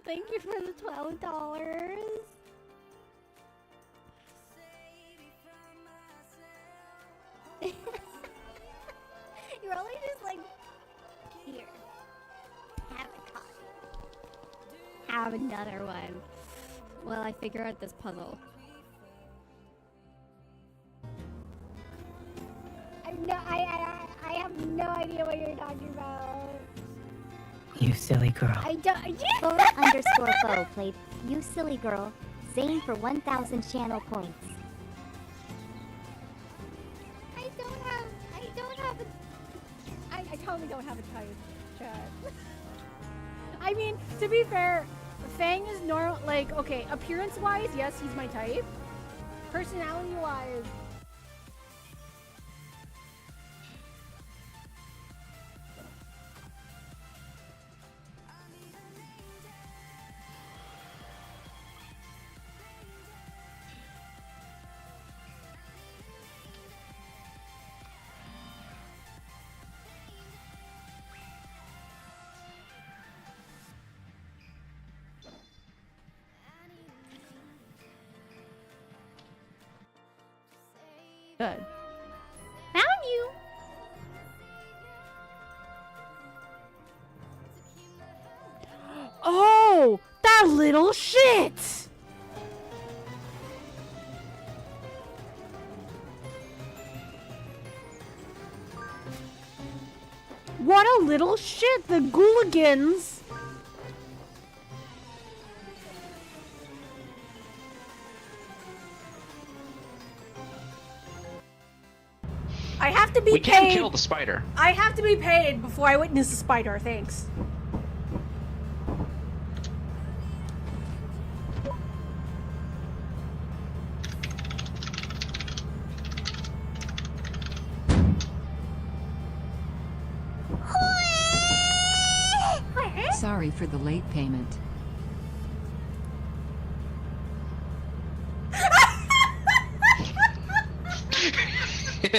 Thank you for the $12. You're only just like, here, have a coffee. Have another one. While I figure out this puzzle. I have no idea what you're talking about. You silly girl. I don't. _Fo played You Silly Girl. Zane for 1,000 channel points. I don't have a. I totally don't have a type, chat. I mean, to be fair, Fang is normal. Like, okay, appearance-wise, yes, he's my type. Personality-wise. Good. Found you! Oh! That little shit! What a little shit! The Gooligans! I have to be paid. We can't kill the spider. I have to be paid before I witness the spider, thanks. Sorry for the late payment. I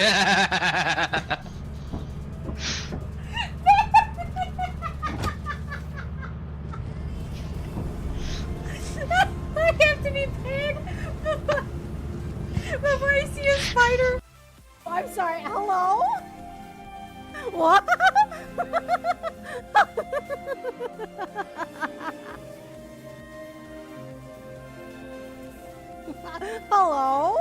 have to be paid before I see a spider. I'm sorry, hello? What? Hello?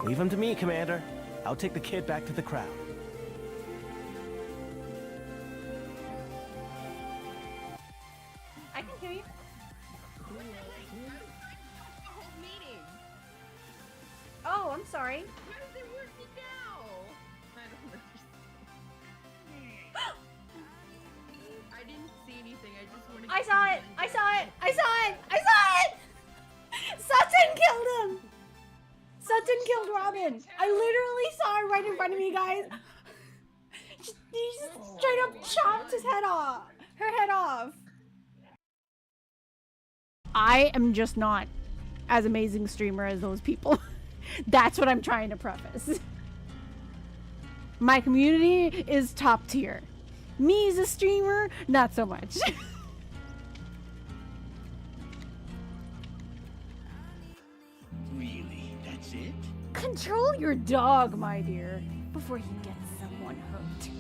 Leave him to me, Commander. I'll take the kid back to the crowd. I can hear you. Oh, I'm sorry. Where's it working now? I don't understand. I didn't see anything. I just wanted to I saw it! I saw it! I saw it! I saw it! Sutton killed him! Sutton killed Robin! I literally saw it right in front of me, guys! He just straight up chopped his head off! Her head off! I am just not as amazing streamer as those people. That's what I'm trying to preface. My community is top tier. Me as a streamer, not so much. Really? That's it? Control your dog, my dear, before he gets someone hurt.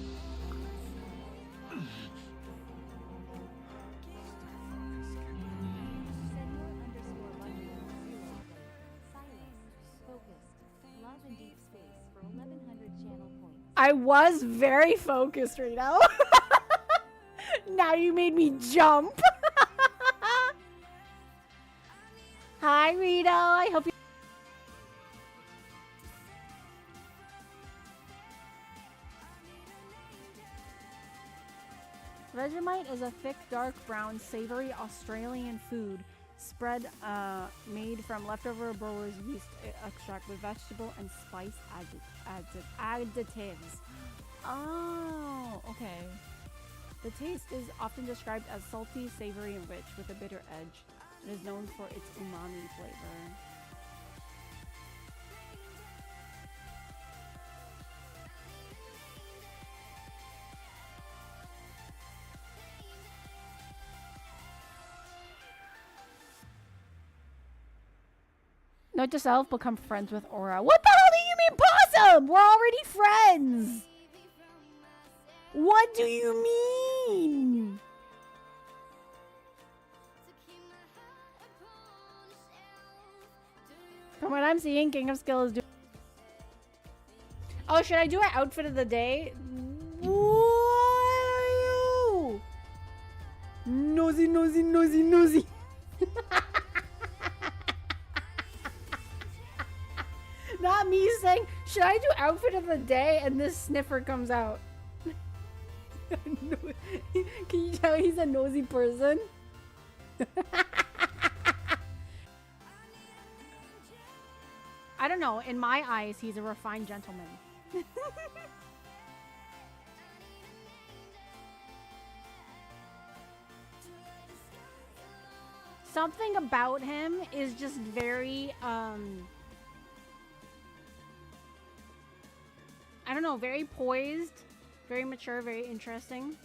I was very focused right now. Now you made me jump. Hi, Rito. I hope you. Vegemite is a thick, dark brown, savory Australian food spread made from leftover brewer's yeast extract with vegetable and spice additives. Oh, okay. The taste is often described as salty, savory, and rich with a bitter edge. It is known for its umami flavor. Note to self, become friends with Aura. What the hell do you mean, Possum? We're already friends. What do you mean? From what I'm seeing, King of Skill is doing... Oh, should I do an outfit of the day? What are you? Nosy, nosy, nosy, nosy. Not me saying, should I do outfit of the day? And this sniffer comes out. Can you tell he's a nosy person? I don't know. In my eyes, he's a refined gentleman. Something about him is just very, I don't know, very poised, very mature, very interesting.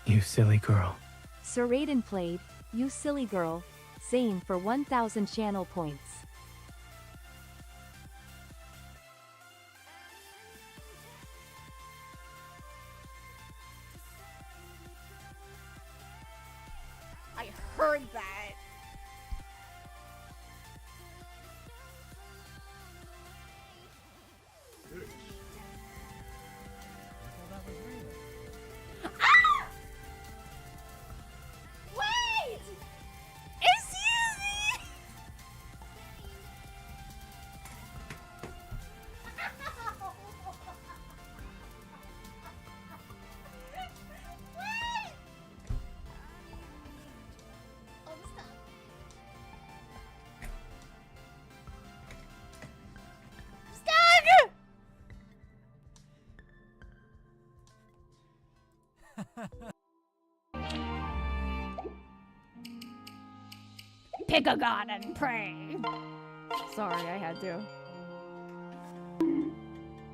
You silly girl. Sir Raiden played, You Silly Girl, Zane for 1,000 channel points. I heard that. Ah! Wait! Excuse me! Wait! Oh, stop. Stag! Pick a god and pray. Sorry, I had to.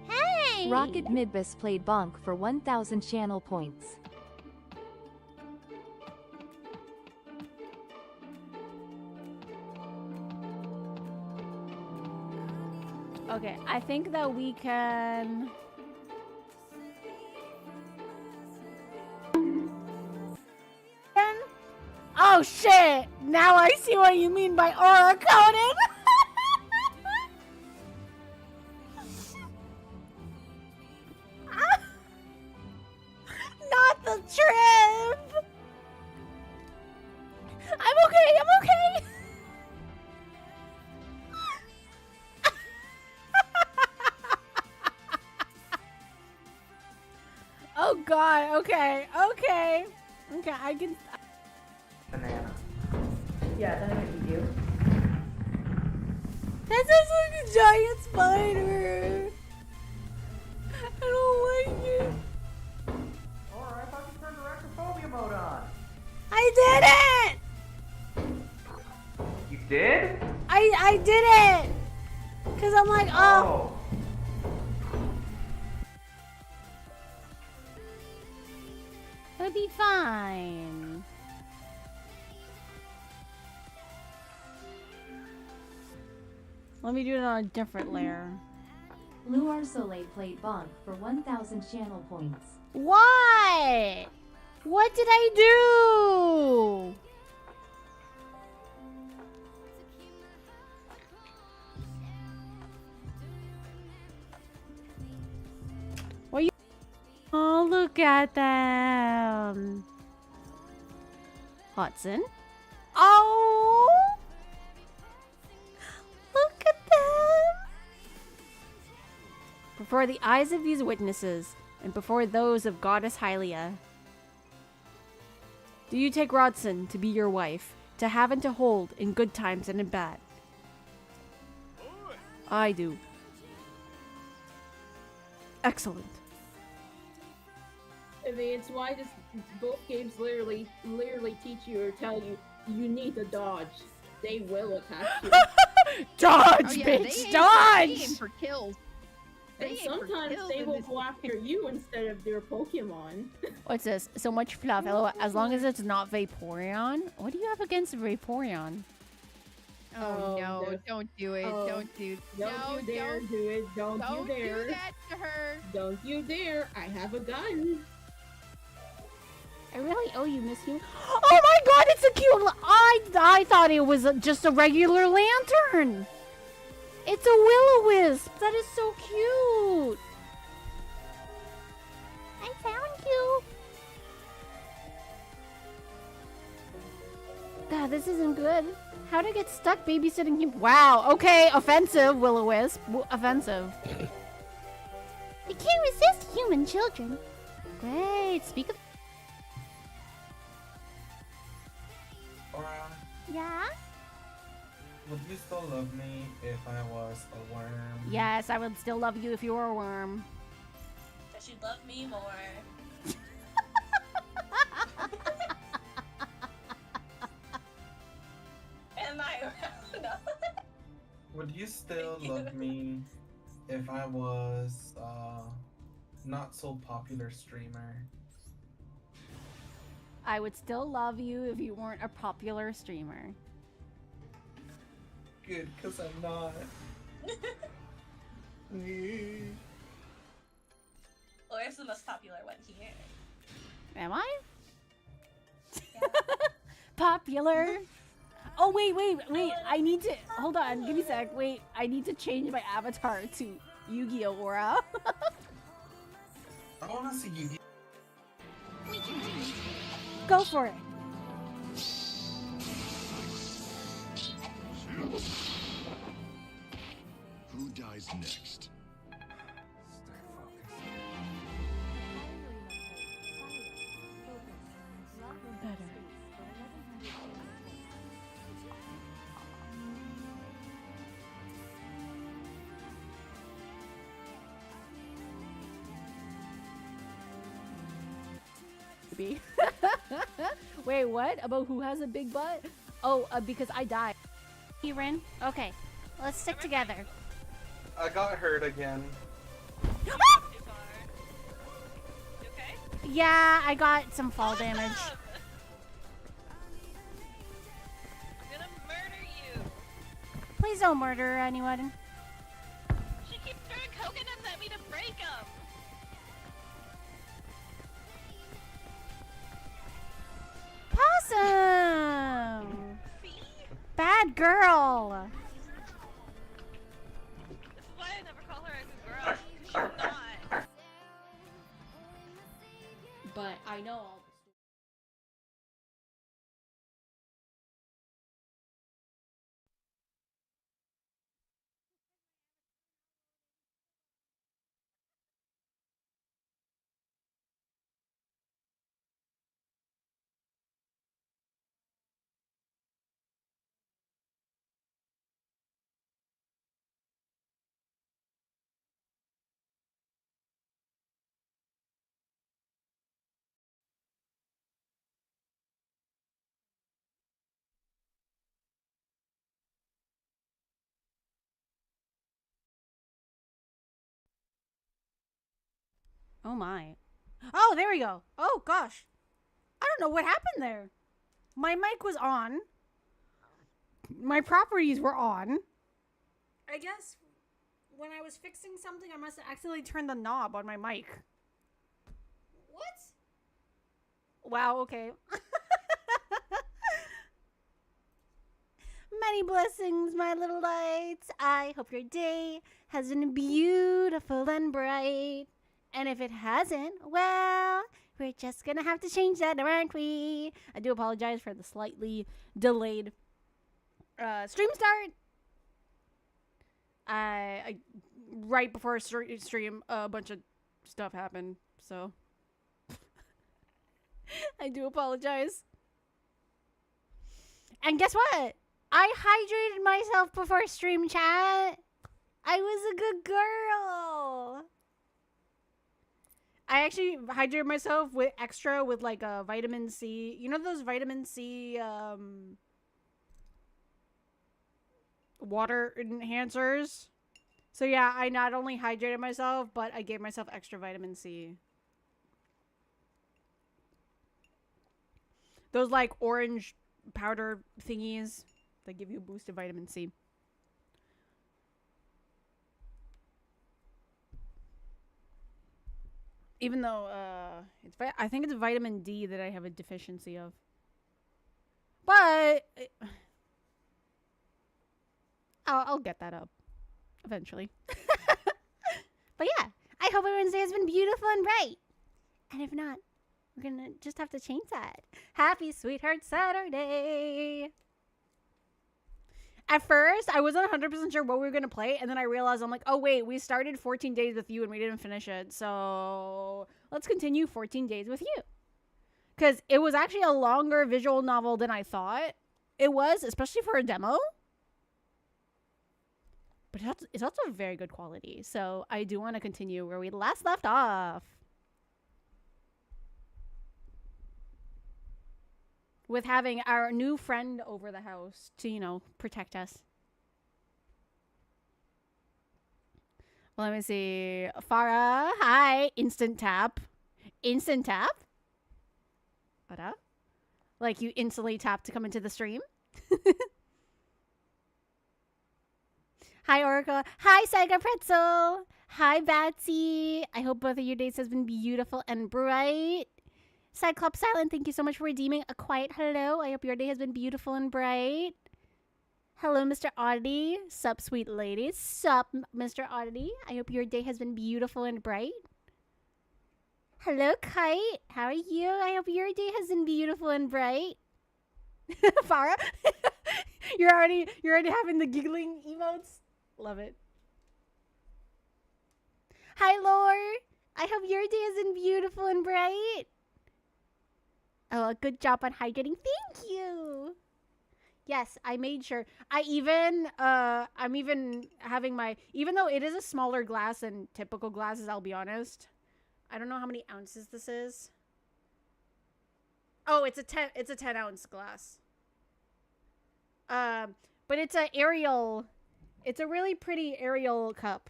Hey! Rocket Midbus played Bonk for 1,000 channel points. Okay, I think that we can... Oh shit! Now I see what you mean by aura coded! Not the trip! I'm okay, I'm okay! Oh god, okay, okay. Okay, I can... Banana. Yeah, then I can eat you. That sounds like a giant spider! I don't like it. Or I thought you turned directophobia mode on. I did it! You did? I did it! Cause I'm like, oh. It'll be fine. Let me do it on a different layer. Luarsoleil played Bonk for 1,000 channel points. What? What did I do? What you? Oh, look at them. Hudson. Oh. Look at them. Before the eyes of these witnesses, and before those of Goddess Hylia, do you take Rodson to be your wife, to have and to hold in good times and in bad? I do. Excellent. I mean, it's why both games literally teach you or tell you you need to dodge. They will attack you. Dodge, Oh, yeah, bitch! they Dodge! aim for kills. And sometimes they will go after you instead of their Pokemon. What's this? So much fluff. LOL. As long as it's not Vaporeon. What do you have against Vaporeon? Oh no, there's- don't do it. oh, Don't do Don't no, you dare don't, do it. Don't you don't dare. do that to her. Don't you dare. I have a gun. I really owe you, Miss Hugh. Oh my god, it's a cute... I thought it was just a regular lantern. It's a will-o-wisp. That is so cute. I found you. God, this isn't good. How'd I get stuck babysitting him? Wow, okay, offensive, will-o-wisp. Offensive. We can't resist human children. Great, speak of... Aura, Yeah? would you still love me if I was a worm? Yes, I would still love you if you were a worm. Does she love me more? Am I around? No. Would you still love me if I was not so popular streamer? I would still love you if you weren't a popular streamer. Good, cause I'm not. Laura's the most popular one here. Am I? Popular? Oh, wait. I need to... Hold on. Give me a sec. Wait. I need to change my avatar to Yu-Gi-Oh! Aura. I wanna see you. Go for it. Who dies next? Be. Wait, what? About who has a big butt? Oh, because I died. You ran? Okay. Let's stick together. I got hurt again. Too far. You okay? Yeah, I got some fall damage. I'm gonna murder you. Please don't murder anyone. She keeps throwing coconuts at me to break them. Possum! See? Bad girl! This is why I never call her a good girl. 'Cause she's not. But I know all the stories. Oh my. Oh, there we go. Oh gosh. I don't know what happened there. My mic was on. My properties were on. I guess when I was fixing something, I must have accidentally turned the knob on my mic. What? Wow, okay. Many blessings, my little lights. I hope your day has been beautiful and bright. And if it hasn't, well, we're just gonna have to change that, aren't we? I do apologize for the slightly delayed stream start. I right before stream, a bunch of stuff happened, so I do apologize. And guess what? I hydrated myself before stream, chat. I was a good girl. I actually hydrated myself with like a vitamin C. You know those vitamin C water enhancers? So yeah, I not only hydrated myself, but I gave myself extra vitamin C. Those like orange powder thingies that give you a boost of vitamin C. Even though I think it's vitamin D that I have a deficiency of. But I'll get that up eventually. But yeah, I hope everyone's day has been beautiful and bright. And if not, we're gonna just have to change that. Happy Sweetheart Saturday. At first, I wasn't 100% sure what we were going to play, and then I realized, I'm like, oh wait, we started 14 Days with You and we didn't finish it, so let's continue 14 Days with You. Because it was actually a longer visual novel than I thought it was, especially for a demo. But it's also very good quality, so I do want to continue where we last left off. With having our new friend over the house to, you know, protect us. Well, let me see. Farah, hi. Instant tap. Instant tap? What up? Like you instantly tap to come into the stream? Hi, Oracle. Hi, Sega Pretzel. Hi, Batsy. I hope both of your days has been beautiful and bright. Cyclops Silent, thank you so much for redeeming a quiet hello. I hope your day has been beautiful and bright. Hello, Mr. Oddity. Sup, sweet ladies. Sup, Mr. Oddity. I hope your day has been beautiful and bright. Hello, Kite. How are you? I hope your day has been beautiful and bright. Farah, you're already having the giggling emotes. Love it. Hi, Lore. I hope your day has been beautiful and bright. Oh, good job on hydrating. Thank you. Yes, I made sure. I'm even having my, even though it is a smaller glass than typical glasses, I'll be honest. I don't know how many ounces this is. Oh, it's a 10 ounce glass. But it's a Ariel. It's a really pretty Ariel cup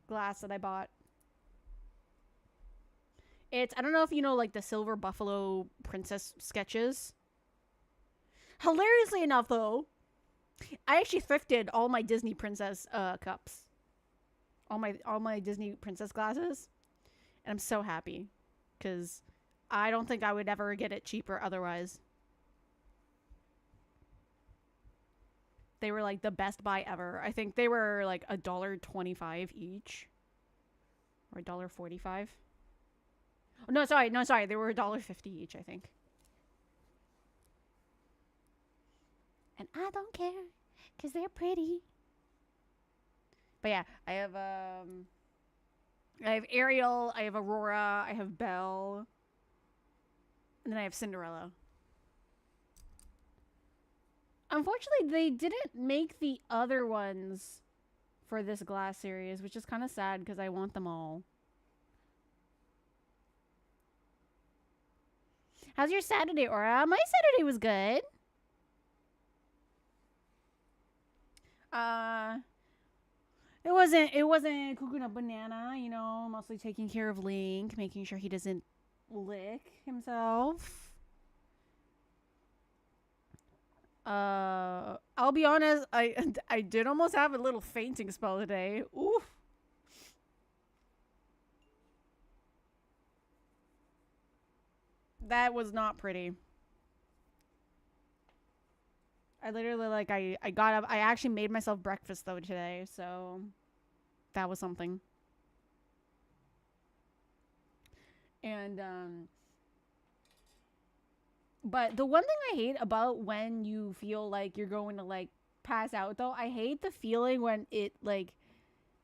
glass that I bought. It's, I don't know if you know, like, the Silver Buffalo Princess sketches. Hilariously enough, though, I actually thrifted all my Disney Princess cups. All my Disney Princess glasses. And I'm so happy. Because I don't think I would ever get it cheaper otherwise. They were, like, the best buy ever. I think they were, like, $1.25 each. Or $1.45. No, sorry. They were $1.50 each, I think. And I don't care, because they're pretty. But yeah, I have Ariel, I have Aurora, I have Belle. And then I have Cinderella. Unfortunately, they didn't make the other ones for this glass series, which is kind of sad, because I want them all. How's your Saturday, Aura? My Saturday was good. It wasn't cooking a banana, you know, mostly taking care of Link, making sure he doesn't lick himself. I'll be honest, I did almost have a little fainting spell today. Oof. That was not pretty. I literally, like, I got up. I actually made myself breakfast, though, today. So, that was something. And, but the one thing I hate about when you feel like you're going to, like, pass out, though, I hate the feeling when it, like,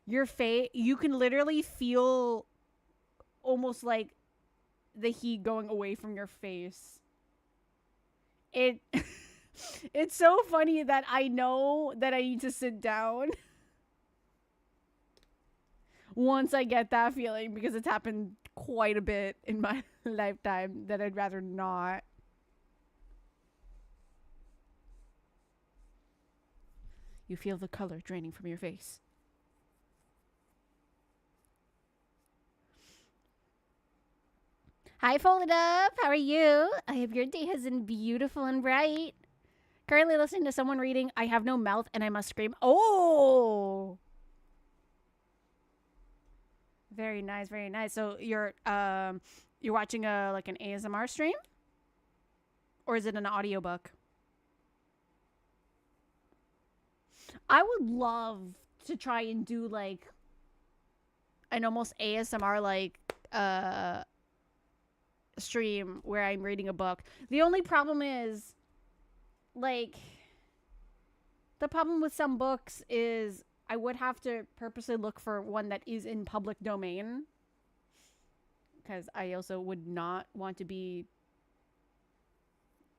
your face, you can literally feel almost like the heat going away from your face. It's so funny that I know that I need to sit down once I get that feeling, because it's happened quite a bit in my lifetime that I'd rather not. You feel the color draining from your face. Hi, Folded Up. How are you? I hope your day has been beautiful and bright. Currently listening to someone reading I Have No Mouth and I Must Scream. Oh! Very nice, very nice. So you're watching like an ASMR stream? Or is it an audiobook? I would love to try and do like an almost ASMR like stream where I'm reading a book. The only problem is like the problem with some books is I would have to purposely look for one that is in public domain, because I also would not want to be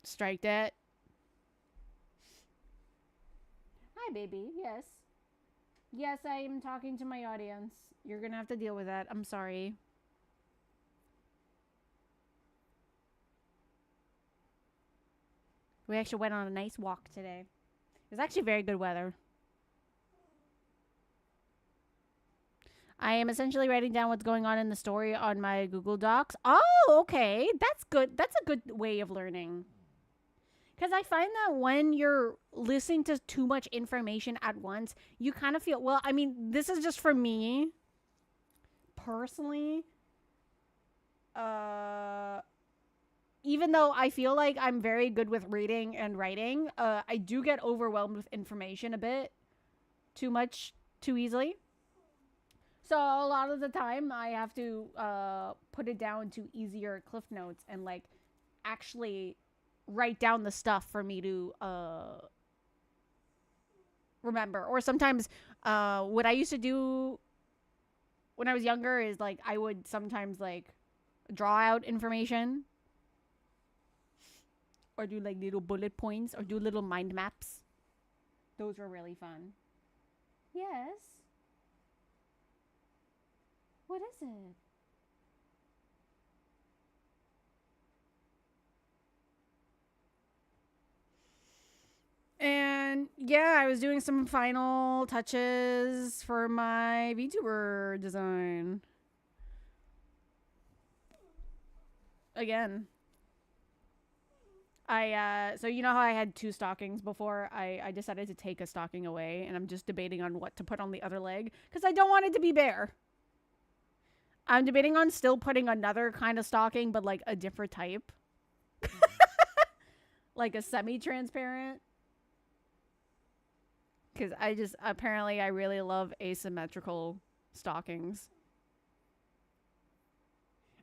striked at. Hi, baby. Yes. Yes, I am talking to my audience. You're gonna have to deal with that. I'm sorry. We actually went on a nice walk today. It was actually very good weather. I am essentially writing down what's going on in the story on my Google Docs. Oh, okay. That's good. That's a good way of learning. Because I find that when you're listening to too much information at once, you kind of feel, well, I mean, this is just for me. Personally. Even though I feel like I'm very good with reading and writing, I do get overwhelmed with information a bit. Too much, too easily. So a lot of the time I have to put it down to easier cliff notes and like actually write down the stuff for me to remember. Or sometimes what I used to do when I was younger is like I would sometimes like draw out information or do like little bullet points or do little mind maps. Those were really fun. Yes. What is it? And yeah, I was doing some final touches for my VTuber design. Again. So you know how I had 2 stockings before? I decided to take a stocking away, and I'm just debating on what to put on the other leg, because I don't want it to be bare. I'm debating on still putting another kind of stocking, but like a different type. Like a semi-transparent. Because apparently I really love asymmetrical stockings.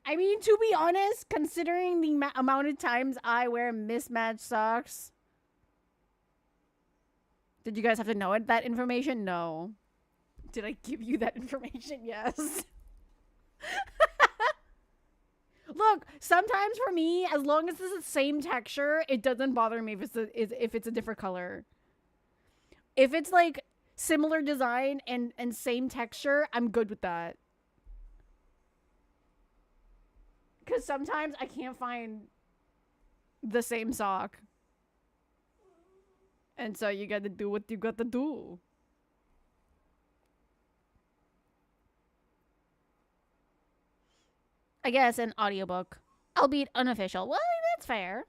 I mean, to be honest, considering the amount of times I wear mismatched socks. Did you guys have to know that information? No. Did I give you that information? Yes. Look, sometimes for me, as long as it's the same texture, it doesn't bother me if it's a different color. If it's like similar design and same texture, I'm good with that. Because sometimes I can't find the same sock. And so you gotta do what you gotta do. I guess an audiobook. Albeit unofficial. Well, that's fair.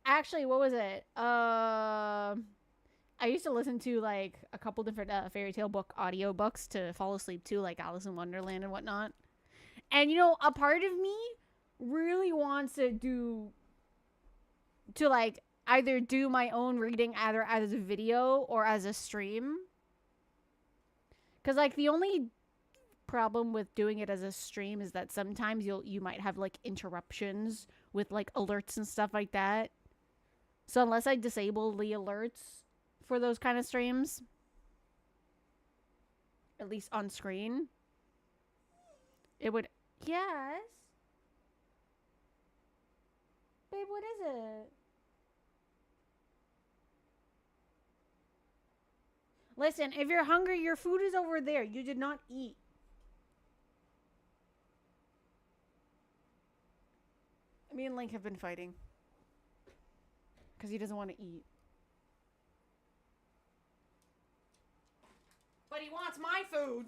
Actually, what was it? I used to listen to like a couple different fairy tale book audiobooks to fall asleep to, like Alice in Wonderland and whatnot. And you know, a part of me really wants to like either do my own reading either as a video or as a stream. Cause like the only problem with doing it as a stream is that sometimes you might have like interruptions with like alerts and stuff like that. So unless I disable the alerts for those kind of streams, at least on screen, it would... Yes? Babe, what is it? Listen, if you're hungry, your food is over there. You did not eat. Me and Link have been fighting. Because he doesn't want to eat. But he wants my food.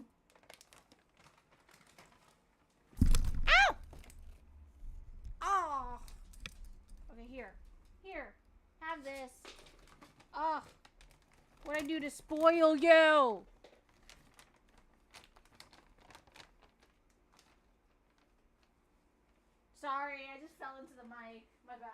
this. Ugh. What'd I do to spoil you? Sorry, I just fell into the mic. My bad.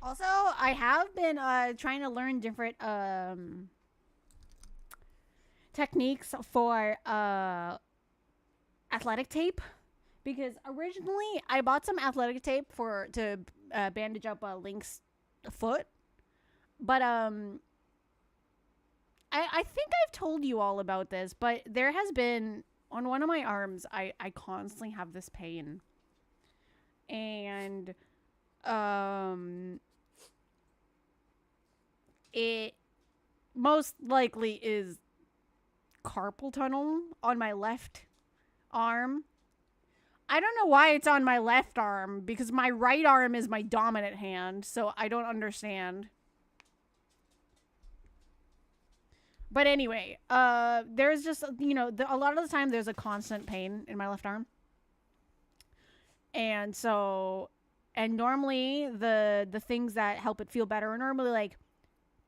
Also, I have been trying to learn different techniques for athletic tape, because originally I bought some athletic tape to bandage up Link's foot, but I think I've told you all about this, but there has been on one of my arms I constantly have this pain, and it most likely is carpal tunnel on my left arm. I don't know why it's on my left arm, because my right arm is my dominant hand, so I don't understand. But anyway, there's just, you know, a lot of the time there's a constant pain in my left arm. And so, and normally the things that help it feel better are normally like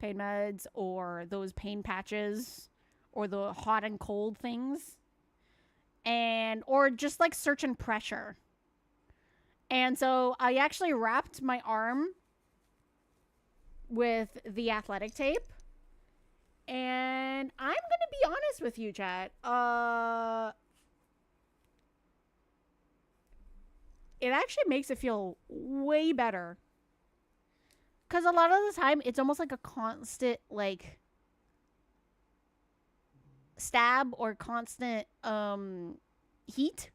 pain meds or those pain patches or the hot and cold things, and or just like certain pressure. And so I actually wrapped my arm with the athletic tape, and I'm gonna be honest with you, chat, it actually makes it feel way better. Because a lot of the time, it's almost like a constant, like, stab or constant, heat.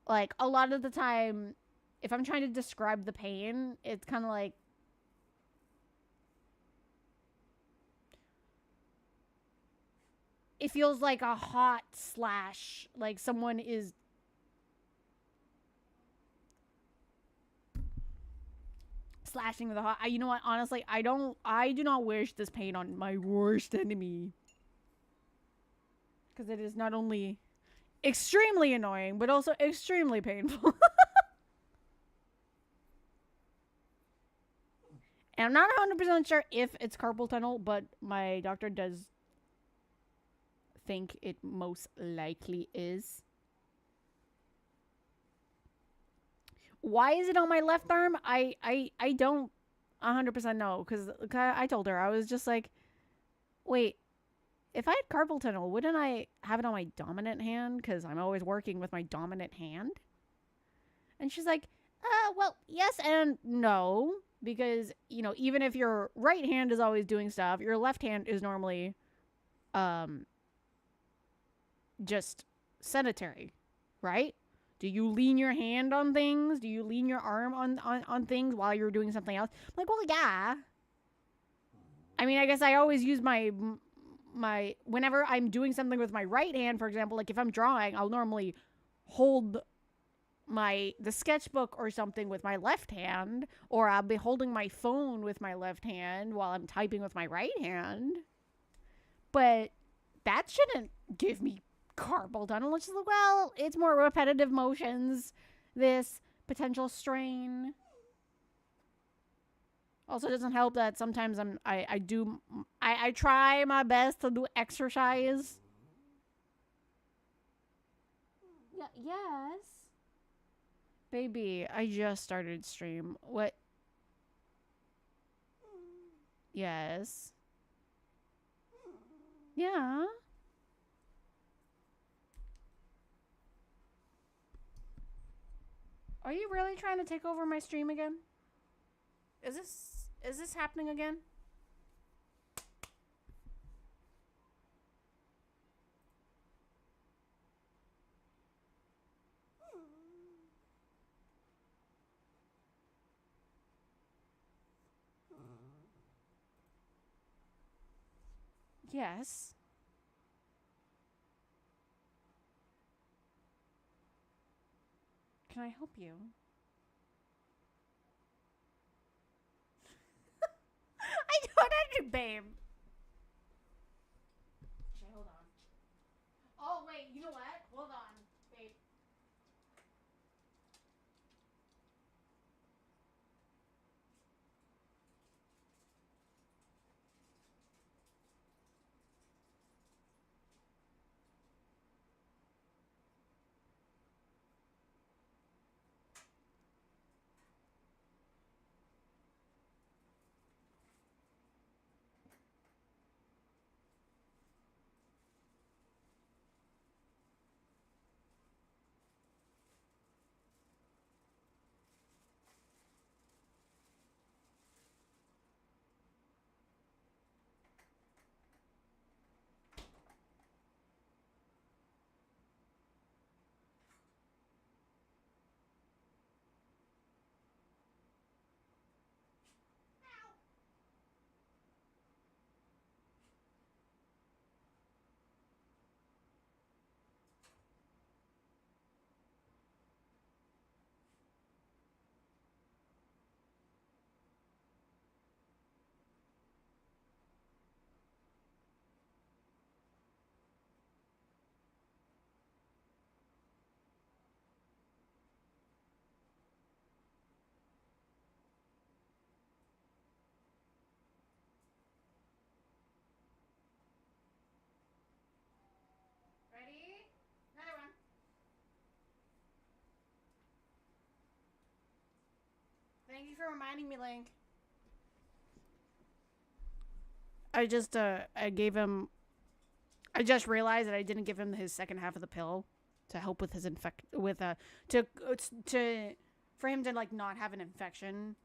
Like, a lot of the time, if I'm trying to describe the pain, it's kind of like, it feels like a hot slash, like someone is slashing with a hot. You know what? Honestly, I do not wish this pain on my worst enemy, because it is not only extremely annoying, but also extremely painful. And I'm not 100% sure if it's carpal tunnel, but my doctor does think it most likely is. Why is it on my left arm? I don't 100% know, because I told her, I was just like, wait, if I had carpal tunnel, wouldn't I have it on my dominant hand? Because I'm always working with my dominant hand. And she's like, well, yes and no. Because, you know, even if your right hand is always doing stuff, your left hand is normally just sedentary, right? Do you lean your hand on things? Do you lean your arm on things while you're doing something else? I'm like, well, yeah. I mean, I guess I always use my whenever I'm doing something with my right hand, for example, like if I'm drawing, I'll normally hold the sketchbook or something with my left hand, or I'll be holding my phone with my left hand while I'm typing with my right hand. But that shouldn't give me carpal tunnel. It's just like, well, it's more repetitive motions, this potential strain. Also, it doesn't help that sometimes I try my best to do exercise. Yes. Baby, I just started stream. What? Yes. Yeah. Are you really trying to take over my stream again? Is this happening again? Yes. Can I help you? I don't know, babe. Okay, hold on. Oh, wait, you know what? Hold on, babe. Ready? Another one. Thank you for reminding me, Link. I gave him... I just realized that I didn't give him his second half of the pill to help with his for him to, like, not have an infection.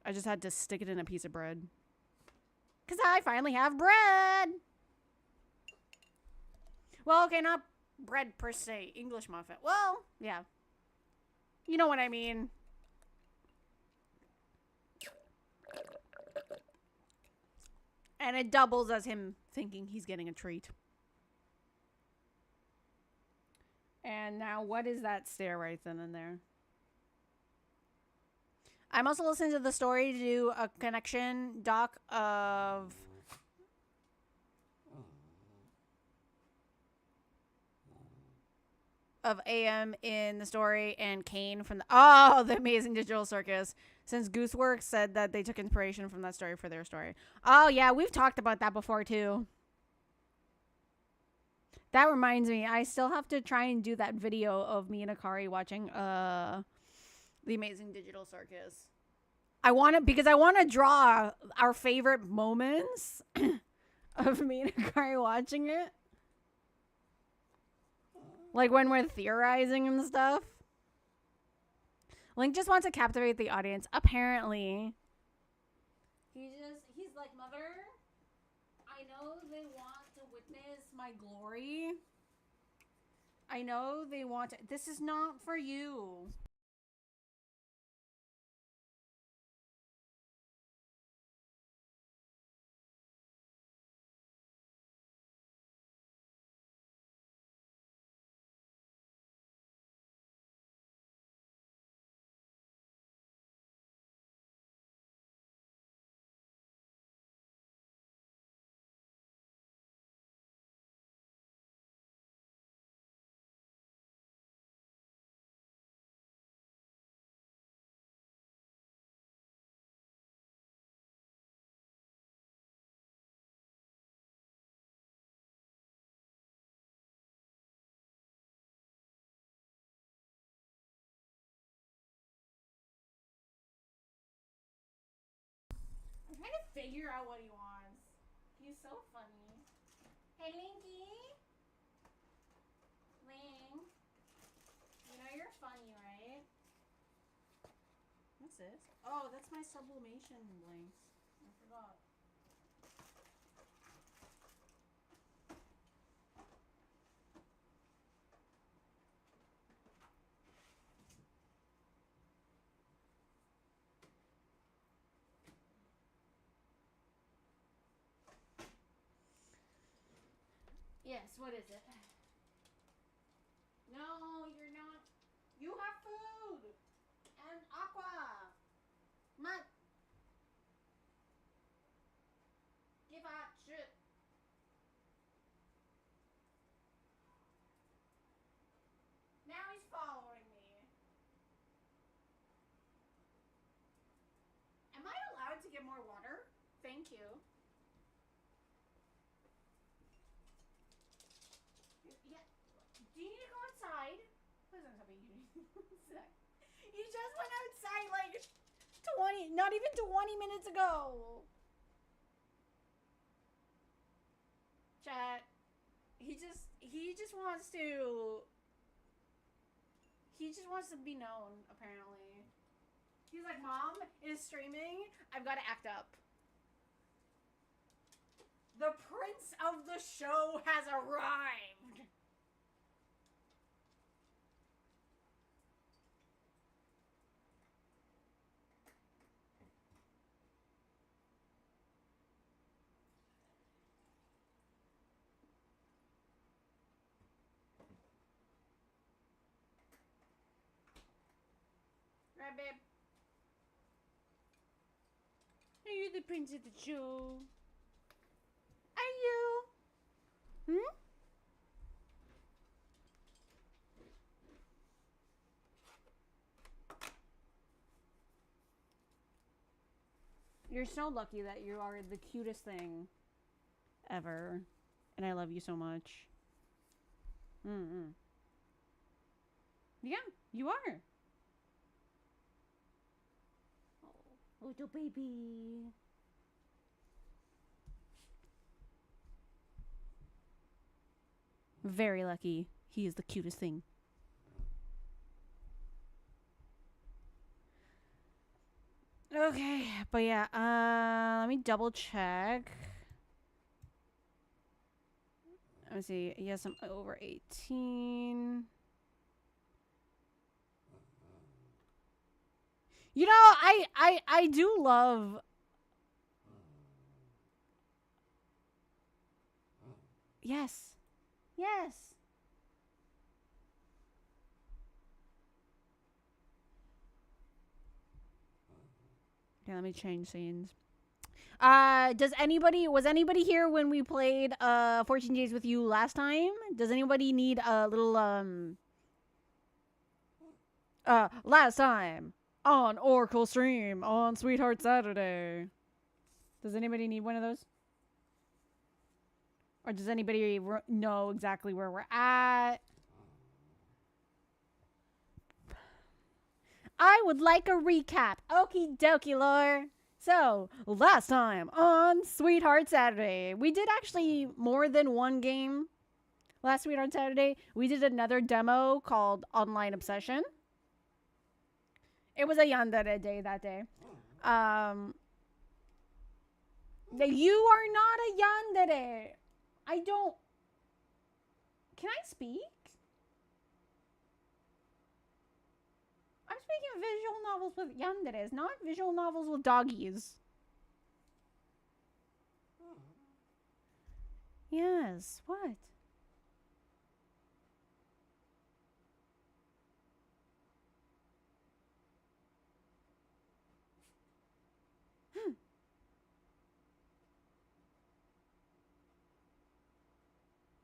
I just had to stick it in a piece of bread. Because I finally have bread! Well, okay, not bread per se. English muffin. Well, yeah. You know what I mean. And it doubles as him thinking he's getting a treat. And now, what is that stare right then and there? I'm also listening to the story to do a connection doc of... of AM in the story and Kane from the Amazing Digital Circus, since Gooseworks said that they took inspiration from that story for their story. Oh yeah, we've talked about that before too. That reminds me, I still have to try and do that video of me and Akari watching the Amazing Digital Circus. I want to draw our favorite moments of me and Akari watching it. Like when we're theorizing and stuff. Link just wants to captivate the audience. Apparently. He's like, Mother, I know they want to witness my glory. I know they want to. This is not for you. I'm trying to figure out what he wants. He's so funny. Hey, Linky. Link. You know you're funny, right? What's this? Oh, that's my sublimation blinks. I forgot. Yes, what is it? No, you're not. You have food! And aqua! Mat! Give up, shit! Now he's following me. Am I allowed to get more water? Thank you. Yeah. Do you need to go outside? Please don't tell me you need to go outside. You just went outside like 20, not even 20 minutes ago. Chat. He just wants to. He just wants to be known, apparently. He's like, Mom is streaming. I've got to act up. The prince of the show has arrived. Right, babe? Are you the prince of the show? Are you? Hmm? You're so lucky that you are the cutest thing ever. And I love you so much. Mm-mm. Yeah, you are. Oh, little baby. Very lucky. He is the cutest thing. Okay, but yeah, let me double check. Let me see. Yes, I'm over 18. You know, I do love. Yes. Yes. Okay, let me change scenes. Was anybody here when we played 14 Days with You last time? Does anybody need a little last time on Oracle stream on Sweetheart Saturday? Does anybody need one of those? Or does anybody know exactly where we're at? I would like a recap. Okie dokie, lore. So, last time on Sweetheart Saturday, we did actually more than one game. Last Sweetheart Saturday, we did another demo called Online Obsession. It was a yandere day that day. You are not a yandere. I don't... Can I speak? I'm speaking of visual novels with yanderes, not visual novels with doggies. Yes, what?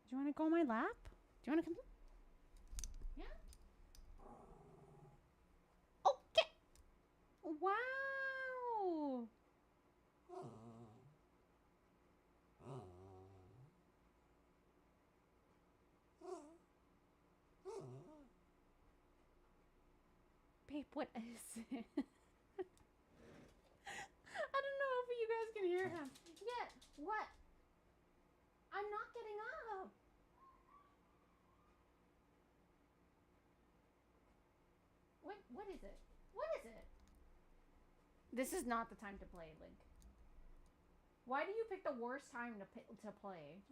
Do you want to go on my lap? Do you want to come? Yeah? Okay. Wow. Babe, what is it? I don't know if you guys can hear him. Yeah, what? I'm not getting up. What is it? What is it? This is not the time to play, Link. Why do you pick the worst time to play?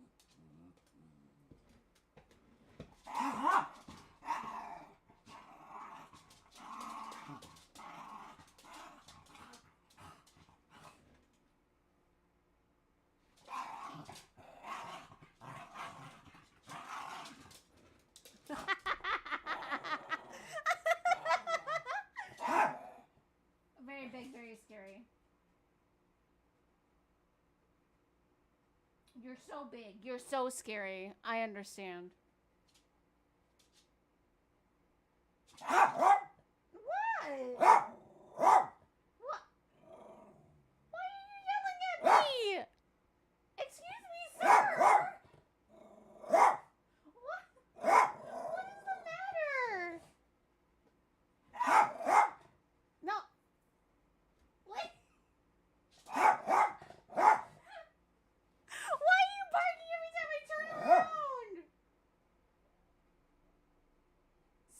You're so big. You're so scary. I understand. What? What? Why are you yelling at me? Excuse me, sir. What? What is the matter? No. What? Why are you barking every time I turn around?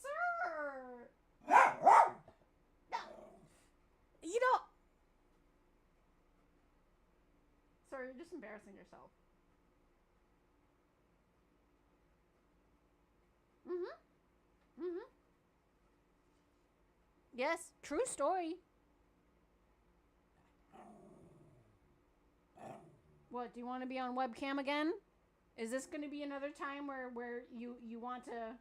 Sir. No. You know. Sir, you're just embarrassing yourself. Mm-hmm. Mm-hmm. Yes, true story. What, do you want to be on webcam again? Is this going to be another time where you want to...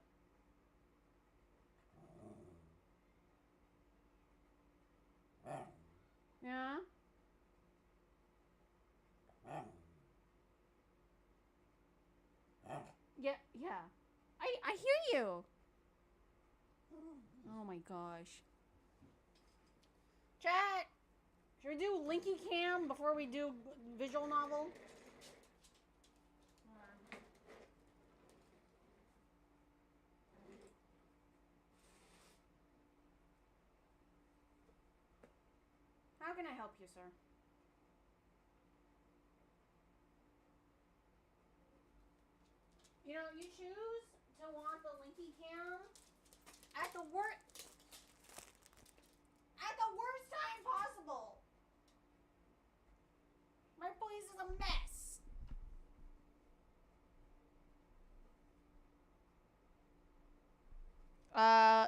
Yeah? Yeah. I hear you. Oh my gosh. Chat! Should we do Linky Cam before we do visual novel? How can I help you, sir? You know, you choose to want the Linky Cam at the worst time possible. My place is a mess.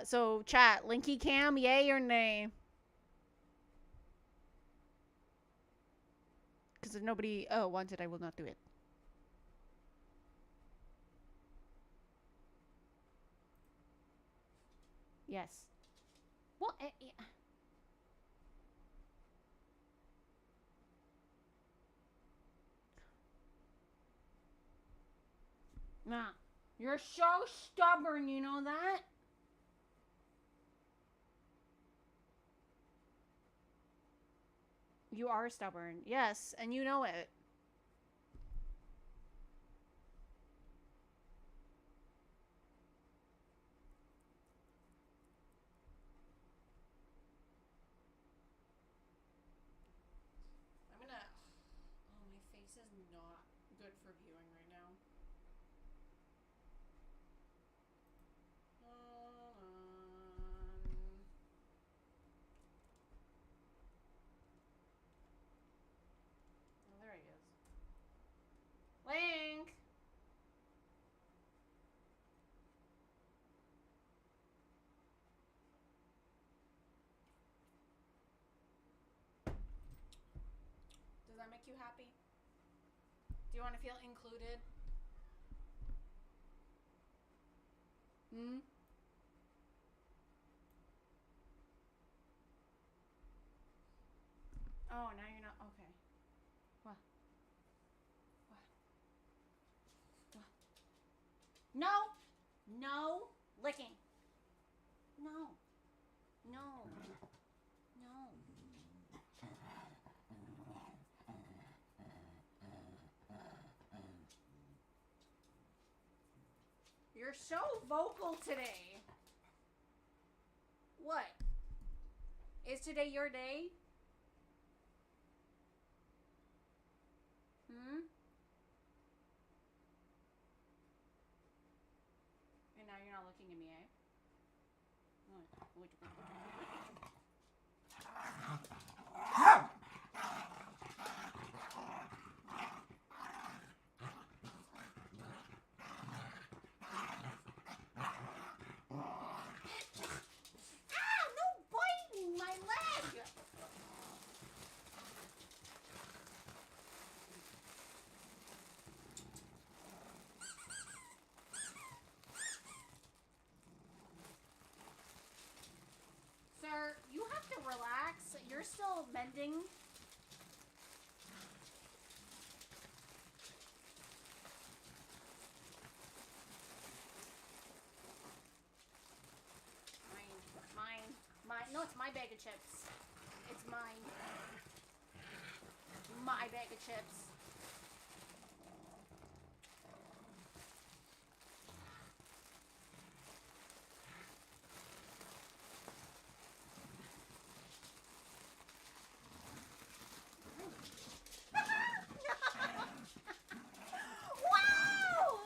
So chat, Linky Cam, yay or nay? Because if nobody wants it, I will not do it. Yes. Well, yeah. Nah. You're so stubborn, you know that? You are stubborn. Yes, and you know it. I'm gonna... Oh, my face is not good for viewing right now. Hold on. Oh, there he is. Link! Does that make you happy? Do you want to feel included? Hmm? Oh, now you're not... Okay. What? What? No! No! Licking! No! No! No! You're so vocal today. What? Is today your day? Hmm? And now you're not looking at me, eh? My leg! Sir, you have to relax. You're still mending. bag of chips. It's mine. My bag of chips. Wow!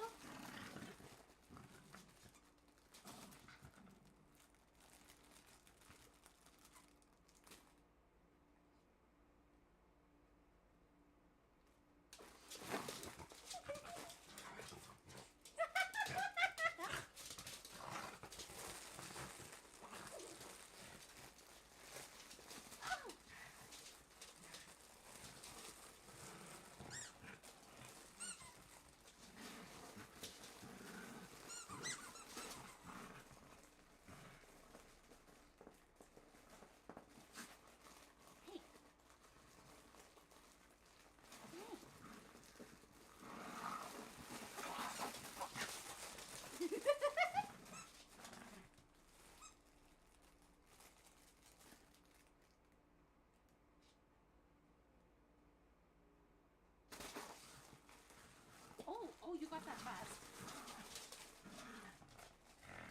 Oh, you got that fast.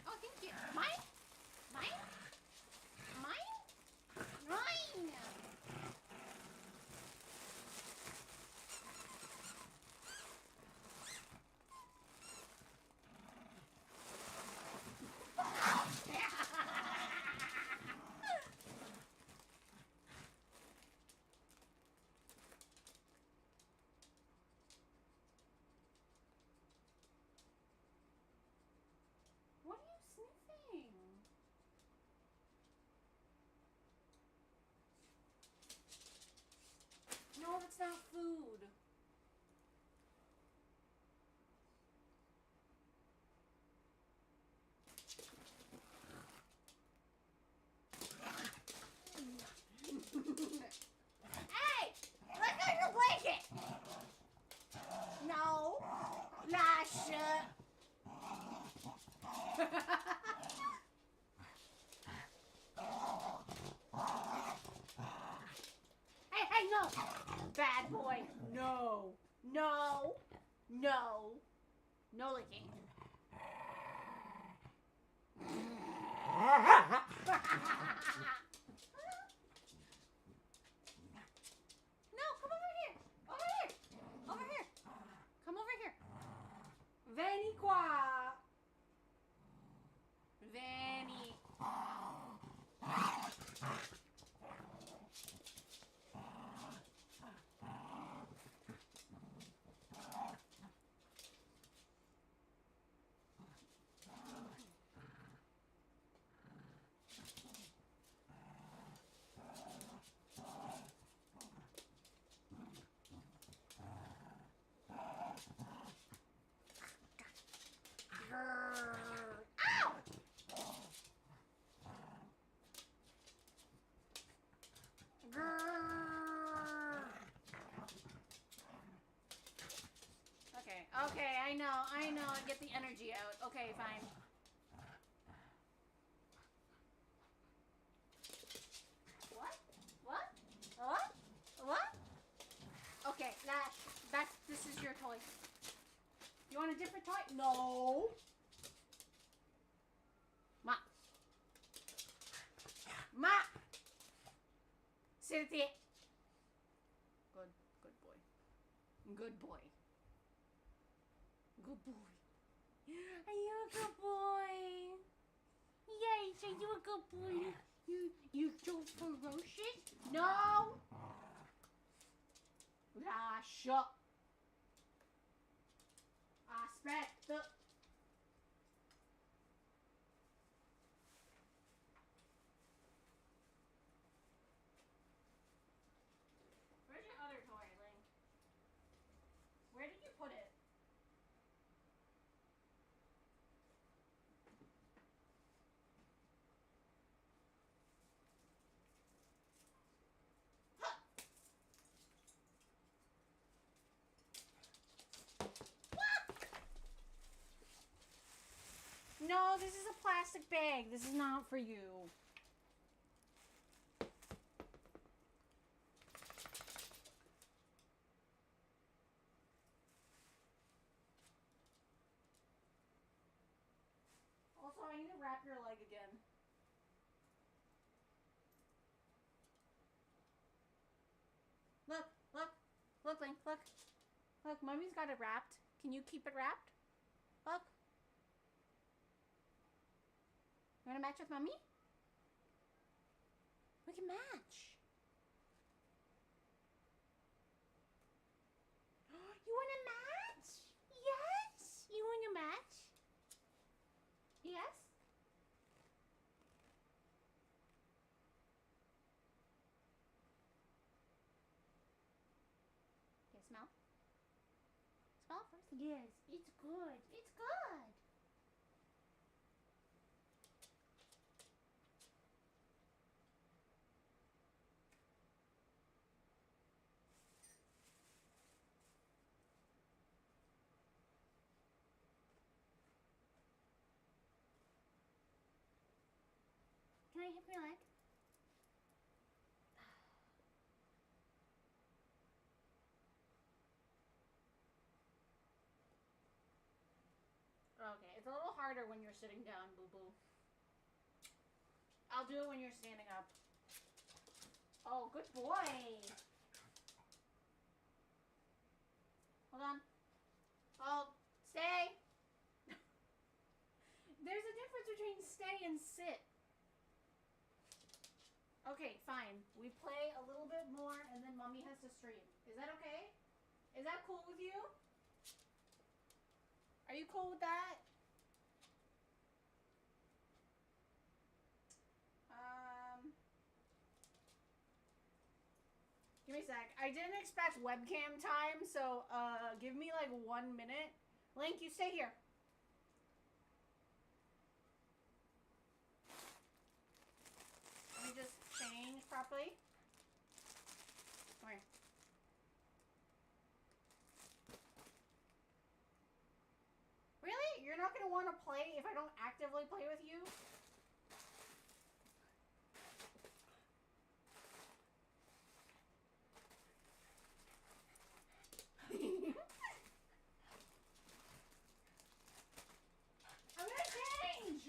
Oh, thank you. Mine? Mine? Mine? Mine! What are you sniffing? No, that's not food. Hey! Let go your blanket! No. Lasha. Hey, no! Bad boy. No. No. No. No licking. No, come over here. Over here. Over here. Come over here. Vieni qua. Vieni. Ow! Okay, I know, get the energy out. Okay, fine. What? Okay, this is your toy. You want a different toy? No. Ma. Sit there. Good boy. Good boy. Good boy. Are you a good boy? Yes, are you a good boy? You so ferocious? No. Lascia. Aspetta. Where's your other toy, Link? Where did you put it? No, this is a plastic bag. This is not for you. your leg again. Look, look, look, Link, look. Look, Mommy's got it wrapped. Can you keep it wrapped? Look. You wanna match with Mommy? We can match. You wanna match? Yes? You wanna match? Yes? Okay, smell. Smell first. Yes, it's good. It's good. Can I hit your leg? Okay, it's a little harder when you're sitting down, boo-boo. I'll do it when you're standing up. Oh, good boy. Hold on. Oh, stay. There's a difference between stay and sit. Okay, fine. We play a little bit more and then Mommy has to stream. Is that okay? Is that cool with you? Are you cool with that? Give me a sec. I didn't expect webcam time, so give me like 1 minute. Link, you stay here. Let me just change properly. Come here. Really? You're not gonna want to play if I don't actively play with you? I'm gonna change!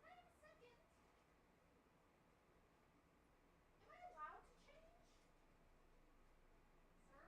Wait a second. Am I allowed to change? Sir?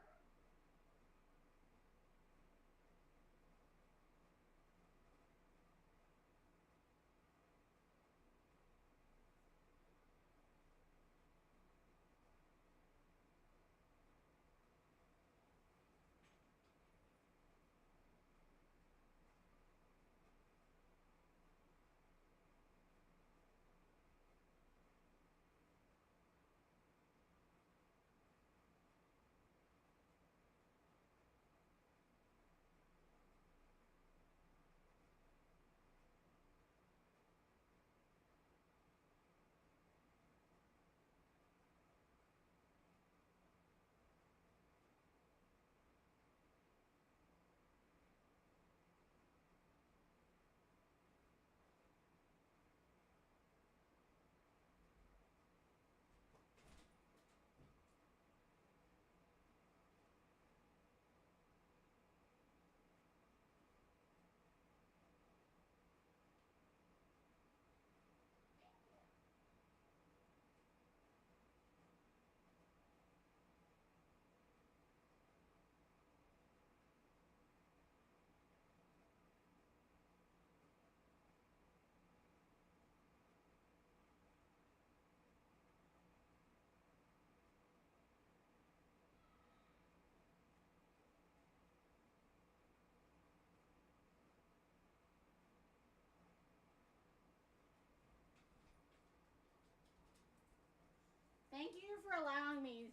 Thank you for allowing me.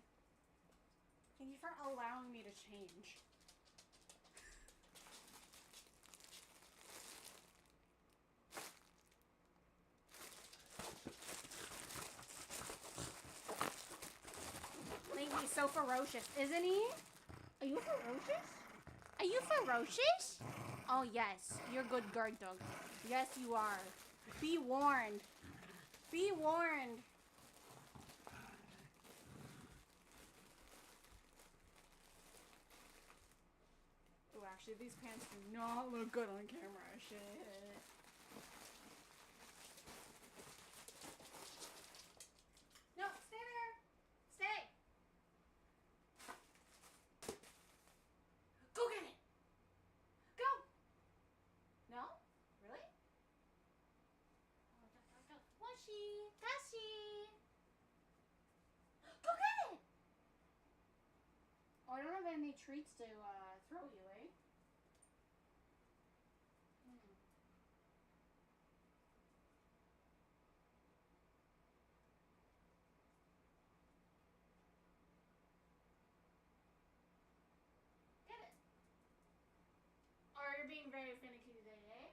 Thank you for allowing me to change. Link, he's so ferocious, isn't he? Are you ferocious? Are you ferocious? Oh yes, you're a good guard dog. Yes, you are. Be warned. Be warned. Ooh, Actually, these pants do not look good on camera. Shit. No, stay there. Stay. Go get it. Go. No? Really? Oh, don't. Washi. Tashi. Go get it. Oh, I don't have any treats to throw you, eh? Get it. Or you're being very finicky today, eh?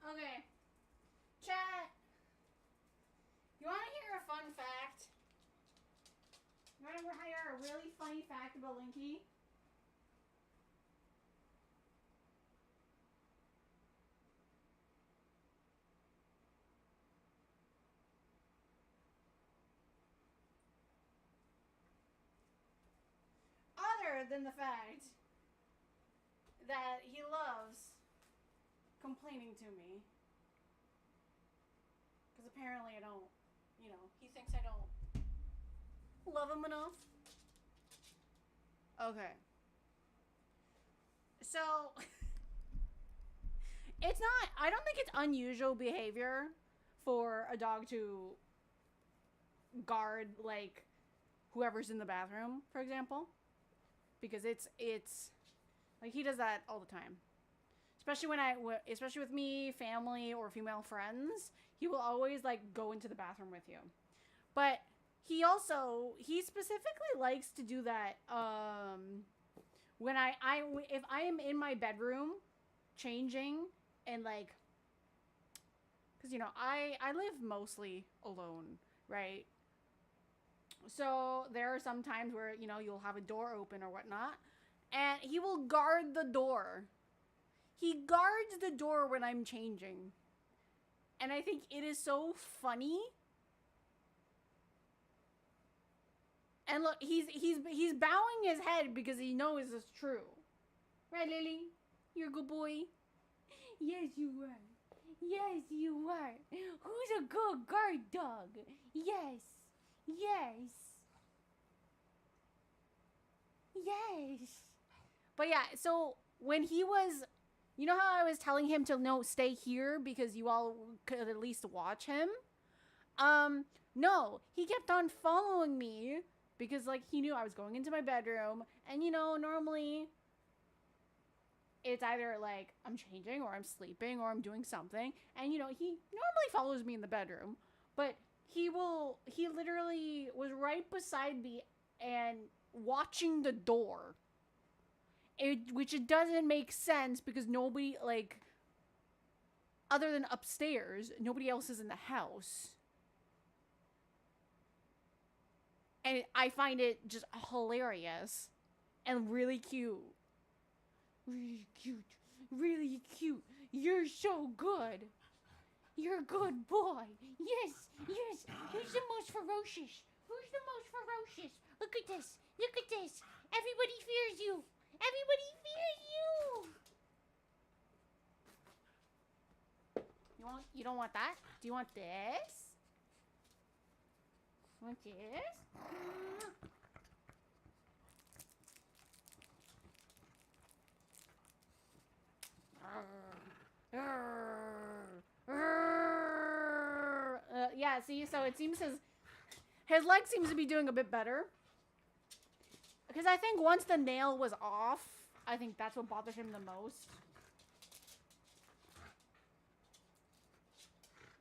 Okay. Chat. You want to hear a fun fact? You want to hear a really funny fact about Linky? Other than the fact that he loves complaining to me. Because apparently I don't, you know, he thinks I don't love him enough. Okay. So, it's not, I don't think it's unusual behavior for a dog to guard, like, whoever's in the bathroom, for example. Because it's, like, he does that all the time. Especially with me, family, or female friends, he will always, like, go into the bathroom with you. But he specifically likes to do that, when if I am in my bedroom changing and, like, because, you know, I live mostly alone, right? So there are some times where, you know, you'll have a door open or whatnot, and he will guard the door. He guards the door when I'm changing. And I think it is so funny. And look, he's bowing his head because he knows it's true. Right, Lily? You're a good boy. Yes, you are. Yes, you are. Who's a good guard dog? Yes. Yes. Yes. But yeah, so when he was, you know how I was telling him to no, stay here because you all could at least watch him? No, he kept on following me because, like, he knew I was going into my bedroom, and, you know, normally it's either, like, I'm changing or I'm sleeping or I'm doing something, and, you know, he normally follows me in the bedroom, but he literally was right beside me and watching the door. which it doesn't make sense because nobody, like, other than upstairs, nobody else is in the house. And I find it just hilarious and really cute. Really cute. Really cute. You're so good. You're a good boy. Yes, yes. Who's the most ferocious? Who's the most ferocious? Look at this. Look at this. Everybody fears you. Everybody fears you. You don't want that? Do you want this? Want this? Yeah, see, so it seems his leg seems to be doing a bit better. Because I think once the nail was off, I think that's what bothered him the most.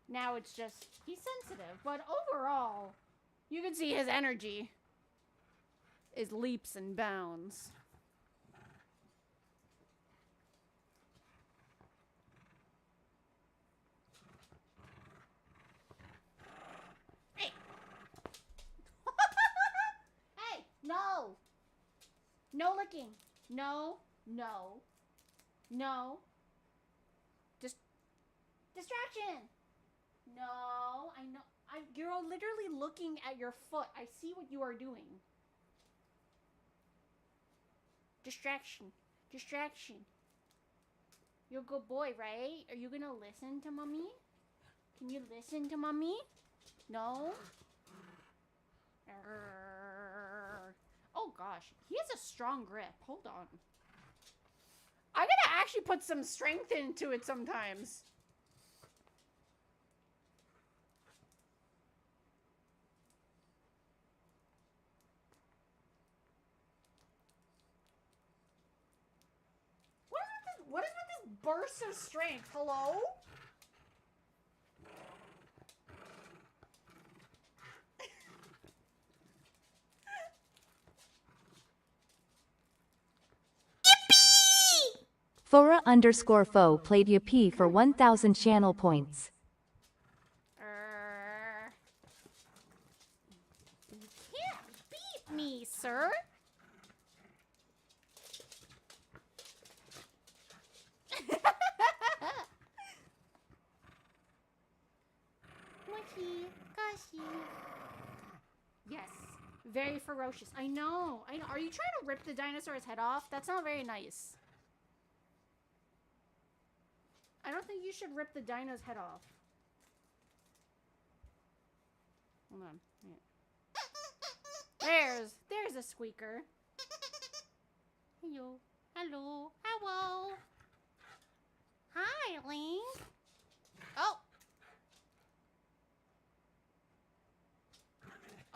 Now it's just, he's sensitive. But overall, you can see his energy is leaps and bounds. Hey! Hey! No! No licking. No. No. No. Distraction! No, I know. You're literally looking at your foot. I see what you are doing. Distraction. Distraction. You're a good boy, right? Are you gonna listen to mommy? Can you listen to mommy? No? Oh gosh, he has a strong grip. Hold on. I gotta actually put some strength into it sometimes. What is with this burst of strength? Hello? Fora_foe played Yippee for 1,000 channel points. You can't beat me, sir. Yes, very ferocious. I know. I know. Are you trying to rip the dinosaur's head off? That's not very nice. I don't think you should rip the dino's head off. Hold on. There's a squeaker. Hello. Hello. Hello. Hi, Link. Oh.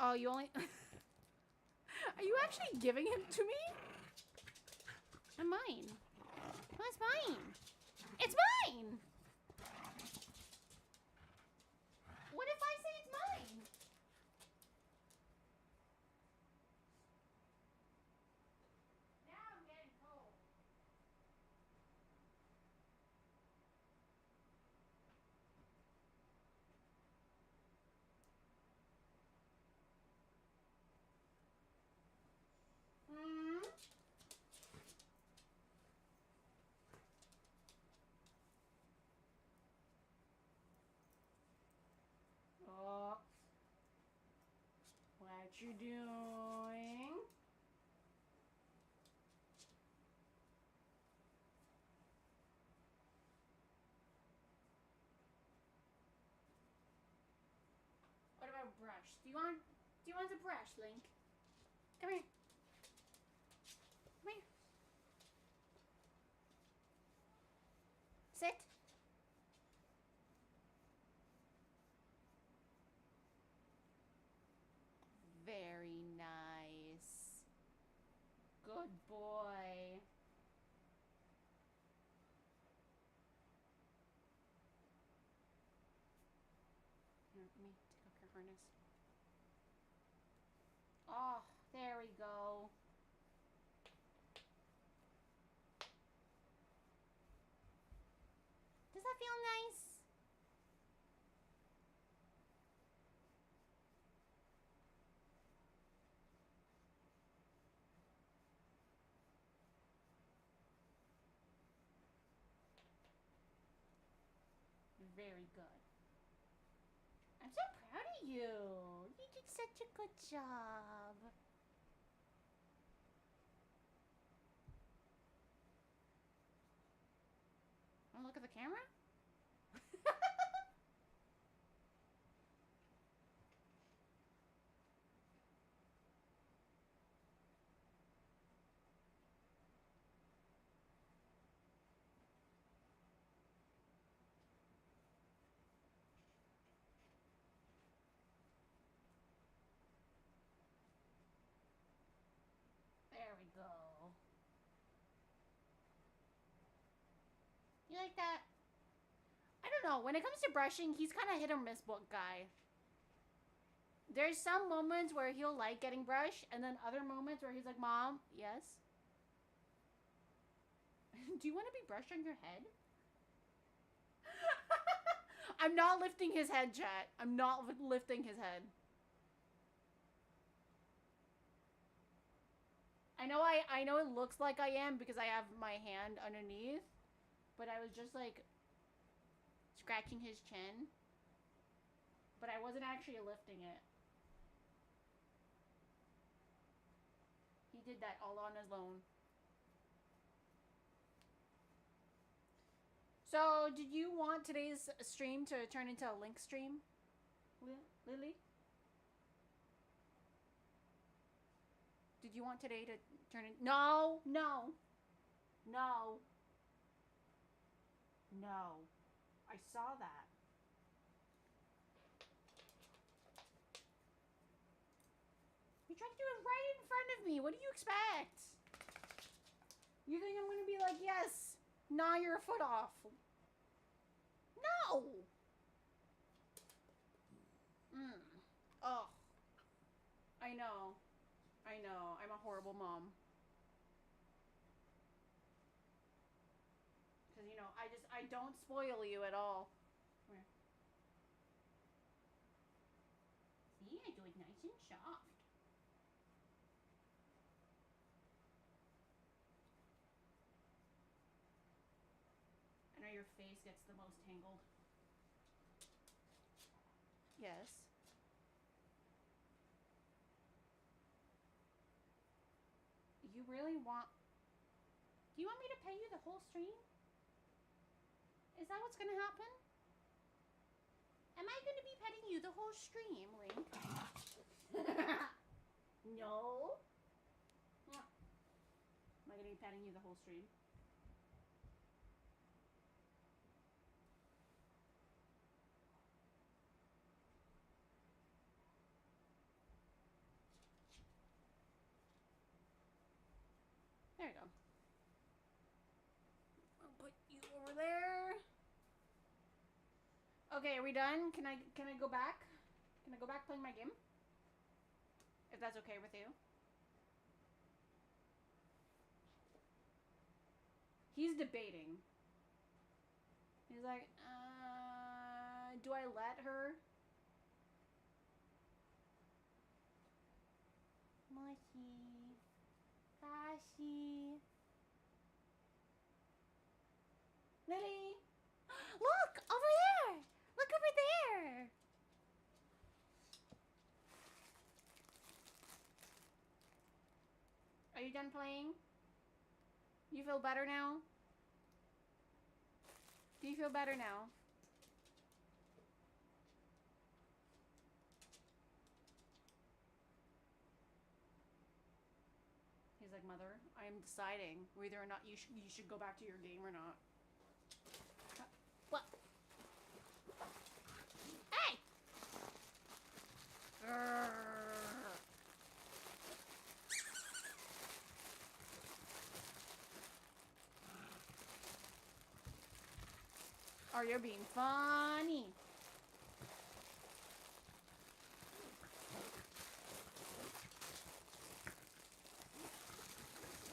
Oh, you only... Are you actually giving him to me? And mine. Oh, it's mine. It's mine! What if I say it's mine? Now I'm getting cold. Oh. What you doing? What about a brush? Do you want a brush, Link? Come here. Come here. Sit. Very nice. Good boy. Here, let me take off your harness. Oh, there we go. feel nice? Very good. I'm so proud of you. You did such a good job. Wanna look at the camera? There we go. You like that? I don't know. When it comes to brushing, he's kind of hit or miss book guy. There's some moments where he'll like getting brushed, and then other moments where he's like, Mom, yes? Do you want to be brushed on your head? I'm not lifting his head, chat. I'm not lifting his head. I know it looks like I am because I have my hand underneath, but I was just like scratching his chin, but I wasn't actually lifting it. He did that all on his own. So, did you want today's stream to turn into a link stream, Lily? Did you want today to turn in? No, no, no, no. I saw that. You tried to do it right in front of me. What do you expect? You think I'm gonna be like, yes, gnaw your foot off? No. Oh. I know. I know. I'm a horrible mom. Because, you know, I don't spoil you at all. Come here. See, I do it nice and soft. I know your face gets the most tangled. Yes. You really want... Do you want me to pay you the whole stream? Is that what's gonna happen? Am I gonna be petting you the whole stream, Link? No. Am I gonna be petting you the whole stream? There you go. I'll put you over there. Okay, are we done? Can I go back? Can I go back playing my game? If that's okay with you. He's debating. He's like, do I let her? Mushy. Kashi. Lily! Look! Over there! Look over there! Are you done playing? You feel better now? Do you feel better now? He's like, Mother, I am deciding whether or not you should go back to your game or not. What? Hey! Oh, you're being funny.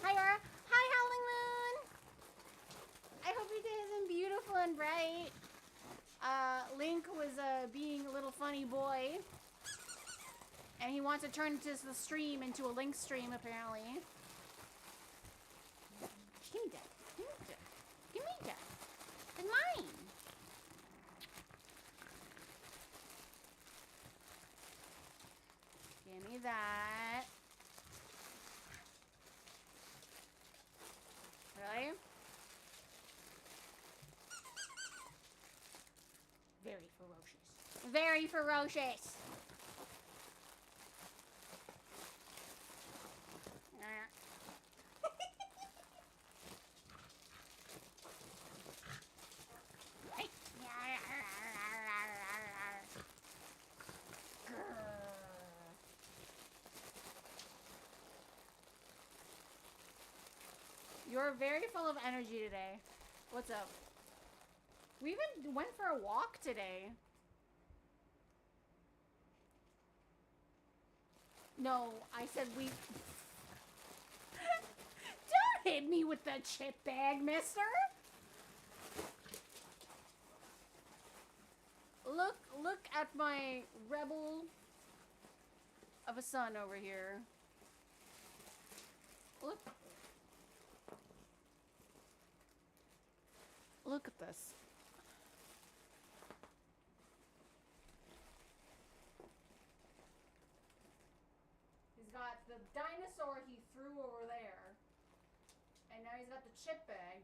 Hi, Howling Moon. I hope your day has been beautiful and bright. funny boy. And he wants to turn the stream into a Link stream, apparently. Give me that. Give me that. Give me that. It's mine. Give me that. Really? Very ferocious. Very ferocious. You're very full of energy today. What's up? We even went for a walk today. No, I said we... Don't hit me with the chip bag, mister! Look at my rebel of a son over here. Look at this. He's got the dinosaur he threw over there. And now he's got the chip bag.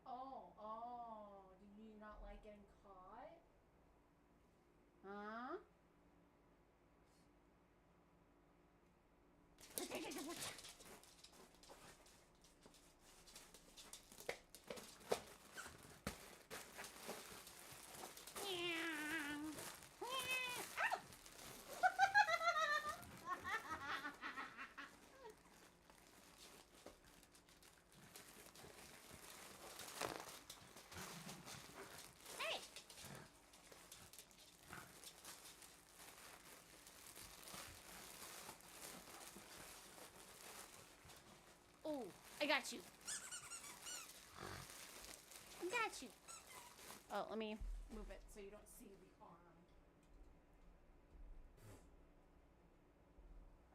Oh, do you not like getting caught? Huh? Oh, I got you. I got you. Oh, let me move it so you don't see the arm.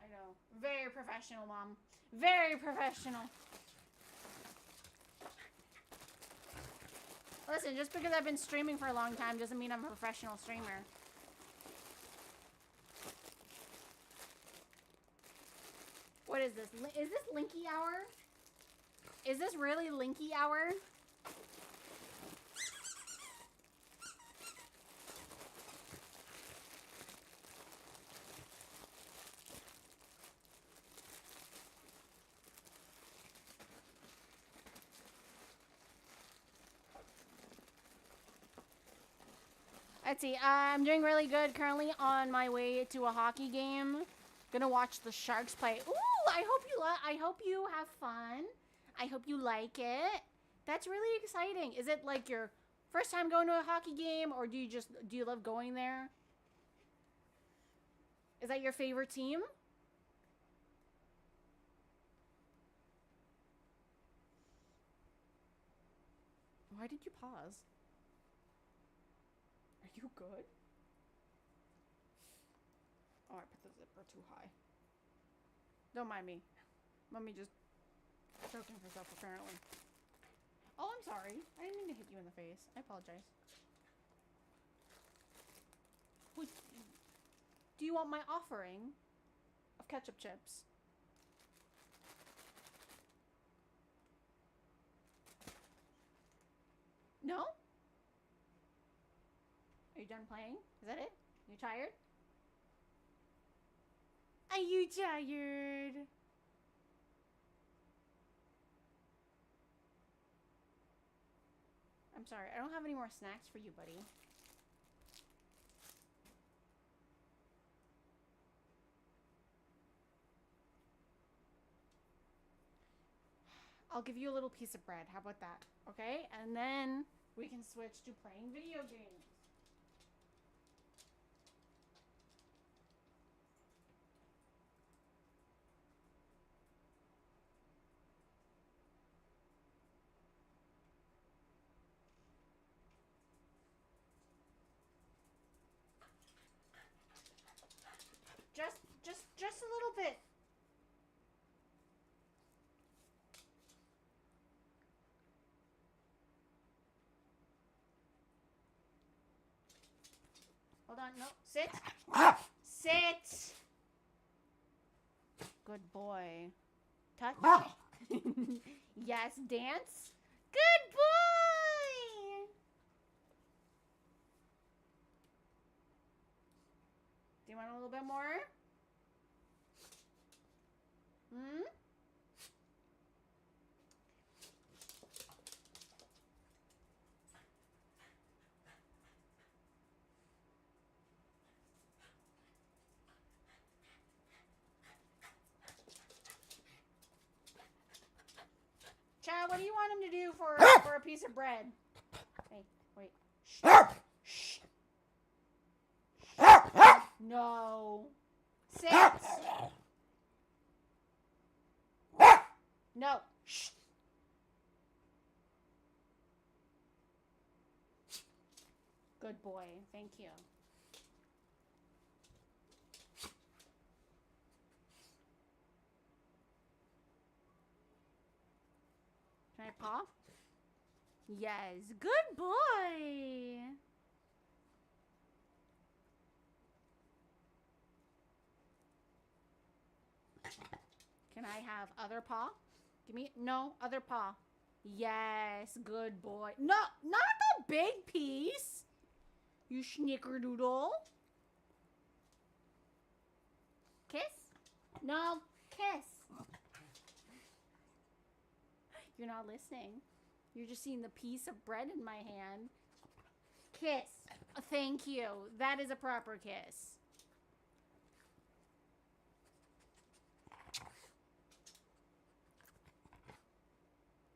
I know. Very professional, Mom. Very professional. Listen, just because I've been streaming for a long time doesn't mean I'm a professional streamer. What is this? Is this Linky Hour? Is this really Linky Hour? Let's see. I'm doing really good. Currently on my way to a hockey game. Gonna watch the Sharks play. Ooh, I hope you have fun. I hope you like it. That's really exciting. Is it like your first time going to a hockey game, or do you love going there? Is that your favorite team? Why did you pause? Are you good? Oh, I put the zipper too high. Don't mind me. Mommy just choking herself, apparently. Oh, I'm sorry. I didn't mean to hit you in the face. I apologize. Do you want my offering of ketchup chips? No? Are you done playing? Is that it? You tired? Are you tired? I'm sorry, I don't have any more snacks for you, buddy. I'll give you a little piece of bread. How about that? Okay? And then we can switch to playing video games. Hold on. No. Sit. Sit. Good boy. Touch. Yes, dance. Good boy. Do you want a little bit more? Hmm? Chad, what do you want him to do for a piece of bread? Hey, wait. Shh. Shh. No. Sit. No. Shh. Good boy. Thank you. Can I paw? Yes. Good boy. Can I have other paw? Give me, no, other paw. Yes, good boy. No, not the big piece. You snickerdoodle. Kiss? No, kiss. You're not listening. You're just seeing the piece of bread in my hand. Kiss. Thank you. That is a proper kiss.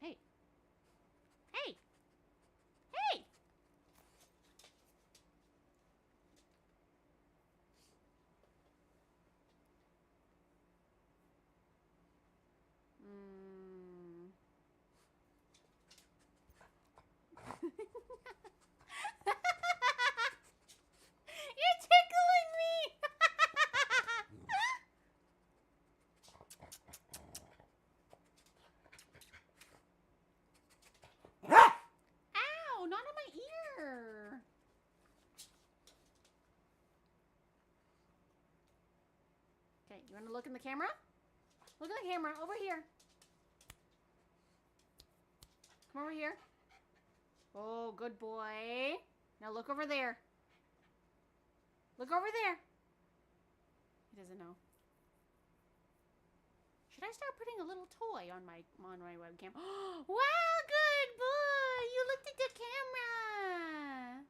Hey. Hey. Hey. You're tickling me. Ow, not in my ear. Okay, you want to look in the camera? Look in the camera, over here. Come over here. Oh, good boy. Now look over there. Look over there. He doesn't know. Should I start putting a little toy on my webcam? Wow, good boy. You looked at the camera.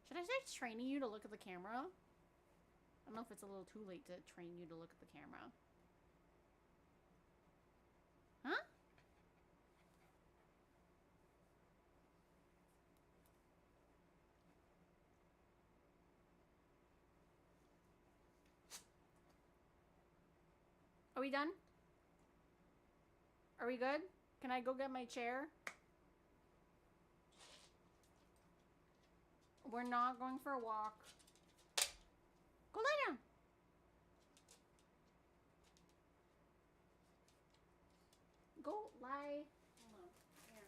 Should I start training you to look at the camera? I don't know if it's a little too late to train you to look at the camera. Huh? Are we done? Are we good? Can I go get my chair? We're not going for a walk. Go lie down. Go lie. Hold on. Here.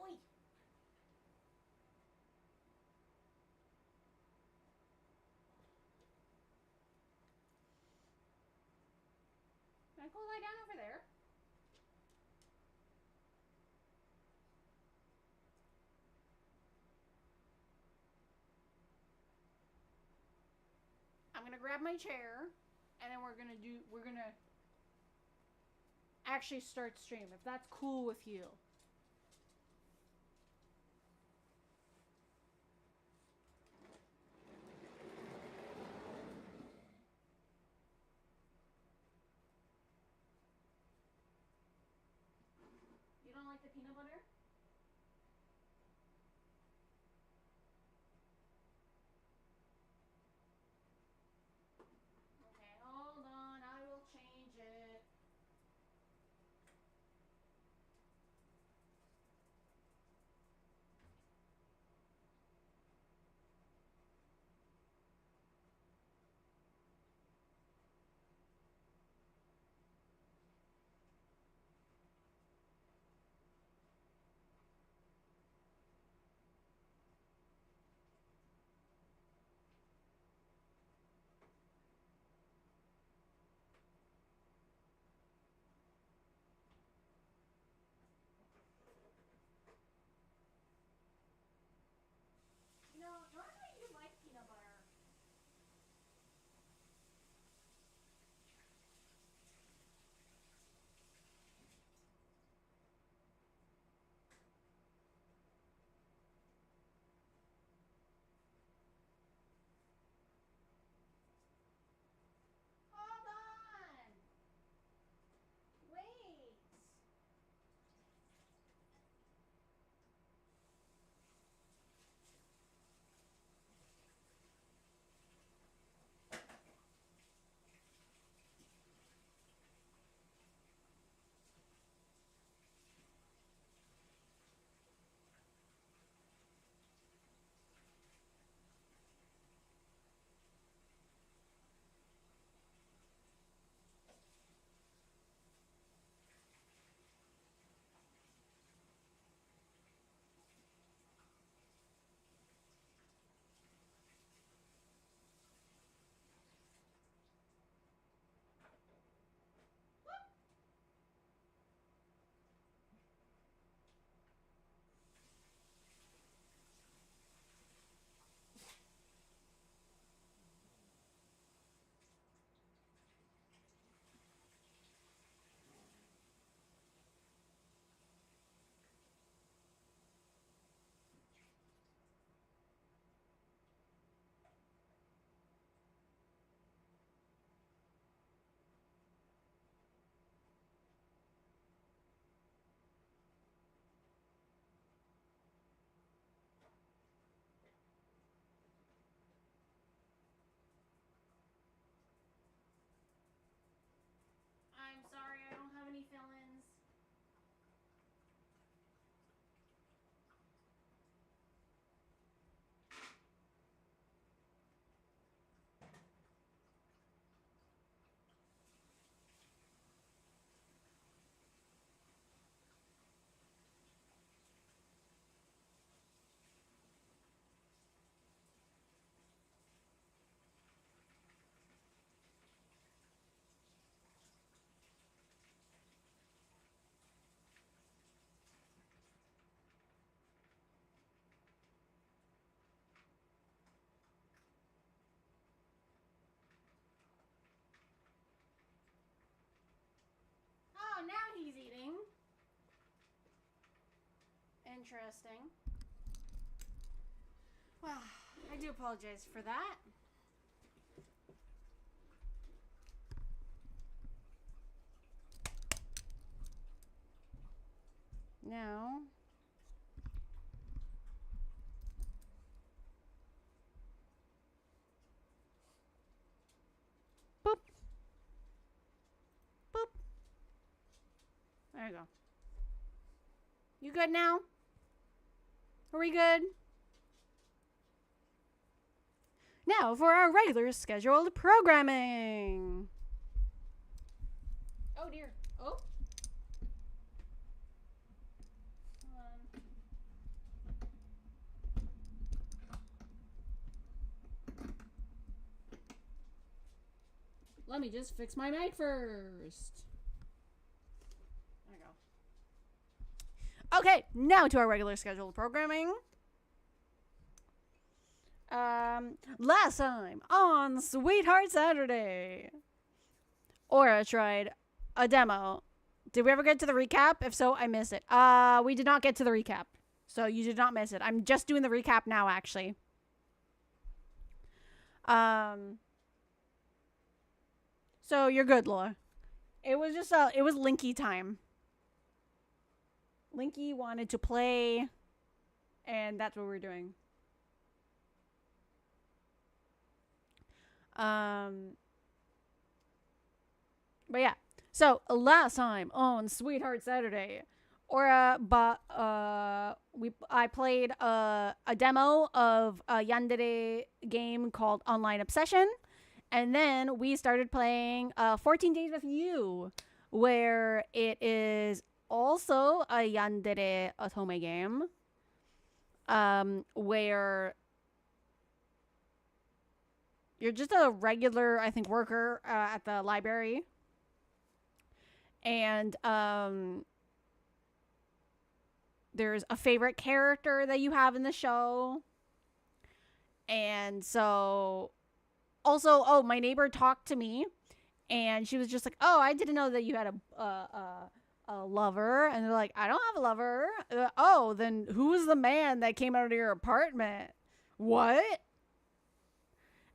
Oi. Can I go lie down over there? I'm gonna grab my chair, and then we're gonna actually start stream, if that's cool with you. You don't like the peanut butter? Okay, hold on, I will change it. interesting. Well, I do apologize for that. Now, boop, boop. There you go. You good now? Are we good? Now for our regular scheduled programming. Oh dear. Oh. Let me just fix my mic first. There we go. Okay, now to our regular scheduled programming. Last time on Sweetheart Saturday, Aura tried a demo. Did we ever get to the recap? If so, I missed it. We did not get to the recap, so you did not miss it. I'm just doing the recap now, actually. So you're good, Laura. It was just it was Linky time. Linky wanted to play, and that's what we're doing. But yeah. So last time on Sweetheart Saturday, Aura I played a demo of a yandere game called Online Obsession. And then we started playing 14 Days with You, where it is also a yandere otome game, where you're just a regular, I think, worker at the library. And there's a favorite character that you have in the show. And so... Also, oh, my neighbor talked to me, and she was just like, "Oh, I didn't know that you had a lover." And they're like, "I don't have a lover." Oh, then who was the man that came out of your apartment? What?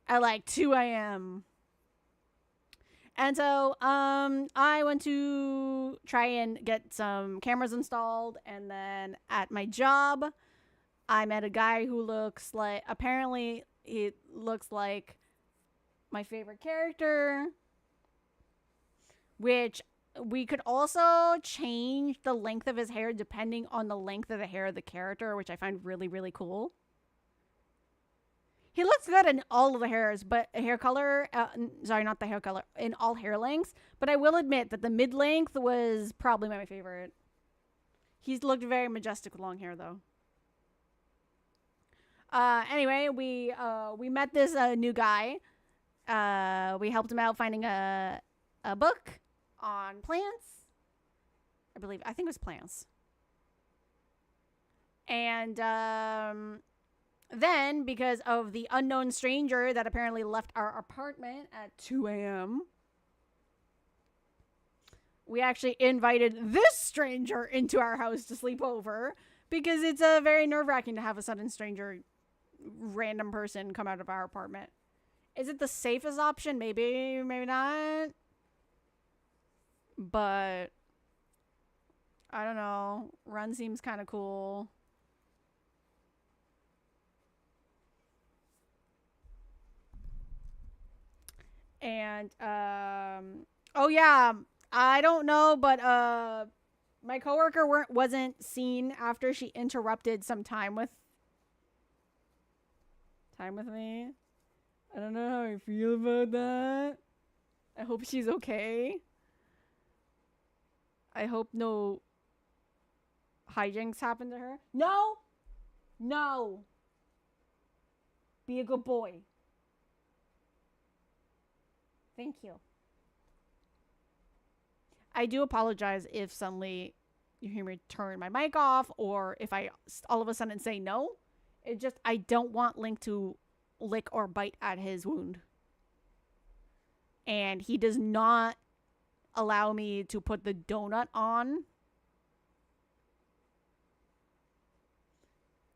At like 2 a.m. And so, I went to try and get some cameras installed, and then at my job, I met a guy who looks like, apparently, he looks like my favorite character, which we could also change the length of his hair depending on the length of the hair of the character, which I find really, really cool. He looks good in all of the hairs, but hair color, sorry, not the hair color, in all hair lengths, but I will admit that the mid-length was probably my favorite. He's looked very majestic with long hair, though. Anyway, we met this new guy. We helped him out finding a book on plants. I think it was plants. And then, because of the unknown stranger that apparently left our apartment at 2 a.m., we actually invited this stranger into our house to sleep over, because it's very nerve-wracking to have a sudden stranger, random person come out of our apartment. Is it the safest option? Maybe, maybe not. But I don't know. Run seems kind of cool. And oh yeah, I don't know, but my coworker wasn't seen after she interrupted some time with me. I don't know how I feel about that. I hope she's okay. I hope no hijinks happen to her. No! No! Be a good boy. Thank you. I do apologize if suddenly you hear me turn my mic off, or if I all of a sudden say no. It just, I don't want Link to lick or bite at his wound. And he does not allow me to put the donut on.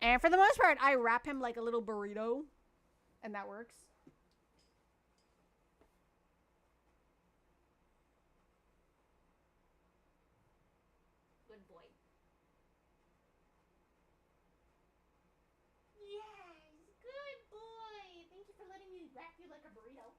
And for the most part, I wrap him like a little burrito. And that works. Good boy. Yes, good boy. Thank you for letting me wrap you like a burrito.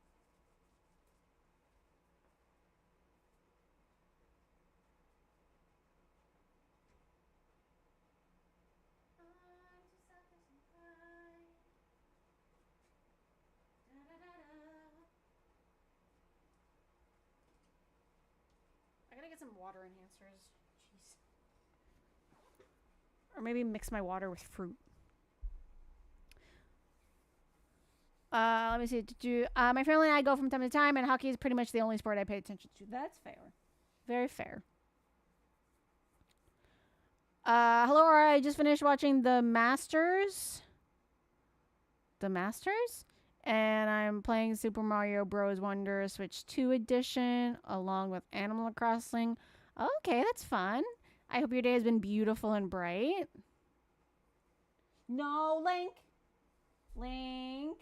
I gotta get some water enhancers. Jeez. Or maybe mix my water with fruit. Let me see. My family and I go from time to time, and hockey is pretty much the only sport I pay attention to. That's fair. Very fair. Hello, Aura. I just finished watching The Masters. The Masters? And I'm playing Super Mario Bros. Wonder Switch 2 Edition along with Animal Crossing. Okay, that's fun. I hope your day has been beautiful and bright. No, Link. Link.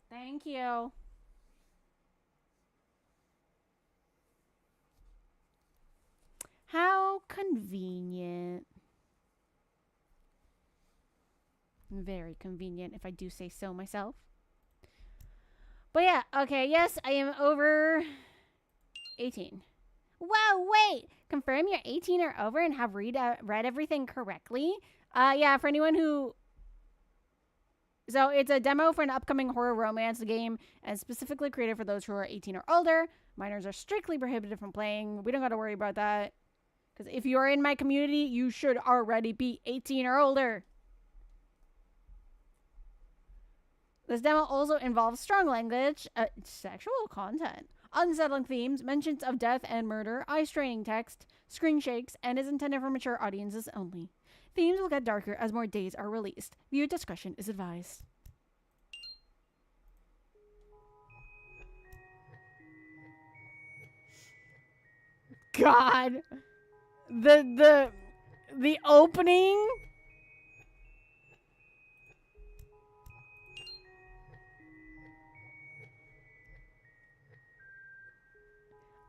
Thank you. How convenient. Very convenient, if I do say so myself. But yeah, okay, yes, I am over 18. Whoa, wait! Confirm you're 18 or over and have read everything correctly? Yeah, for anyone who... So, it's a demo for an upcoming horror romance game, and specifically created for those who are 18 or older. Minors are strictly prohibited from playing. We don't gotta worry about that. Because if you are in my community, you should already be 18 or older. This demo also involves strong language, sexual content, unsettling themes, mentions of death and murder, eye-straining text, screen shakes, and is intended for mature audiences only. Themes will get darker as more days are released. Viewer discretion is advised. God. The opening...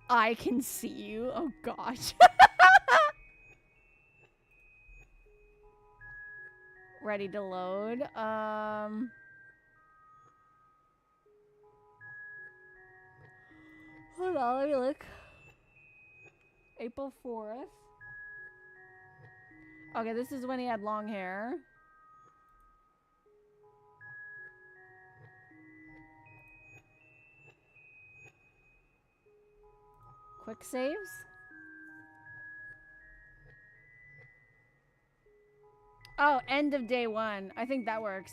I can see you. Oh, gosh. Ready to load. Hold on, let me look. April 4th. Okay, this is when he had long hair. Quick saves. Oh, end of day 1. I think that works.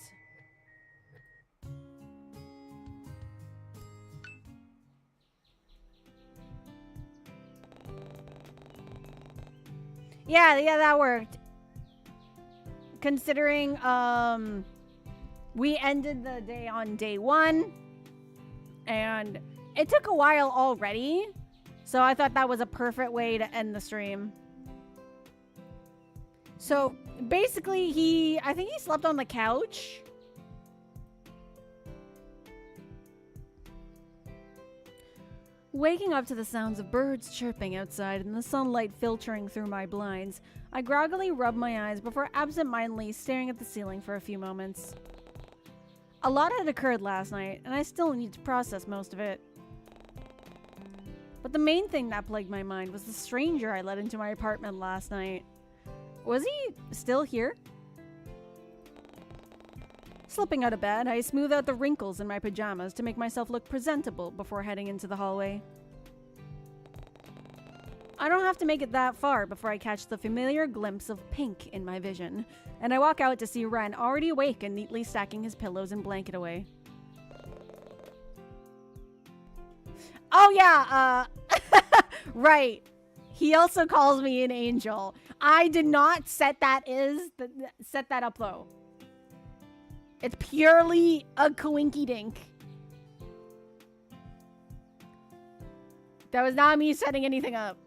Yeah, that worked. Considering, we ended the day on day 1. And it took a while already. So I thought that was a perfect way to end the stream. So basically I think he slept on the couch. Waking up to the sounds of birds chirping outside and the sunlight filtering through my blinds, I groggily rub my eyes before absent-mindedly staring at the ceiling for a few moments. A lot had occurred last night, and I still need to process most of it. But the main thing that plagued my mind was the stranger I let into my apartment last night. Was he still here? Slipping out of bed, I smooth out the wrinkles in my pajamas to make myself look presentable before heading into the hallway. I don't have to make it that far before I catch the familiar glimpse of pink in my vision, and I walk out to see Ren already awake and neatly stacking his pillows and blanket away. Oh yeah, right. He also calls me an angel. I did not set that up though. It's purely a coinky dink. That was not me setting anything up.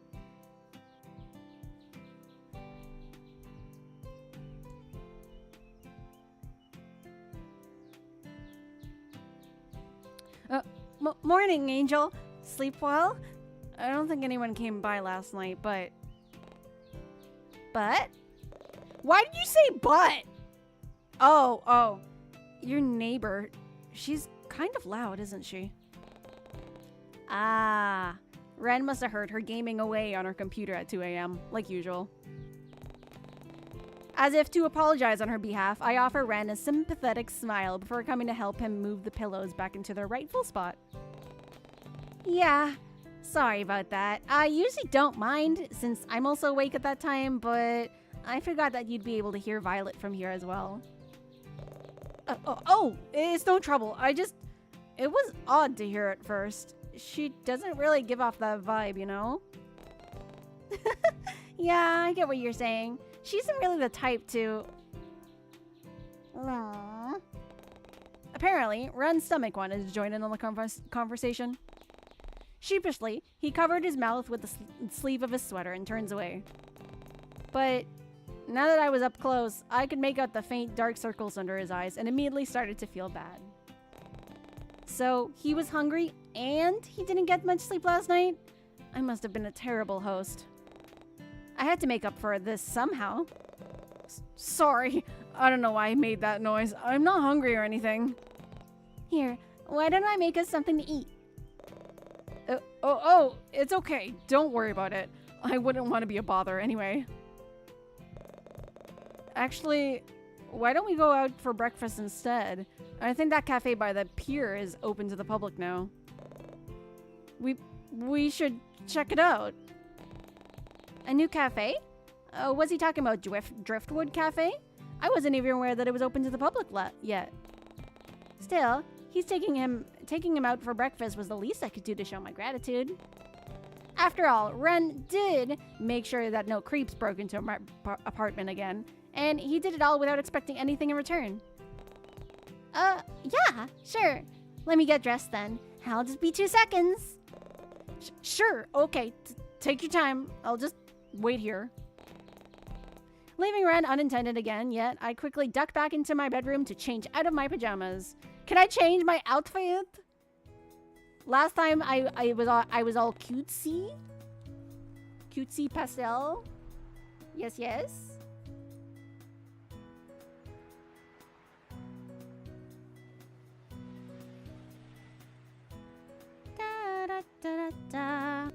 Morning, Angel. Sleep well? I don't think anyone came by last night, but... But? Why did you say but? Oh. Your neighbor. She's kind of loud, isn't she? Ah. Ren must have heard her gaming away on her computer at 2 a.m., like usual. As if to apologize on her behalf, I offer Ren a sympathetic smile before coming to help him move the pillows back into their rightful spot. Yeah, sorry about that. I usually don't mind, since I'm also awake at that time, but I forgot that you'd be able to hear Violet from here as well. It's no trouble. It was odd to hear at first. She doesn't really give off that vibe, you know? Yeah, I get what you're saying. She isn't really the type to... Aww. Apparently, Ren's stomach wanted to join in on the conversation. Sheepishly, he covered his mouth with the sleeve of his sweater and turns away. But now that I was up close, I could make out the faint dark circles under his eyes and immediately started to feel bad. So, he was hungry and he didn't get much sleep last night? I must have been a terrible host. I had to make up for this somehow. Sorry, I don't know why I made that noise. I'm not hungry or anything. Here, why don't I make us something to eat? It's okay. Don't worry about it. I wouldn't want to be a bother anyway. Actually, why don't we go out for breakfast instead? I think that cafe by the pier is open to the public now. We should check it out. A new cafe? Was he talking about Driftwood Cafe? I wasn't even aware that it was open to the public yet. Still, he's taking him out for breakfast was the least I could do to show my gratitude. After all, Ren did make sure that no creeps broke into my apartment again, and he did it all without expecting anything in return. Yeah, sure. Let me get dressed then. I'll just be 2 seconds. Sure, okay. Take your time. I'll just wait here. Leaving Ren unattended again, yet I quickly ducked back into my bedroom to change out of my pajamas. Can I change my outfit? Last time I was all cutesy. Cutesy pastel. Yes. Da da da da.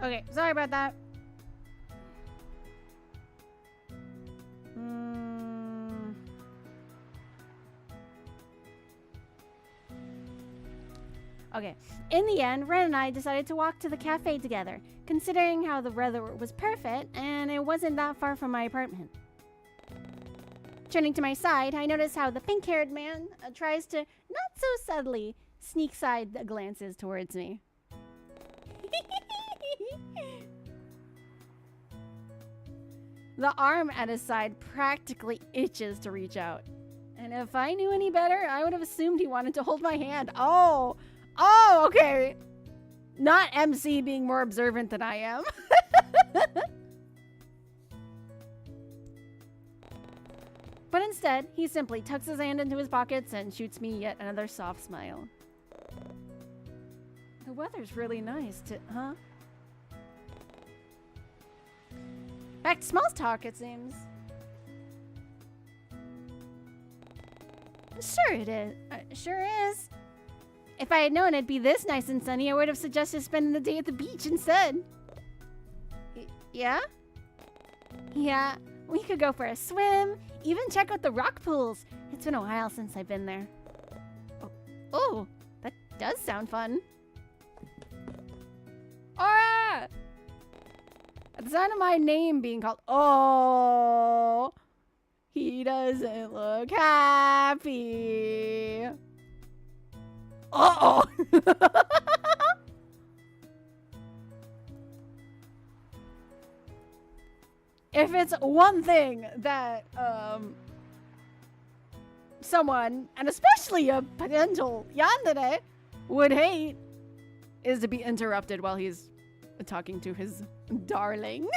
Okay, sorry about that. Okay, in the end, Ren and I decided to walk to the cafe together, considering how the weather was perfect and it wasn't that far from my apartment. Turning to my side, I notice how the pink-haired man tries to, not so subtly, sneak side glances towards me. The arm at his side practically itches to reach out. And if I knew any better, I would have assumed he wanted to hold my hand. Oh, okay. Not MC being more observant than I am. But instead, he simply tucks his hand into his pockets and shoots me yet another soft smile. The weather's really nice, huh? Back to small talk, it seems. Sure it is. Sure is. If I had known it'd be this nice and sunny, I would have suggested spending the day at the beach instead. Yeah? Yeah, we could go for a swim, even check out the rock pools. It's been a while since I've been there. Oh, that does sound fun. Aura! At the sound of my name being called, oh, he doesn't look happy. Uh-oh. If it's one thing that someone, and especially a potential yandere, would hate, is to be interrupted while he's talking to his darling.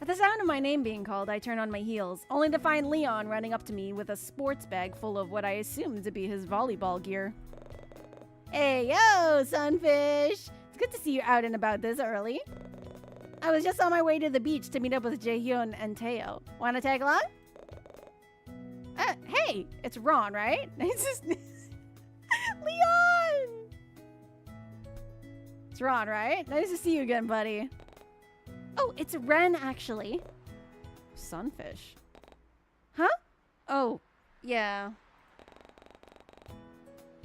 At the sound of my name being called, I turn on my heels, only to find Leon running up to me with a sports bag full of what I assumed to be his volleyball gear. Hey, yo, Sunfish! It's good to see you out and about this early. I was just on my way to the beach to meet up with Jaehyun and Teo. Wanna tag along? Hey, it's Ron, right? It's just... Leon! It's Ron, right? Nice to see you again, buddy. Oh, it's Ren, actually. Sunfish. Huh? Oh, yeah.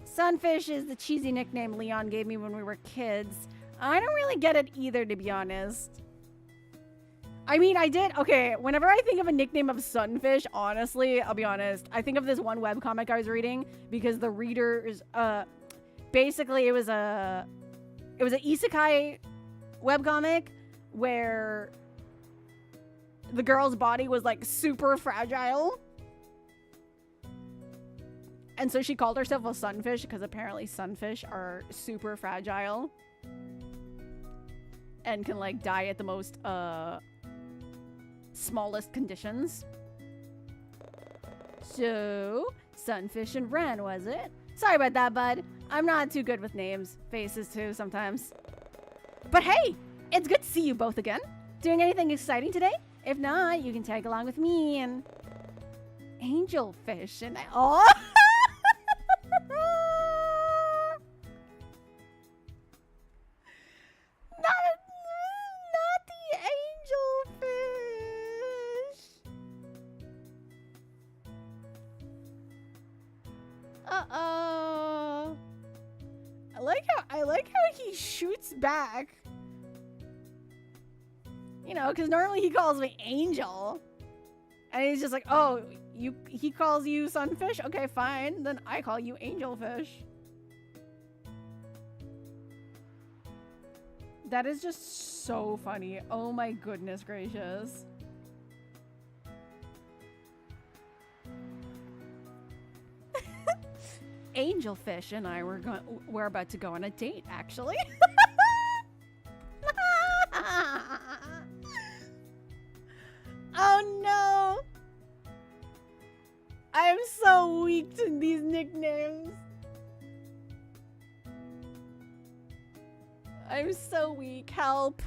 Sunfish is the cheesy nickname Leon gave me when we were kids. I don't really get it either, to be honest. I mean, I did. Okay, whenever I think of a nickname of Sunfish, honestly, I'll be honest, I think of this one webcomic I was reading because the readers, basically it was an isekai webcomic where the girl's body was like super fragile. And so she called herself a sunfish because apparently sunfish are super fragile and can like die at the most smallest conditions. So, Sunfish and Ren, was it? Sorry about that, bud. I'm not too good with names. Faces, too, sometimes. But hey, it's good to see you both again. Doing anything exciting today? If not, you can tag along with me and... Angelfish and... Oh! Not the angelfish. Uh-oh. I like how he shoots back. You know, because normally he calls me Angel. And he's just like, oh, he calls you Sunfish? Okay, fine. Then I call you Angelfish. That is just so funny. Oh my goodness gracious. Angelfish and I we're about to go on a date, actually. Oh no! I'm so weak to these nicknames. I'm so weak. Help.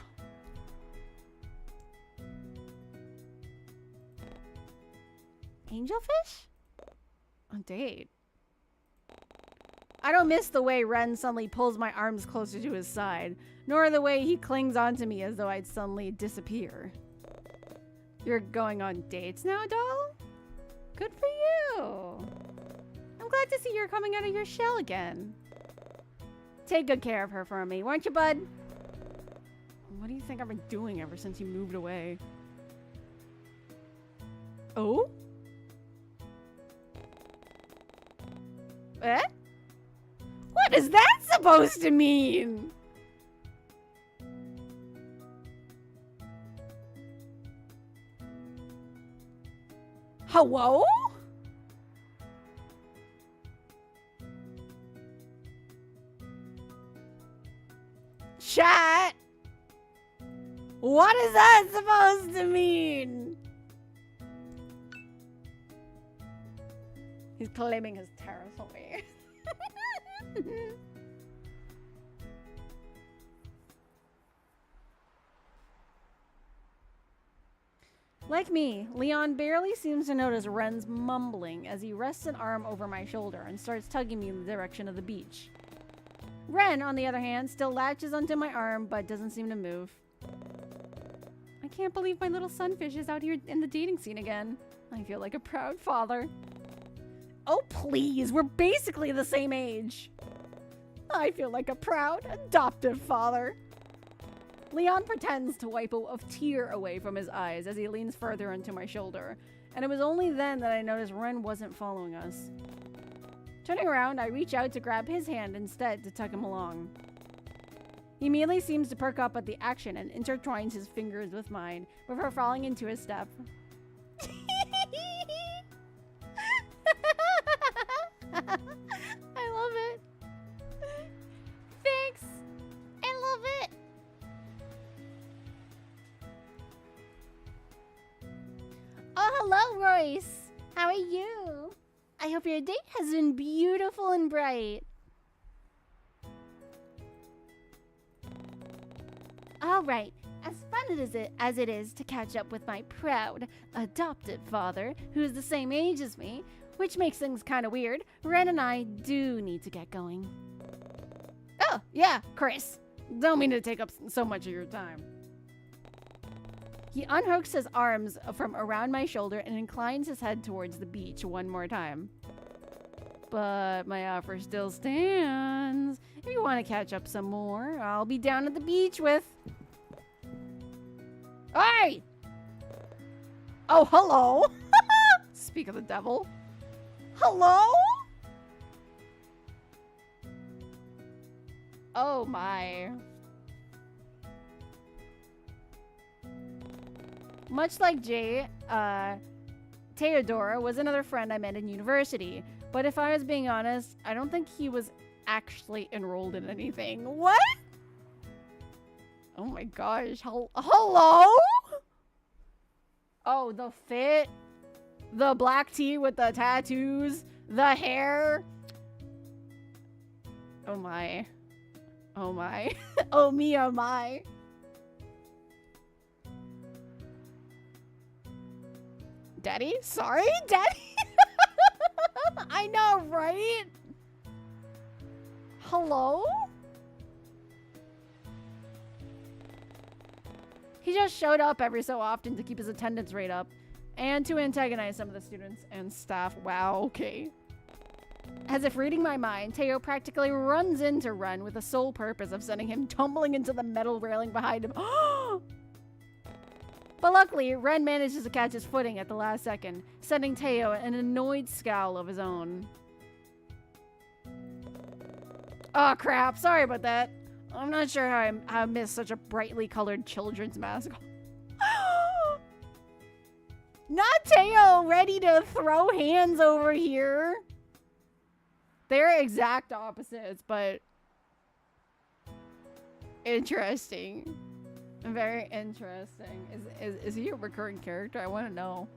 Angelfish? On date. I don't miss the way Ren suddenly pulls my arms closer to his side, nor the way he clings onto me as though I'd suddenly disappear. You're going on dates now, doll? Good for you. I'm glad to see you're coming out of your shell again. Take good care of her for me, won't you, bud? What do you think I've been doing ever since you moved away? Oh? Eh? What is that supposed to mean? Hello? chat? What is that supposed to mean? He's claiming his territory. Like me, Leon barely seems to notice Ren's mumbling as he rests an arm over my shoulder and starts tugging me in the direction of the beach. Ren, on the other hand, still latches onto my arm but doesn't seem to move. I can't believe my little sunfish is out here in the dating scene again. I feel like a proud father. Oh, please, we're basically the same age. I feel like a proud, adoptive father. Leon pretends to wipe a tear away from his eyes as he leans further into my shoulder, and it was only then that I noticed Ren wasn't following us. Turning around, I reach out to grab his hand instead to tug him along. He immediately seems to perk up at the action and intertwines his fingers with mine before falling into a step. I love it. Thanks. I love it. Oh, hello, Royce. How are you? I hope your date has been beautiful and bright. All right. As fun as it is to catch up with my proud, adopted father, who is the same age as me, which makes things kind of weird, Ren and I do need to get going. Oh, yeah, Chris. Don't mean to take up so much of your time. He unhooks his arms from around my shoulder and inclines his head towards the beach one more time. But my offer still stands. If you want to catch up some more, I'll be down at the beach with... Hey! Oh, hello! Speak of the devil. Hello? Oh my. Much like Jay, Theodora was another friend I met in university. But if I was being honest, I don't think he was actually enrolled in anything. What? Oh my gosh. Hello? Oh, the fit. The black tee with the tattoos. The hair. Oh my. Oh my. Oh me, oh my. Daddy? Sorry, Daddy? I know, right? Hello? He just showed up every so often to keep his attendance rate up and to antagonize some of the students and staff. Wow, okay. As if reading my mind, Teo practically runs into Ren with the sole purpose of sending him tumbling into the metal railing behind him. But luckily, Ren manages to catch his footing at the last second, sending Teo an annoyed scowl of his own. Oh crap, sorry about that. I'm not sure how I missed such a brightly colored children's mask. Not Teo ready to throw hands over here. They're exact opposites, but interesting. Very interesting. Is he a recurring character? I want to know.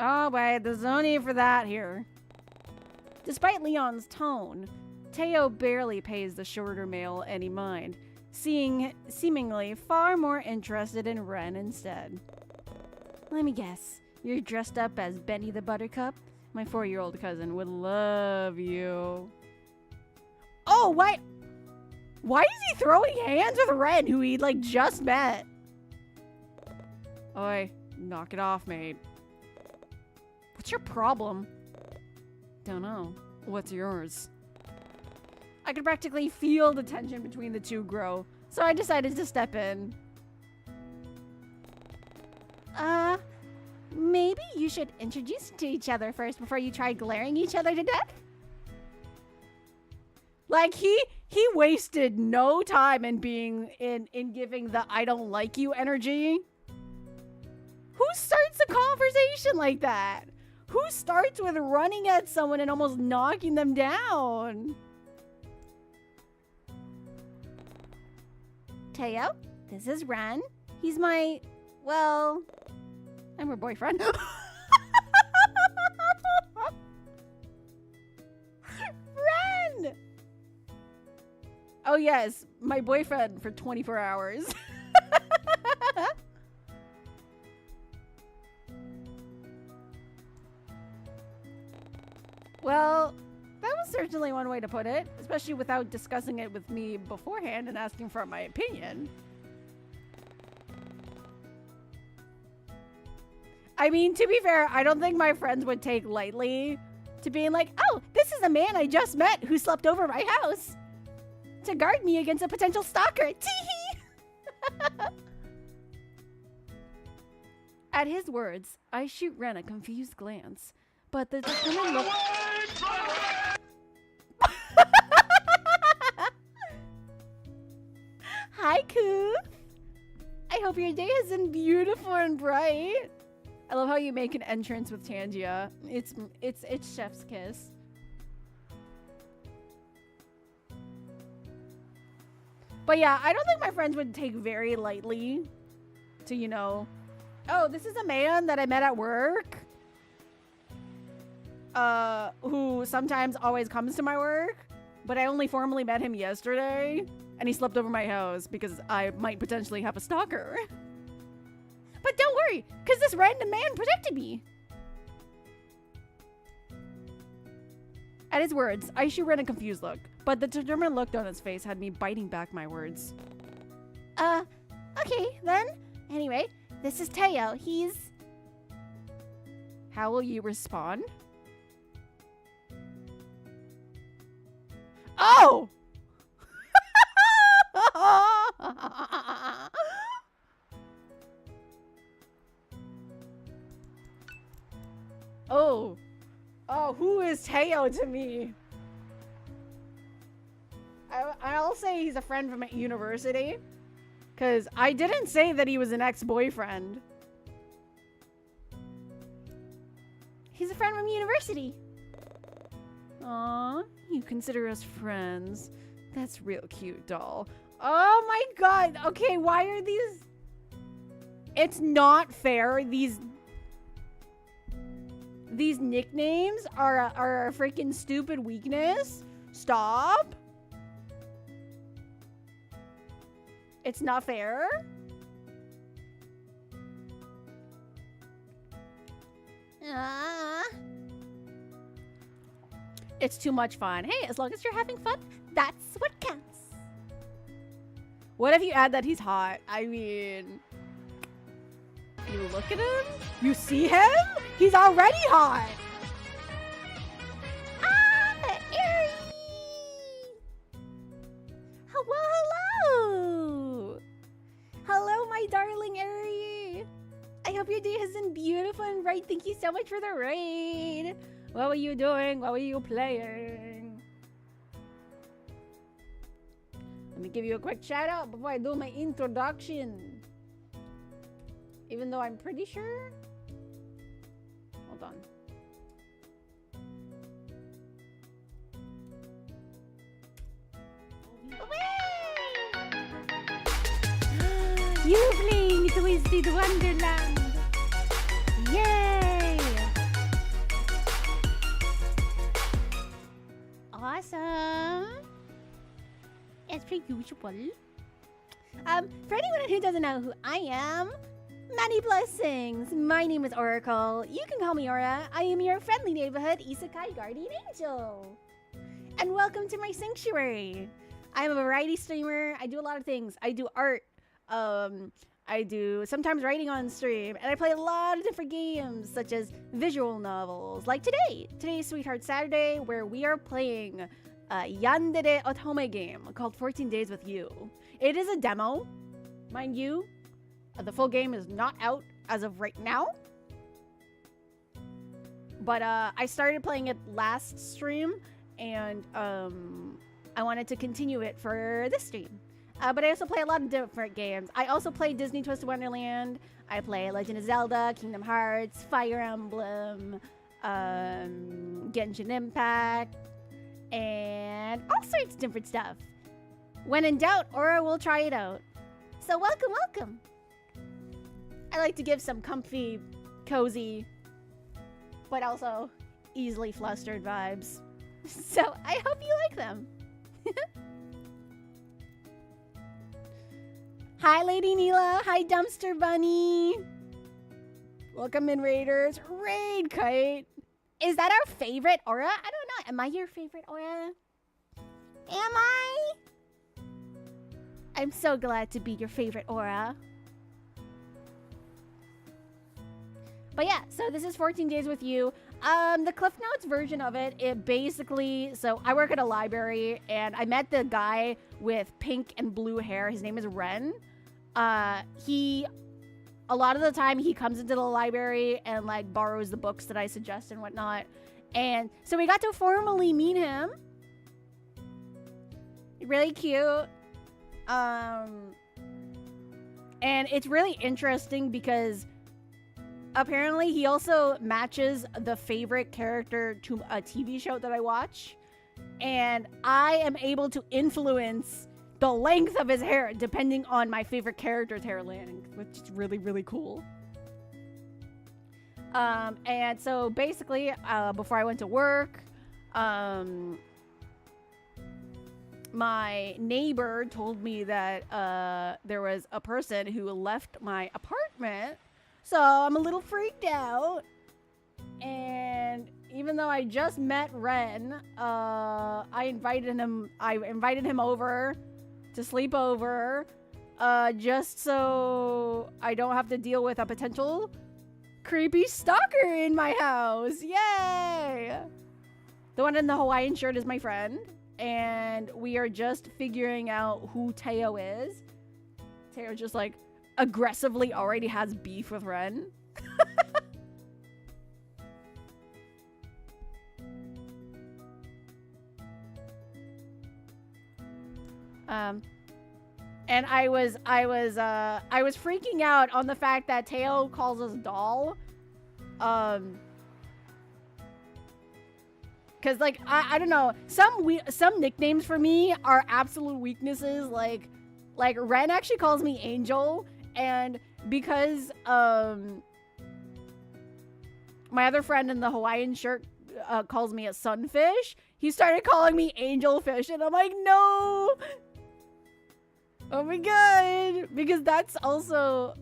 Oh, wait. There's no need for that here. Despite Leon's tone, Teo barely pays the shorter male any mind, seemingly far more interested in Ren instead. Let me guess. You're dressed up as Benny the Buttercup? My 4-year-old cousin would love you. Oh, what? Why is he throwing hands with Ren, who he, like, just met? Oi, knock it off, mate. What's your problem? Don't know. What's yours? I could practically feel the tension between the two grow, so I decided to step in. Maybe you should introduce to each other first before you try glaring each other to death? Like, he wasted no time in being in giving the I don't like you energy. Who starts a conversation like that? Who Who starts with running at someone and almost knocking them down? Teo, this is Ren. He's my, well, I'm her boyfriend. Ren! Oh yes, my boyfriend for 24 hours. Well, that was certainly one way to put it, especially without discussing it with me beforehand and asking for my opinion. I mean, to be fair, I don't think my friends would take lightly to being like, oh, this is a man I just met who slept over my house to guard me against a potential stalker. Tee-hee! At his words, I shoot Ren a confused glance, but the determined look... Hi, Koo! I hope your day has been beautiful and bright. I love how you make an entrance with Tangia. It's chef's kiss. But yeah, I don't think my friends would take very lightly to, you know, oh, this is a man that I met at work. Who sometimes always comes to my work, but I only formally met him yesterday, and he slept over my house because I might potentially have a stalker. But don't worry, because this random man protected me. At his words, I shoot Ren a confused look, but the determined look on his face had me biting back my words. Okay, then. Anyway, this is Teo. He's... How will you respond? Oh! Oh. Oh, who is Teo to me? I'll say he's a friend from university. Because I didn't say that he was an ex-boyfriend. He's a friend from university. Aw, you consider us friends. That's real cute, doll. Oh my god. Okay, why are these... It's not fair. These nicknames are a freaking stupid weakness. Stop. It's not fair. It's too much fun. Hey, as long as you're having fun, that's what counts. What if you add that he's hot? I mean, you look at him, you see him, he's already hot. Ah, Aerie! Hello! Hello, my darling Aerie. I hope your day has been beautiful and bright. Thank you so much for the raid. What were you doing? What were you playing? Let me give you a quick shout out before I do my introduction. Even though I'm pretty sure. Hold on. You're playing Twisted Wonderland. Yay! Awesome. As per usual. For anyone who doesn't know who I am, many blessings. My name is Oracle. You can call me Aura. I am your friendly neighborhood isekai guardian angel. And welcome to my sanctuary. I'm a variety streamer. I do a lot of things. I do art. I do sometimes writing on stream, and I play a lot of different games, such as visual novels, like today. Today's Sweetheart Saturday, where we are playing a yandere otome game called 14 Days with You. It is a demo, mind you. The full game is not out as of right now. But I started playing it last stream, and I wanted to continue it for this stream. But I also play a lot of different games. I also play Disney Twisted Wonderland. I play Legend of Zelda, Kingdom Hearts, Fire Emblem, Genshin Impact, and all sorts of different stuff. When in doubt, Aura will try it out. So welcome, welcome. I like to give some comfy, cozy, but also easily flustered vibes. So I hope you like them. Hi, Lady Neela. Hi, Dumpster Bunny. Welcome in, Raiders. Raid Kite. Is that our favorite Aura? I don't know. Am I your favorite Aura? Am I? I'm so glad to be your favorite Aura. But yeah, so this is 14 Days with You. The Cliff Notes version of it basically, so I work at a library and I met the guy with pink and blue hair. His name is Ren. A lot of the time he comes into the library and like borrows the books that I suggest and whatnot. And so we got to formally meet him. Really cute. And it's really interesting because apparently he also matches the favorite character to a TV show that I watch. And I am able to influence the length of his hair depending on my favorite character's hair length, which is really, really cool. And so basically, before I went to work, my neighbor told me that there was a person who left my apartment. So I'm a little freaked out. And even though I just met Ren, I invited him over to sleep over, just so I don't have to deal with a potential creepy stalker in my house. Yay! The one in the Hawaiian shirt is my friend, and we are just figuring out who Teo is. Teo just like aggressively already has beef with Ren. And I was freaking out on the fact that Teo calls us doll. Cause like, I don't know, some nicknames for me are absolute weaknesses. Like Ren actually calls me Angel, and because, my other friend in the Hawaiian shirt, calls me a sunfish, he started calling me Angelfish, and I'm like, no! Oh my god! Because that's also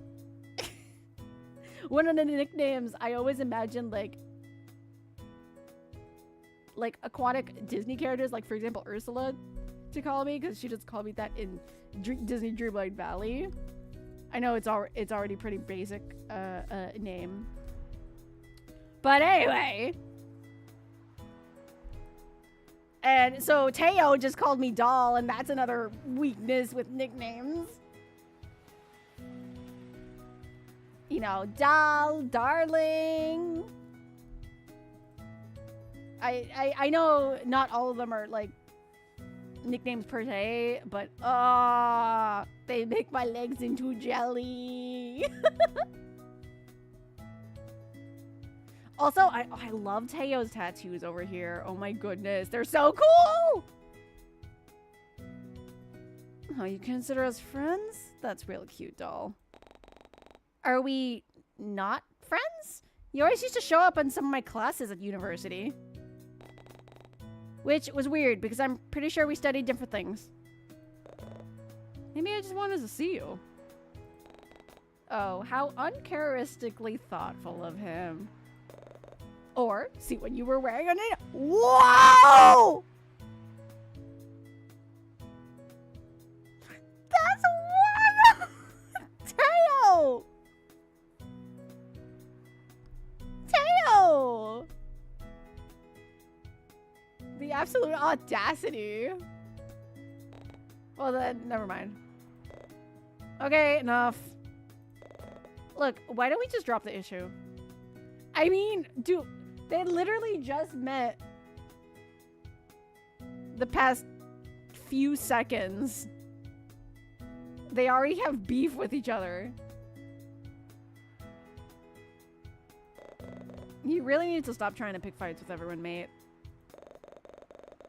one of the nicknames I always imagine, like aquatic Disney characters, like for example Ursula, to call me, because she just called me that in Disney Dreamlight Valley. I know it's already pretty basic name, but anyway. And so Teo just called me doll, and that's another weakness with nicknames. You know, doll, darling. I know not all of them are like nicknames per se, but they make my legs into jelly. Also, I love Teo's tattoos over here. Oh my goodness, they're so cool! Oh, you consider us friends? That's real cute, doll. Are we not friends? You always used to show up in some of my classes at university. Which was weird, because I'm pretty sure we studied different things. Maybe I just wanted to see you. Oh, how uncharacteristically thoughtful of him. Or, see what you were wearing on it. Whoa! That's wild! Teo! Teo! The absolute audacity. Well then, never mind. Okay, enough. Look, why don't we just drop the issue? I mean, dude, they literally just met the past few seconds. They already have beef with each other. You really need to stop trying to pick fights with everyone, mate.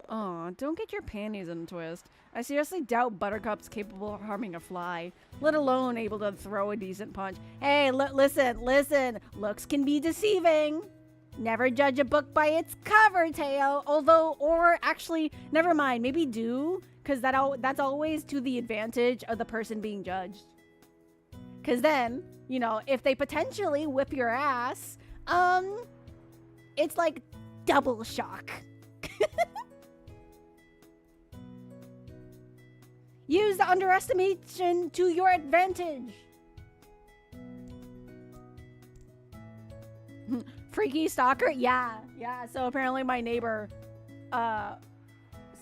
Aw, don't get your panties in a twist. I seriously doubt Buttercup's capable of harming a fly, let alone able to throw a decent punch. Hey, listen. Looks can be deceiving. Never judge a book by its cover, Teo. Or actually, never mind. Maybe do, because that's always to the advantage of the person being judged. Because then, you know, if they potentially whip your ass, it's like double shock. Use the underestimation to your advantage. Freaky stalker? Yeah. So apparently my neighbor saw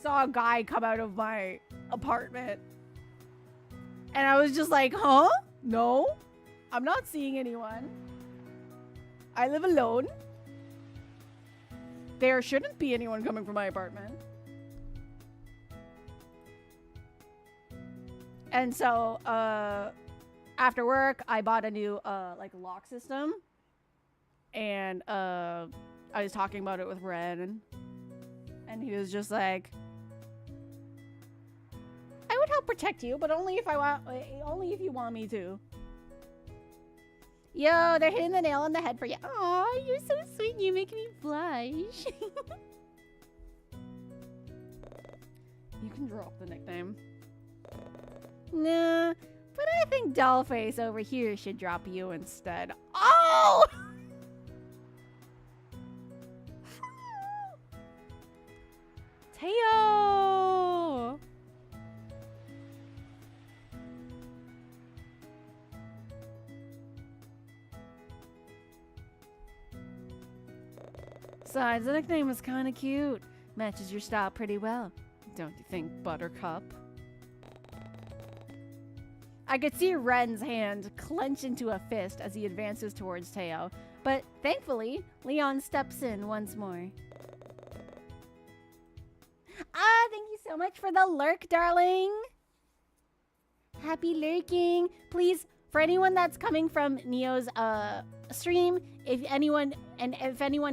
a guy come out of my apartment. And I was just like, huh? No, I'm not seeing anyone. I live alone. There shouldn't be anyone coming from my apartment. And so, after work, I bought a new, like, lock system. And, I was talking about it with Ren. And he was just like, I would help protect you, but only if you want me to. Yo, they're hitting the nail on the head for you. Aw, you're so sweet. You make me blush. You can drop the nickname. Nah, but I think Dollface over here should drop you instead. Oh! Teo! Besides, the nickname is kind of cute. Matches your style pretty well. Don't you think, Buttercup? I could see Ren's hand clench into a fist as he advances towards Teo, but thankfully, Leon steps in once more. Ah, thank you so much for the lurk, darling. Happy lurking. Please, for anyone that's coming from Neo's stream, if anyone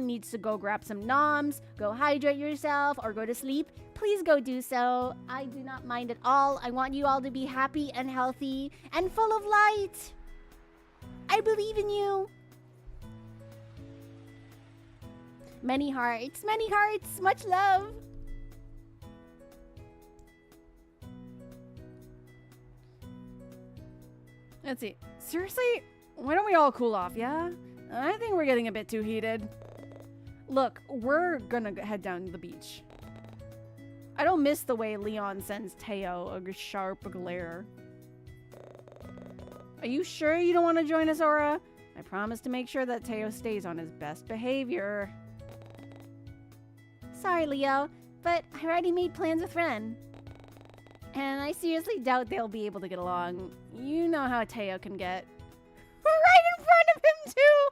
needs to go grab some noms, go hydrate yourself, or go to sleep, please go do so. I do not mind at all. I want you all to be happy and healthy and full of light. I believe in you. Many hearts, much love. Let's see. Seriously? Why don't we all cool off, yeah? I think we're getting a bit too heated. Look, we're gonna head down to the beach. I don't miss the way Leon sends Teo a sharp glare. Are you sure you don't want to join us, Aura? I promise to make sure that Teo stays on his best behavior. Sorry, Leo, but I already made plans with Ren. And I seriously doubt they'll be able to get along. You know how Teo can get. Right in front of him, too!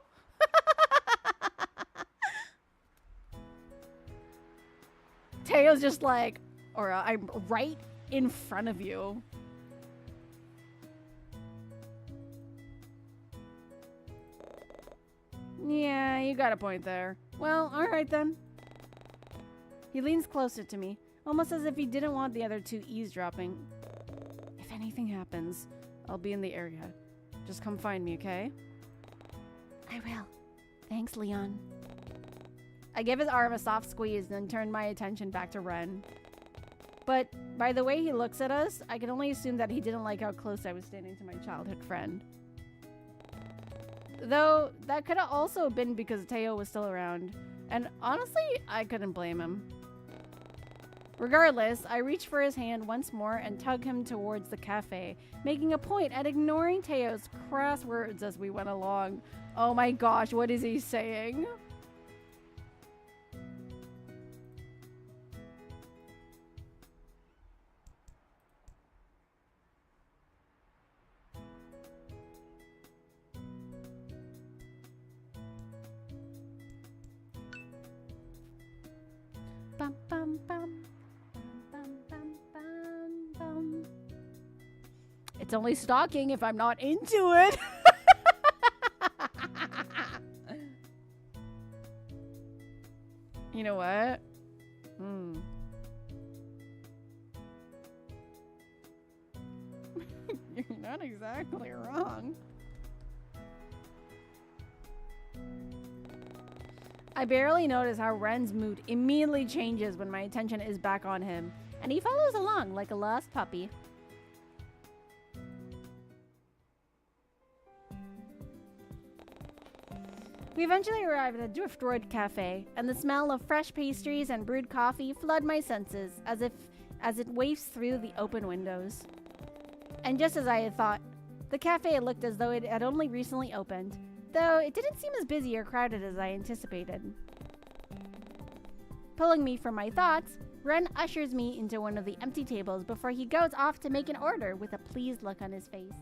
Teo's just like, Aura, I'm right in front of you. Yeah, you got a point there. Well, alright then. He leans closer to me, almost as if he didn't want the other two eavesdropping. If anything happens, I'll be in the area. Just come find me, okay? I will. Thanks, Leon. I give his arm a soft squeeze, then turn my attention back to Ren. But by the way he looks at us, I can only assume that he didn't like how close I was standing to my childhood friend. Though, that could have also been because Teo was still around. And honestly, I couldn't blame him. Regardless, I reach for his hand once more and tug him towards the cafe, making a point at ignoring Teo's crass words as we went along. Oh my gosh, what is he saying? Bum, bum, bum. It's only stalking if I'm not into it. You know what? Hmm. You're not exactly wrong. I barely notice how Ren's mood immediately changes when my attention is back on him, and he follows along like a lost puppy. We eventually arrive at a Driftwood cafe, and the smell of fresh pastries and brewed coffee flood my senses as it wafts through the open windows. And just as I had thought, the cafe looked as though it had only recently opened, though it didn't seem as busy or crowded as I anticipated. Pulling me from my thoughts, Ren ushers me into one of the empty tables before he goes off to make an order with a pleased look on his face.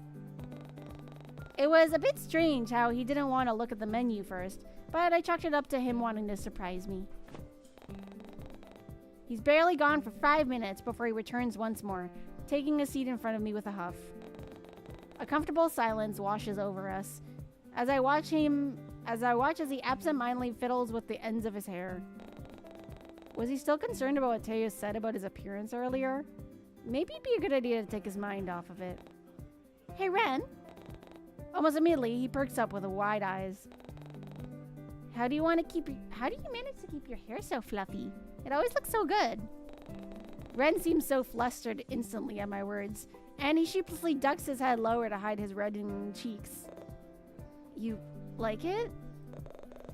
It was a bit strange how he didn't want to look at the menu first, but I chalked it up to him wanting to surprise me. He's barely gone for 5 minutes before he returns once more, taking a seat in front of me with a huff. A comfortable silence washes over us as I watch as he absentmindedly fiddles with the ends of his hair. Was he still concerned about what Teo said about his appearance earlier? Maybe it'd be a good idea to take his mind off of it. Hey, Ren? Almost immediately, he perks up with wide eyes. How do you manage to keep your hair so fluffy? It always looks so good. Ren seems so flustered instantly at my words, and he sheepishly ducks his head lower to hide his reddening cheeks. You like it?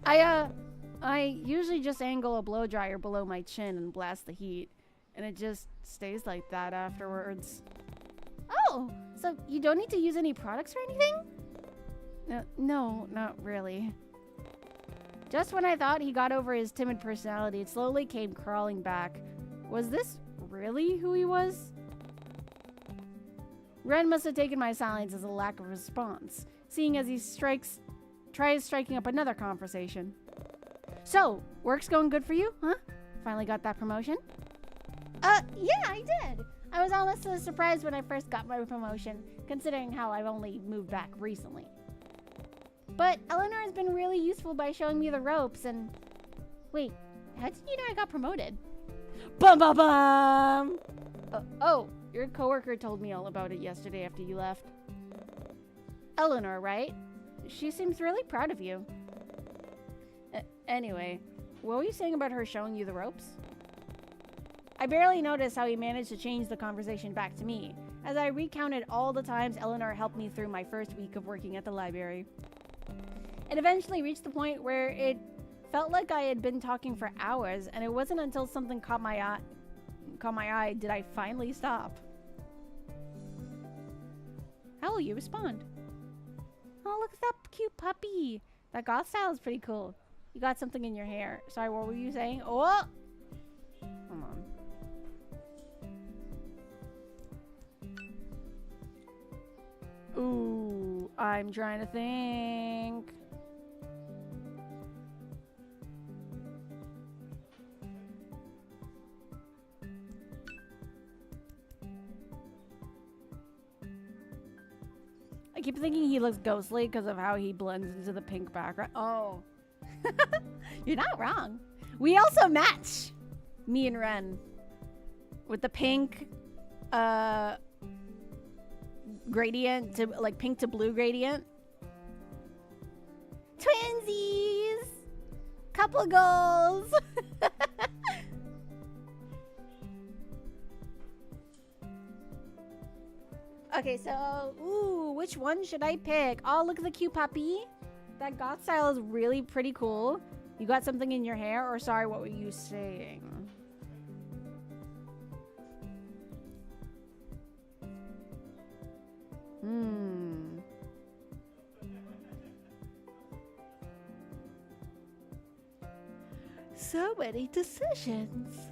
I usually just angle a blow dryer below my chin and blast the heat, and it just stays like that afterwards. Oh, so you don't need to use any products or anything? No, not really. Just when I thought he got over his timid personality, it slowly came crawling back. Was this really who he was? Ren must have taken my silence as a lack of response, seeing as he tries striking up another conversation. So, work's going good for you, huh? Finally got that promotion? Yeah, I did. I was almost as surprised when I first got my promotion, considering how I've only moved back recently. But Eleanor has been really useful by showing me the ropes and... Wait, how did you know I got promoted? Bum bum bum! Oh, your coworker told me all about it yesterday after you left. Eleanor, right? She seems really proud of you. Anyway, what were you saying about her showing you the ropes? I barely noticed how he managed to change the conversation back to me, as I recounted all the times Eleanor helped me through my first week of working at the library. It eventually reached the point where it felt like I had been talking for hours, and it wasn't until something caught my eye did I finally stop. How will you respond? Oh, look at that cute puppy. That goth style is pretty cool. You got something in your hair. Sorry, what were you saying? Oh! Come on. Ooh, I'm trying to think. I keep thinking he looks ghostly because of how he blends into the pink background. Oh. You're not wrong. We also match, me and Ren, with the pink gradient to like pink to blue gradient. Twinsies! Couple goals! Okay, so, ooh, which one should I pick? Oh, look at the cute puppy. That goth style is really pretty cool. You got something in your hair? Or sorry, what were you saying? So many decisions.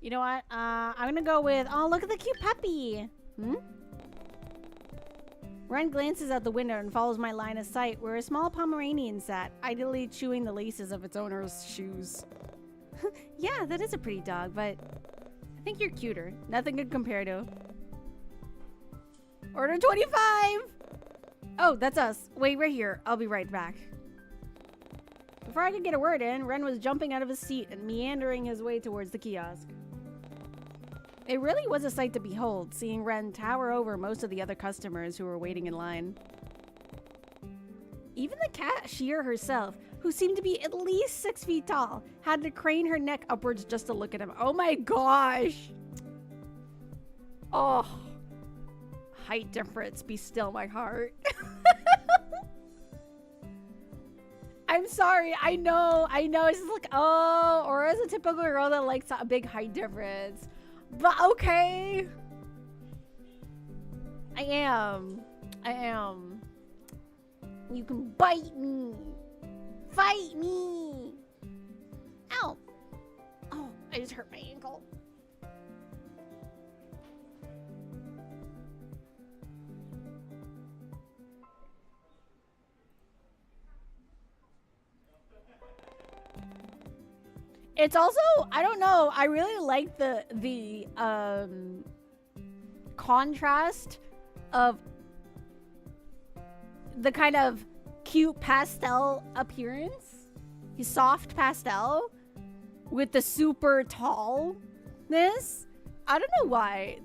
You know what? I'm gonna go with, oh, look at the cute puppy. Hmm? Ren glances out the window and follows my line of sight where a small Pomeranian sat, idly chewing the laces of its owner's shoes. Yeah, that is a pretty dog, but I think you're cuter. Nothing could compare to. Order 25! Oh, that's us. Wait right here. I'll be right back. Before I could get a word in, Ren was jumping out of his seat and meandering his way towards the kiosk. It really was a sight to behold, seeing Ren tower over most of the other customers who were waiting in line. Even the cashier herself, who seemed to be at least 6 feet tall, had to crane her neck upwards just to look at him. Oh my gosh! Oh. Height difference, be still my heart. I'm sorry, I know. It's just like, oh, or as a typical girl that likes a big height difference. But okay. I am. You can bite me. Fight me. Ow. Oh, I just hurt my ankle. It's also, I don't know, I really like the contrast of the kind of cute pastel appearance. He's soft pastel with the super tallness. I don't know why.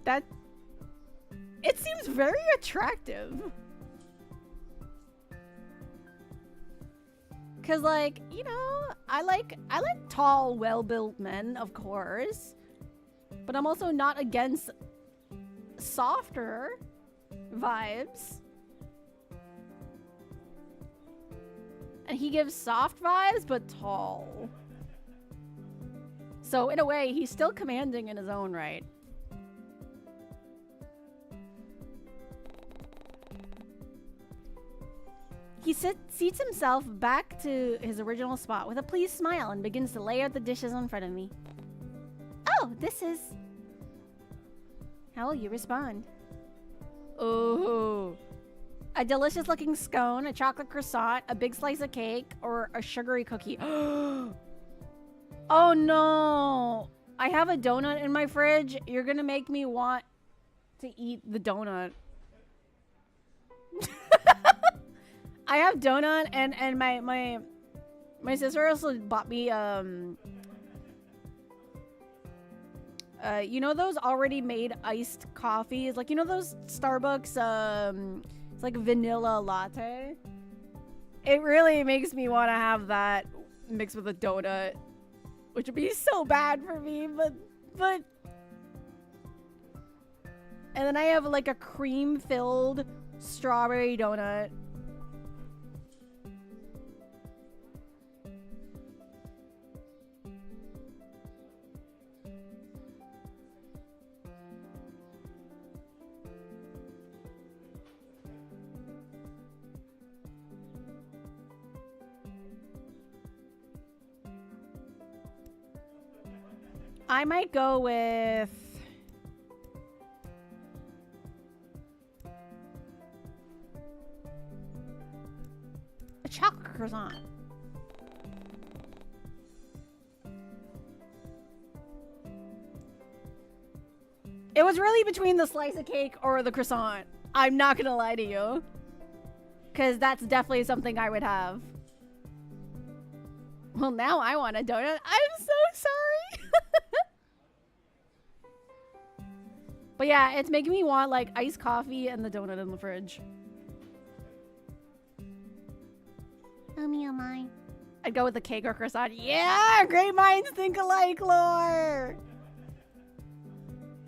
It seems very attractive. Cause like, you know, I like tall, well-built men, of course. But I'm also not against softer vibes. And he gives soft vibes, but tall. So in a way, he's still commanding in his own right. He seats himself back to his original spot with a pleased smile and begins to lay out the dishes in front of me. Oh, this is... How will you respond? Oh, a delicious looking scone, a chocolate croissant, a big slice of cake, or a sugary cookie. Oh no! I have a donut in my fridge. You're gonna make me want to eat the donut. I have donut and my sister also bought me you know those already made iced coffees, like, you know those Starbucks it's like vanilla latte. It really makes me want to have that mixed with a donut, which would be so bad for me, but and then I have like a cream filled strawberry donut. I might go with... a chocolate croissant. It was really between the slice of cake or the croissant. I'm not gonna lie to you. Because that's definitely something I would have. Well, now I want a donut. I'm so sorry. But yeah, it's making me want like iced coffee and the donut in the fridge. Oh me, oh my. I'd go with the cake or croissant. Yeah, great minds think alike, Lore.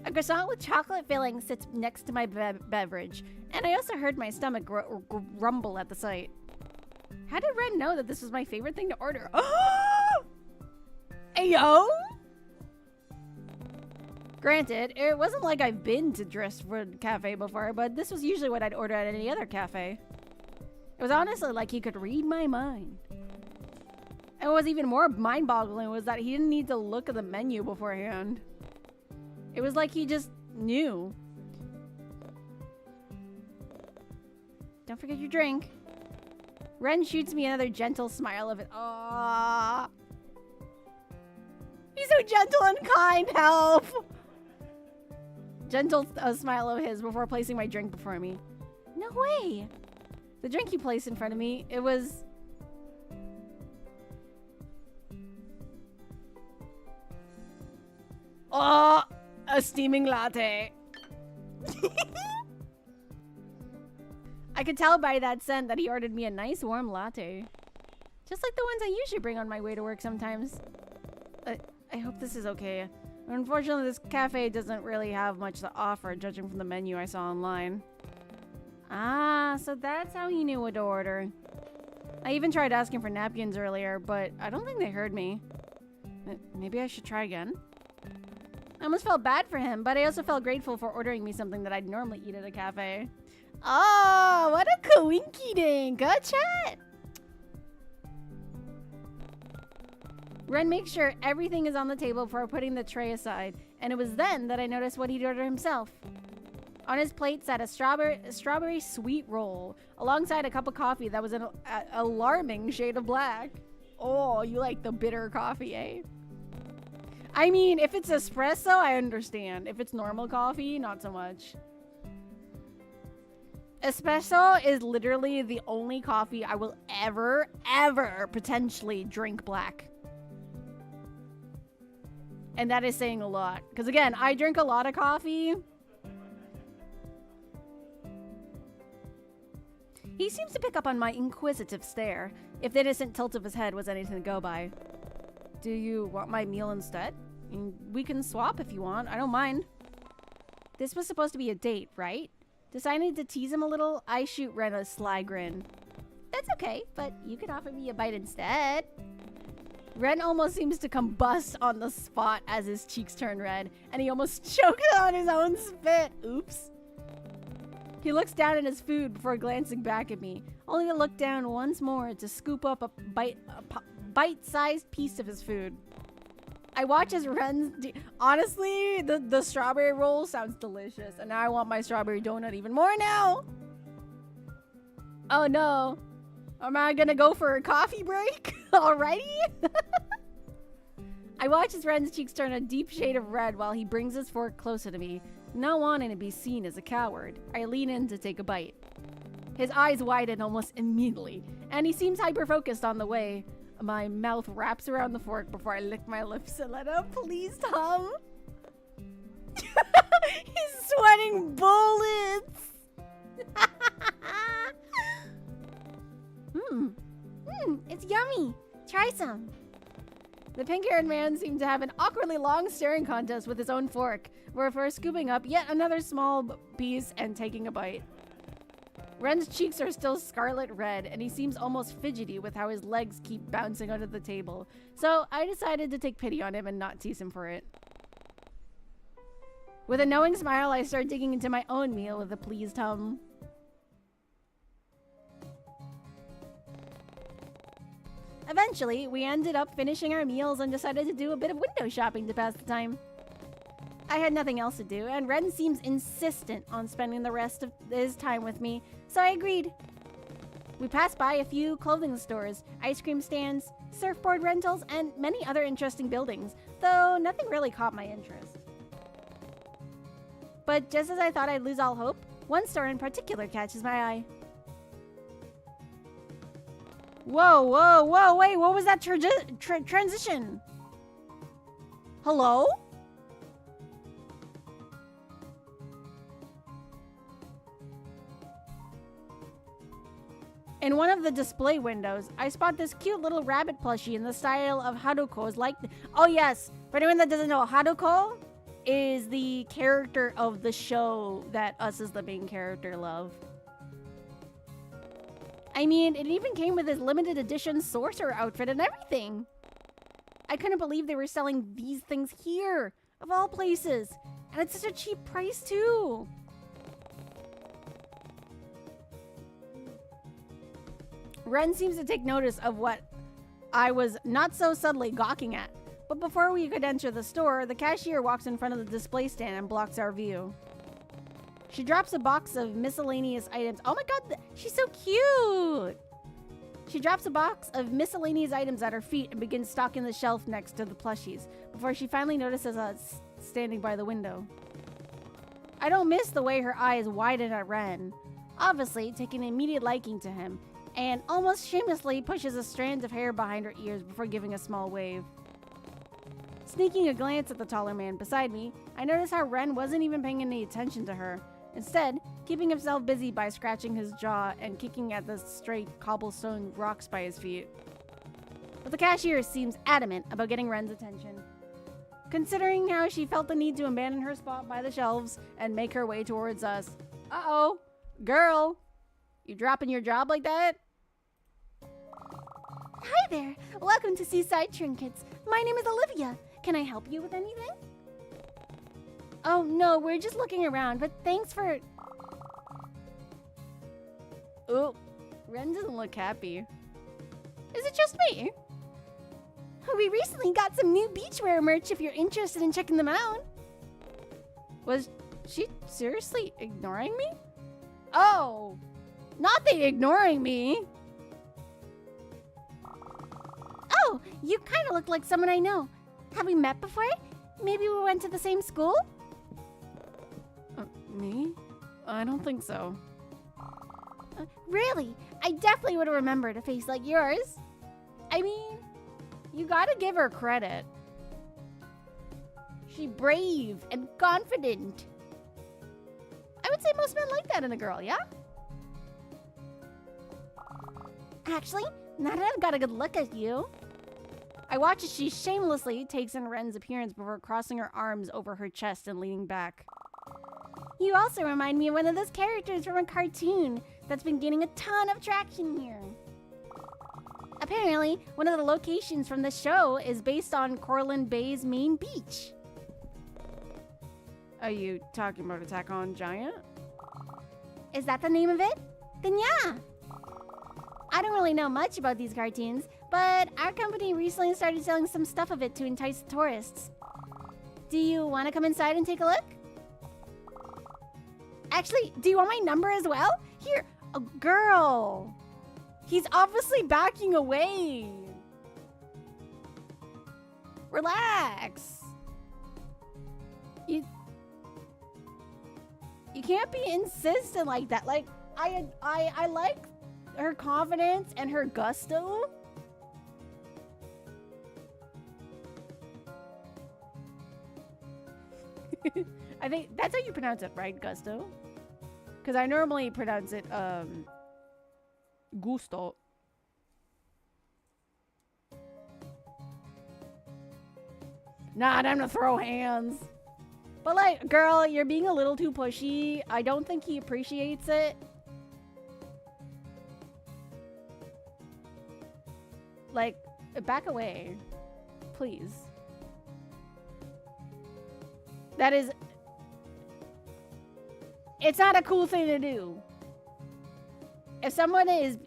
A croissant with chocolate filling sits next to my beverage, and I also heard my stomach rumble at the sight. How did Ren know that this was my favorite thing to order? Ayo! Granted, it wasn't like I've been to Driftwood Cafe before, but this was usually what I'd order at any other cafe. It was honestly like he could read my mind. And what was even more mind-boggling was that he didn't need to look at the menu beforehand. It was like he just knew. Don't forget your drink. Ren shoots me another gentle smile of it. Aww. He's so gentle and kind. Help. Gentle smile of his before placing my drink before me. No way. The drink he placed in front of me, it was... Oh, a steaming latte. I could tell by that scent that he ordered me a nice warm latte. Just like the ones I usually bring on my way to work sometimes. I hope this is okay. Unfortunately, this cafe doesn't really have much to offer, judging from the menu I saw online. Ah, so that's how he knew what to order. I even tried asking for napkins earlier, but I don't think they heard me. Maybe I should try again. I almost felt bad for him, but I also felt grateful for ordering me something that I'd normally eat at a cafe. Oh, what a coinky dink. Good chat. Ren makes sure everything is on the table before putting the tray aside, and it was then that I noticed what he'd ordered himself. On his plate sat a strawberry sweet roll, alongside a cup of coffee that was an alarming shade of black. Oh, you like the bitter coffee, eh? I mean, if it's espresso, I understand. If it's normal coffee, not so much. Espresso is literally the only coffee I will ever potentially drink black. And that is saying a lot. Because again, I drink a lot of coffee. He seems to pick up on my inquisitive stare, if the innocent tilt of his head was anything to go by. Do you want my meal instead? We can swap if you want. I don't mind. This was supposed to be a date, right? Deciding to tease him a little, I shoot Ren a sly grin. That's okay, but you could offer me a bite instead. Ren almost seems to combust on the spot as his cheeks turn red, and he almost choked on his own spit. Oops. He looks down at his food before glancing back at me, only to look down once more to scoop up a bite-sized piece of his food. I watch as Ren's... Honestly, the strawberry roll sounds delicious, and now I want my strawberry donut even more now. Oh no. Am I gonna go for a coffee break already? I watch as Ren's cheeks turn a deep shade of red while he brings his fork closer to me, not wanting to be seen as a coward. I lean in to take a bite. His eyes widen almost immediately, and he seems hyper-focused on the way my mouth wraps around the fork before I lick my lips and let out. Please, Tom. He's sweating bullets. It's yummy. Try some. The pink-haired man seemed to have an awkwardly long staring contest with his own fork, before scooping up yet another small piece and taking a bite. Ren's cheeks are still scarlet red, and he seems almost fidgety with how his legs keep bouncing under the table. So I decided to take pity on him and not tease him for it. With a knowing smile, I start digging into my own meal with a pleased hum. Eventually, we ended up finishing our meals and decided to do a bit of window shopping to pass the time. I had nothing else to do, and Ren seems insistent on spending the rest of his time with me, so I agreed. We passed by a few clothing stores, ice cream stands, surfboard rentals, and many other interesting buildings, though nothing really caught my interest. But just as I thought I'd lose all hope, one store in particular catches my eye. Whoa, whoa, whoa, wait, what was that transition? Hello? In one of the display windows, I spot this cute little rabbit plushie in the style of Haruko's like... Oh yes, for anyone that doesn't know, Haruko is the character of the show that us as the main character love. I mean, it even came with his limited edition sorcerer outfit and everything. I couldn't believe they were selling these things here, of all places. And it's such a cheap price too. Ren seems to take notice of what I was not so subtly gawking at, But before we could enter the store, the cashier walks in front of the display stand and blocks our view. She drops a box of miscellaneous items. Oh my god, she's so cute! She drops a box of miscellaneous items at her feet and begins stocking the shelf next to the plushies before she finally notices us standing by the window. I don't miss the way her eyes widen at Ren, obviously taking an immediate liking to him, and almost shamelessly pushes a strand of hair behind her ears before giving a small wave. Sneaking a glance at the taller man beside me, I notice how Ren wasn't even paying any attention to her, instead keeping himself busy by scratching his jaw and kicking at the straight cobblestone rocks by his feet. But the cashier seems adamant about getting Ren's attention. Considering how she felt the need to abandon her spot by the shelves and make her way towards us. Uh-oh, girl, you dropping your job like that? Hi there. Welcome to Seaside Trinkets. My name is Olivia. Can I help you with anything? Oh, no, we're just looking around, but thanks for... Oh, Ren doesn't look happy. Is it just me? We recently got some new beachwear merch if you're interested in checking them out. Was she seriously ignoring me? Oh, not the ignoring me. Oh, you kind of look like someone I know. Have we met before? Maybe we went to the same school? Me? I don't think so. Really? I definitely would have remembered a face like yours. I mean, you gotta give her credit. She's brave and confident. I would say most men like that in a girl, yeah? Actually, now that I've got a good look at you. I watch as she shamelessly takes in Ren's appearance before crossing her arms over her chest and leaning back. You also remind me of one of those characters from a cartoon that's been gaining a ton of traction here. Apparently, one of the locations from the show is based on Corlin Bay's main beach. Are you talking about Attack on Giant? Is that the name of it? Then yeah. I don't really know much about these cartoons, but our company recently started selling some stuff of it to entice tourists. Do you want to come inside and take a look? Actually, do you want my number as well? Here, oh, girl. He's obviously backing away. Relax. You can't be insistent like that. Like, I like her confidence and her gusto. I think that's how you pronounce it, right? Gusto? Because I normally pronounce it, gusto. Nah, time to throw hands. But like, girl, you're being a little too pushy. I don't think he appreciates it. Like, back away. Please. That is... It's not a cool thing to do. If someone is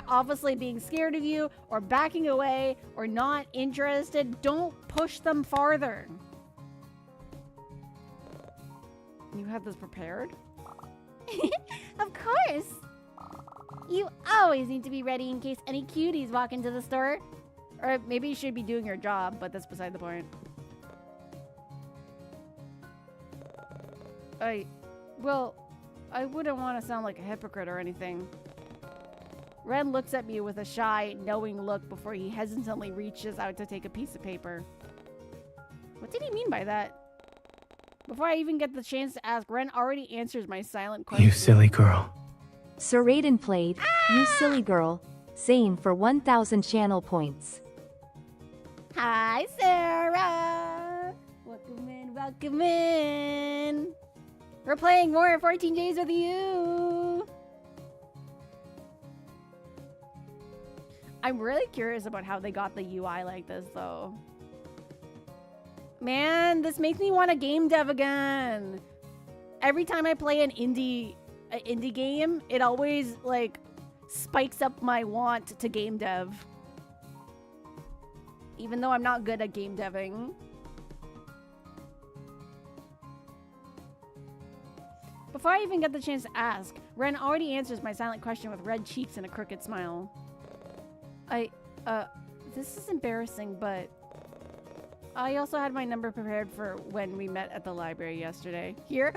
obviously being scared of you or backing away or not interested, don't push them farther. You had this prepared? Of course. You always need to be ready in case any cuties walk into the store. Or maybe you should be doing your job, but that's beside the point. Well, I wouldn't want to sound like a hypocrite or anything. Ren looks at me with a shy, knowing look before he hesitantly reaches out to take a piece of paper. What did he mean by that? Before I even get the chance to ask, Ren already answers my silent question. You silly girl. Sir Raiden played, You Silly Girl, Zane for 1,000 channel points. Hi, Sarah! Welcome in, welcome in! We're playing more 14 Days with you! I'm really curious about how they got the UI like this, though. Man, this makes me want to game dev again. Every time I play an indie game, it always, like, spikes up my want to game dev. even though I'm not good at game deving. Before I even get the chance to ask, Ren already answers my silent question with red cheeks and a crooked smile. This is embarrassing, but I also had my number prepared for when we met at the library yesterday. Here?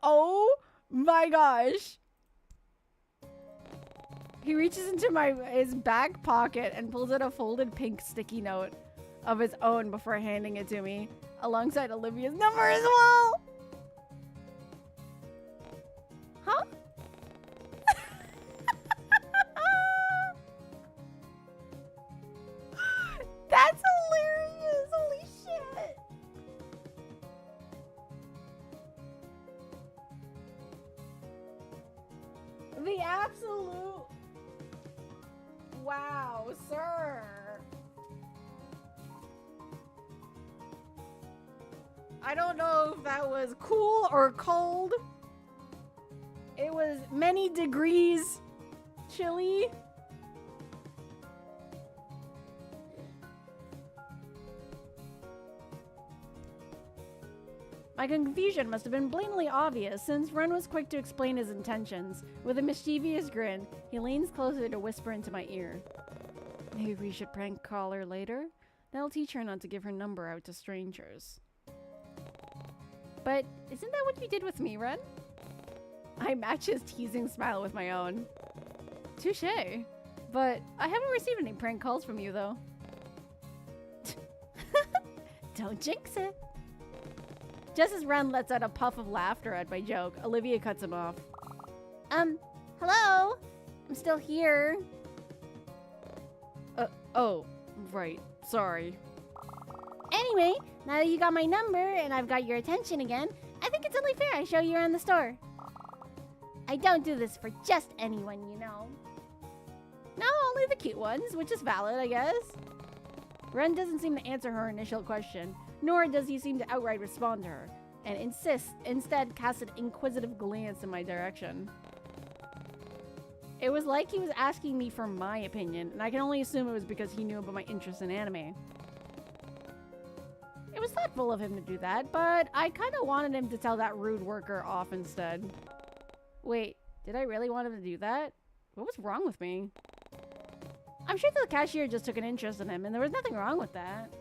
Oh my gosh. He reaches into his back pocket and pulls out a folded pink sticky note of his own before handing it to me, alongside Olivia's number as well. Huh? That's hilarious. Holy shit. The absolute... Wow, sir. I don't know if that was cool or cold. It was many degrees chilly. My confusion must have been blatantly obvious, since Ren was quick to explain his intentions. With a mischievous grin, he leans closer to whisper into my ear. Maybe we should prank call her later? That'll teach her not to give her number out to strangers. But isn't that what you did with me, Ren? I match his teasing smile with my own. Touché. But I haven't received any prank calls from you, though. Don't jinx it. Just as Ren lets out a puff of laughter at my joke, Olivia cuts him off. Hello? I'm still here. Oh, right. Sorry. Anyway, now that you got my number and I've got your attention again, I think it's only fair I show you around the store. I don't do this for just anyone, you know. No, only the cute ones, which is valid, I guess. Ren doesn't seem to answer her initial question, nor does he seem to outright respond to her, and instead casts an inquisitive glance in my direction. It was like he was asking me for my opinion, and I can only assume it was because he knew about my interest in anime. It was thoughtful of him to do that, but I kind of wanted him to tell that rude worker off instead. Wait, did I really want him to do that? What was wrong with me? I'm sure the cashier just took an interest in him, and there was nothing wrong with that.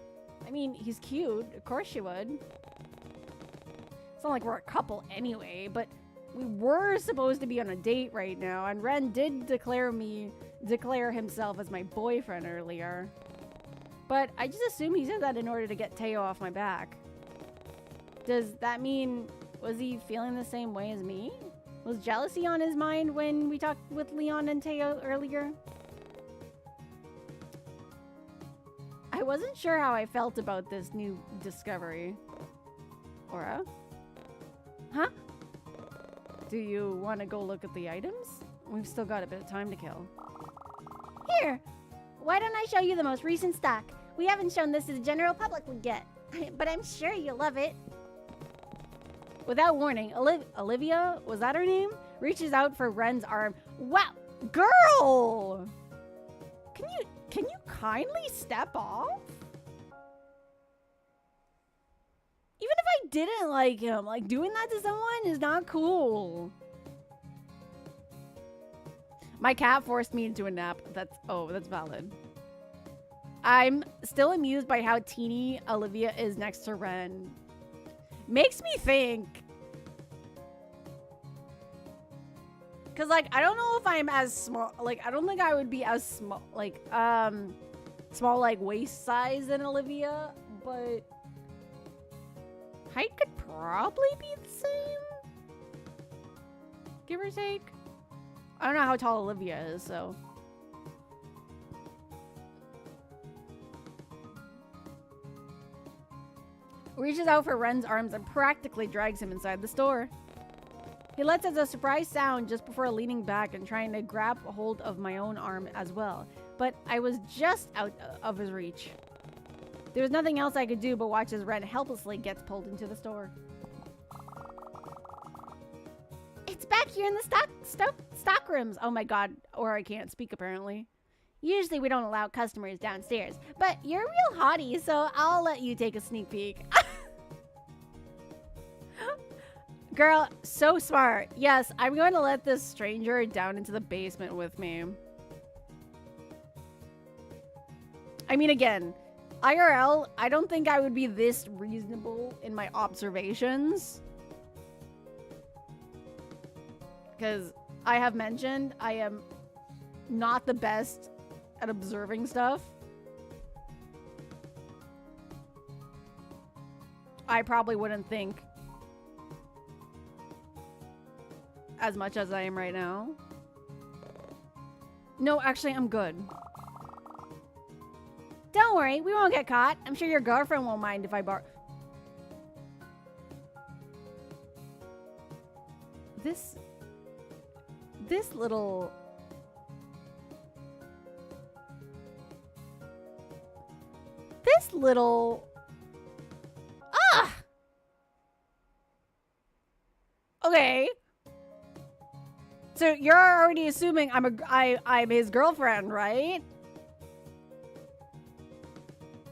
I mean, he's cute. Of course she would. It's not like we're a couple anyway, but we were supposed to be on a date right now, and Ren did declare himself as my boyfriend earlier. But I just assume he said that in order to get Teo off my back. Does that mean, was he feeling the same way as me? Was jealousy on his mind when we talked with Leon and Teo earlier? I wasn't sure how I felt about this new discovery. Aura? Huh? Do you want to go look at the items? We've still got a bit of time to kill. Here! Why don't I show you the most recent stock? We haven't shown this to the general public yet, but I'm sure you'll love it. Without warning, Olivia, was that her name? Reaches out for Ren's arm. Wow! Girl! Can you kindly step off? Even if I didn't like him, like doing that to someone is not cool. My cat forced me into a nap. That's valid. I'm still amused by how teeny Olivia is next to Ren. Makes me think. Cause like I don't know if I'm as small. Like I don't think I would be as small. Like small like waist size than Olivia, but height could probably be the same, give or take. I don't know how tall Olivia is, so. Reaches out for Ren's arms and practically drags him inside the store. He lets out a surprise sound just before leaning back and trying to grab a hold of my own arm as well, but I was just out of his reach. There was nothing else I could do but watch as Ren helplessly gets pulled into the store. It's back back here in the stock rooms. Oh my god, or I can't speak apparently. Usually we don't allow customers downstairs, but you're a real hottie, so I'll let you take a sneak peek. Girl, so smart. Yes, I'm going to let this stranger down into the basement with me. I mean, again, IRL, I don't think I would be this reasonable in my observations. Because I have mentioned I am not the best at observing stuff. I probably wouldn't think as much as I am right now. No, actually, I'm good. Don't worry, we won't get caught. I'm sure your girlfriend won't mind if I borrow. This little... Ah! Okay. So you're already assuming I'm his girlfriend, right?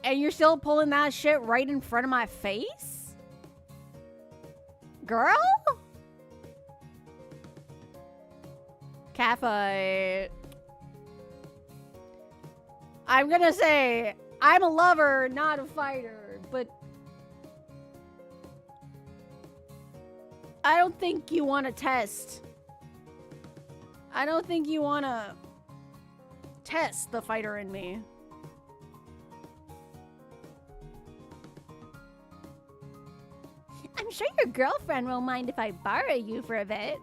And you're still pulling that shit right in front of my face? Girl? Catfight. I'm gonna say, I'm a lover, not a fighter, but I don't think you want to test. I don't think you want to test the fighter in me. I'm sure your girlfriend won't mind if I borrow you for a bit.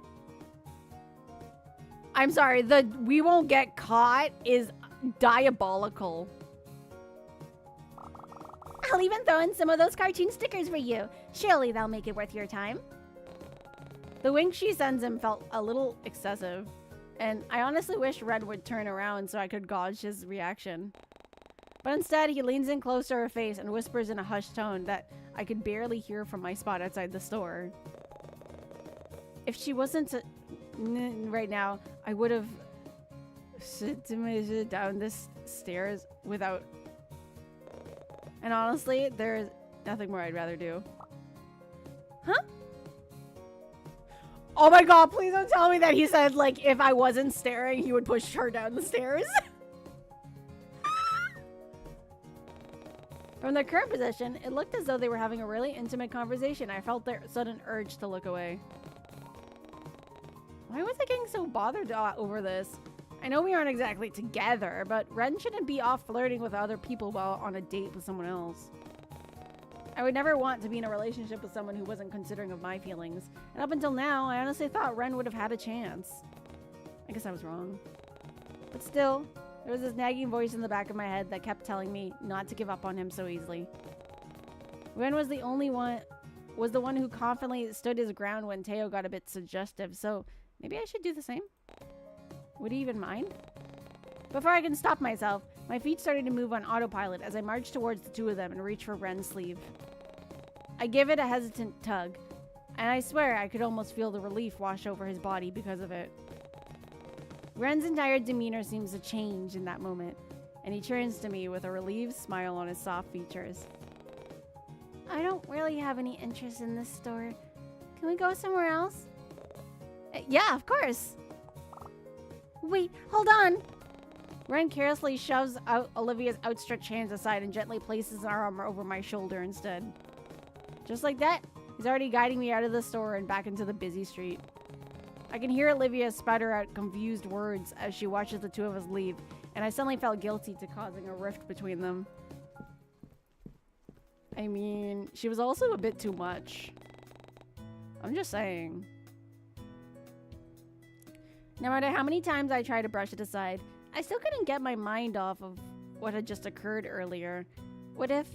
I'm sorry, the "we won't get caught" is diabolical. I'll even throw in some of those cartoon stickers for you. Surely they'll make it worth your time. The wink she sends him felt a little excessive, and I honestly wish Red would turn around so I could gauge his reaction. But instead, he leans in close to her face and whispers in a hushed tone that I could barely hear from my spot outside the store. If she wasn't right now, I would have sit down this stairs without... And honestly, there's nothing more I'd rather do. Huh? Oh my god, please don't tell me that he said, like, if I wasn't staring, he would push her down the stairs. From their current position, it looked as though they were having a really intimate conversation. I felt their sudden urge to look away. Why was I getting so bothered over this? I know we aren't exactly together, but Ren shouldn't be off flirting with other people while on a date with someone else. I would never want to be in a relationship with someone who wasn't considering of my feelings. And up until now, I honestly thought Ren would have had a chance. I guess I was wrong. But still, there was this nagging voice in the back of my head that kept telling me not to give up on him so easily. Ren was the one who confidently stood his ground when Teo got a bit suggestive, so maybe I should do the same? Would he even mind? Before I can stop myself, my feet started to move on autopilot as I marched towards the two of them and reached for Ren's sleeve. I give it a hesitant tug, and I swear I could almost feel the relief wash over his body because of it. Ren's entire demeanor seems to change in that moment, and he turns to me with a relieved smile on his soft features. I don't really have any interest in this store. Can we go somewhere else? Yeah, of course. Wait, hold on. Ren carelessly shoves out Olivia's outstretched hands aside and gently places an arm over my shoulder instead. Just like that, he's already guiding me out of the store and back into the busy street. I can hear Olivia sputter out confused words as she watches the two of us leave, and I suddenly felt guilty to causing a rift between them. I mean, she was also a bit too much. I'm just saying. No matter how many times I tried to brush it aside, I still couldn't get my mind off of what had just occurred earlier. What if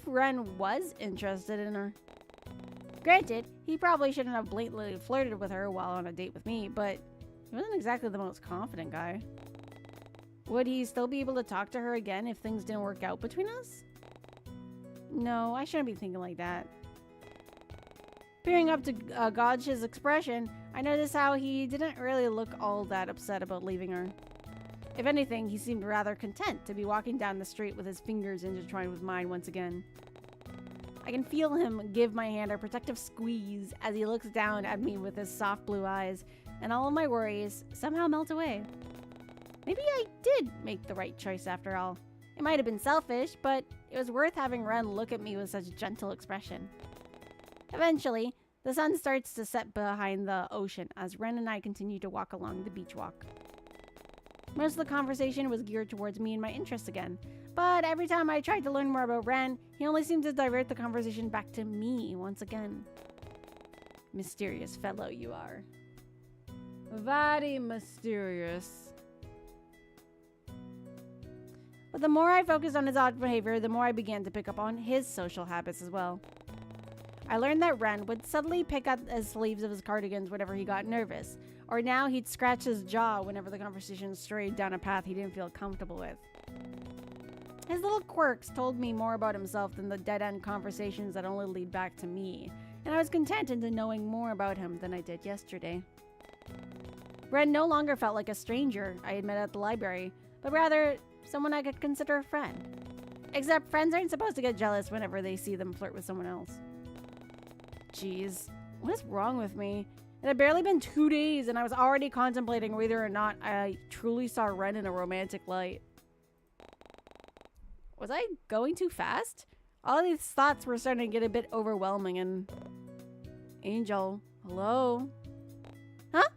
Ren was interested in her? Granted, he probably shouldn't have blatantly flirted with her while on a date with me, but he wasn't exactly the most confident guy. Would he still be able to talk to her again if things didn't work out between us? No, I shouldn't be thinking like that. Peering up to Gauge's expression, I noticed how he didn't really look all that upset about leaving her. If anything, he seemed rather content to be walking down the street with his fingers intertwined with mine once again. I can feel him give my hand a protective squeeze as he looks down at me with his soft blue eyes, and all of my worries somehow melt away. Maybe I did make the right choice after all. It might have been selfish, but it was worth having Ren look at me with such gentle expression. Eventually, the sun starts to set behind the ocean as Ren and I continue to walk along the beach walk. Most of the conversation was geared towards me and my interests again, but every time I tried to learn more about Ren, he only seemed to divert the conversation back to me once again. Mysterious fellow you are. Very mysterious. But the more I focused on his odd behavior, the more I began to pick up on his social habits as well. I learned that Ren would suddenly pick at the sleeves of his cardigans whenever he got nervous, or now he'd scratch his jaw whenever the conversation strayed down a path he didn't feel comfortable with. His little quirks told me more about himself than the dead-end conversations that only lead back to me, and I was content into knowing more about him than I did yesterday. Ren no longer felt like a stranger I had met at the library, but rather someone I could consider a friend. Except friends aren't supposed to get jealous whenever they see them flirt with someone else. Jeez, what is wrong with me? It had barely been 2 days and I was already contemplating whether or not I truly saw Ren in a romantic light. Was I going too fast? All these thoughts were starting to get a bit overwhelming and... Angel, hello? Huh?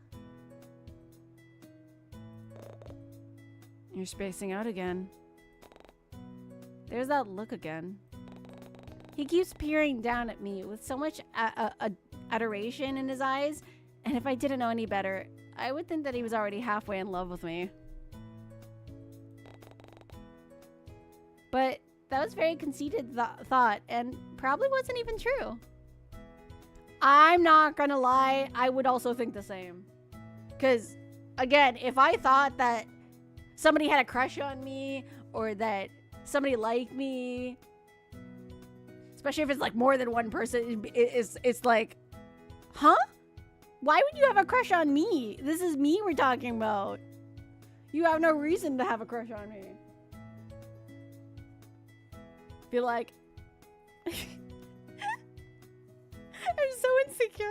You're spacing out again. There's that look again. He keeps peering down at me with so much adoration in his eyes, and if I didn't know any better, I would think that he was already halfway in love with me. But that was very conceited thought, and probably wasn't even true. I'm not gonna lie, I would also think the same. Because, again, if I thought that somebody had a crush on me, or that somebody liked me, especially if it's like more than one person, it's like, huh? Why would you have a crush on me? This is me we're talking about. You have no reason to have a crush on me. Be like, I'm so insecure.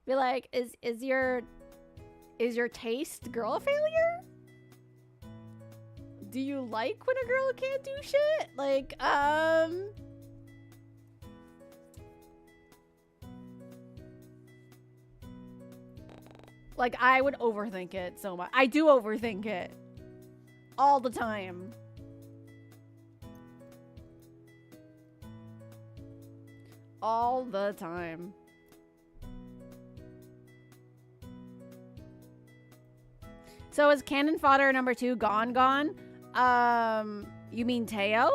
Be like, is your taste girl failure? Do you like when a girl can't do shit? Like, like, I would overthink it so much. I do overthink it. All the time. All the time. So is cannon fodder number 2 gone? You mean Teo?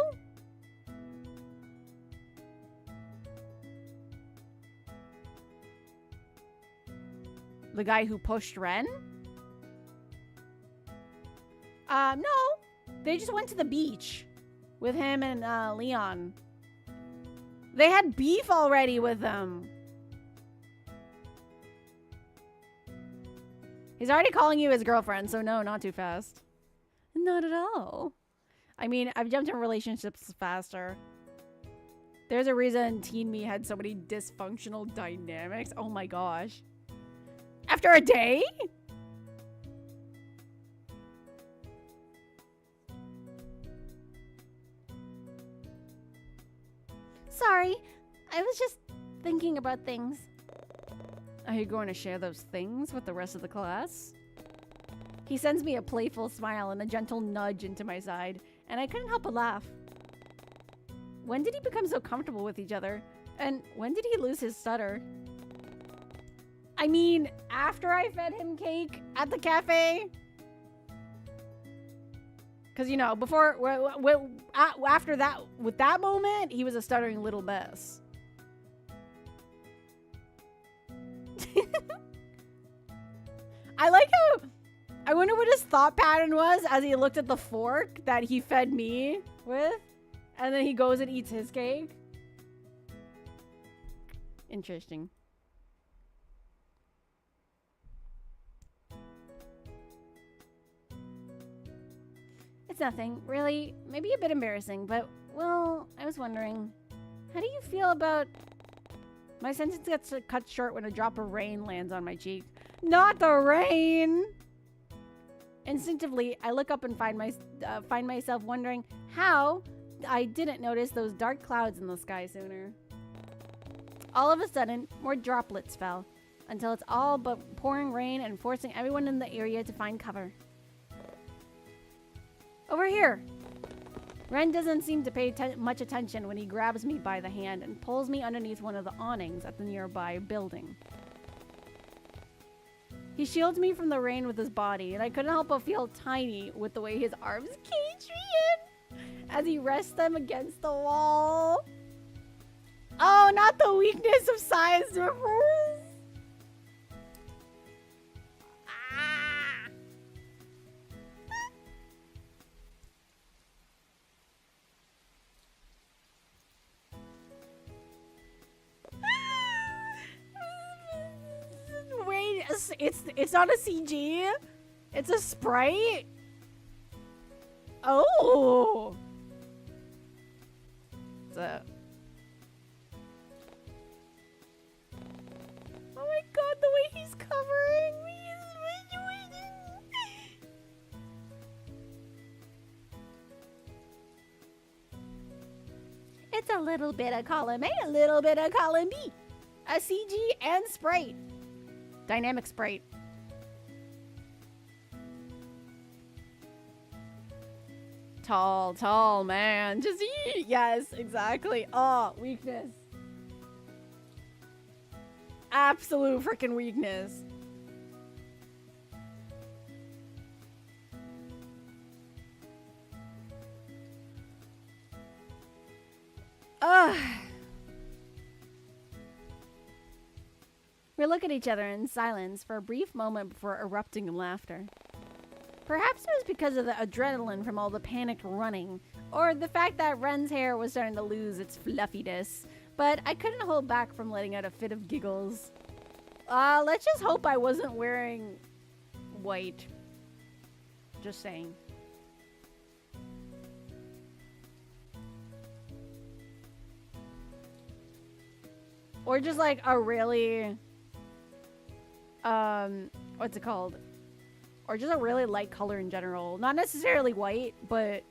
The guy who pushed Ren? No. They just went to the beach with him and Leon. They had beef already with them. He's already calling you his girlfriend, so no, not too fast. Not at all. I mean, I've jumped in relationships faster. There's a reason Teen Me had so many dysfunctional dynamics. Oh my gosh. After a day? Sorry, I was just thinking about things. Are you going to share those things with the rest of the class? He sends me a playful smile and a gentle nudge into my side, and I couldn't help but laugh. When did he become so comfortable with each other? And when did he lose his stutter? I mean, after I fed him cake at the cafe? Because, you know, before, after that, with that moment, he was a stuttering little mess. I like how, I wonder what his thought pattern was as he looked at the fork that he fed me with, and then he goes and eats his cake. Interesting. It's nothing, really. Maybe a bit embarrassing, but, well, I was wondering, how do you feel about... My sentence gets cut short when a drop of rain lands on my cheek. Not the rain! Instinctively, I look up and find myself wondering how I didn't notice those dark clouds in the sky sooner. All of a sudden, more droplets fell, until it's all but pouring rain and forcing everyone in the area to find cover. Over here! Ren doesn't seem to pay much attention when he grabs me by the hand and pulls me underneath one of the awnings at the nearby building. He shields me from the rain with his body, and I couldn't help but feel tiny with the way his arms cage me in as he rests them against the wall. Oh, not the weakness of size difference! Ah! Wait, it's not a CG. It's a sprite. Oh. So. Oh my god, the way he's covering me is It's a little bit of column A, a little bit of column B. A CG and sprite. Dynamic sprite. Tall man. Just eat. Yes, exactly. Oh, weakness. Absolute freaking weakness. Ugh. We look at each other in silence for a brief moment before erupting in laughter. Perhaps it was because of the adrenaline from all the panicked running, or the fact that Ren's hair was starting to lose its fluffiness, but I couldn't hold back from letting out a fit of giggles. Let's just hope I wasn't wearing white. Just saying. Or just like a really... what's it called? Or just a really light color in general. Not necessarily white, but...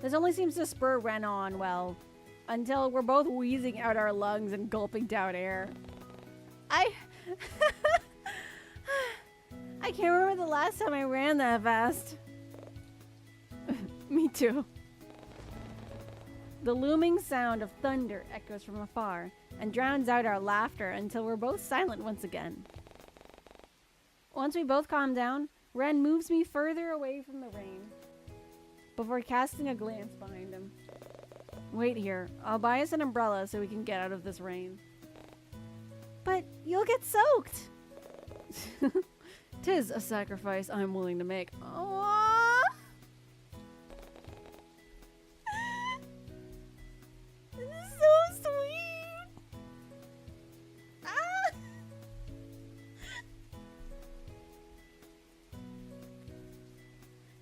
This only seems to spur Ren on, well, until we're both wheezing out our lungs and gulping down air. I can't remember the last time I ran that fast. Me too. The looming sound of thunder echoes from afar and drowns out our laughter until we're both silent once again. Once we both calm down, Ren moves me further away from the rain before casting a glance behind him. Wait here. I'll buy us an umbrella so we can get out of this rain. But you'll get soaked. 'Tis a sacrifice I'm willing to make. Aww. This is so sweet. Ah.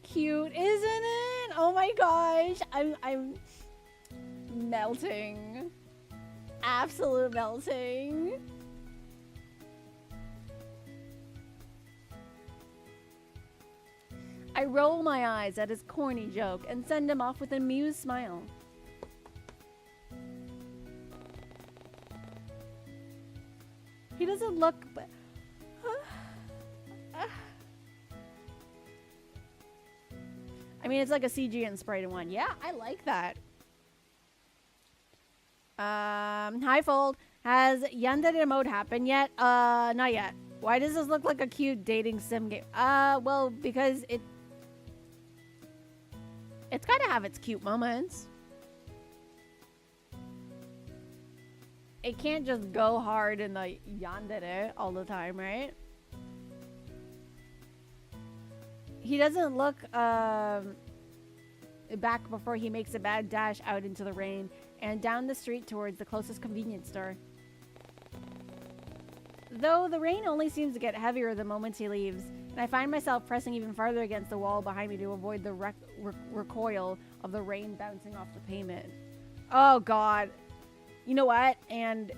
Cute, isn't it? Oh my gosh. I'm melting. Absolute melting. I roll my eyes at his corny joke and send him off with an amused smile. He doesn't look, but... I mean, it's like a CG and sprite in one. Yeah, I like that. Hi, Fold. Has Yandere mode happened yet? Not yet. Why does this look like a cute dating sim game? Well, because it's gotta have its cute moments. It can't just go hard in the yandere all the time, right? He doesn't look, back before he makes a bad dash out into the rain and down the street towards the closest convenience store. Though the rain only seems to get heavier the moment he leaves, and I find myself pressing even farther against the wall behind me to avoid the recoil of the rain bouncing off the pavement. Oh god. You know what? And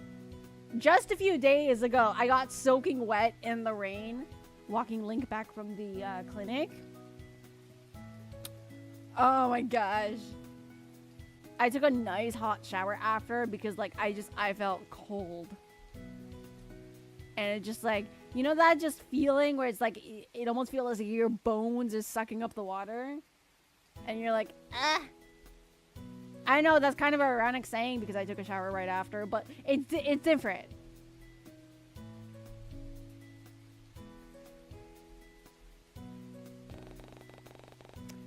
just a few days ago, I got soaking wet in the rain walking Link back from the clinic. Oh my gosh. I took a nice hot shower after because like I felt cold. And it just like, you know that just feeling where it's like, it almost feels like your bones is sucking up the water? And you're like, ah. I know that's kind of an ironic saying because I took a shower right after, but it's different.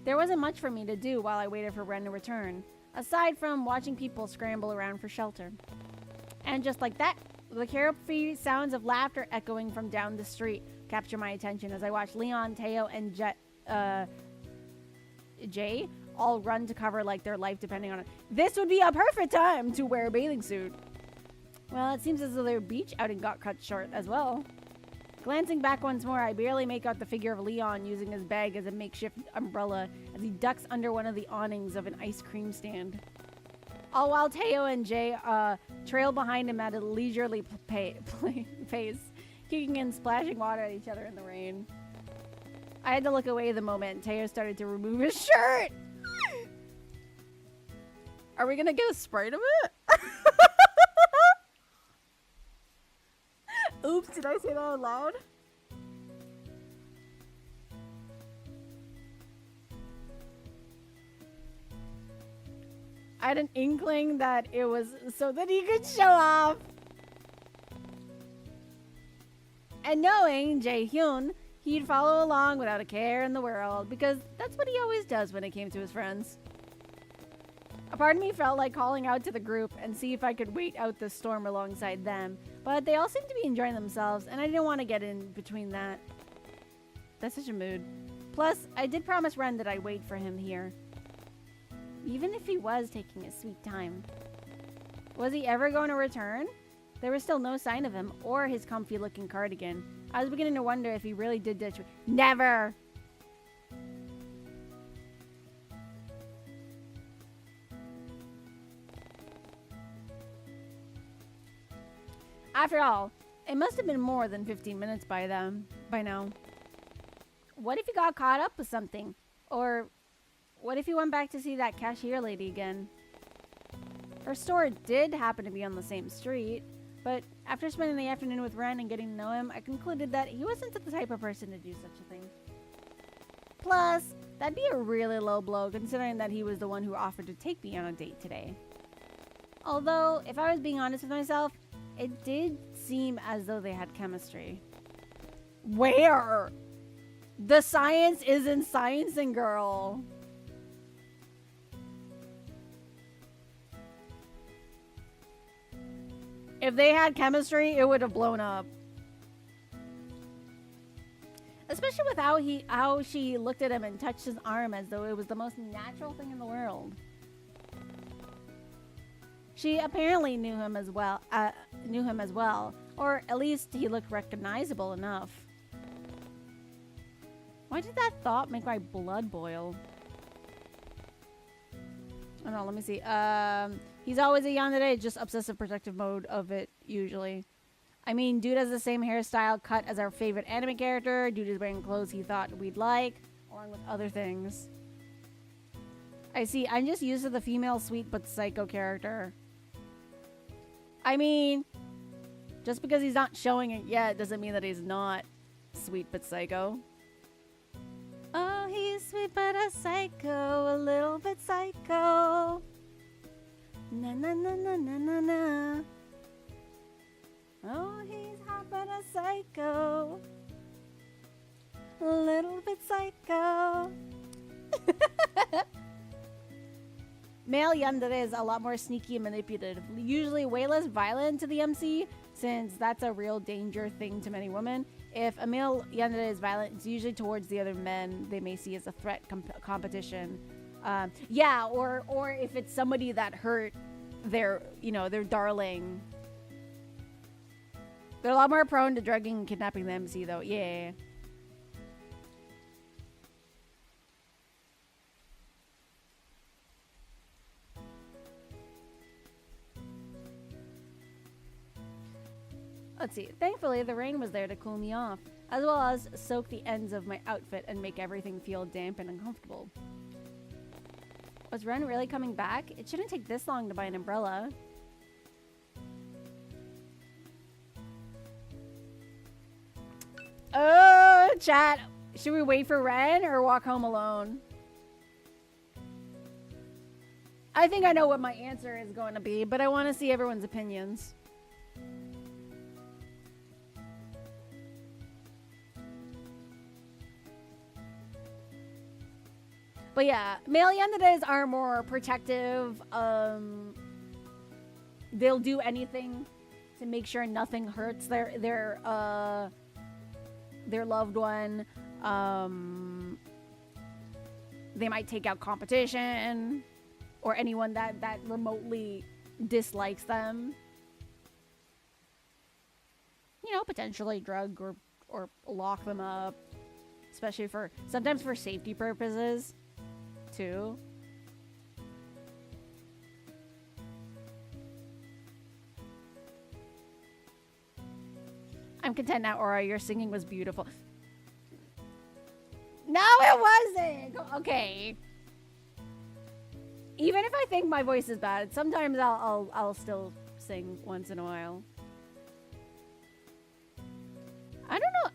There wasn't much for me to do while I waited for Ren to return, aside from watching people scramble around for shelter. And just like that, the carefree sounds of laughter echoing from down the street capture my attention as I watch Leon, Teo, and Jay all run to cover like their life depending on it. This would be a perfect time to wear a bathing suit. Well, it seems as though their beach outing got cut short as well. Glancing back once more, I barely make out the figure of Leon using his bag as a makeshift umbrella as he ducks under one of the awnings of an ice cream stand. All while Teo and Jay trail behind him at a leisurely pace, kicking and splashing water at each other in the rain. I had to look away the moment Teo started to remove his shirt. Are we gonna get a sprite of it? Oops, did I say that out loud? I had an inkling that it was so that he could show off. And knowing Jae-hyun, he'd follow along without a care in the world because that's what he always does when it came to his friends. A part of me felt like calling out to the group and see if I could wait out the storm alongside them, but they all seemed to be enjoying themselves and I didn't want to get in between that. That's such a mood. Plus, I did promise Ren that I'd wait for him here. Even if he was taking his sweet time. Was he ever going to return? There was still no sign of him or his comfy looking cardigan. I was beginning to wonder if he really did ditch me. Never! After all, it must have been more than 15 minutes by now. What if he got caught up with something? Or what if he went back to see that cashier lady again? Her store did happen to be on the same street, but after spending the afternoon with Ren and getting to know him, I concluded that he wasn't the type of person to do such a thing. Plus, that'd be a really low blow considering that he was the one who offered to take me on a date today. Although, if I was being honest with myself, it did seem as though they had chemistry. Where? The science isn't sciencing, girl. If they had chemistry, it would have blown up. Especially with how she looked at him and touched his arm as though it was the most natural thing in the world. She apparently knew him as well, or at least he looked recognizable enough. Why did that thought make my blood boil? Oh no, let me see. He's always a yandere, just obsessive protective mode of it, usually. I mean, dude has the same hairstyle cut as our favorite anime character. Dude is wearing clothes he thought we'd like, along with other things. I see, I'm just used to the female sweet but psycho character. I mean, just because he's not showing it yet doesn't mean that he's not sweet but psycho. Oh, he's sweet but a psycho, a little bit psycho. Na na na na na na na. Oh, he's hot but a psycho, a little bit psycho. Male yandere is a lot more sneaky and manipulative, usually way less violent to the MC, since that's a real danger thing to many women. If a male yandere is violent, it's usually towards the other men they may see as a threat competition. Yeah, or if it's somebody that hurt their, you know, their darling. They're a lot more prone to drugging and kidnapping the MC, though. Yeah. Let's see. Thankfully, the rain was there to cool me off, as well as soak the ends of my outfit and make everything feel damp and uncomfortable. Was Ren really coming back? It shouldn't take this long to buy an umbrella. Oh, chat. Should we wait for Ren or walk home alone? I think I know what my answer is going to be, but I want to see everyone's opinions. But yeah, male yanderes are more protective. They'll do anything to make sure nothing hurts their loved one. They might take out competition or anyone that remotely dislikes them. You know, potentially drug or lock them up, especially sometimes for safety purposes too. I'm content now, Aura. Your singing was beautiful. No, it wasn't. Okay. Even if I think my voice is bad, sometimes I'll still sing once in a while. I don't know.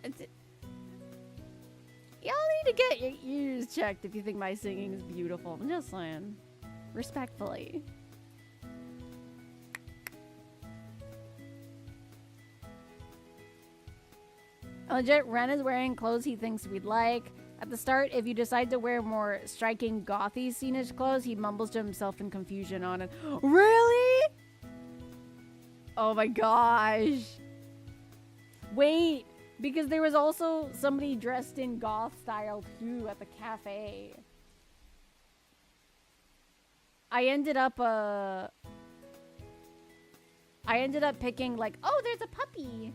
Y'all need to get your ears checked if you think my singing is beautiful. I'm just saying. Respectfully. Legit, Ren is wearing clothes he thinks we'd like. At the start, if you decide to wear more striking gothy scenish clothes, he mumbles to himself in confusion on it. Really? Oh my gosh. Wait, because there was also somebody dressed in goth style too at the cafe. I ended up picking like, oh, there's a puppy.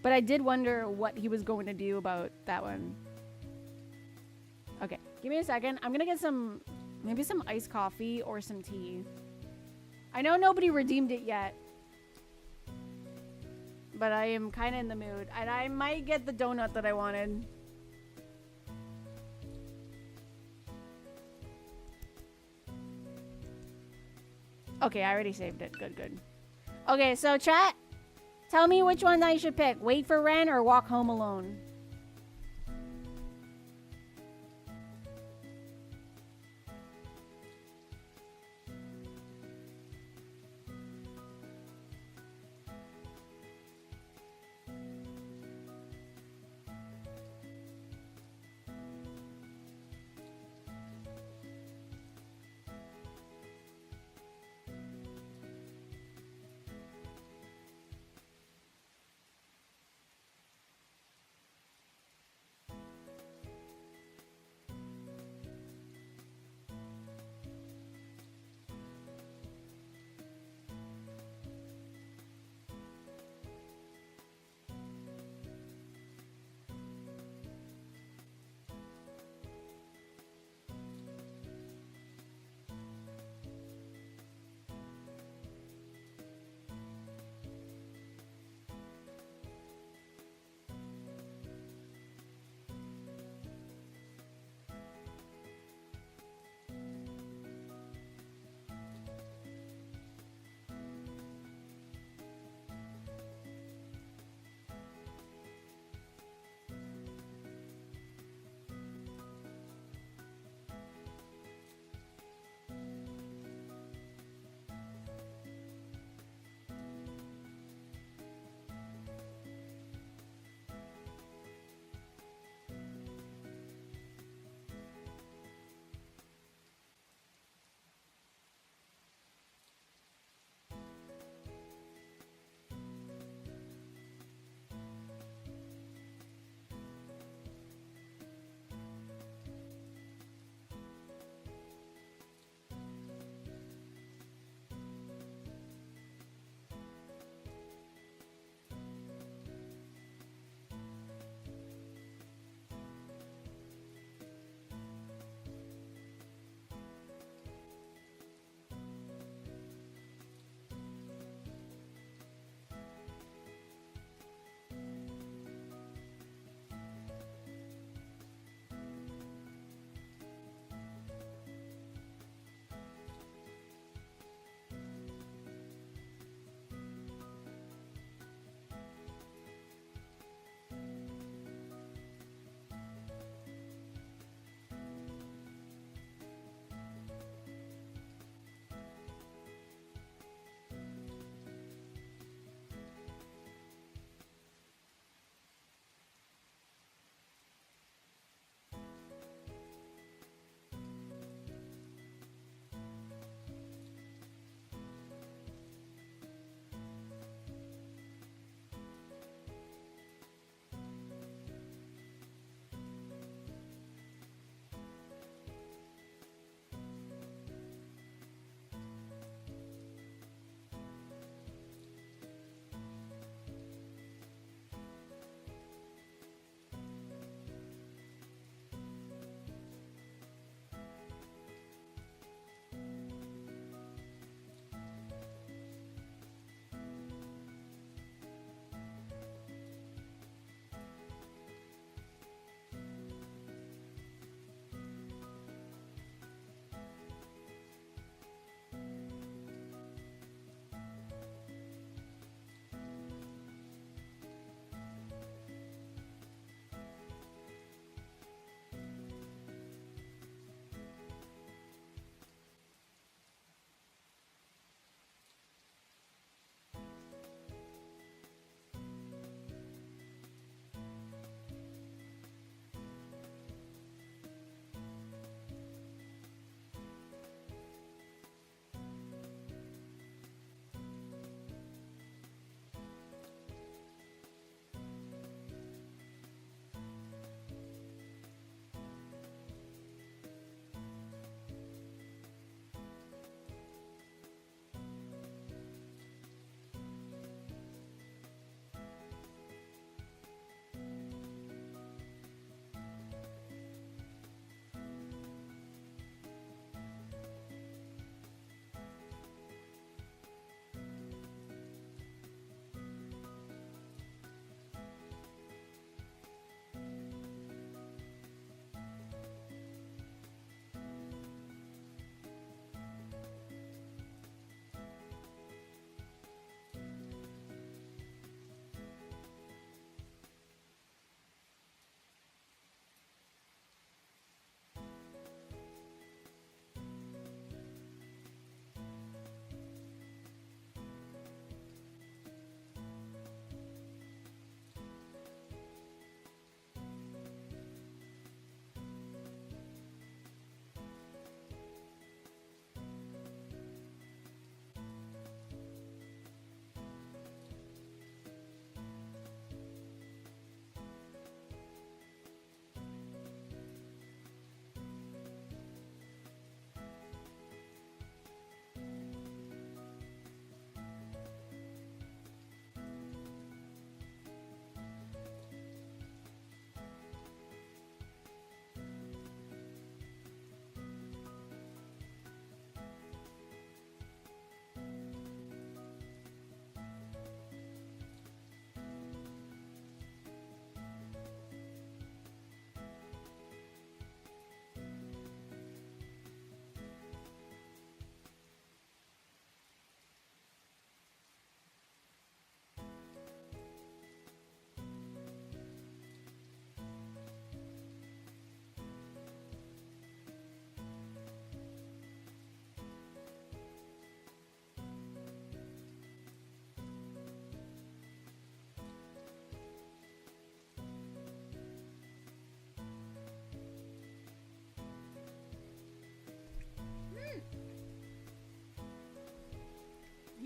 But I did wonder what he was going to do about that one. Okay, give me a second. I'm gonna get maybe some iced coffee or some tea. I know nobody redeemed it yet, but I am kind of in the mood. And I might get the donut that I wanted. Okay, I already saved it. Good, good. Okay, so chat, tell me which one I should pick. Wait for Ren or walk home alone?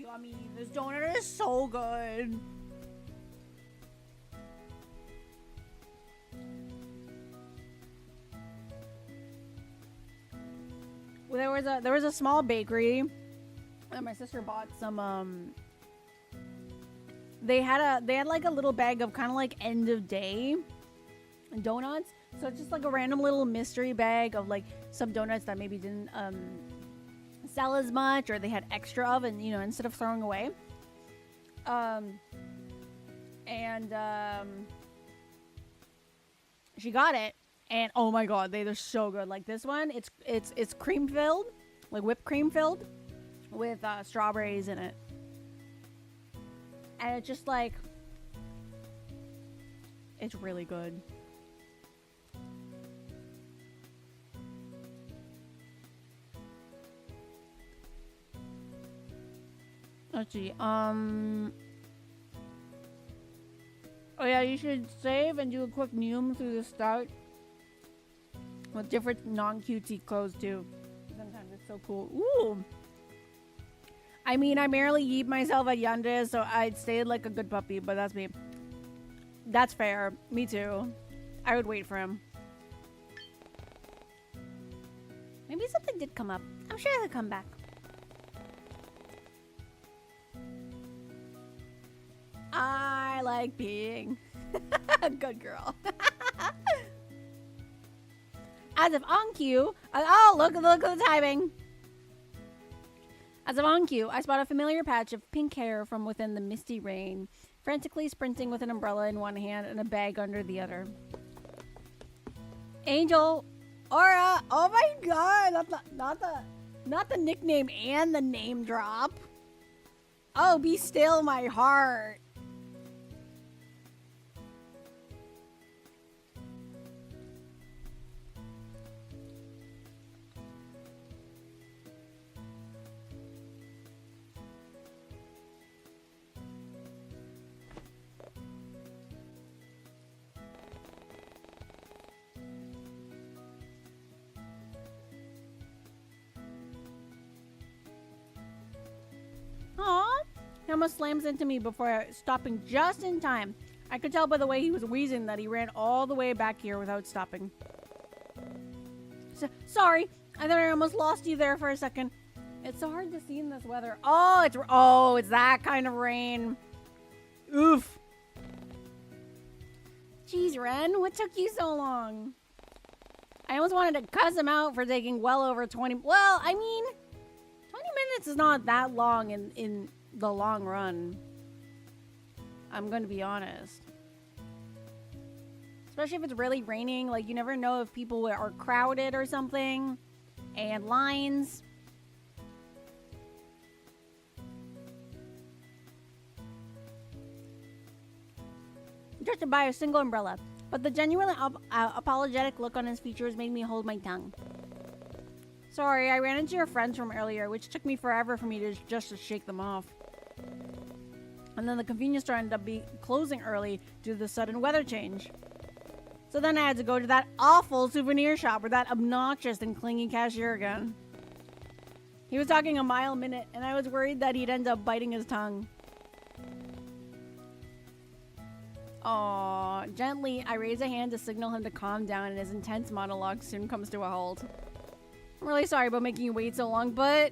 yummy. This donut is so good. Well, there was a small bakery and my sister bought some they had like a little bag of kind of like end of day donuts. So it's just like a random little mystery bag of like some donuts that maybe didn't sell as much, or they had extra of, and you know, instead of throwing away. She got it, and oh my god, they're so good. Like this one, it's cream filled, like whipped cream filled with strawberries in it, and it's just like, it's really good. Let's see. Oh yeah, you should save and do a quick neum through the start with different non-cutesy clothes too. Sometimes it's so cool. Ooh. I mean, I merely yeet myself at Yandere, so I'd stayed like a good puppy, but that's me. That's fair. Me too. I would wait for him. Maybe something did come up. I'm sure he'll come back. I like peeing. Good girl. As of on cue, oh, look at the timing. As of on cue, I spot a familiar patch of pink hair from within the misty rain, frantically sprinting with an umbrella in one hand and a bag under the other. Angel, Aura, oh my god, not the nickname and the name drop. Oh, be still, my heart. Aw, he almost slams into me before stopping just in time. I could tell by the way he was wheezing that he ran all the way back here without stopping. Sorry, I thought I almost lost you there for a second. It's so hard to see in this weather. Oh, it's that kind of rain. Oof. Jeez, Ren, what took you so long? I almost wanted to cuss him out for taking well over 20. Well, I mean, 20 minutes is not that long in the long run. I'm going to be honest. Especially if it's really raining. Like, you never know if people are crowded or something. And lines. Just to buy a single umbrella. But the genuinely apologetic look on his features made me hold my tongue. Sorry, I ran into your friends from earlier, which took me forever for me to just shake them off. And then the convenience store ended up closing early due to the sudden weather change. So then I had to go to that awful souvenir shop with that obnoxious and clingy cashier again. He was talking a mile a minute, and I was worried that he'd end up biting his tongue. Aww, gently, I raise a hand to signal him to calm down, and his intense monologue soon comes to a halt. I'm really sorry about making you wait so long, but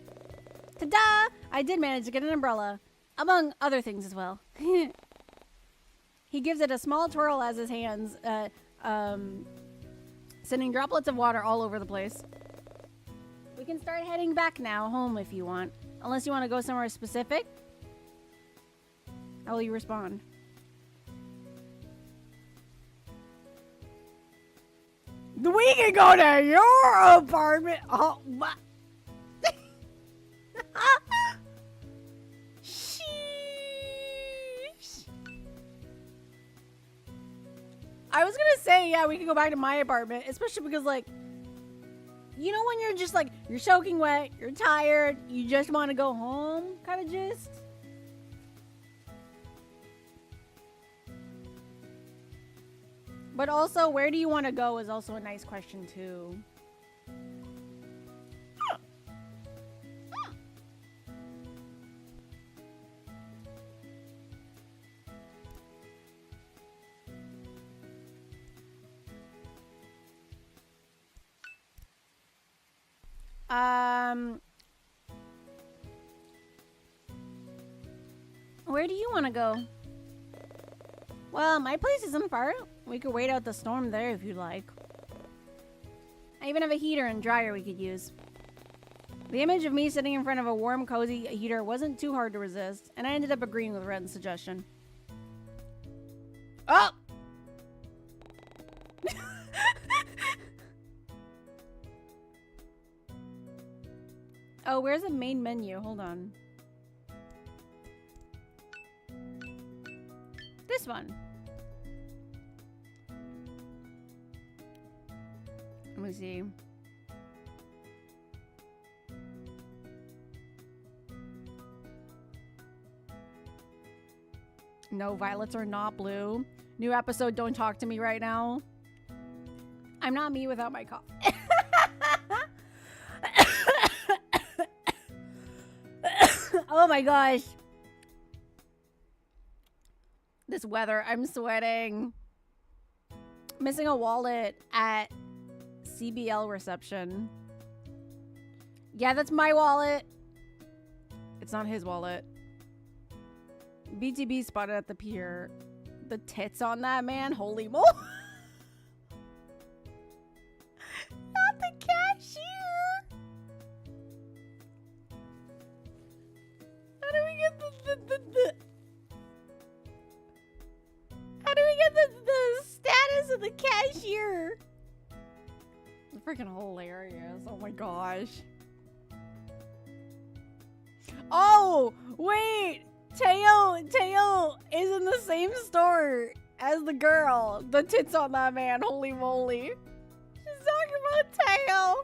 ta-da! I did manage to get an umbrella, among other things as well. He gives it a small twirl as his hands, sending droplets of water all over the place. We can start heading back now, home if you want. Unless you want to go somewhere specific. How will you respond? We can go to your apartment. Oh, what? Sheesh. I was gonna say, yeah, we can go back to my apartment, especially because, like, you know when you're just like, you're soaking wet, you're tired, you just want to go home, kind of gist. But also, where do you want to go is also a nice question, too. Where do you want to go? Well, my place isn't far. We could wait out the storm there if you'd like. I even have a heater and dryer we could use. The image of me sitting in front of a warm, cozy heater wasn't too hard to resist, and I ended up agreeing with Red's suggestion. Oh! Oh, where's the main menu? Hold on. This one. Let me see. No, violets are not blue. New episode, don't talk to me right now. I'm not me without my cough. Oh my gosh. This weather, I'm sweating. Missing a wallet at CBL reception. Yeah, that's my wallet. It's not his wallet. BTB spotted at the pier. The tits on that man, holy mo. Not the cashier. How do we get the how do we get the status of the cashier? It's freaking hilarious. Oh my gosh. Oh, wait. Teo is in the same store as the girl. The tits on that man, holy moly. She's talking about Teo.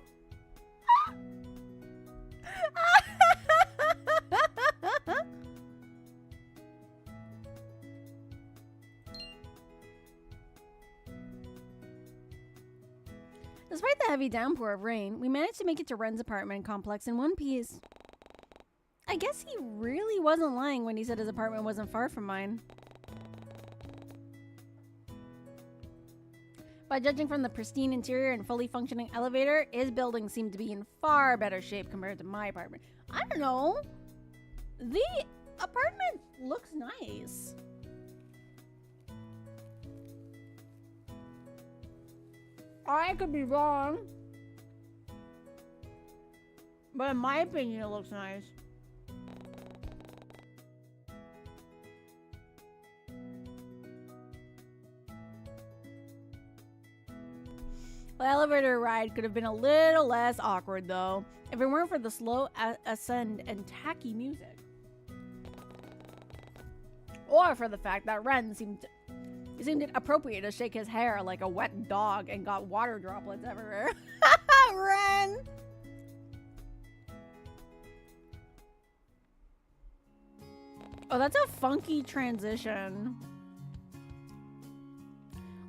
Despite the heavy downpour of rain, we managed to make it to Ren's apartment complex in one piece. I guess he really wasn't lying when he said his apartment wasn't far from mine. By judging from the pristine interior and fully functioning elevator, his building seemed to be in far better shape compared to my apartment. I don't know. The apartment looks nice. I could be wrong. But in my opinion, it looks nice. The elevator ride could have been a little less awkward, though, if it weren't for the slow ascend and tacky music. Or for the fact that Ren seemed appropriate to shake his hair like a wet dog and got water droplets everywhere. Ren! Oh, that's a funky transition.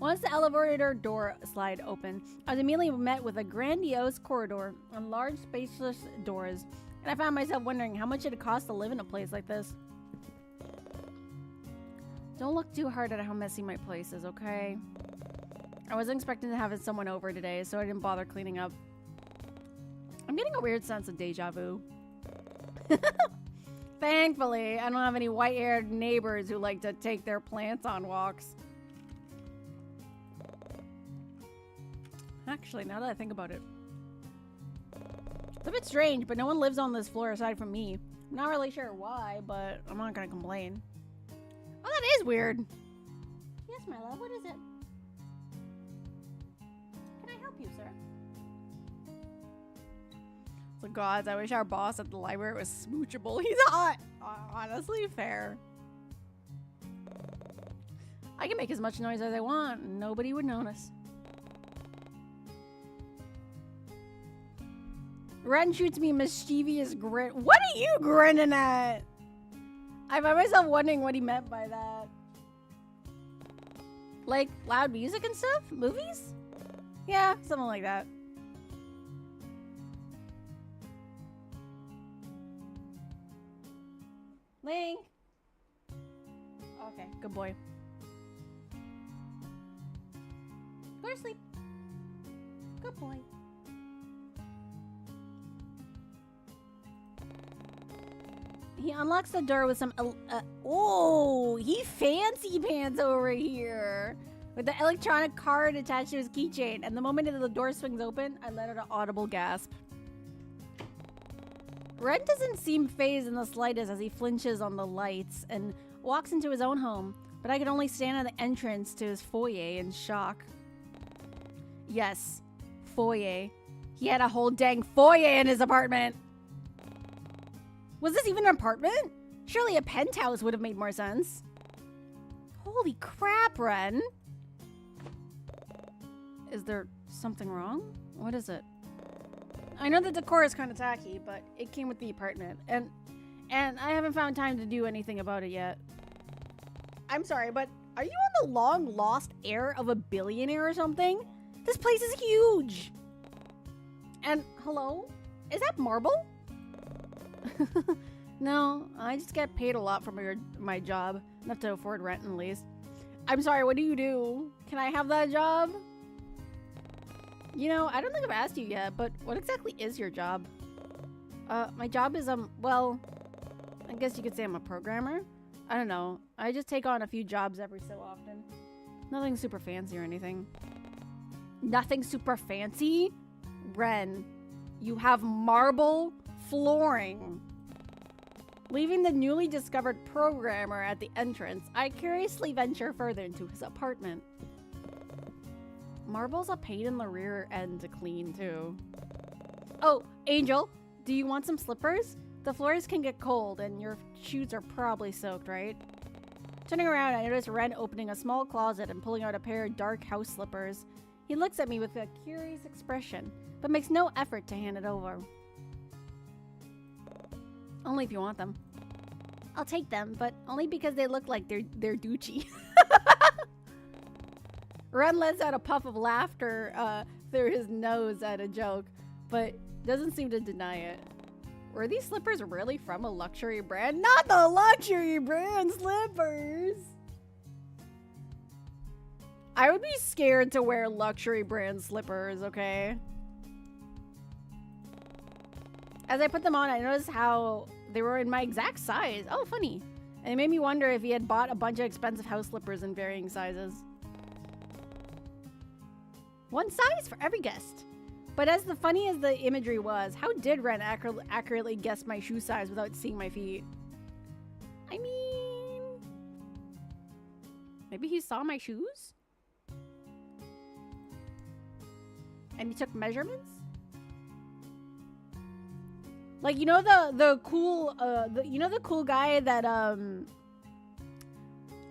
Once the elevator door slide opened, I was immediately met with a grandiose corridor and large spacious doors, and I found myself wondering how much it'd cost to live in a place like this. Don't look too hard at how messy my place is, okay? I wasn't expecting to have someone over today, so I didn't bother cleaning up. I'm getting a weird sense of deja vu. Thankfully, I don't have any white-haired neighbors who like to take their plants on walks. Actually, now that I think about it, it's a bit strange, but no one lives on this floor aside from me. I'm not really sure why, but I'm not gonna complain. Oh, that is weird. Yes, my love, what is it? Can I help you, sir? So, gods, I wish our boss at the library was smoochable. He's hot. Honestly, fair. I can make as much noise as I want, and nobody would notice. Ren shoots me a mischievous grin. What are you grinning at? I find myself wondering what he meant by that. Like, loud music and stuff? Movies? Yeah, something like that. Link! Okay, good boy. Go to sleep. Good boy. He unlocks the door with some. Oh, he fancy pants over here with the electronic card attached to his keychain. And the moment that the door swings open, I let out an audible gasp. Ren doesn't seem fazed in the slightest as he flinches on the lights and walks into his own home, but I could only stand at the entrance to his foyer in shock. Yes, foyer. He had a whole dang foyer in his apartment. Was this even an apartment? Surely a penthouse would have made more sense. Holy crap, Ren. Is there something wrong? What is it? I know the decor is kind of tacky, but it came with the apartment. And I haven't found time to do anything about it yet. I'm sorry, but are you on the long lost heir of a billionaire or something? This place is huge. And hello? Is that marble? No, I just get paid a lot for my job. Enough to afford rent and lease. I'm sorry, what do you do? Can I have that job? You know, I don't think I've asked you yet, but what exactly is your job? My job is, well, I guess you could say I'm a programmer. I don't know. I just take on a few jobs every so often. Nothing super fancy or anything. Nothing super fancy? Ren, you have marble flooring. Leaving the newly discovered programmer at the entrance, I curiously venture further into his apartment. Marble's a pain in the rear end to clean, too. Oh, Angel, do you want some slippers? The floors can get cold, and your shoes are probably soaked, right? Turning around, I notice Ren opening a small closet and pulling out a pair of dark house slippers. He looks at me with a curious expression, but makes no effort to hand it over. Only if you want them. I'll take them, but only because they look like they're Gucci. Ren lets out a puff of laughter through his nose at a joke, but doesn't seem to deny it. Were these slippers really from a luxury brand? Not the luxury brand slippers! I would be scared to wear luxury brand slippers, okay? As I put them on, I noticed how they were in my exact size. Oh, funny. And it made me wonder if he had bought a bunch of expensive house slippers in varying sizes. One size for every guest. But as the funny as the imagery was, how did Ren accurately guess my shoe size without seeing my feet? I mean... maybe he saw my shoes? And he took measurements? Like, you know the cool the cool guy that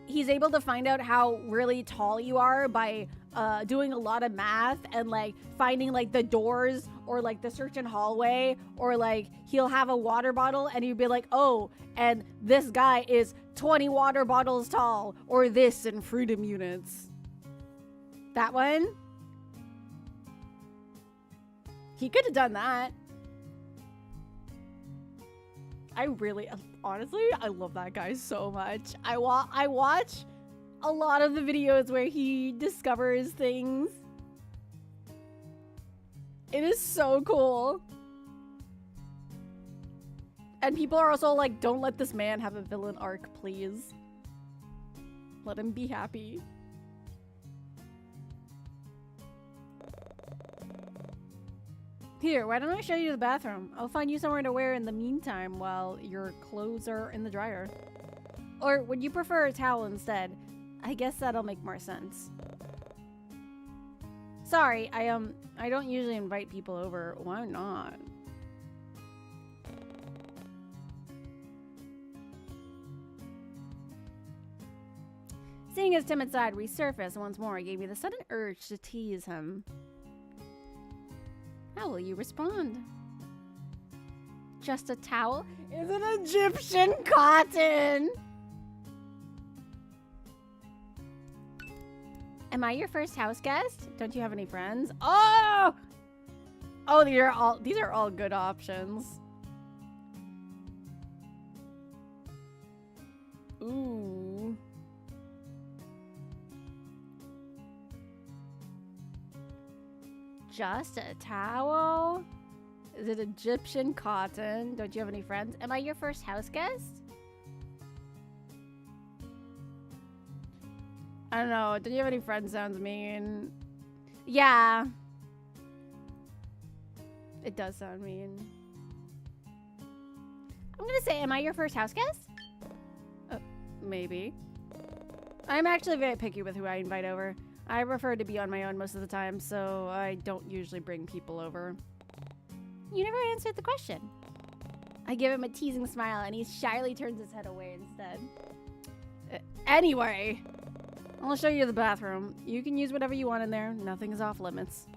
he's able to find out how really tall you are by doing a lot of math and like finding like the doors or like the certain hallway, or like he'll have a water bottle and he'd be like, oh, and this guy is 20 water bottles tall, or this in freedom units. That one? He could have done that. I really, honestly, I love that guy so much. I watch a lot of the videos where he discovers things. It is so cool. And people are also like, don't let this man have a villain arc, please. Let him be happy. Here, why don't I show you the bathroom? I'll find you somewhere to wear in the meantime while your clothes are in the dryer. Or would you prefer a towel instead? I guess that'll make more sense. Sorry, I don't usually invite people over. Why not? Seeing his timid side resurface once more gave me the sudden urge to tease him. How will you respond? Just a towel? Is it Egyptian cotton? Am I your first house guest? Don't you have any friends? Oh! Oh, these are all good options. Ooh. Just a towel? Is it Egyptian cotton? Don't you have any friends? Am I your first house guest? I don't know. Don't you have any friends? Sounds mean. Yeah. It does sound mean. I'm gonna say, am I your first house guest? Maybe. I'm actually very picky with who I invite over. I prefer to be on my own most of the time, so I don't usually bring people over. You never answered the question. I give him a teasing smile, and he shyly turns his head away instead. Anyway, I'll show you the bathroom. You can use whatever you want in there. Nothing is off limits.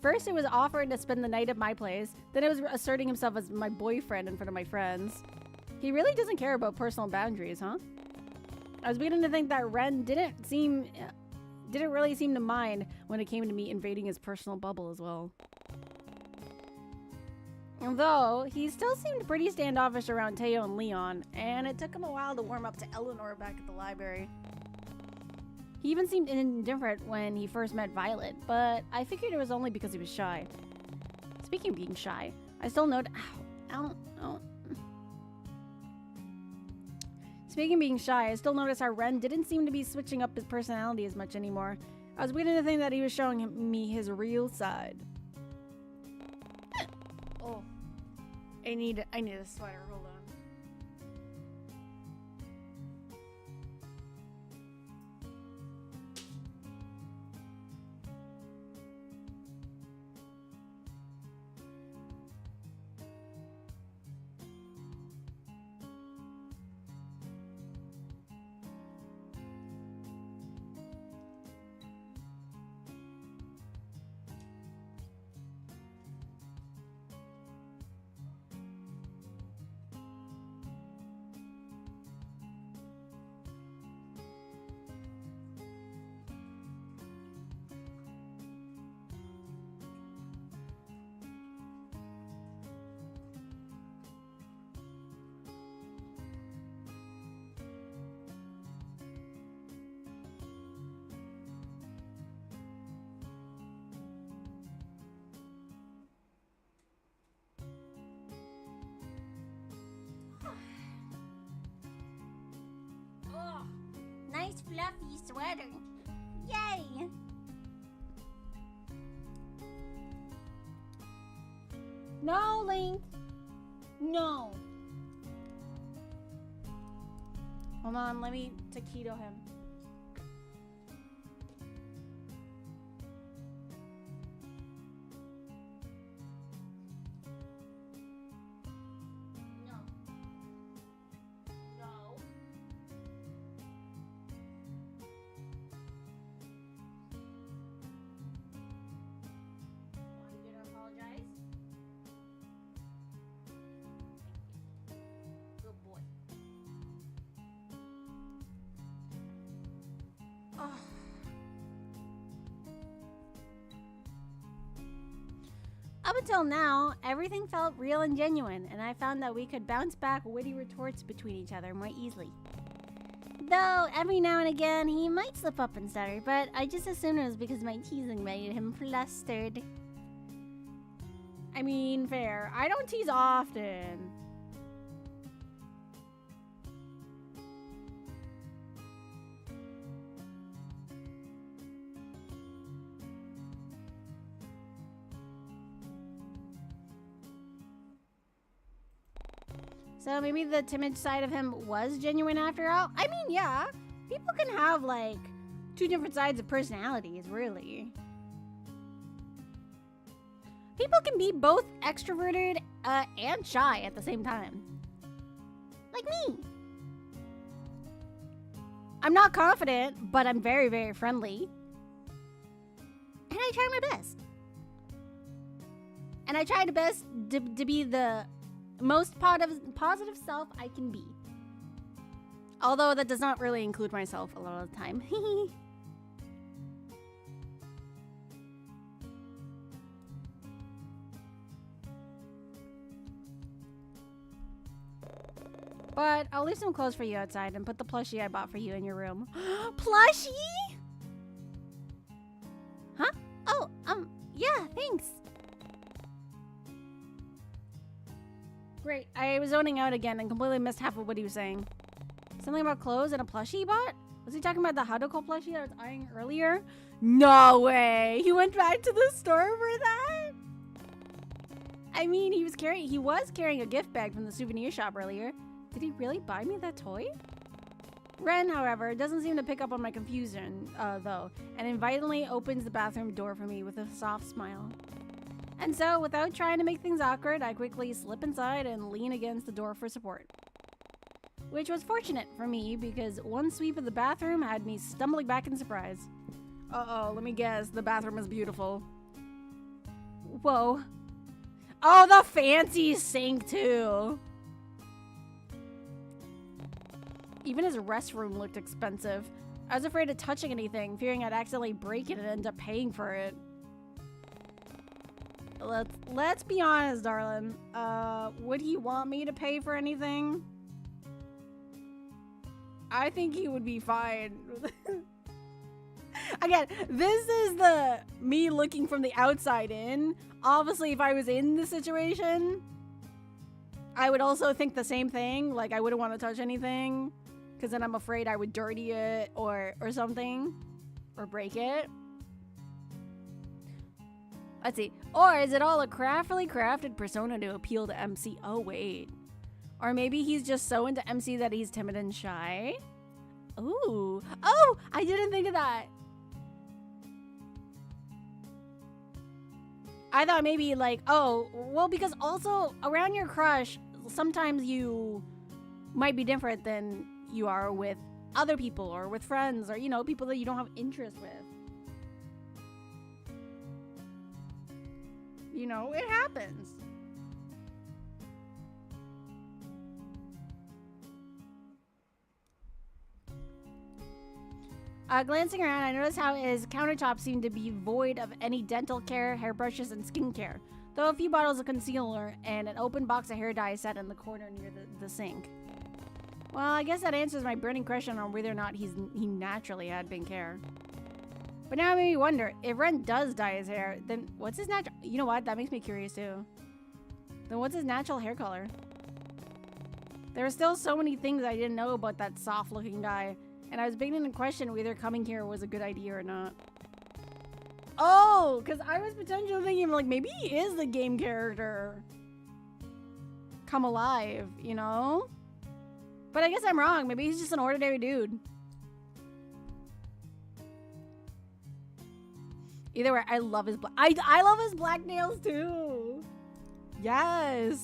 First, it was offering to spend the night at my place. Then it was asserting himself as my boyfriend in front of my friends. He really doesn't care about personal boundaries, huh? I was beginning to think that Ren didn't really seem to mind when it came to me invading his personal bubble as well. Though, he still seemed pretty standoffish around Teo and Leon, and it took him a while to warm up to Eleanor back at the library. He even seemed indifferent when he first met Violet, but I figured it was only because he was shy. Speaking of being shy, I still noticed... Speaking of being shy, I still noticed how Ren didn't seem to be switching up his personality as much anymore. I was beginning to think that he was showing me his real side. Oh. I need a sweater. Hold on. Nice fluffy sweater. Yay! No, Link. No. Hold on, let me taquito him. Up until now, everything felt real and genuine, and I found that we could bounce back witty retorts between each other more easily. Though, every now and again, he might slip up and stutter, but I just assumed it was because my teasing made him flustered. I mean, fair. I don't tease often. So maybe the timid side of him was genuine after all? I mean, yeah. People can have, like, two different sides of personalities, really. People can be both extroverted and shy at the same time. Like me. I'm not confident, but I'm very, very friendly. And I try my best. And I try the best to be the most positive self I can be. Although that does not really include myself a lot of the time. But I'll leave some clothes for you outside and put the plushie I bought for you in your room. Plushie? Huh? Oh, yeah, thanks. Great. I was zoning out again and completely missed half of what he was saying. Something about clothes and a plushie he bought? Was he talking about the Haruko plushie I was eyeing earlier? No way! He went back to the store for that? I mean, he was carrying a gift bag from the souvenir shop earlier. Did he really buy me that toy? Ren, however, doesn't seem to pick up on my confusion, though, and invitingly opens the bathroom door for me with a soft smile. And so, without trying to make things awkward, I quickly slip inside and lean against the door for support. Which was fortunate for me, because one sweep of the bathroom had me stumbling back in surprise. Uh-oh, let me guess, the bathroom is beautiful. Whoa. Oh, the fancy sink, too! Even his restroom looked expensive. I was afraid of touching anything, fearing I'd accidentally break it and end up paying for it. Let's be honest, darling. Would he want me to pay for anything? I think he would be fine. Again, this is the me looking from the outside in. Obviously, if I was in the situation, I would also think the same thing. Like, I wouldn't want to touch anything, because then I'm afraid I would dirty it or something, or break it. Let's see. Or is it all a craftily crafted persona to appeal to MC? Oh, wait. Or maybe he's just so into MC that he's timid and shy? Ooh. Oh, I didn't think of that. I thought maybe like, oh, well, because also around your crush, sometimes you might be different than you are with other people or with friends or, you know, people that you don't have interest with. You know, it happens. Glancing around, I noticed how his countertop seemed to be void of any dental care, hairbrushes, and skincare, though a few bottles of concealer and an open box of hair dye sat in the corner near the sink. Well, I guess that answers my burning question on whether or not he naturally had pink hair. But now it made me wonder, if Ren does dye his hair, then what's his natural... You know what? That makes me curious too. Then what's his natural hair color? There are still so many things I didn't know about that soft-looking guy, and I was beginning to question whether coming here was a good idea or not. Oh, because I was potentially thinking, like, maybe he is the game character. Come alive, you know? But I guess I'm wrong. Maybe he's just an ordinary dude. Either way, I love his black... I love his black nails, too. Yes.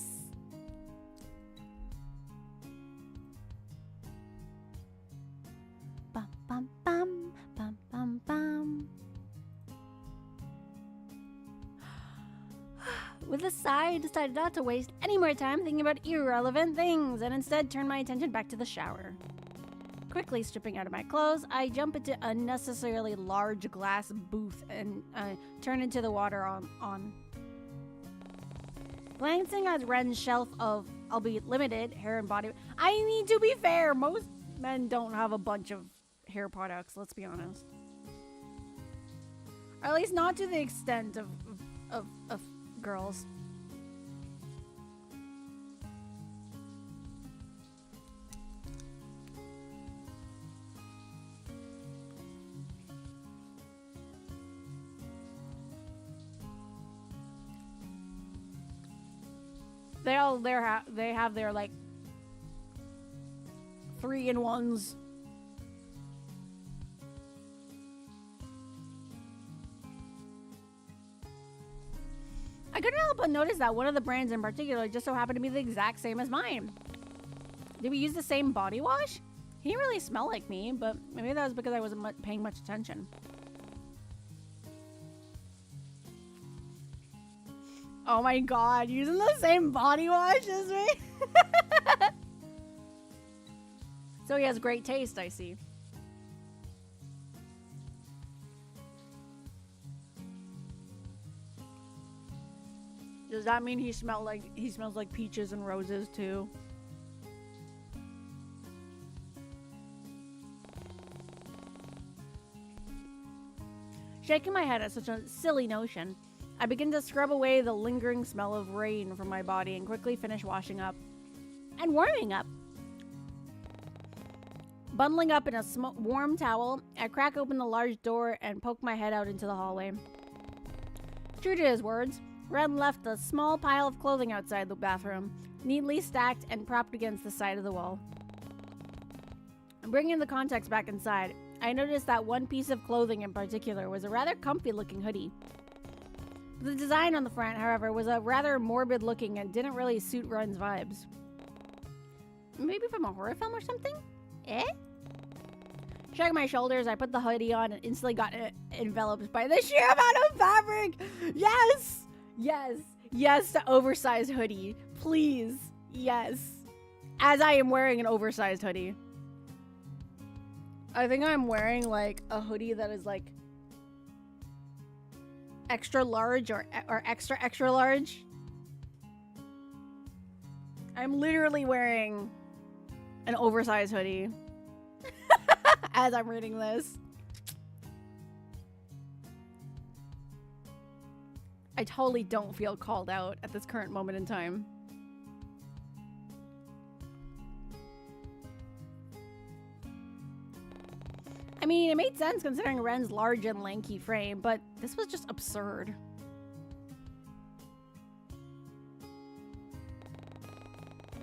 Bum, bum, bum, bum, bum, bum. With a sigh, I decided not to waste any more time thinking about irrelevant things and instead turn my attention back to the shower. Quickly stripping out of my clothes, I jump into a unnecessarily large glass booth and turn into the water on. Glancing at Ren's shelf of, albeit limited, hair and body... I mean, to be fair, most men don't have a bunch of hair products, let's be honest. Or at least not to the extent of girls. They have their like 3-in-1s. I couldn't help but notice that one of the brands in particular just so happened to be the exact same as mine. Did we use the same body wash? He didn't really smell like me, but maybe that was because I wasn't paying much attention. Oh my god, using the same body wash as me? So he has great taste, I see. Does that mean he smells like peaches and roses too? Shaking my head at such a silly notion, I begin to scrub away the lingering smell of rain from my body and quickly finish washing up and warming up. Bundling up in a warm towel, I crack open the large door and poke my head out into the hallway. True to his words, Ren left a small pile of clothing outside the bathroom, neatly stacked and propped against the side of the wall. Bringing the context back inside, I noticed that one piece of clothing in particular was a rather comfy-looking hoodie. The design on the front, however, was a rather morbid-looking and didn't really suit Ren's vibes. Maybe from a horror film or something? Eh? Shrugging my shoulders, I put the hoodie on and instantly got enveloped by the sheer amount of fabric! Yes! Yes! Yes to oversized hoodie. Please. Yes. As I am wearing an oversized hoodie. I think I'm wearing like a hoodie that is like extra large or extra large. I'm literally wearing an oversized hoodie as I'm reading this. I totally don't feel called out at this current moment in time. I mean, it made sense considering Ren's large and lanky frame, but this was just absurd.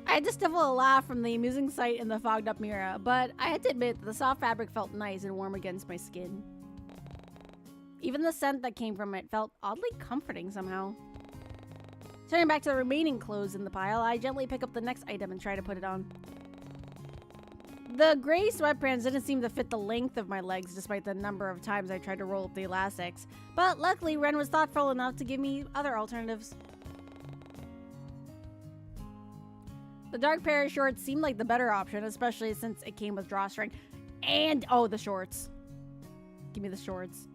I had to stifle a laugh from the amusing sight in the fogged up mirror, but I had to admit that the soft fabric felt nice and warm against my skin. Even the scent that came from it felt oddly comforting somehow. Turning back to the remaining clothes in the pile, I gently pick up the next item and try to put it on. The gray sweatpants didn't seem to fit the length of my legs despite the number of times I tried to roll up the elastics, but luckily Ren was thoughtful enough to give me other alternatives. The dark pair of shorts seemed like the better option, especially since it came with drawstring and, oh, the shorts. Give me the shorts.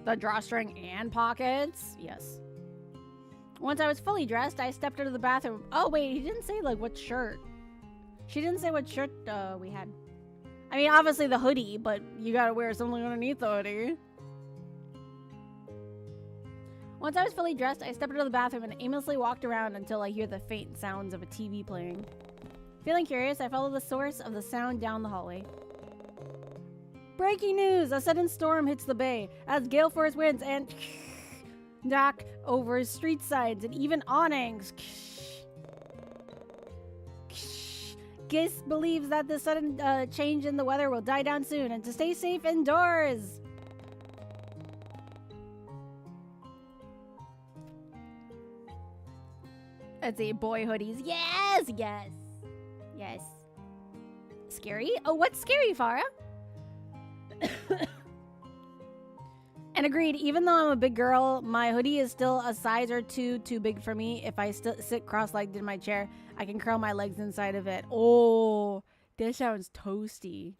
The drawstring and pockets? Yes. Once I was fully dressed, I stepped out of the bathroom. Oh, wait, he didn't say, like, what shirt. She didn't say what shirt we had. I mean, obviously the hoodie, but you gotta wear something underneath the hoodie. Once I was fully dressed, I stepped out of the bathroom and aimlessly walked around until I hear the faint sounds of a TV playing. Feeling curious, I followed the source of the sound down the hallway. Breaking news! A sudden storm hits the bay as gale force winds and knock over street signs and even awnings. Gis believes that the sudden change in the weather will die down soon and to stay safe indoors. Let's see, boy hoodies. Yes, yes, yes. Scary? Oh, what's scary, Farah? And agreed, even though I'm a big girl, my hoodie is still a size or two too big for me. If I sit cross-legged in my chair, I can curl my legs inside of it. Oh, this sounds toasty.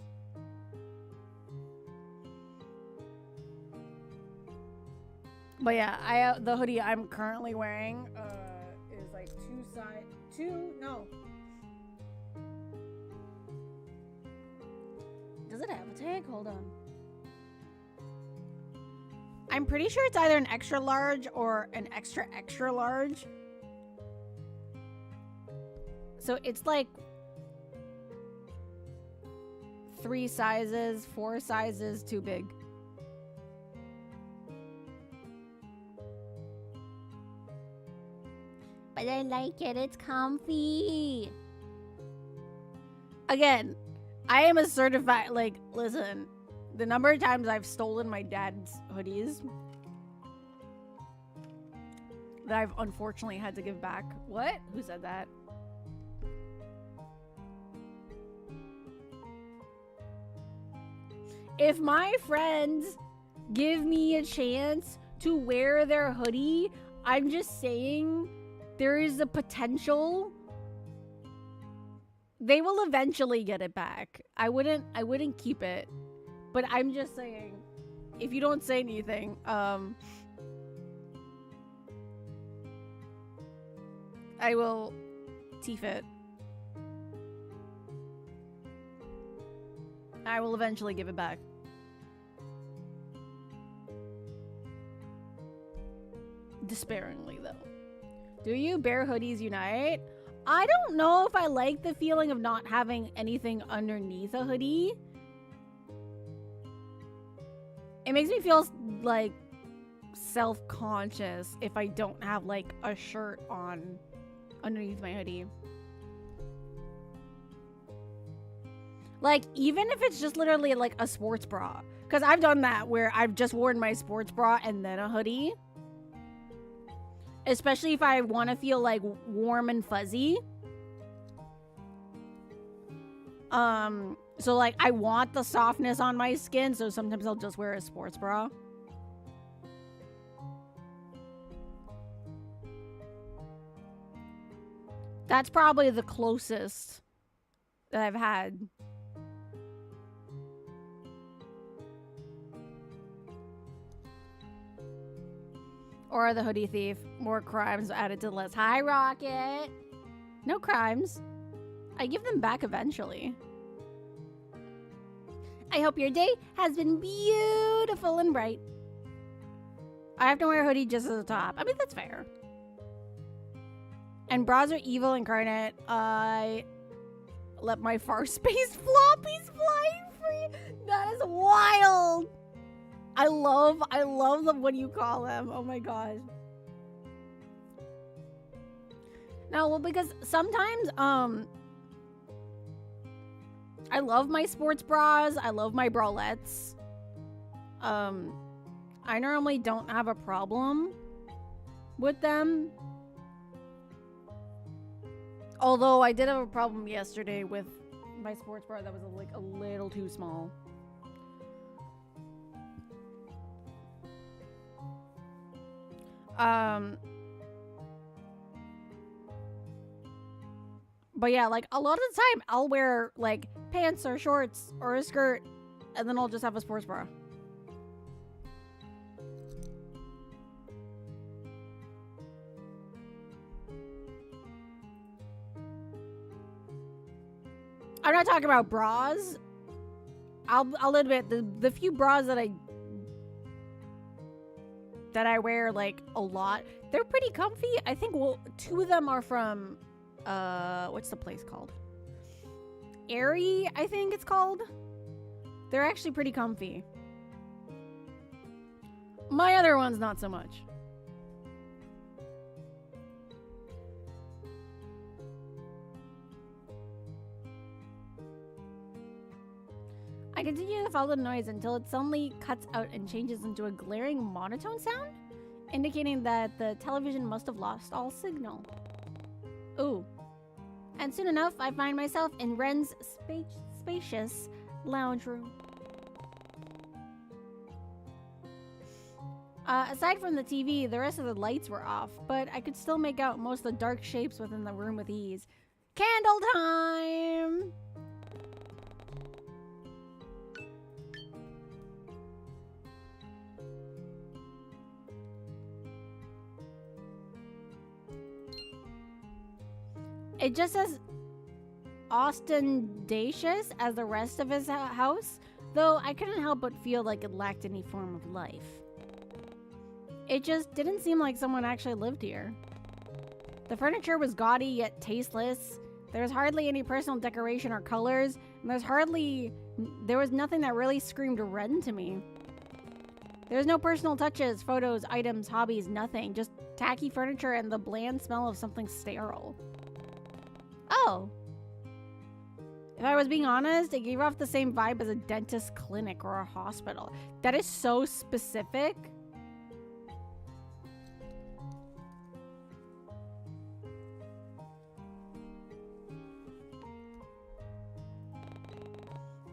But yeah, the hoodie I'm currently wearing is like no. Does it have a tag? Hold on. I'm pretty sure it's either an extra large or an extra large. So it's like 4 sizes too big. But I like it, it's comfy. Again, I am a certified, like, listen, the number of times I've stolen my dad's hoodies that I've unfortunately had to give back. What? Who said that? If my friends give me a chance to wear their hoodie, I'm just saying there is a potential they will eventually get it back. I wouldn't keep it. But I'm just saying, if you don't say anything, I will teef it. I will eventually give it back. Despairingly, though. Do you? Bear hoodies unite? I don't know if I like the feeling of not having anything underneath a hoodie. It makes me feel like self-conscious if I don't have like a shirt on underneath my hoodie. Like, even if it's just literally like a sports bra. Because I've done that where I've just worn my sports bra and then a hoodie. Especially if I want to feel like warm and fuzzy. So like I want the softness on my skin, so sometimes I'll just wear a sports bra. That's probably the closest that I've had. Or the hoodie thief. More crimes added to the list. Hi, Rocket. No crimes. I give them back eventually. I hope your day has been beautiful and bright. I have to wear a hoodie just as a top. I mean, that's fair. And bras are evil incarnate. I let my far space floppies fly free. That is wild. I love them when you call them. Oh my god. No, well, because sometimes, I love my sports bras. I love my bralettes. I normally don't have a problem with them. Although I did have a problem yesterday with my sports bra that was like a little too small. But yeah, like a lot of the time I'll wear like pants or shorts or a skirt and then I'll just have a sports bra. I'm not talking about bras. I'll admit the few bras that I wear like a lot, they're pretty comfy. I think two of them are from what's the place called? Airy, I think it's called. They're actually pretty comfy. My other ones not so much. I continue to follow the noise until it suddenly cuts out and changes into a glaring monotone sound, indicating that the television must have lost all signal. Ooh. And soon enough, I find myself in Ren's spacious lounge room. Aside from the TV, the rest of the lights were off, but I could still make out most of the dark shapes within the room with ease. Candle time! It just as ostentatious as the rest of his house, though I couldn't help but feel like it lacked any form of life. It just didn't seem like someone actually lived here. The furniture was gaudy yet tasteless. There was hardly any personal decoration or colors, and there was nothing that really screamed Ren to me. There was no personal touches, photos, items, hobbies, nothing. Just tacky furniture and the bland smell of something sterile. Oh. If I was being honest, it gave off the same vibe as a dentist clinic or a hospital. That is so specific.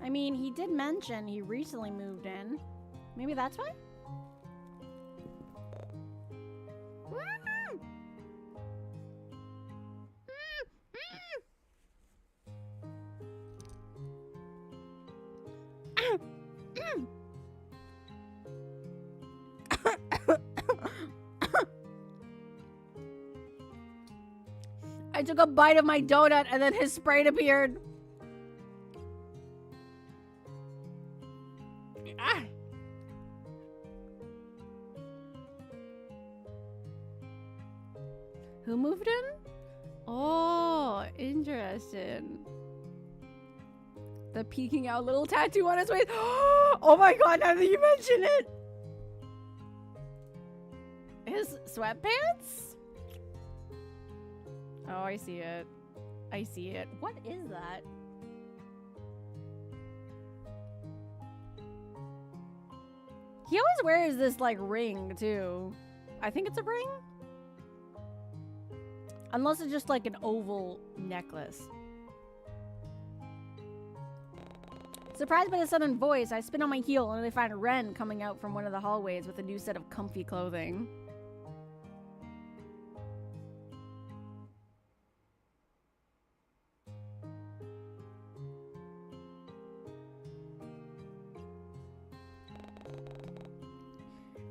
I mean, he did mention he recently moved in. Maybe that's why? I took a bite of my donut and then his Sprite appeared. Who moved him? Oh, interesting. The peeking out little tattoo on his face. Oh my god, now that you mention it. His sweatpants? Oh, I see it. I see it. What is that? He always wears this like ring too. I think it's a ring. Unless it's just like an oval necklace. Surprised by the sudden voice, I spin on my heel and I find Ren coming out from one of the hallways with a new set of comfy clothing.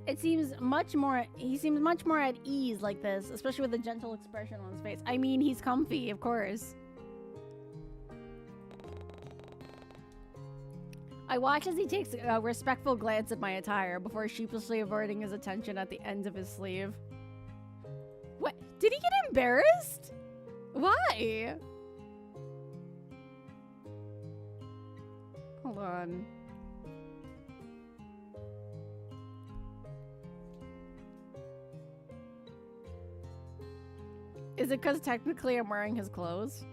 He seems much more at ease like this, especially with a gentle expression on his face. I mean, he's comfy, of course. I watch as he takes a respectful glance at my attire before sheepishly averting his attention at the ends of his sleeve. What? Did he get embarrassed? Why? Hold on. Is it because technically I'm wearing his clothes?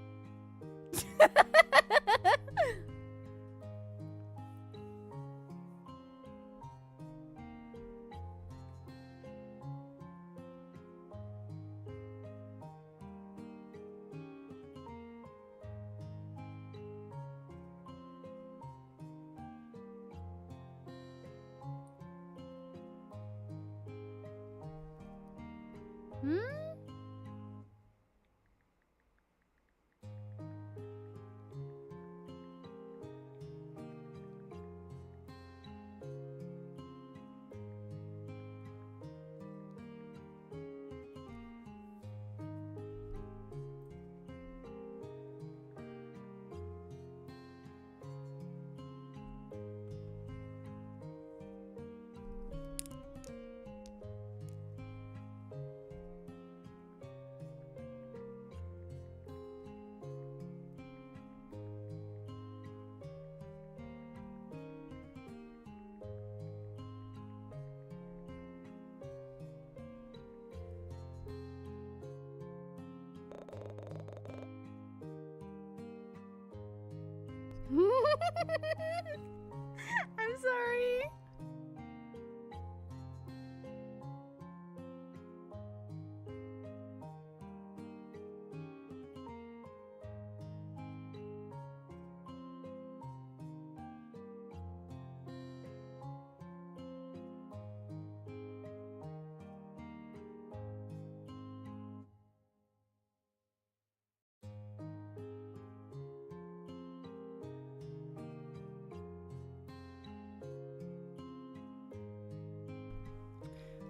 I'm sorry.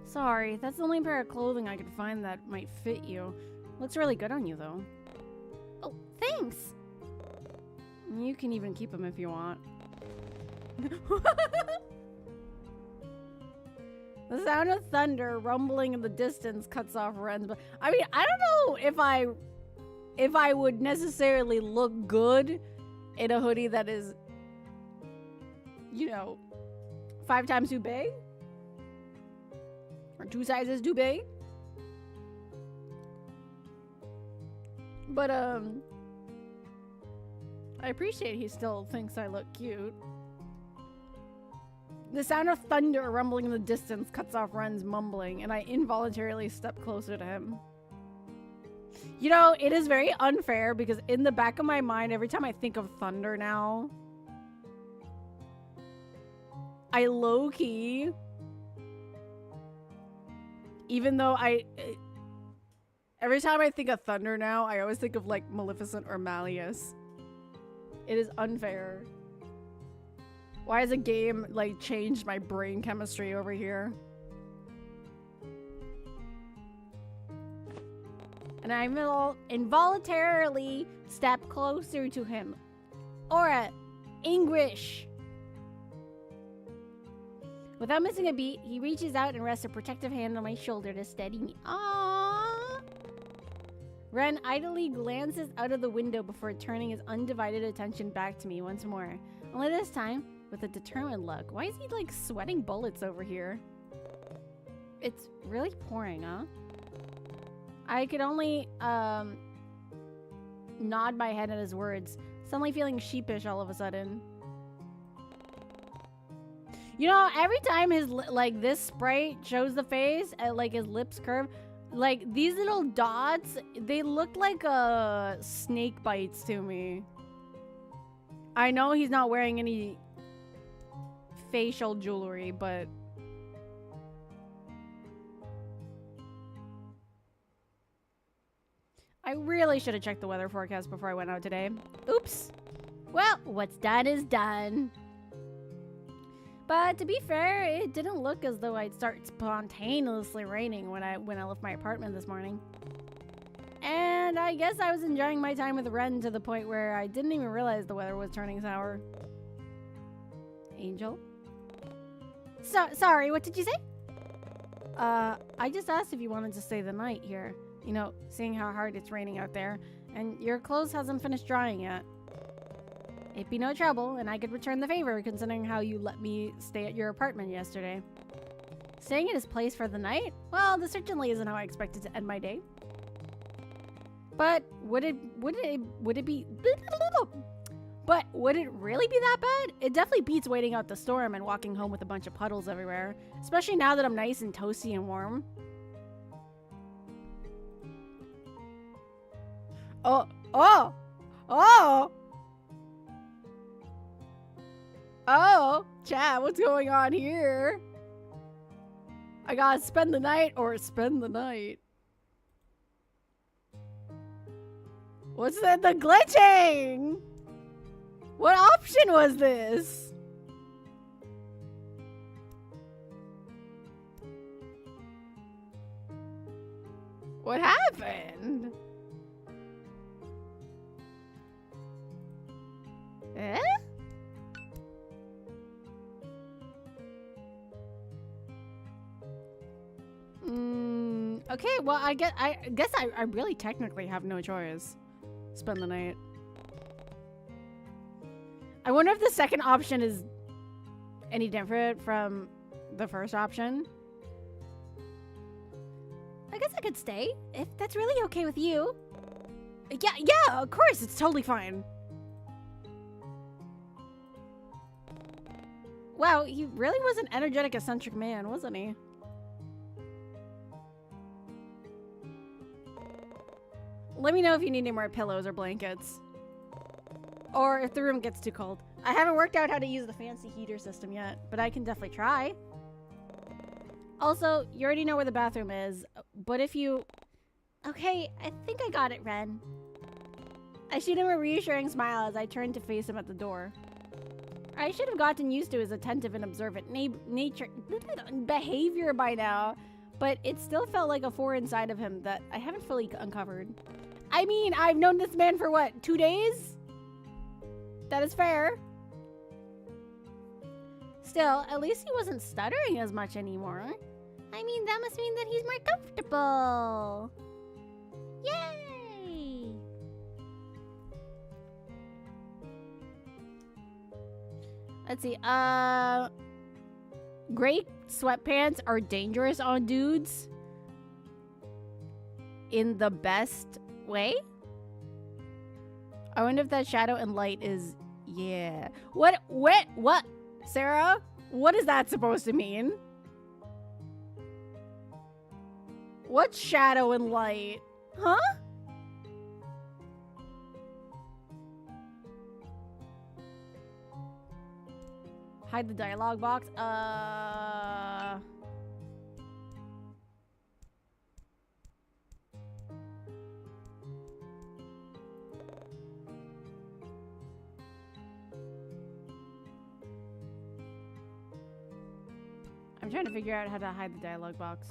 Sorry, that's the only pair of clothing I could find that might fit you. Looks really good on you, though. Oh, thanks! You can even keep them if you want. The sound of thunder rumbling in the distance cuts off Ren's. But I mean, I don't know if I would necessarily look good in a hoodie that is, you know, 5 times too big. Or 2 sizes too big. But, I appreciate he still thinks I look cute. The sound of thunder rumbling in the distance cuts off Ren's mumbling, and I involuntarily step closer to him. You know, it is very unfair because in the back of my mind, every time I think of thunder now, I low-key... Even though every time I think of thunder now, I always think of like Maleficent or Malleus. It is unfair. Why has a game like changed my brain chemistry over here? And I will involuntarily step closer to him. Aura, English. Without missing a beat, he reaches out and rests a protective hand on my shoulder to steady me. Aww. Ren idly glances out of the window before turning his undivided attention back to me once more. Only this time, with a determined look. Why is he, like, sweating bullets over here? It's really pouring, huh? I could only, nod my head at his words, suddenly feeling sheepish all of a sudden. You know, every time his, like, this sprite shows the face, like, his lips curve, like, these little dots, they look like, snake bites to me. I know he's not wearing any facial jewelry, but... I really should have checked the weather forecast before I went out today. Oops. Well, what's done is done. But to be fair, it didn't look as though I'd start spontaneously raining when I left my apartment this morning. And I guess I was enjoying my time with Ren to the point where I didn't even realize the weather was turning sour. Angel? Sorry, what did you say? I just asked if you wanted to stay the night here. You know, seeing how hard it's raining out there, and your clothes hasn't finished drying yet. It'd be no trouble, and I could return the favor considering how you let me stay at your apartment yesterday. Staying at his place for the night? Well, this certainly isn't how I expected to end my day. But would it be But would it really be that bad? It definitely beats waiting out the storm and walking home with a bunch of puddles everywhere, especially now that I'm nice and toasty and warm. Oh, chat, what's going on here? I gotta spend the night or spend the night. What's that? The glitching? What option was this? What happened? Eh? Okay, well, I guess I really technically have no choice. Spend the night. I wonder if the second option is any different from the first option. I guess I could stay, if that's really okay with you. Yeah, of course, it's totally fine. Wow, he really was an energetic, eccentric man, wasn't he? Let me know if you need any more pillows or blankets. Or if the room gets too cold. I haven't worked out how to use the fancy heater system yet, but I can definitely try. Also, you already know where the bathroom is, but if you... Okay, I think I got it, Ren. I shoot him a reassuring smile as I turn to face him at the door. I should have gotten used to his attentive and observant behavior by now, but it still felt like a foreign side of him that I haven't fully uncovered. I mean, I've known this man for what, 2 days? That is fair. Still, at least he wasn't stuttering as much anymore. I mean, that must mean that he's more comfortable. Yay! Let's see, gray sweatpants are dangerous on dudes. In the best way? I wonder if that shadow and light is... Yeah. What? Sarah? What is that supposed to mean? What's shadow and light? Huh? Hide the dialogue box. I'm trying to figure out how to hide the dialogue box.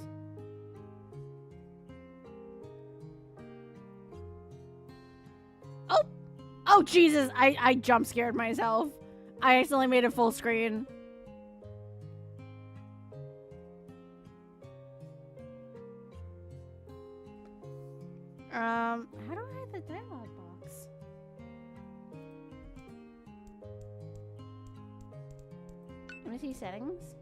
Oh, Jesus! I jump scared myself. I accidentally made it full screen. How do I hide the dialogue box? Let me see settings.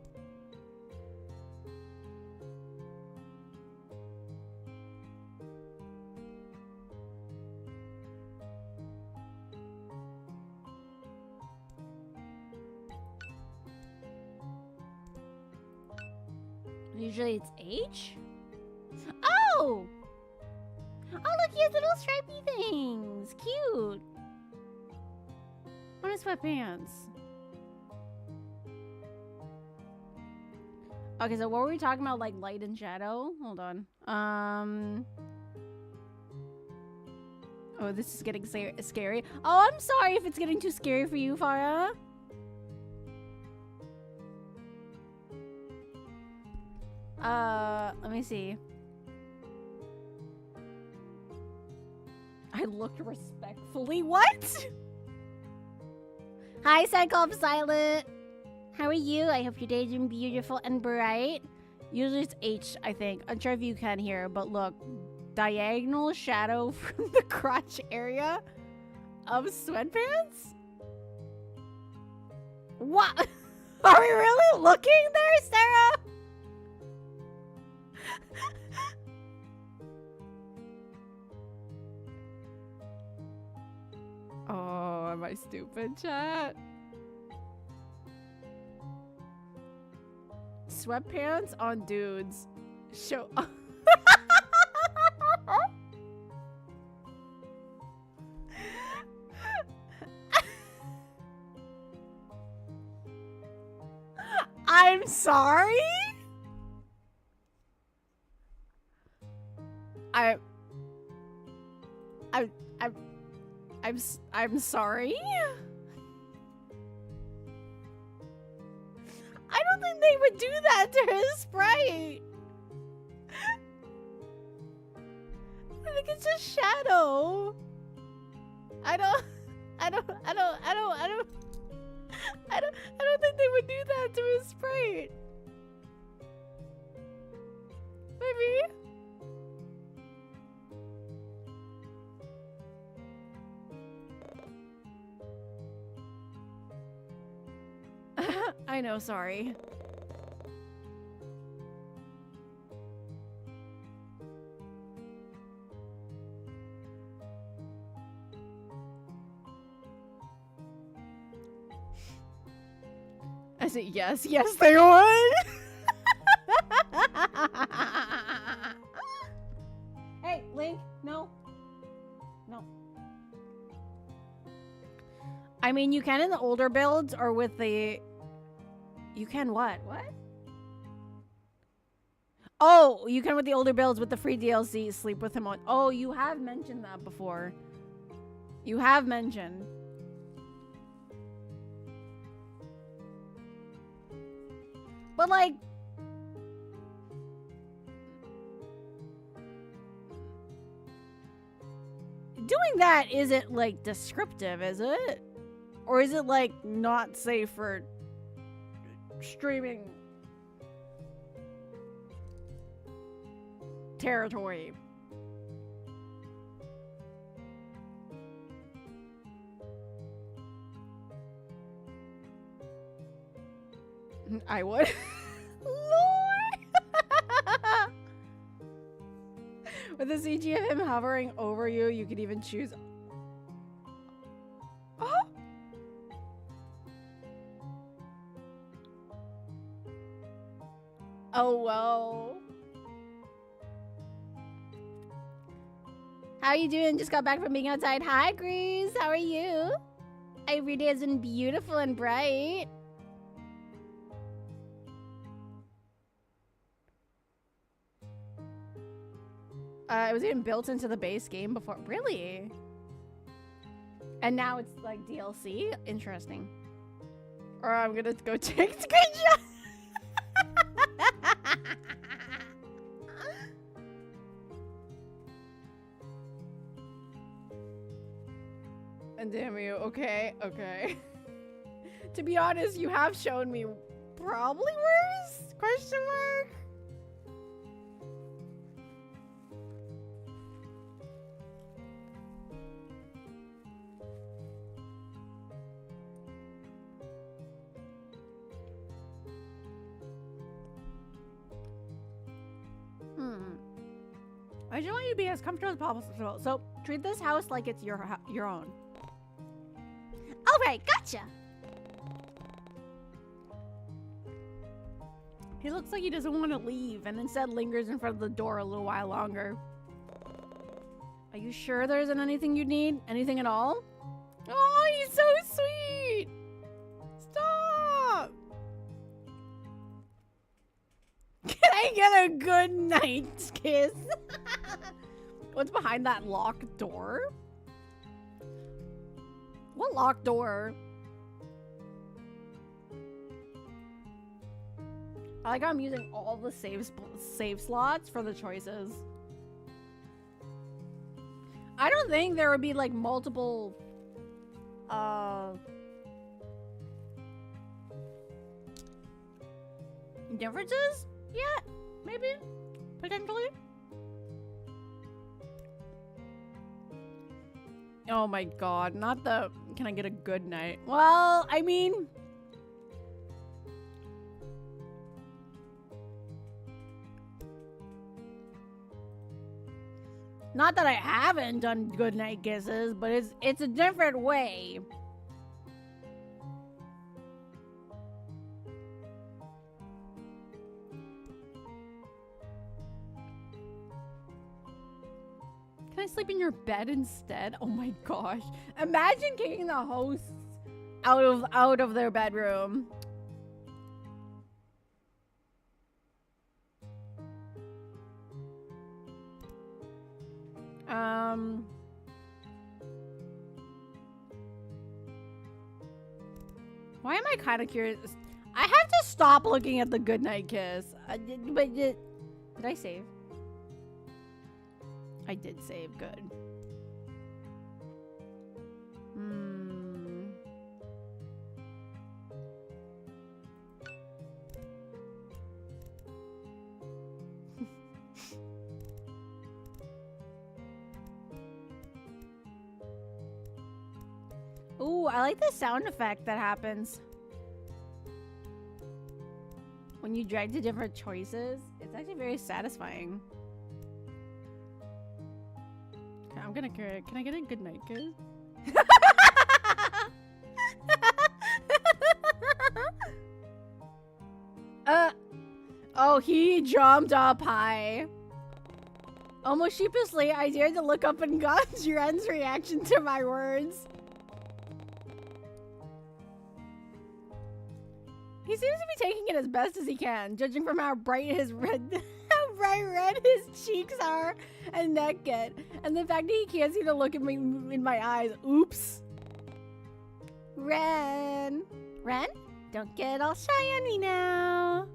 Usually it's H? Oh! Oh, look, he has little stripy things. Cute. On his sweatpants. Okay, so what were we talking about? Like light and shadow? Hold on. Oh, this is getting scary. Oh, I'm sorry if it's getting too scary for you, Farah. Let me see. I looked respectfully. What? Hi, Cyclops Silent. How are you? I hope your day's been beautiful and bright. Usually it's H, I think. Unsure if you can hear, but look. Diagonal shadow from the crotch area of sweatpants? What? Are we really looking there, Sarah? Oh, am I stupid, chat? Sweatpants on dudes. Show. I'm sorry? I'm sorry? I don't think they would do that to his sprite. I think it's just shadow. I don't think they would do that to his sprite. Maybe. I know, sorry. I said yes, yes they would. Hey, Link, no. No. I mean, you can in the older builds or with the... You can what? What? Oh, you can with the older builds with the free DLC, sleep with him on... Oh, you have mentioned that before. You have mentioned. But like... Doing that isn't like descriptive, is it? Or is it like not safe for streaming territory? I would. Lord! With the CG of him hovering over you, you could even choose. Oh! Oh, well. How are you doing? Just got back from being outside. Hi, Grease. How are you? Every day has been beautiful and bright. It was even built into the base game before. Really? And now it's like DLC? Interesting. Or I'm gonna go take screenshot. And damn you. Okay, okay. To be honest, you have shown me probably worse? Question mark? I just want you to be as comfortable as possible. So treat this house like it's your own. All right, gotcha. He looks like he doesn't want to leave and instead lingers in front of the door a little while longer. Are you sure there isn't anything you need? Anything at all? Oh, he's so sweet! Stop! Can I get a good night kiss? What's behind that locked door? What locked door? I like how I'm using all the save slots for the choices. I don't think there would be like multiple differences yet, maybe, potentially. Oh my god, not the can I get a good night? Well, I mean, not that I haven't done good night kisses, but it's a different way. Can I sleep in your bed instead? Oh my gosh. Imagine kicking the hosts out of their bedroom. Why am I kind of curious? I have to stop looking at the goodnight kiss. Did I save? I did save. Good. Ooh, I like the sound effect that happens when you drag to different choices. It's actually very satisfying. Okay, I'm gonna can I get a good night kiss? Oh, he jumped up high. Almost sheepishly, I dared to look up and got Jiren's reaction to my words. He seems to be taking it as best as he can, judging from how bright red his cheeks are and neck get, and the fact that he can't seem to look at me in my eyes. Oops. Ren, don't get all shy on me now.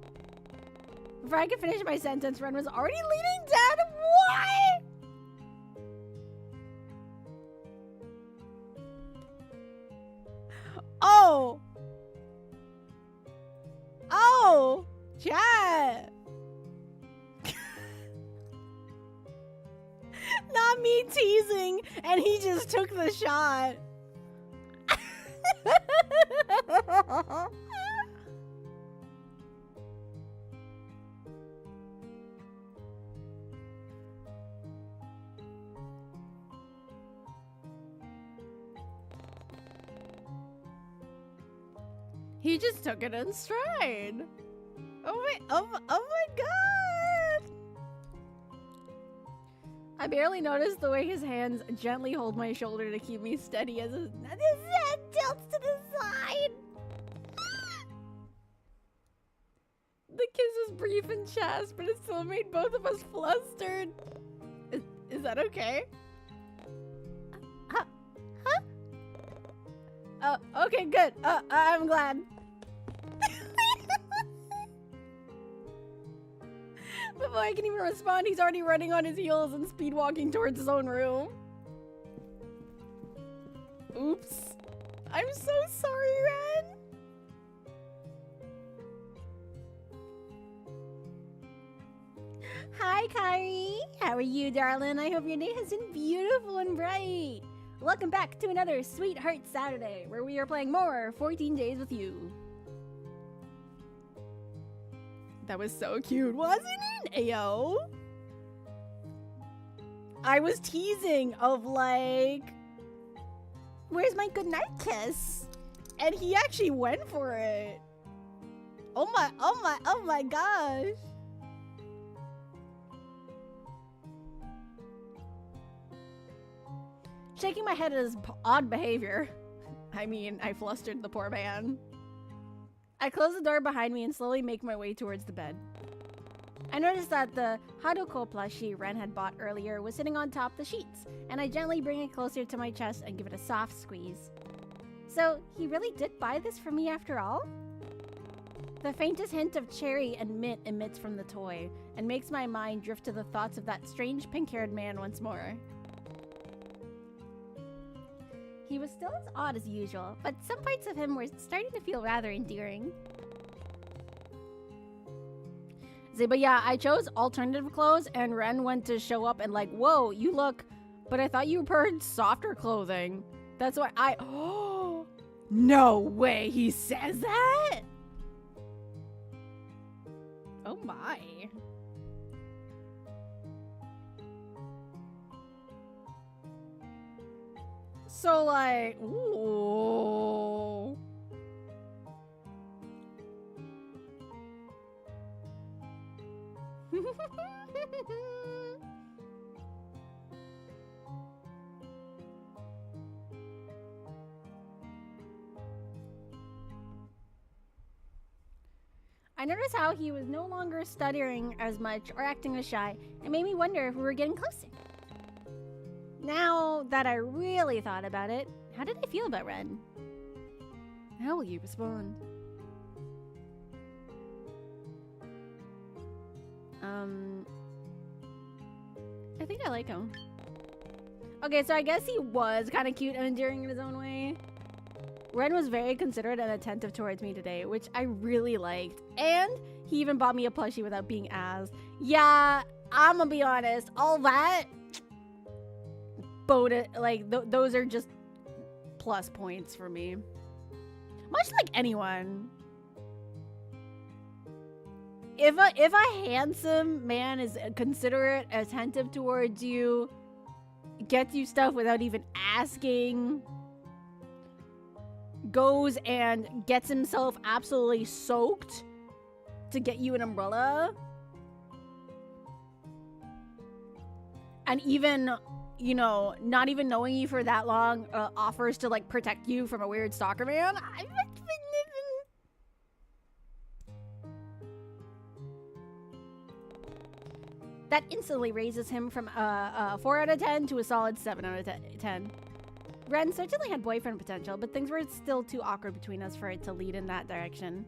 Before I could finish my sentence, Ren was already leaning down. What? Oh. Oh, chat. Not me teasing, and he just took the shot. He just took it in stride. Oh my god! I barely noticed the way his hands gently hold my shoulder to keep me steady as his head tilts to the side. The kiss was brief and chaste, but it still made both of us flustered. Is that okay? Huh? Oh, okay, good. I'm glad. Before I can even respond, he's already running on his heels and speed walking towards his own room. Oops. I'm so sorry, Ren. Hi, Kyrie. How are you, darling? I hope your day has been beautiful and bright. Welcome back to another Sweetheart Saturday, where we are playing more 14 Days with You. That was so cute, wasn't it? Ayo. I was teasing of like, where's my goodnight kiss? And he actually went for it. Oh my gosh. Shaking my head at his odd behavior. I mean, I flustered the poor man. I close the door behind me and slowly make my way towards the bed. I noticed that the Haruko plushie Ren had bought earlier was sitting on top of the sheets, and I gently bring it closer to my chest and give it a soft squeeze. So, he really did buy this for me after all? The faintest hint of cherry and mint emits from the toy, and makes my mind drift to the thoughts of that strange pink-haired man once more. He was still as odd as usual, but some parts of him were starting to feel rather endearing. But yeah, I chose alternative clothes, and Ren went to show up and like, whoa, you look, but I thought you preferred softer clothing. That's why I, oh, no way he says that? Oh my. So like, ooh. I noticed how he was no longer stuttering as much or acting as shy. It made me wonder if we were getting closer. Now that I really thought about it, how did I feel about Ren? How will you respond? I think I like him. Okay, so I guess he was kind of cute and endearing in his own way. Ren was very considerate and attentive towards me today, which I really liked. And he even bought me a plushie without being asked. Yeah, I'm gonna be honest. All that, those are just plus points for me. Much like anyone. If a handsome man is considerate, attentive towards you, gets you stuff without even asking, goes and gets himself absolutely soaked to get you an umbrella, and even, you know, not even knowing you for that long, offers to like protect you from a weird stalker man, that instantly raises him from a 4 out of 10 to a solid 7 out of 10. Ren certainly had boyfriend potential, but things were still too awkward between us for it to lead in that direction.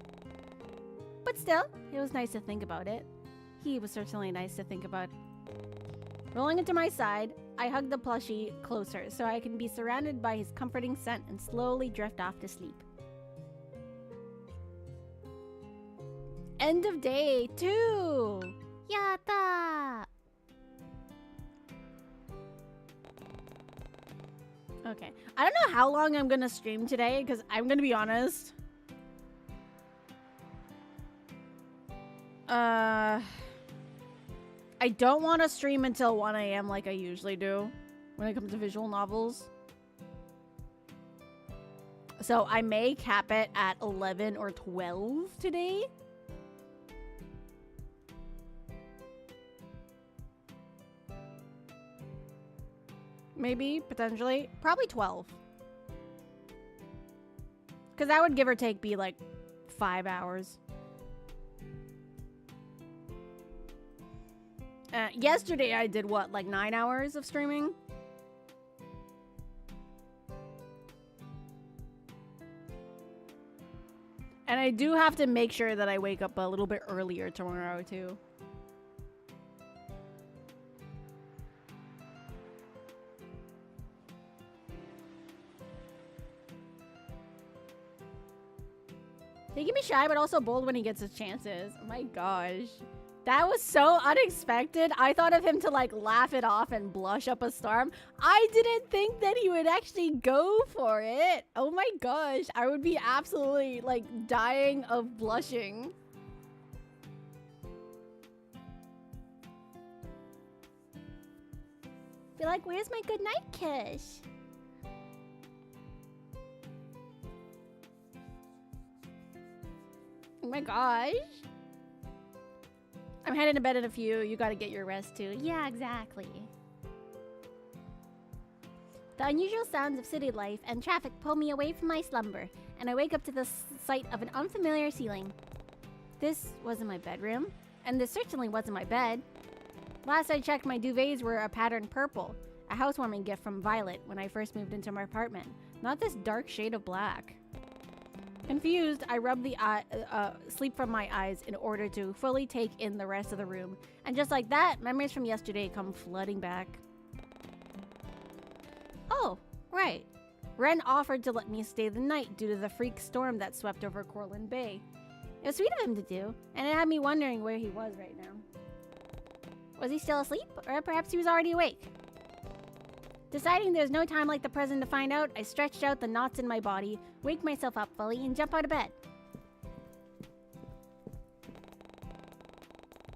But still, it was nice to think about it. He was certainly nice to think about. Rolling into my side, I hugged the plushie closer so I can be surrounded by his comforting scent and slowly drift off to sleep. End of day 2! Yatta! Okay. I don't know how long I'm gonna stream today, because I'm gonna be honest. I don't want to stream until 1 a.m. like I usually do when it comes to visual novels. So I may cap it at 11 or 12 today. Maybe, potentially. Probably 12. Because that would give or take be like 5 hours. Yesterday I did what, like 9 hours of streaming? And I do have to make sure that I wake up a little bit earlier tomorrow too. He can be shy, but also bold when he gets his chances. Oh my gosh. That was so unexpected. I thought of him to like laugh it off and blush up a storm. I didn't think that he would actually go for it. Oh my gosh. I would be absolutely like dying of blushing. Be like, where's my goodnight kiss? Oh my gosh. I'm heading to bed in a few. You gotta get your rest too. Yeah, exactly. The unusual sounds of city life and traffic pull me away from my slumber, and I wake up to the sight of an unfamiliar ceiling. This wasn't my bedroom, and this certainly wasn't my bed. Last I checked, my duvets were a patterned purple, a housewarming gift from Violet when I first moved into my apartment, not this dark shade of black. Confused, I rub the sleep from my eyes in order to fully take in the rest of the room, and just like that, memories from yesterday come flooding back. Oh, right. Ren offered to let me stay the night due to the freak storm that swept over Corlin Bay. It was sweet of him to do, and it had me wondering where he was right now. Was he still asleep, or perhaps he was already awake? Deciding there's no time like the present to find out, I stretched out the knots in my body, wake myself up fully, and jump out of bed.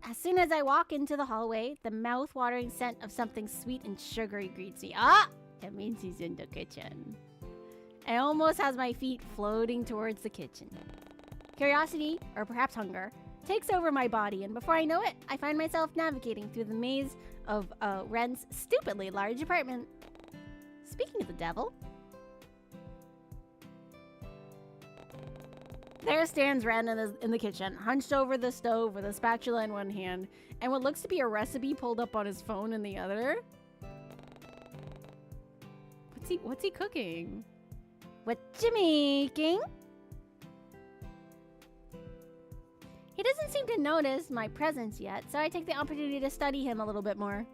As soon as I walk into the hallway, the mouth-watering scent of something sweet and sugary greets me. Ah! That means he's in the kitchen. And almost has my feet floating towards the kitchen. Curiosity, or perhaps hunger, takes over my body, and before I know it, I find myself navigating through the maze of Ren's stupidly large apartment. Speaking of the devil, there stands Ren in the kitchen, hunched over the stove with a spatula in one hand, and what looks to be a recipe pulled up on his phone in the other. What's he cooking? What you making? He doesn't seem to notice my presence yet, so I take the opportunity to study him a little bit more.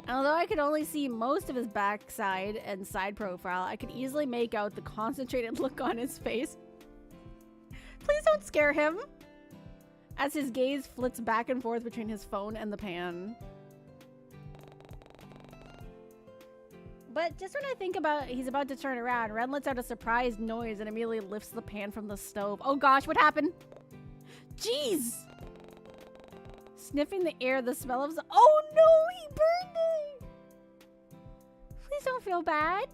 Although I could only see most of his backside and side profile, I could easily make out the concentrated look on his face. Please don't scare him! As his gaze flits back and forth between his phone and the pan. But just when I think about he's about to turn around, Ren lets out a surprised noise and immediately lifts the pan from the stove. Oh gosh, what happened? Jeez! Sniffing the air, the smell of... Oh no, he burned it! Please don't feel bad.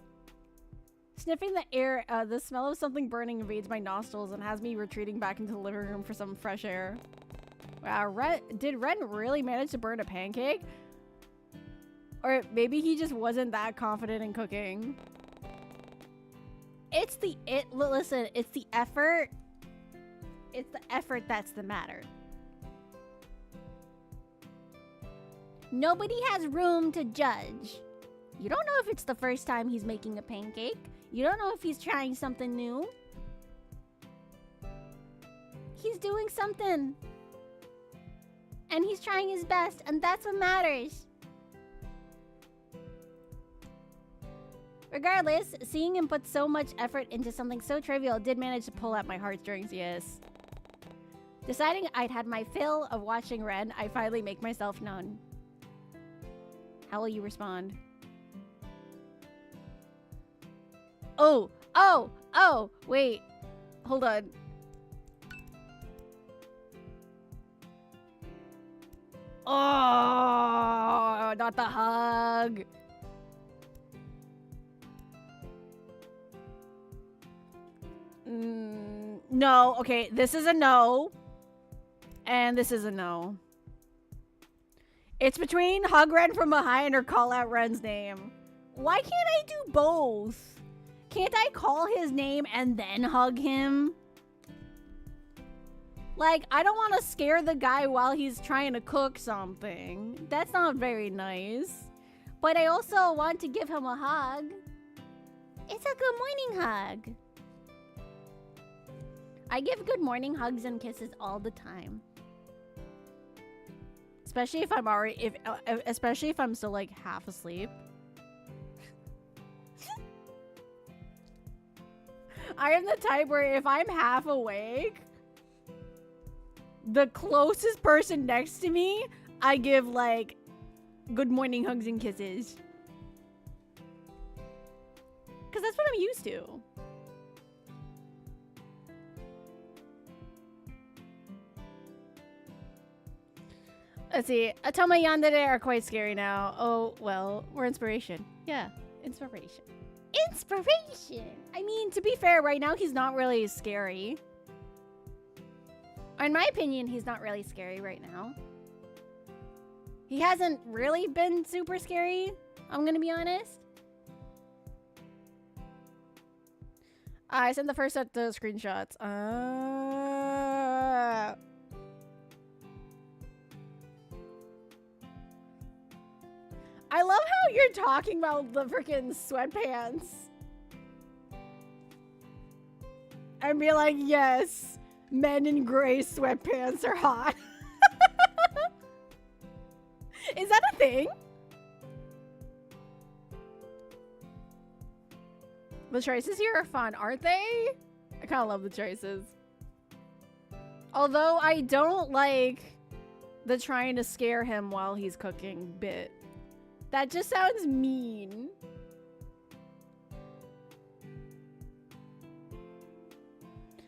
Sniffing the air, the smell of something burning invades my nostrils and has me retreating back into the living room for some fresh air. Wow, did Ren really manage to burn a pancake? Or maybe he just wasn't that confident in cooking. Listen, it's the effort. It's the effort that's the matter. Nobody has room to judge. You don't know if it's the first time he's making a pancake. You don't know if he's trying something new. He's doing something. And he's trying his best, and that's what matters. Regardless, seeing him put so much effort into something so trivial did manage to pull at my heartstrings, yes. Deciding I'd had my fill of watching Ren, I finally make myself known. How will you respond? Oh, wait. Hold on. Oh, not the hug. No, okay, this is a no. And this is a no. It's between hug Ren from behind or call out Ren's name. Why can't I do both? Can't I call his name and then hug him? Like, I don't want to scare the guy while he's trying to cook something. That's not very nice. But I also want to give him a hug. It's a good morning hug. I give good morning hugs and kisses all the time. Especially if I'm especially if I'm still like half asleep. I am the type where if I'm half awake, the closest person next to me, I give like good morning hugs and kisses. Cause that's what I'm used to. Let's see. Atoma Yandere are quite scary now. Oh, well, we're inspiration. Yeah, inspiration. Inspiration! I mean, to be fair, right now he's not really scary. Or in my opinion, he's not really scary right now. He hasn't really been super scary, I'm gonna be honest. I sent the first set of screenshots. I love how you're talking about the freaking sweatpants. And be like, yes, men in gray sweatpants are hot. Is that a thing? The choices here are fun, aren't they? I kind of love the choices. Although I don't like the trying to scare him while he's cooking bit. That just sounds mean.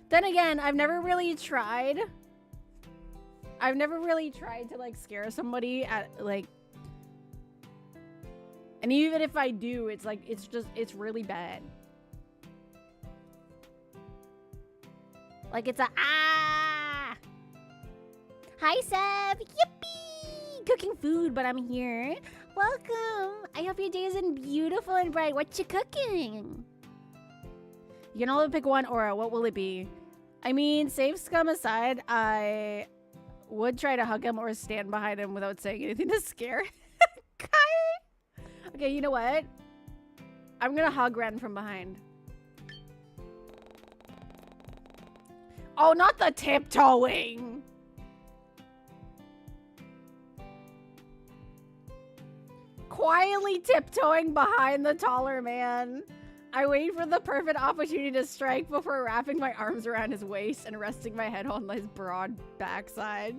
Then again, I've never really tried to like scare somebody at like, and even if I do, it's like, it's really bad. Like it's a ah. Hi Seb, yippee! Cooking food, but I'm here. Welcome. I hope your day is beautiful and bright. What you cooking? You can only pick one aura. What will it be? I mean, save scum aside, I would try to hug him or stand behind him without saying anything to scare him. Okay, you know what? I'm gonna hug Ren from behind. Oh, not the tiptoeing! Quietly tiptoeing behind the taller man. I wait for the perfect opportunity to strike before wrapping my arms around his waist and resting my head on his broad backside.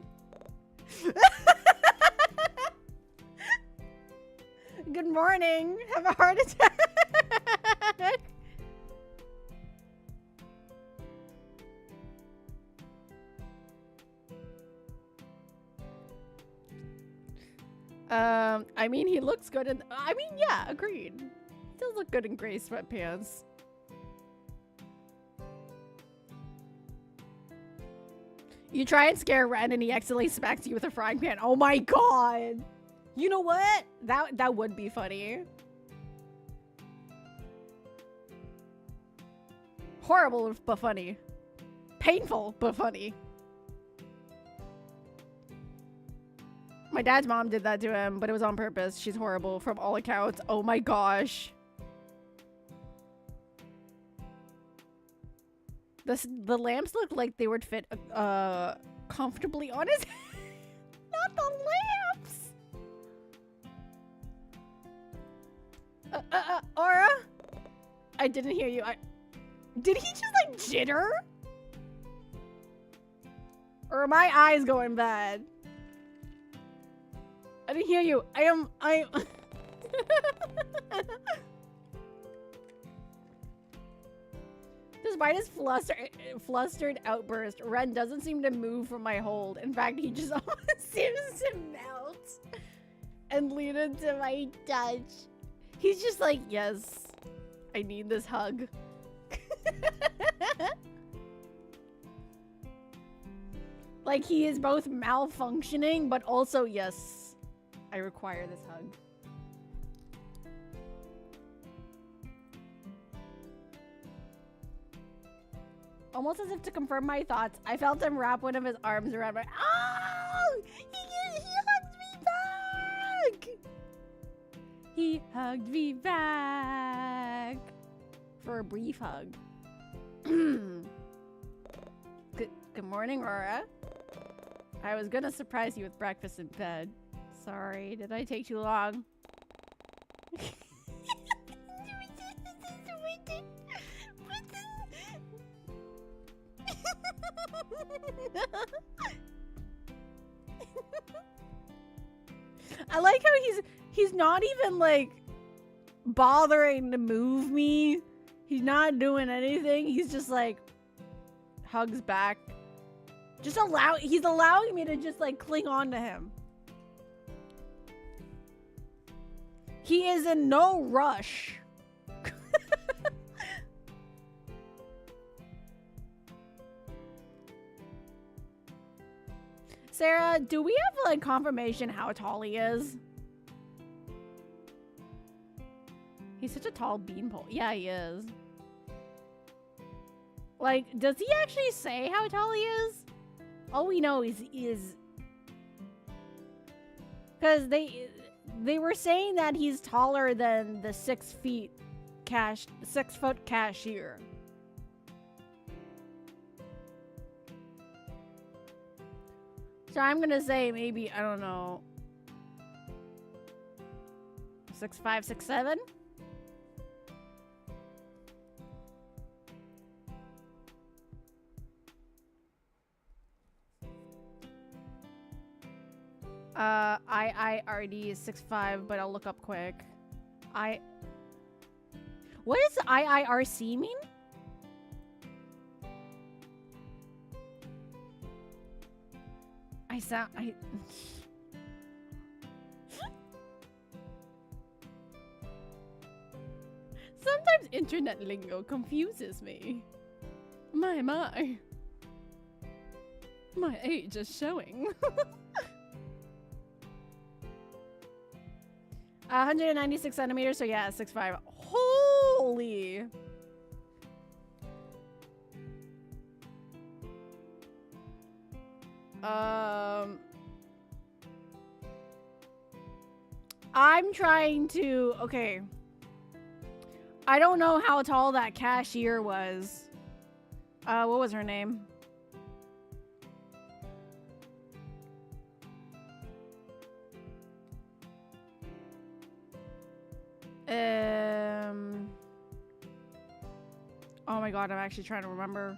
Good morning. Have a heart attack. I mean, he looks good in, I mean, yeah, agreed. He does look good in gray sweatpants. You try and scare Ren and he accidentally smacks you with a frying pan. Oh my god. You know what? That would be funny. Horrible but funny. Painful but funny. My dad's mom did that to him, but it was on purpose. She's horrible from all accounts. Oh my gosh. The lamps look like they would fit comfortably on his head. Not the lamps. Aura? I didn't hear you. Did he just like jitter? Or are my eyes going bad? I didn't hear you. I Despite his flustered outburst, Ren doesn't seem to move from my hold. In fact, he just almost seems to melt and lean into my touch. He's just like, yes, I need this hug. Like he is both malfunctioning, but also, yes, I require this hug. Almost as if to confirm my thoughts, I felt him wrap one of his arms around my— Oh! He hugged me back! He hugged me back! For a brief hug. Good morning, Aura. I was gonna surprise you with breakfast in bed. Sorry, did I take too long? I like how he's not even like bothering to move me. He's not doing anything. He's just like hugs back. He's allowing me to just like cling on to him. He is in no rush. Sarah, do we have like confirmation how tall he is? He's such a tall beanpole. Yeah, he is. Like, does he actually say how tall he is? All we know is because they were saying that he's taller than the 6 foot cashier. So I'm gonna say maybe, I don't know, 6'5", 6'7". IIRD is 6'5", but I'll look up quick. What does IIRC mean? Sometimes internet lingo confuses me. My. My age is showing. 196 centimeters, so yeah, 6'5". Holy! I'm trying to... Okay. I don't know how tall that cashier was. What was her name? Oh my god, I'm actually trying to remember.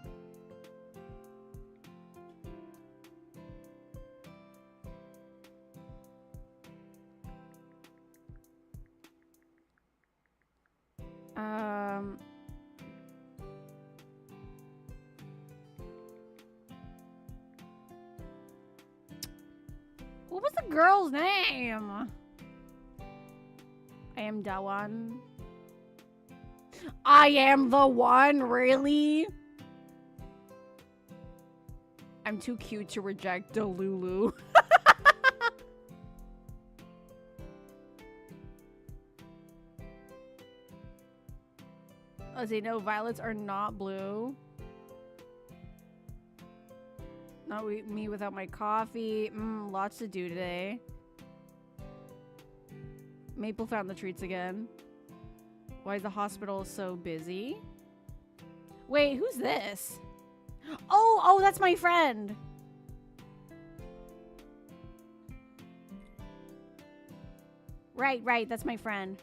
What was the girl's name? I am the one. I am the one, really? I'm too cute to reject Delulu. Let's see, no, violets are not blue. Not me without my coffee. Lots to do today. Maple found the treats again. Why is the hospital so busy? Wait, who's this? Oh, that's my friend. Right, that's my friend.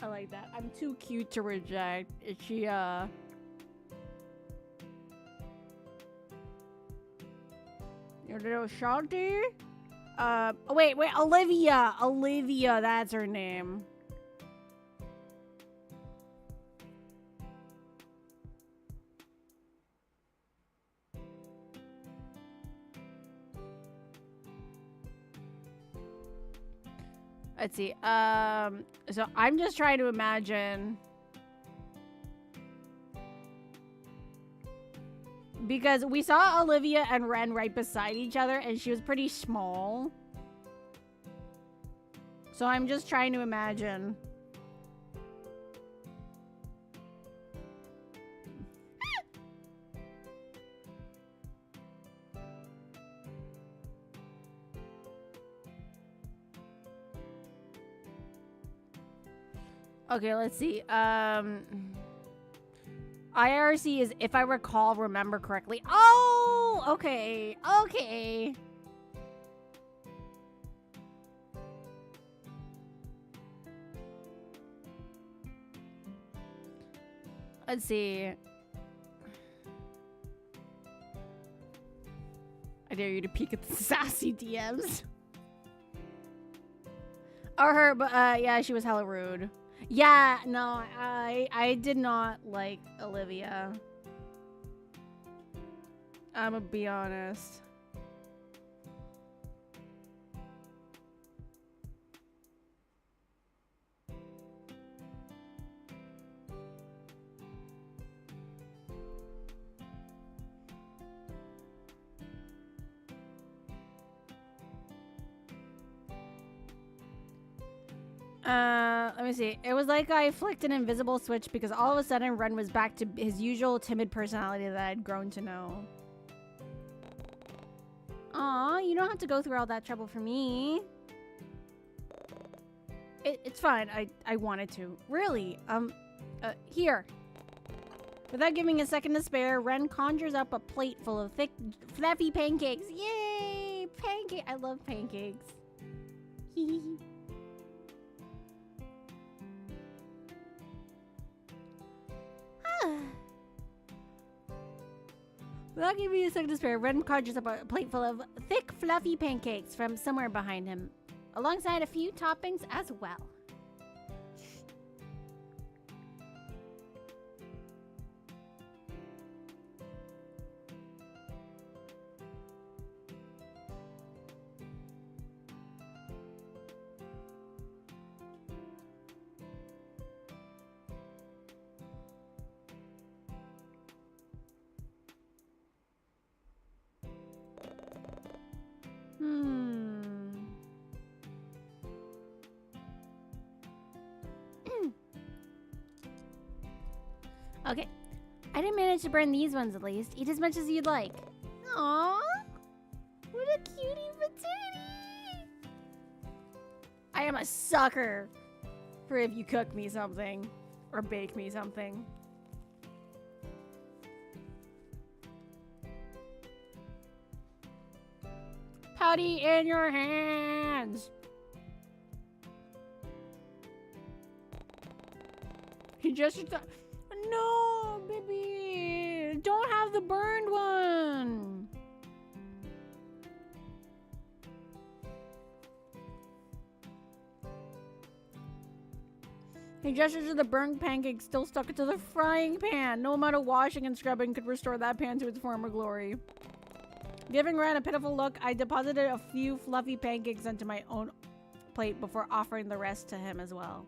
I like that. I'm too cute to reject. Is she, Your little Shanty? Oh, wait, Olivia. Olivia, that's her name. Let's see. So I'm just trying to imagine. Because we saw Olivia and Ren right beside each other, and she was pretty small. So I'm just trying to imagine. Okay, let's see. IRC is, if I remember correctly. Oh, okay. Let's see. I dare you to peek at the sassy DMs. Or her, but yeah, she was hella rude. Yeah, no, I did not like Olivia. I'm gonna be honest. Let me see. It was like I flicked an invisible switch because all of a sudden Ren was back to his usual timid personality that I'd grown to know. Aw, you don't have to go through all that trouble for me. It's fine. I wanted to. Really? Here. Without giving a second to spare, Ren conjures up a plate full of thick, fluffy pancakes. Yay! Pancake! I love pancakes. Without giving a second to spare, Ren conjures up a plate full of thick, fluffy pancakes from somewhere behind him, alongside a few toppings as well. Okay. I didn't manage to burn these ones at least. Eat as much as you'd like. Aww. What a cutie patootie. I am a sucker for if you cook me something or bake me something. Pouty in your hands. He just... No, baby. Don't have the burned one. He gestures to the burned pancake still stuck into the frying pan. No amount of washing and scrubbing could restore that pan to its former glory. Giving Ren a pitiful look, I deposited a few fluffy pancakes onto my own plate before offering the rest to him as well.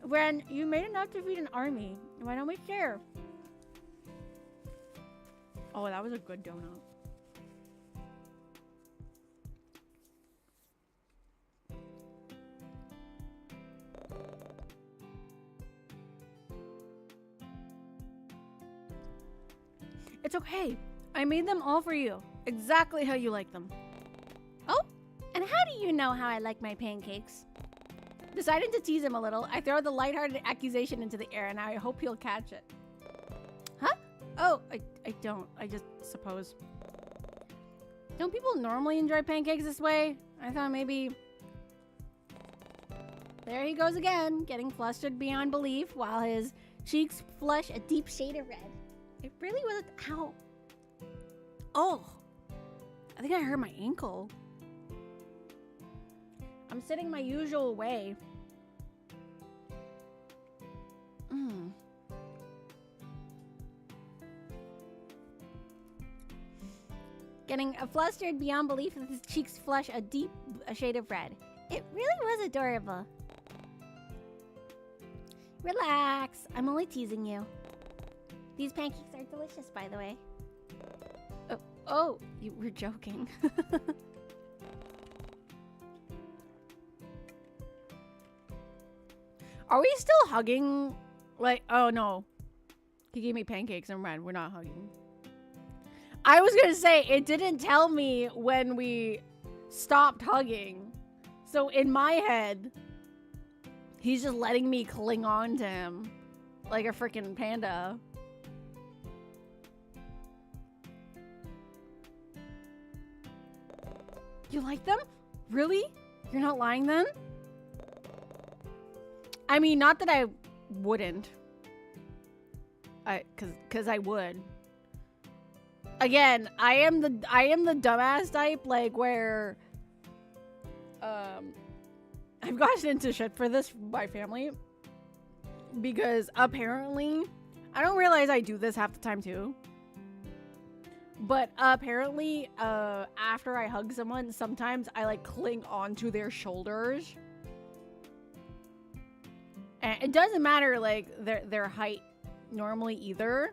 Ren, you made enough to feed an army. Why don't we share? Oh, that was a good donut. It's okay. I made them all for you. Exactly how you like them. Oh, and how do you know how I like my pancakes? Deciding to tease him a little, I throw the lighthearted accusation into the air and I hope he'll catch it. Huh? Oh, I don't. I just suppose. Don't people normally enjoy pancakes this way? I thought maybe... There he goes again, getting flustered beyond belief while his cheeks flush a deep shade of red. It really wasn't... Ow. Oh. I think I hurt my ankle. I'm sitting my usual way. Getting flustered beyond belief as his cheeks flush a deep shade of red. It really was adorable. Relax. I'm only teasing you. These pancakes are delicious, by the way. Oh, you were joking. Are we still hugging? Like, oh no. He gave me pancakes and red. We're not hugging. I was gonna say, it didn't tell me when we stopped hugging. So in my head, he's just letting me cling on to him like a freaking panda. You like them? Really? You're not lying then? I mean, not that I wouldn't. Cause I would. Again, I am the dumbass type, like, where I've gotten into shit for this from my family. Because apparently, I don't realize I do this half the time too. But apparently, after I hug someone, sometimes I like cling onto their shoulders. And it doesn't matter like their height normally either.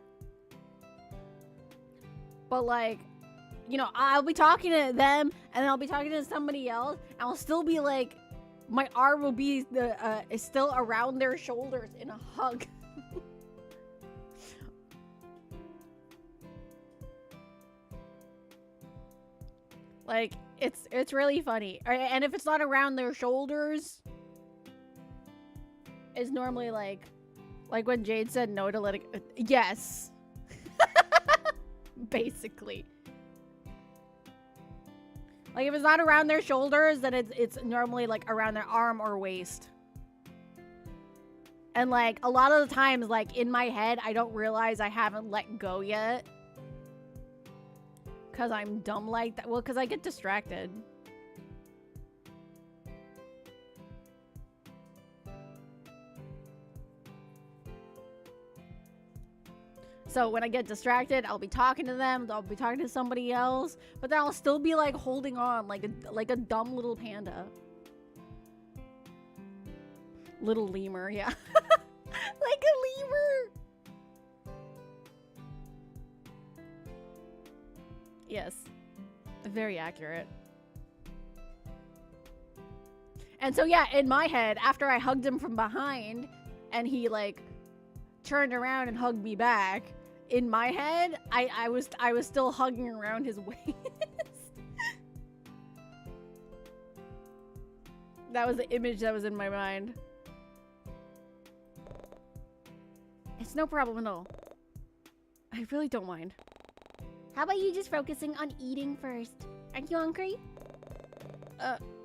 But like, you know, I'll be talking to them, and then I'll be talking to somebody else, and I'll still be like, my arm will be is still around their shoulders in a hug. Like, it's really funny. And if it's not around their shoulders, it's normally like when Jade said no to letting... Yes. Basically. Like, if it's not around their shoulders, then it's normally, like, around their arm or waist. And, like, a lot of the times, like, in my head, I don't realize I haven't let go yet. Because I'm dumb like that. Well, because I get distracted. So when I get distracted, I'll be talking to them, I'll be talking to somebody else, but then I'll still be like holding on like a dumb little panda. Little lemur, yeah. Like a lemur. Yes. Very accurate. And so yeah, in my head, after I hugged him from behind and he like turned around and hugged me back, in my head, I was still hugging around his waist. That was the image that was in my mind. It's no problem at all. I really don't mind. How about you just focusing on eating first? Aren't you hungry?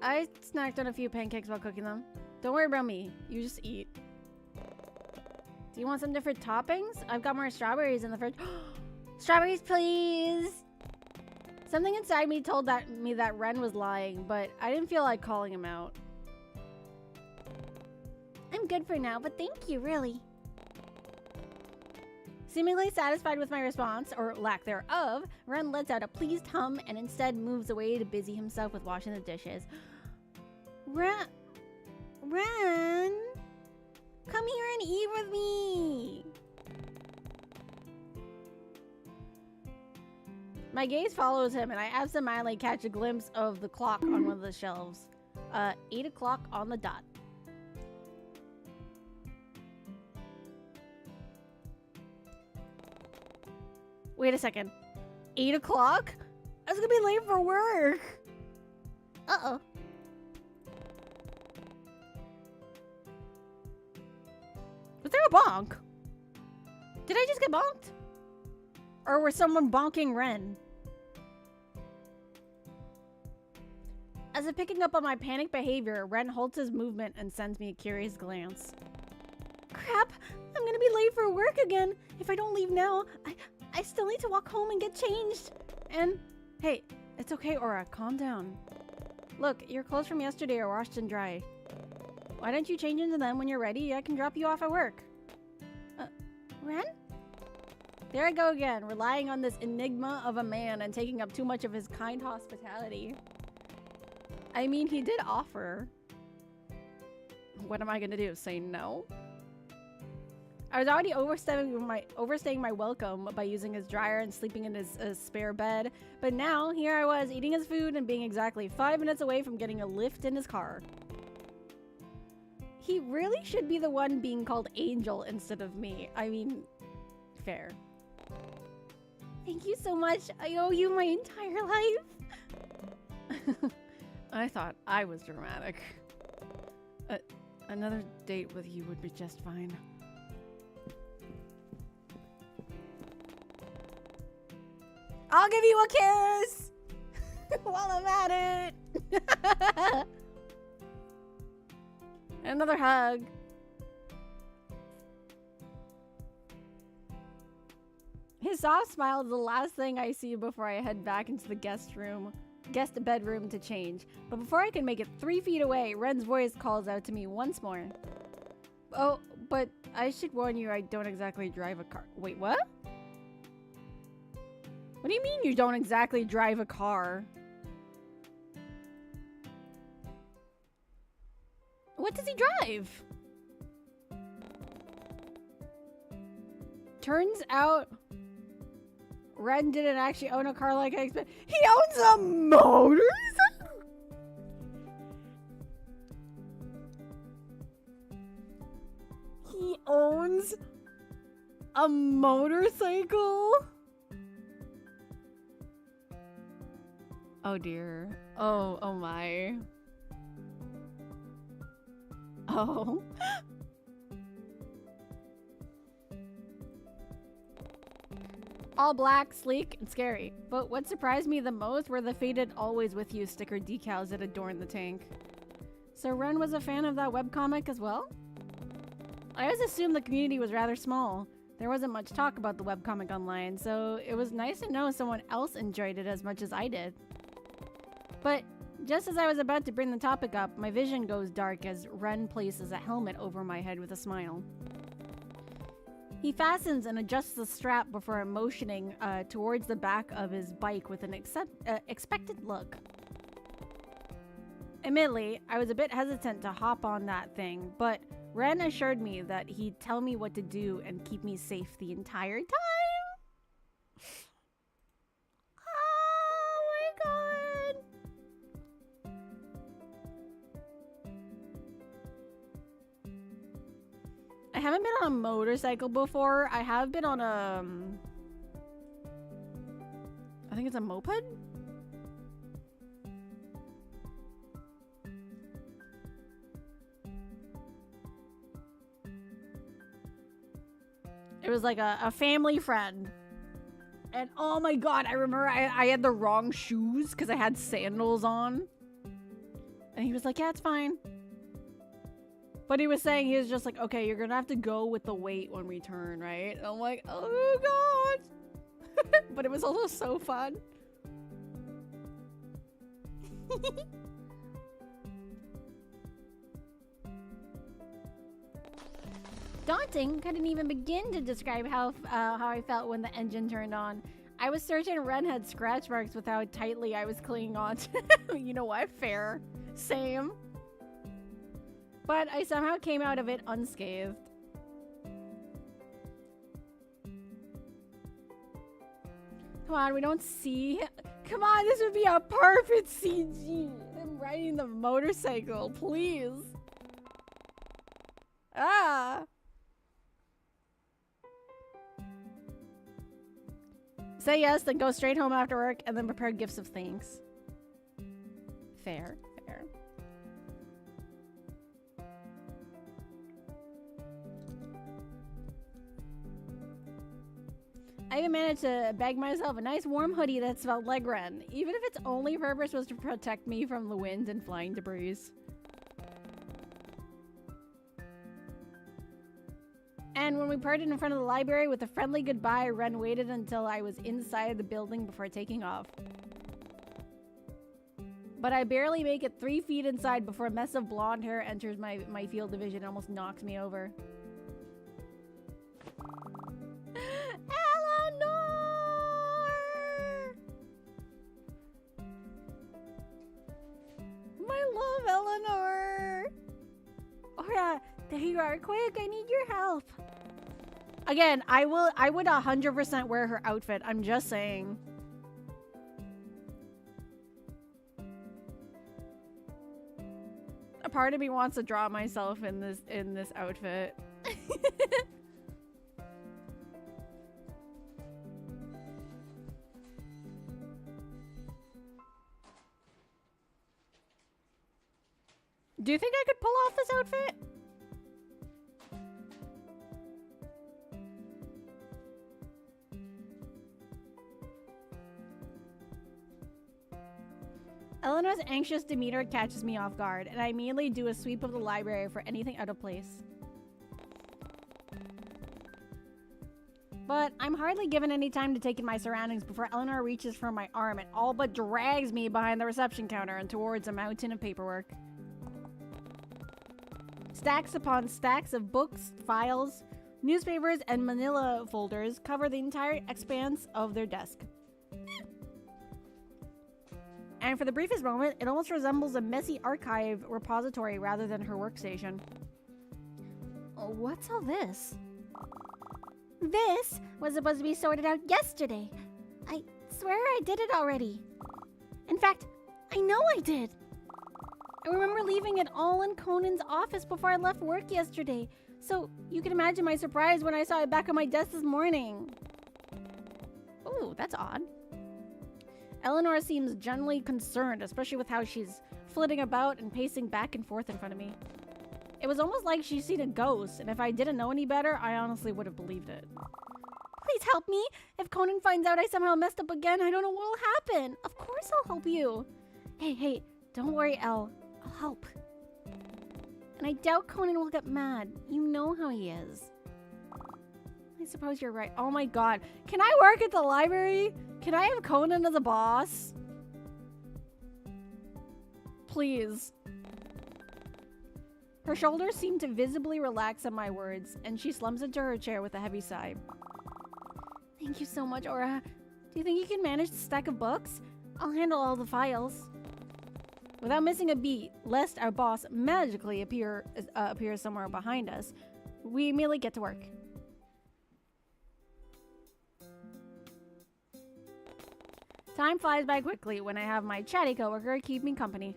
I snacked on a few pancakes while cooking them. Don't worry about me. You just eat. Do you want some different toppings? I've got more strawberries in the fridge. Strawberries, please! Something inside me told me that Ren was lying, but I didn't feel like calling him out. I'm good for now, but thank you, really. Seemingly satisfied with my response, or lack thereof, Ren lets out a pleased hum and instead moves away to busy himself with washing the dishes. Ren! Come here and eat with me! My gaze follows him and I absentmindedly catch a glimpse of the clock on one of the shelves. 8 o'clock on the dot. Wait a second. 8 o'clock? I was gonna be late for work! Uh-oh. Was there a bonk? Did I just get bonked? Or was someone bonking Ren? As if picking up on my panic behavior, Ren halts his movement and sends me a curious glance. Crap! I'm gonna be late for work again! If I don't leave now, I still need to walk home and get changed! And, hey, it's okay, Aura, calm down. Look, your clothes from yesterday are washed and dry. Why don't you change into them when you're ready? I can drop you off at work. Ren? There I go again, relying on this enigma of a man and taking up too much of his kind hospitality. I mean, he did offer. What am I gonna do? Say no? I was already overstaying my welcome by using his dryer and sleeping in his spare bed, but now here I was eating his food and being exactly 5 minutes away from getting a lift in his car. He really should be the one being called Angel instead of me. I mean, fair. Thank you so much. I owe you my entire life. I thought I was dramatic. Another date with you would be just fine. I'll give you a kiss while I'm at it. Another hug. His soft smile is the last thing I see before I head back into the guest bedroom to change. But before I can make it 3 feet away, Ren's voice calls out to me once more. Oh, but I should warn you, I don't exactly drive a car. Wait, what? What do you mean you don't exactly drive a car? What does he drive? Turns out Ren didn't actually own a car like I expected. He owns a motorcycle? He owns a motorcycle? Oh dear. Oh my. Oh. All black, sleek, and scary. But what surprised me the most were the faded Always With You sticker decals that adorn the tank. So Ren was a fan of that webcomic as well? I always assumed the community was rather small. There wasn't much talk about the webcomic online, so it was nice to know someone else enjoyed it as much as I did. But just as I was about to bring the topic up, my vision goes dark as Ren places a helmet over my head with a smile. He fastens and adjusts the strap before motioning towards the back of his bike with an expectant look. Admittedly, I was a bit hesitant to hop on that thing, but Ren assured me that he'd tell me what to do and keep me safe the entire time. Oh my god. I haven't been on a motorcycle before. I have been on a... I think it's a moped? It was like a family friend. And oh my god, I remember I had the wrong shoes because I had sandals on. And he was like, yeah, it's fine. But he was saying, he was just like, okay, you're gonna have to go with the weight when we turn, right? And I'm like, oh god. But it was also so fun. Daunting. Couldn't even begin to describe how I felt when the engine turned on. I was certain Ren had scratch marks with how tightly I was clinging on to him. You know what? Fair. Same. But I somehow came out of it unscathed. Come on, we don't see. Come on, this would be a perfect CG. I'm riding the motorcycle, please. Ah. Say yes, then go straight home after work, and then prepare gifts of thanks. Fair, fair. I even managed to bag myself a nice warm hoodie that smelled like Ren, even if its only purpose was to protect me from the wind and flying debris. And when we parted in front of the library with a friendly goodbye, Ren waited until I was inside the building before taking off. But I barely make it 3 feet inside before a mess of blonde hair enters my field of vision and almost knocks me over. Eleanor! My love, Eleanor! Oh yeah, there you are. Quick, I need your help. Again, I would 100% wear her outfit. I'm just saying. A part of me wants to draw myself in this outfit. Do you think I could pull off this outfit? Eleanor's anxious demeanor catches me off guard, and I immediately do a sweep of the library for anything out of place. But I'm hardly given any time to take in my surroundings before Eleanor reaches for my arm and all but drags me behind the reception counter and towards a mountain of paperwork. Stacks upon stacks of books, files, newspapers, and manila folders cover the entire expanse of their desk. And for the briefest moment, it almost resembles a messy archive repository rather than her workstation. Oh, what's all this? This was supposed to be sorted out yesterday. I swear I did it already. In fact, I know I did. I remember leaving it all in Conan's office before I left work yesterday. So you can imagine my surprise when I saw it back on my desk this morning. Ooh, that's odd. Eleanor seems generally concerned, especially with how she's flitting about and pacing back and forth in front of me. It was almost like she's seen a ghost, and if I didn't know any better, I honestly would have believed it. Please help me. If Conan finds out I somehow messed up again, I don't know what'll happen. Of course I'll help you. Hey, don't worry, Elle. I'll help. And I doubt Conan will get mad. You know how he is. I suppose you're right. Oh my god. Can I work at the library? Can I have Conan as a boss? Please. Her shoulders seem to visibly relax at my words, and she slumps into her chair with a heavy sigh. Thank you so much, Aura. Do you think you can manage the stack of books? I'll handle all the files. Without missing a beat, lest our boss magically appears somewhere behind us, we immediately get to work. Time flies by quickly when I have my chatty coworker keep me company.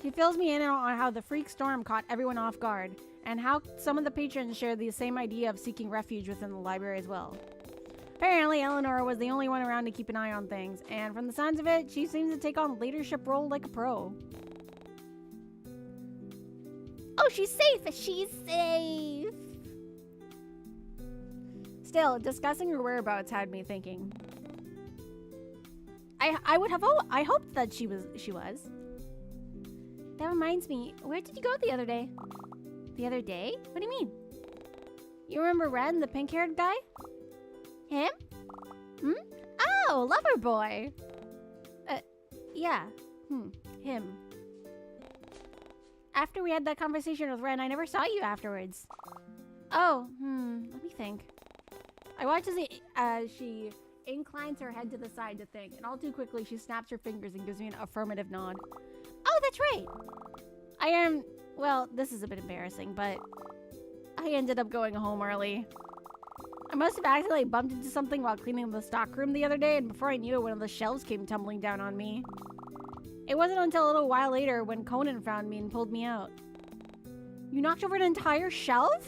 She fills me in on how the freak storm caught everyone off guard, and how some of the patrons share the same idea of seeking refuge within the library as well. Apparently, Eleanor was the only one around to keep an eye on things, and from the sounds of it, she seems to take on leadership role like a pro. Oh, she's safe! She's safe! Still, discussing her whereabouts had me thinking. I hoped that she was. That reminds me, where did you go the other day? The other day? What do you mean? You remember Ren, the pink-haired guy? Him? Oh, lover boy. Yeah. Him. After we had that conversation with Ren, I never saw you afterwards. Oh, let me think. I watch as she inclines her head to the side to think, and all too quickly she snaps her fingers and gives me an affirmative nod. Oh, that's right. Well, this is a bit embarrassing, but I ended up going home early. I must have accidentally bumped into something while cleaning the stockroom the other day, and before I knew it, one of the shelves came tumbling down on me. It wasn't until a little while later when Conan found me and pulled me out. You knocked over an entire shelf?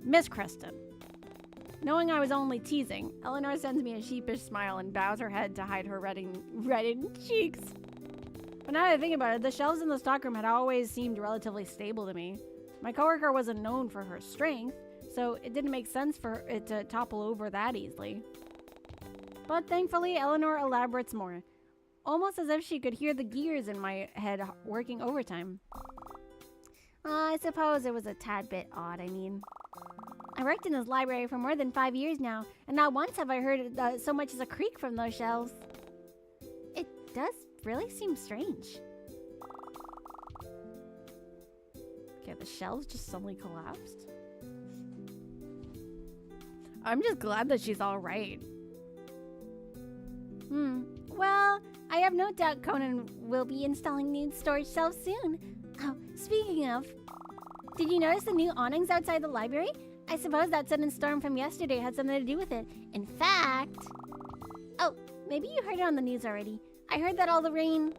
Miss Creston. Knowing I was only teasing, Eleanor sends me a sheepish smile and bows her head to hide her reddened cheeks. But now that I think about it, the shelves in the stockroom had always seemed relatively stable to me. My coworker wasn't known for her strength, so it didn't make sense for it to topple over that easily. But thankfully, Eleanor elaborates more, almost as if she could hear the gears in my head working overtime. I suppose it was a tad bit odd, I worked in this library for more than 5 years now, and not once have I heard so much as a creak from those shelves. It does really seem strange. Okay, the shelves just suddenly collapsed. I'm just glad that she's alright. Well, I have no doubt Conan will be installing new storage shelves soon. Oh, speaking of, did you notice the new awnings outside the library? I suppose that sudden storm from yesterday had something to do with it. In fact... Oh, maybe you heard it on the news already. I heard that all the rain...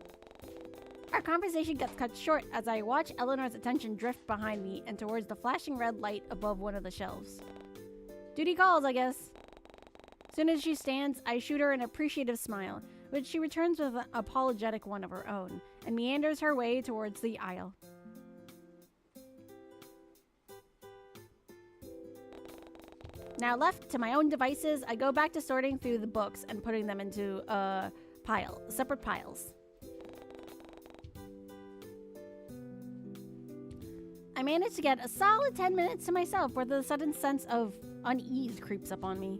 Our conversation gets cut short as I watch Eleanor's attention drift behind me and towards the flashing red light above one of the shelves. Duty calls, I guess. Soon as she stands, I shoot her an appreciative smile, which she returns with an apologetic one of her own, and meanders her way towards the aisle. Now left to my own devices, I go back to sorting through the books and putting them into separate piles. I managed to get a solid 10 minutes to myself where the sudden sense of unease creeps up on me.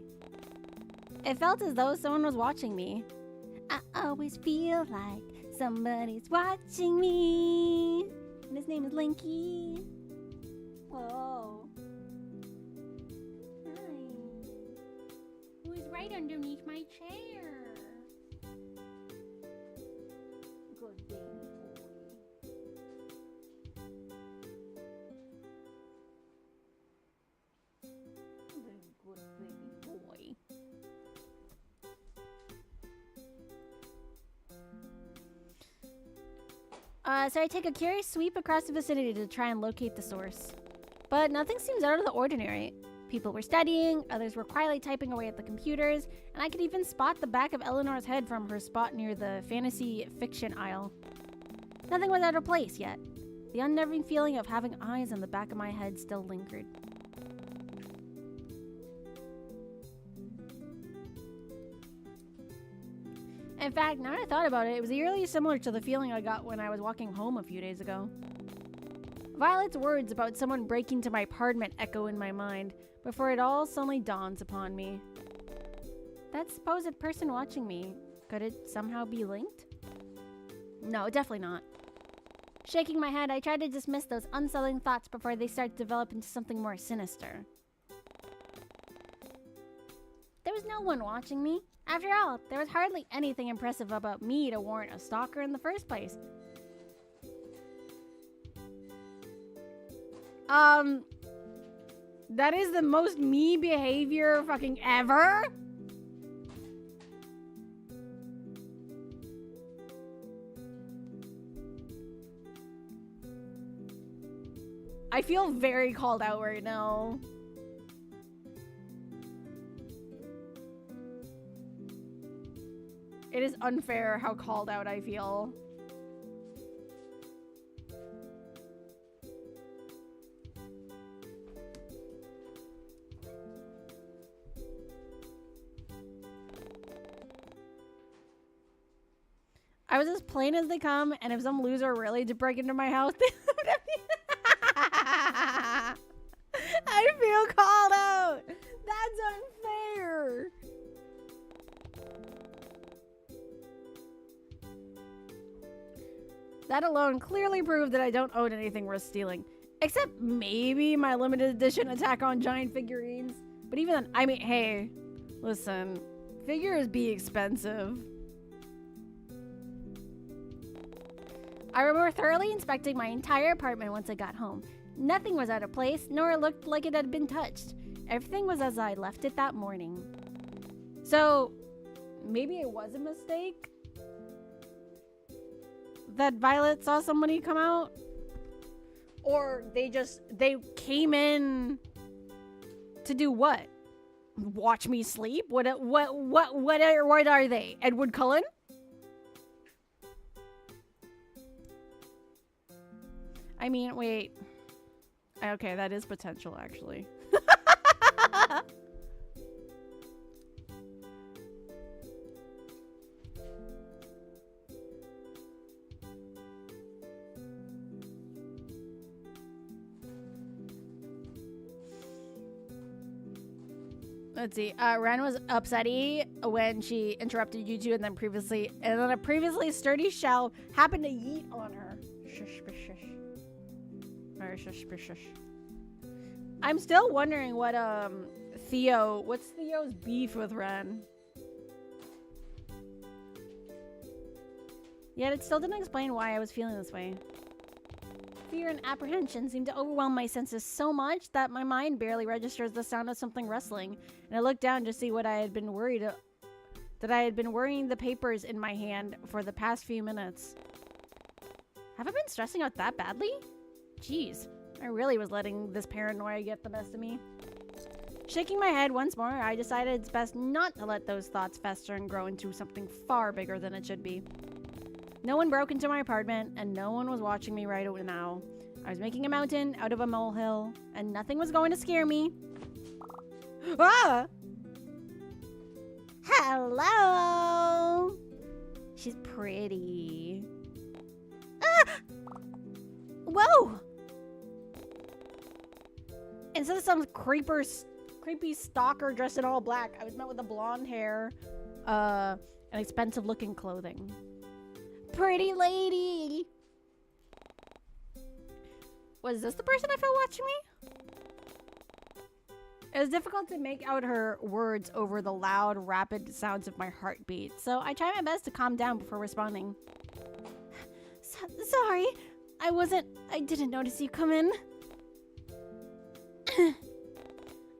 It felt as though someone was watching me. I always feel like somebody's watching me. And his name is Linky. Whoa. Hi. Who is right underneath my chair? Good baby boy. Good baby boy. So I take a curious sweep across the vicinity to try and locate the source. But nothing seems out of the ordinary. People were studying, others were quietly typing away at the computers, and I could even spot the back of Eleanor's head from her spot near the fantasy fiction aisle. Nothing was out of place yet. The unnerving feeling of having eyes on the back of my head still lingered. In fact, now that I thought about it, it was eerily similar to the feeling I got when I was walking home a few days ago. Violet's words about someone breaking into my apartment echo in my mind before it all suddenly dawns upon me. That supposed person watching me, could it somehow be linked? No, definitely not. Shaking my head, I tried to dismiss those unsettling thoughts before they start to develop into something more sinister. There was no one watching me. After all, there was hardly anything impressive about me to warrant a stalker in the first place. That is the most me behavior fucking ever. I feel very called out right now. It is unfair how called out I feel. I was as plain as they come, and if some loser really did break into my house, I feel called out. That's unfair. That alone clearly proved that I don't own anything worth stealing. Except maybe my limited edition Attack on Giant figurines. But even then, I mean, hey, listen, figures be expensive. I remember thoroughly inspecting my entire apartment once I got home. Nothing was out of place, nor looked like it had been touched. Everything was as I left it that morning. So, maybe it was a mistake that Violet saw somebody come out? Or they came in to do what? Watch me sleep? What are they? Edward Cullen? I mean, wait. Okay, that is potential, actually. Let's see. Ren was upsetty when she interrupted you two, and then a previously sturdy shell happened to yeet on her. Shush, shush. Or shush, shush. I'm still wondering what what's Theo's beef with Ren? Yet it still didn't explain why I was feeling this way. Fear and apprehension seemed to overwhelm my senses so much that my mind barely registers the sound of something rustling, and I looked down to see what I had been worried that I had been worrying the papers in my hand for the past few minutes. Have I been stressing out that badly? Jeez, I really was letting this paranoia get the best of me. Shaking my head once more, I decided it's best not to let those thoughts fester and grow into something far bigger than it should be. No one broke into my apartment, and no one was watching me right now. I was making a mountain out of a molehill, and nothing was going to scare me. Ah! Hello! She's pretty. Ah! Whoa! Instead of some creepy stalker dressed in all black, I was met with a blonde hair, and expensive-looking clothing. Pretty lady! Was this the person I felt watching me? It was difficult to make out her words over the loud, rapid sounds of my heartbeat, so I tried my best to calm down before responding. Sorry, I didn't notice you come in.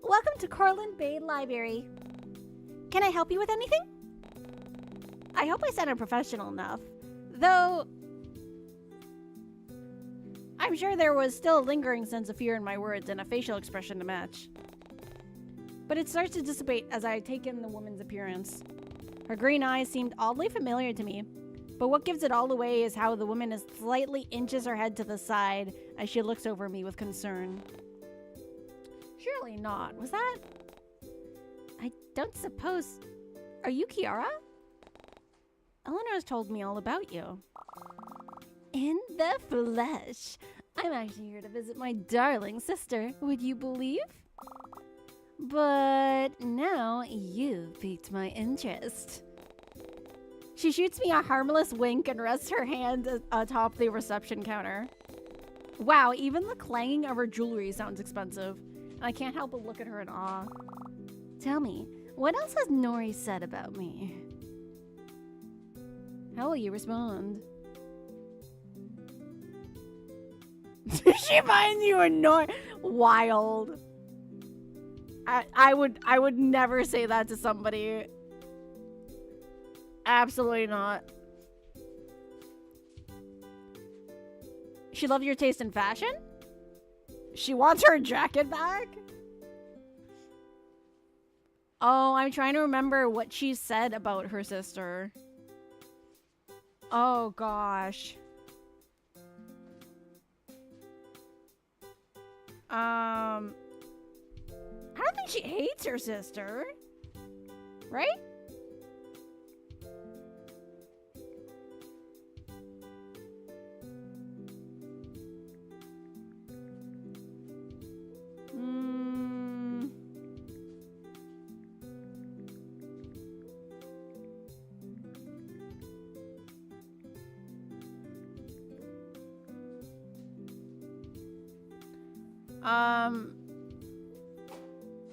Welcome to Cortland Bay Library. Can I help you with anything? I hope I sounded professional enough. Though, I'm sure there was still a lingering sense of fear in my words and a facial expression to match. But it starts to dissipate as I take in the woman's appearance. Her green eyes seemed oddly familiar to me, but what gives it all away is how the woman is slightly inches her head to the side as she looks over me with concern. Surely not. Was that? I don't suppose... Are you Kiara? Eleanor's told me all about you. In the flesh. I'm actually here to visit my darling sister. Would you believe? But now you've piqued my interest. She shoots me a harmless wink and rests her hand atop the reception counter. Wow, even the clanging of her jewelry sounds expensive. And I can't help but look at her in awe. Tell me, what else has Nori said about me? How will you respond? She finds you annoying. Wild. I would never say that to somebody. Absolutely not. She loved your taste in fashion? She wants her jacket back? Oh, I'm trying to remember what she said about her sister. Oh, gosh. I don't think she hates her sister. Right?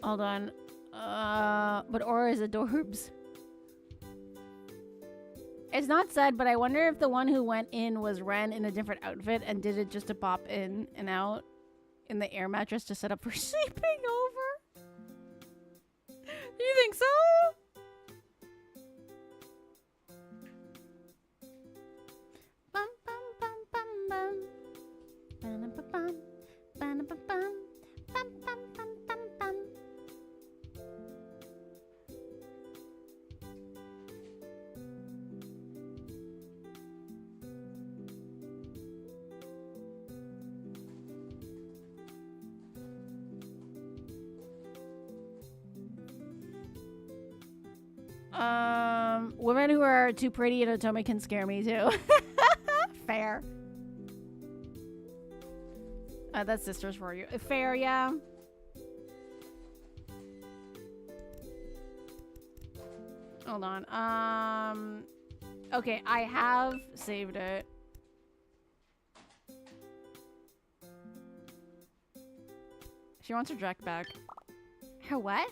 Hold on. But Aura is adorbs. It's not said, but I wonder if the one who went in was Ren in a different outfit and did it just to pop in and out in the air mattress to set up for sleeping over. You think so? Bum bum bum bum bum. Bum bum bum bum bum bum bum bum bum bum bum. Women who are too pretty in Otome can scare me too. Fair. That's sisters for you. Fair, yeah. Hold on. Okay, I have saved it. She wants her jacket back. Her what?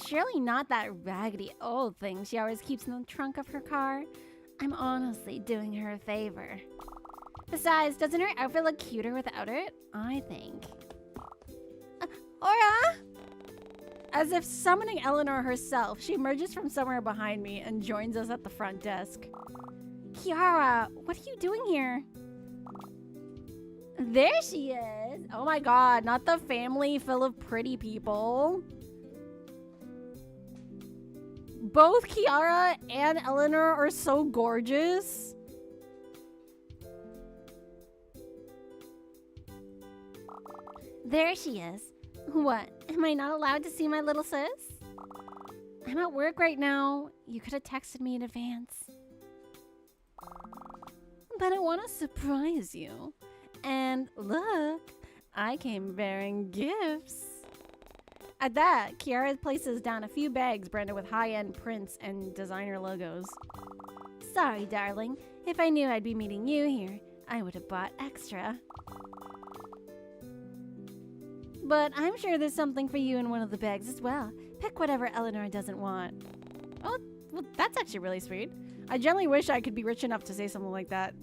Surely not that raggedy old thing she always keeps in the trunk of her car. I'm honestly doing her a favor. Besides, doesn't her outfit look cuter without it? I think. Aura! As if summoning Eleanor herself, she emerges from somewhere behind me and joins us at the front desk. Kiara, what are you doing here? There she is! Oh my god, not the family full of pretty people. Both Kiara and Eleanor are so gorgeous. There she is. What? Am I not allowed to see my little sis? I'm at work right now. You could have texted me in advance. But I want to surprise you. And look, I came bearing gifts. At that, Kiara places down a few bags branded with high-end prints and designer logos. Sorry, darling. If I knew I'd be meeting you here, I would have bought extra. But I'm sure there's something for you in one of the bags as well. Pick whatever Eleanor doesn't want. Oh, well, that's actually really sweet. I generally wish I could be rich enough to say something like that.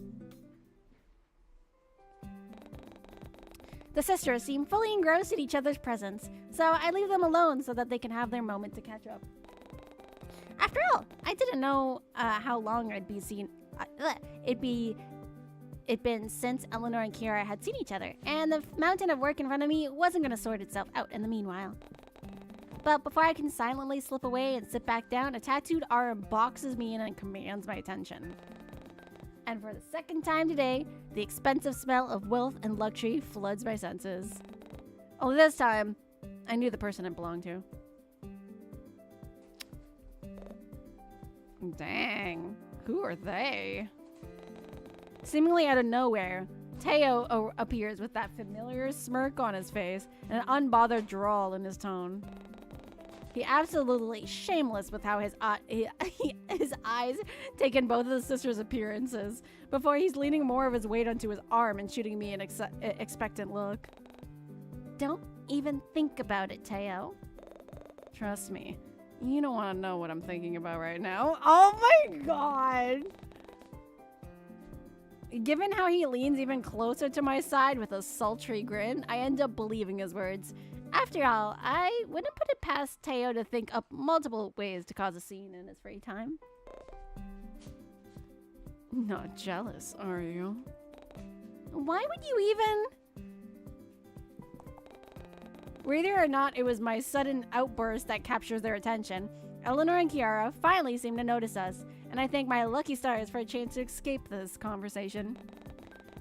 The sisters seem fully engrossed in each other's presence, so I leave them alone so that they can have their moment to catch up. After all, I didn't know how long I'd be seen. it been since Eleanor and Kiara had seen each other, and the mountain of work in front of me wasn't going to sort itself out in the meanwhile. But before I can silently slip away and sit back down, a tattooed arm boxes me in and commands my attention. And for the second time today, the expensive smell of wealth and luxury floods my senses. Only this time, I knew the person it belonged to. Dang, who are they? Seemingly out of nowhere, Teo appears with that familiar smirk on his face and an unbothered drawl in his tone. He absolutely shameless with how his eyes take in both of the sisters' appearances before he's leaning more of his weight onto his arm and shooting me an expectant look. Don't even think about it, Teo. Trust me, you don't want to know what I'm thinking about right now. Oh my god! Given how he leans even closer to my side with a sultry grin, I end up believing his words. After all, I wouldn't put it past Teo to think up multiple ways to cause a scene in his free time. Not jealous, are you? Why would you even? Whether or not it was my sudden outburst that captures their attention, Eleanor and Kiara finally seem to notice us, and I thank my lucky stars for a chance to escape this conversation.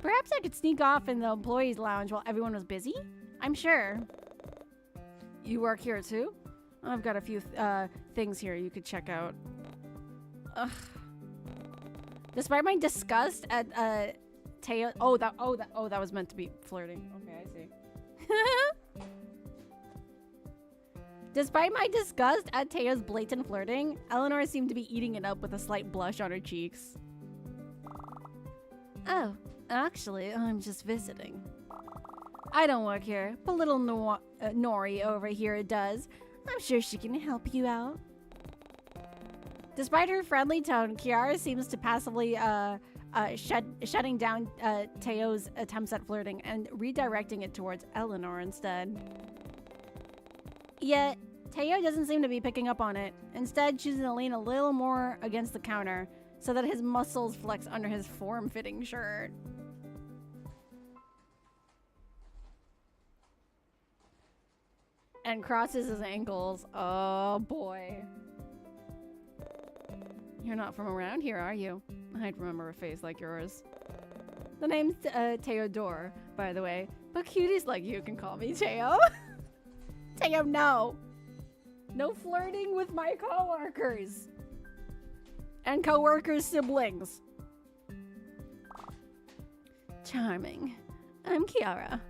Perhaps I could sneak off in the employees' lounge while everyone was busy? I'm sure. You work here too? I've got a few things here you could check out. Ugh. Despite my disgust at Teo, that was meant to be flirting. Okay, I see. Despite my disgust at Teo's blatant flirting, Eleanor seemed to be eating it up with a slight blush on her cheeks. Oh, actually, I'm just visiting. I don't work here, but little Nori over here does. I'm sure she can help you out. Despite her friendly tone, Kiara seems to passively shutting down Teo's attempts at flirting and redirecting it towards Eleanor instead. Yet, Teo doesn't seem to be picking up on it, instead choosing to lean a little more against the counter so that his muscles flex under his form-fitting shirt. And crosses his ankles. Oh boy. You're not from around here, are you? I'd remember a face like yours. The name's Theodore, by the way, but cuties like you can call me Teo. Teo, no. No flirting with my coworkers. And coworkers' siblings. Charming. I'm Kiara.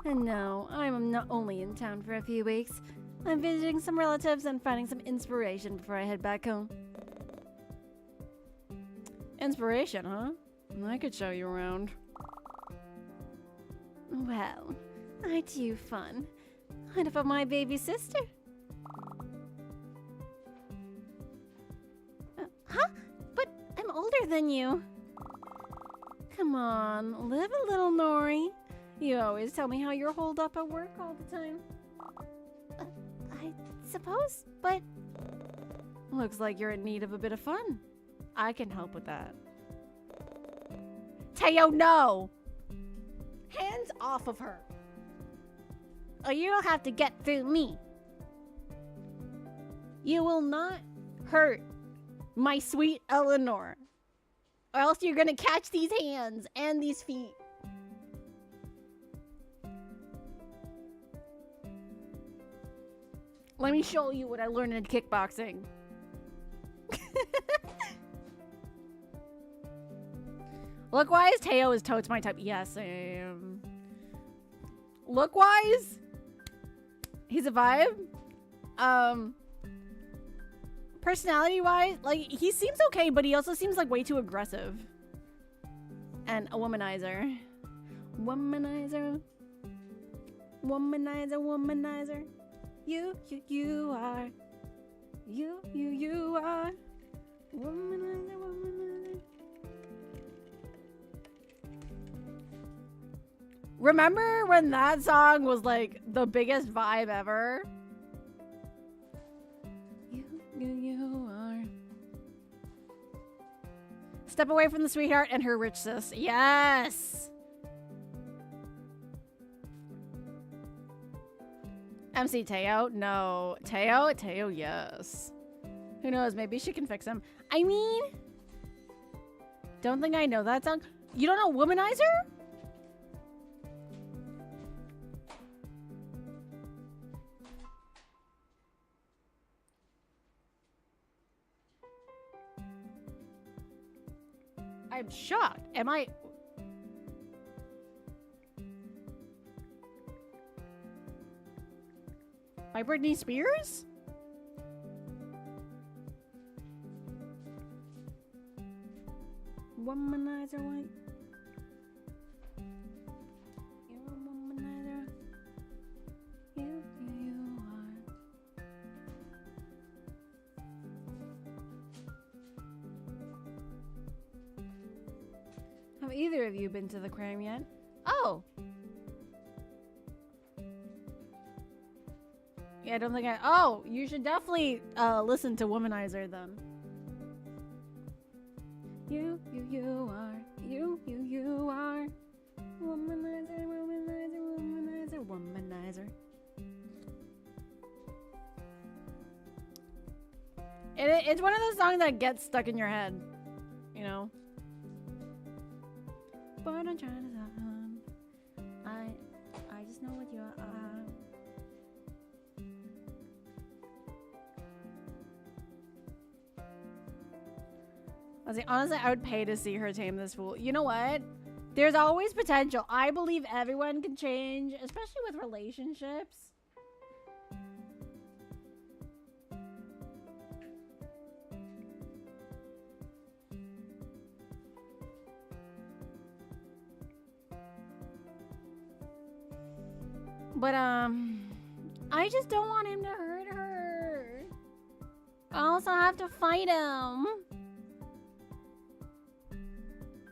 And no, I'm not only in town for a few weeks. I'm visiting some relatives and finding some inspiration before I head back home. Inspiration, huh? I could show you around. Well, aren't you fun? What about my baby sister? Huh? But I'm older than you. Come on, live a little, Nori. You always tell me how you're holed up at work all the time. I suppose, but... Looks like you're in need of a bit of fun. I can help with that. Teo, no! Hands off of her. Or you'll have to get through me. You will not hurt my sweet Eleanor. Or else you're gonna catch these hands and these feet. Let me show you what I learned in kickboxing. Look-wise, Teo is totes my type. Yes, I am. Look-wise, he's a vibe. Personality-wise, like, he seems okay, but he also seems like way too aggressive. And a womanizer. Womanizer. Womanizer, womanizer. You are. You are. Womanizer, womanizer. Remember when that song was like the biggest vibe ever? You are. Step away from the sweetheart and her rich sis. Yes! MC Teo? No. Teo? Teo, yes. Who knows? Maybe she can fix him. I mean... Don't think I know that song. You don't know Womanizer? I'm shocked. Am I... By Britney Spears? Womanizer, what? You're a womanizer. You are. Have either of you been to the aquarium yet? Oh! Yeah, I don't think I... Oh! You should definitely listen to Womanizer then. You are. You are. Womanizer, womanizer, womanizer, womanizer. It's one of those songs that gets stuck in your head. You know? But I'm trying to I just know what you are. Honestly, I would pay to see her tame this fool. You know what? There's always potential. I believe everyone can change, especially with relationships. But, I just don't want him to hurt her. I also have to fight him.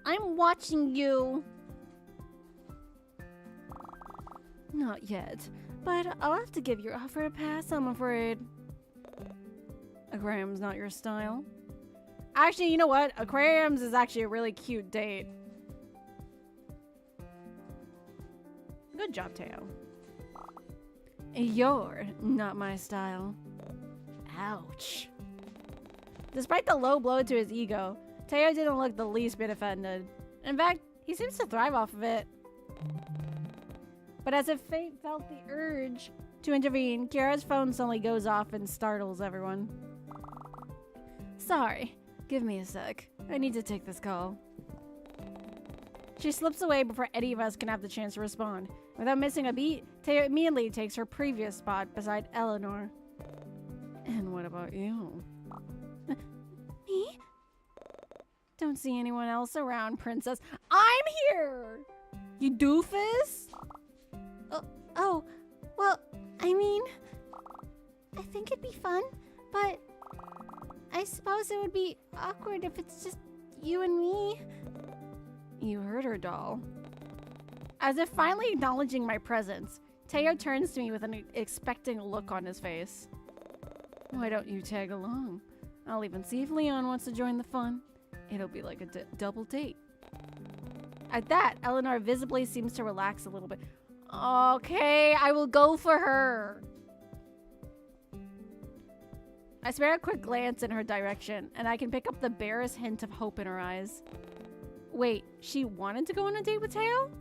I'm watching you. Not yet, but I'll have to give your offer a pass, I'm afraid. Aquarium's not your style. Actually, you know what? Aquariums is actually a really cute date. Good job, Teo. You're not my style. Ouch. Despite the low blow to his ego, Teo didn't look the least bit offended. In fact, he seems to thrive off of it. But as if fate felt the urge to intervene, Kiara's phone suddenly goes off and startles everyone. Sorry, give me a sec. I need to take this call. She slips away before any of us can have the chance to respond. Without missing a beat, Teo immediately takes her previous spot beside Eleanor. And what about you? Me? Don't see anyone else around, Princess. I'm here! You doofus? Oh, well, I mean, I think it'd be fun, but I suppose it would be awkward if it's just you and me. You heard her, doll. As if finally acknowledging my presence, Teo turns to me with an expecting look on his face. Why don't you tag along? I'll even see if Leon wants to join the fun. It'll be like a double date. At that, Eleanor visibly seems to relax a little bit. Okay, I will go for her. I spare a quick glance in her direction, and I can pick up the barest hint of hope in her eyes. Wait, she wanted to go on a date with Teo?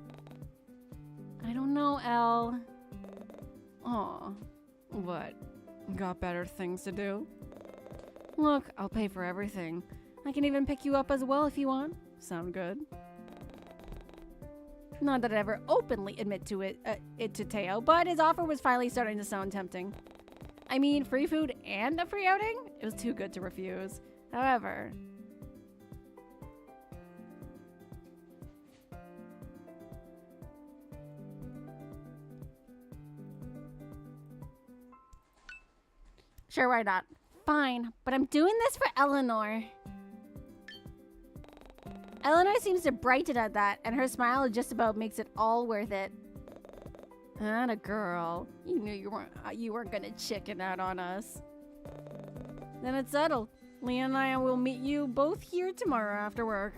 I don't know, Elle. Aw, what? Got better things to do? Look, I'll pay for everything. I can even pick you up as well if you want. Sound good? Not that I'd ever openly admit to it to Teo, but his offer was finally starting to sound tempting. I mean, free food and a free outing? It was too good to refuse. However... Sure, why not? Fine, but I'm doing this for Eleanor. Eleanor seems to brighten at that, and her smile just about makes it all worth it. Atta girl. You knew you weren't gonna chicken out on us. Then it's settled. Leah and I will meet you both here tomorrow after work.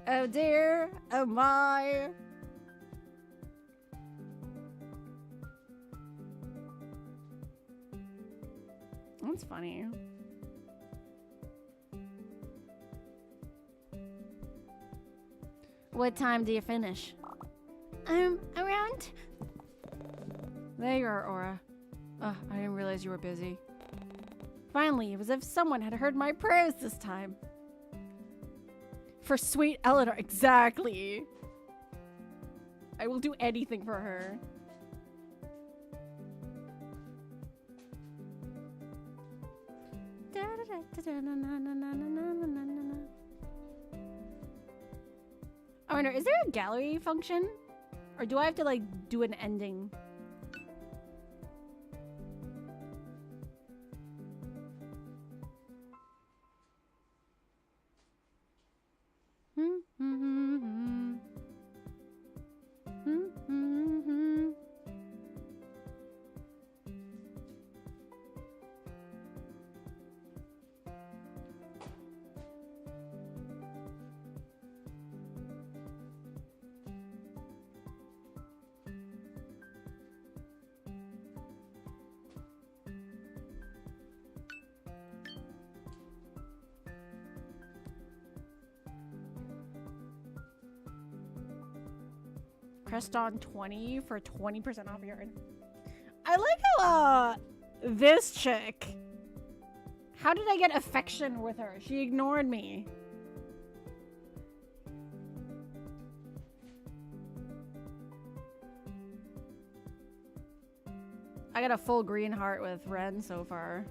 Oh dear, oh my. That's funny. What time do you finish? Around. There you are, Aura. I didn't realize you were busy. Finally, it was as if someone had heard my prayers this time. For sweet Eleanor, exactly. I will do anything for her. I wonder, is there a gallery function? Or do I have to, like, do an ending? Pressed on 20 for 20% off your. I like how this chick. How did I get affection with her? She ignored me. I got a full green heart with Ren so far.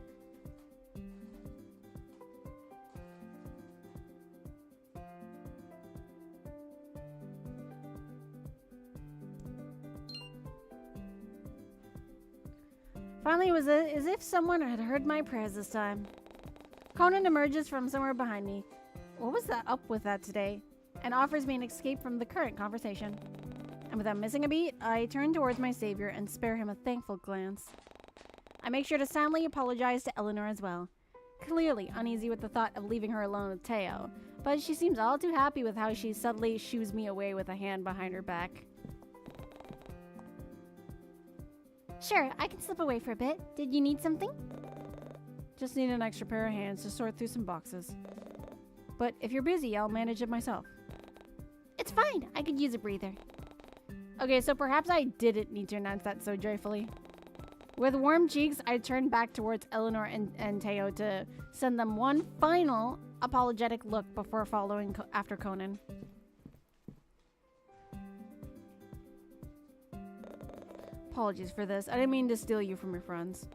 Finally, it was as if someone had heard my prayers this time. Conan emerges from somewhere behind me. What was that up with that today? And offers me an escape from the current conversation. And without missing a beat, I turn towards my savior and spare him a thankful glance. I make sure to soundly apologize to Eleanor as well. Clearly uneasy with the thought of leaving her alone with Teo, but she seems all too happy with how she subtly shoos me away with a hand behind her back. Sure, I can slip away for a bit. Did you need something? Just need an extra pair of hands to sort through some boxes. But if you're busy, I'll manage it myself. It's fine. I could use a breather. Okay, so perhaps I didn't need to announce that so joyfully. With warm cheeks, I turned back towards Eleanor and Teo to send them one final apologetic look before following after Conan. Apologies for this. I didn't mean to steal you from your friends.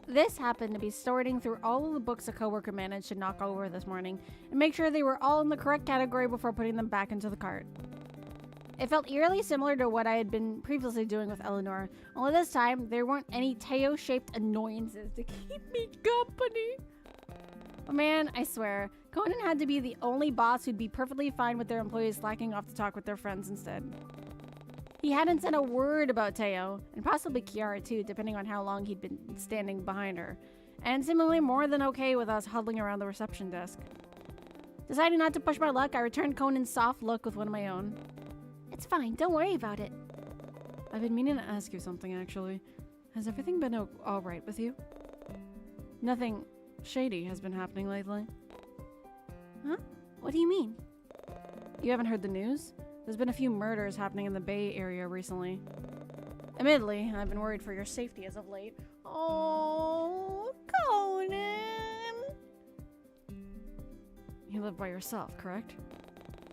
This happened to be sorting through all of the books a coworker managed to knock over this morning and make sure they were all in the correct category before putting them back into the cart. It felt eerily similar to what I had been previously doing with Eleanor, only this time there weren't any Teo-shaped annoyances to keep me company. But man, I swear, Conan had to be the only boss who'd be perfectly fine with their employees slacking off to talk with their friends instead. He hadn't said a word about Teo, and possibly Kiara too, depending on how long he'd been standing behind her, and seemingly more than okay with us huddling around the reception desk. Deciding not to push my luck, I returned Conan's soft look with one of my own. It's fine, don't worry about it. I've been meaning to ask you something, actually. Has everything been alright with you? Nothing shady has been happening lately. Huh? What do you mean? You haven't heard the news? There's been a few murders happening in the Bay Area recently. Admittedly, I've been worried for your safety as of late. Oh, Conan! You live by yourself, correct?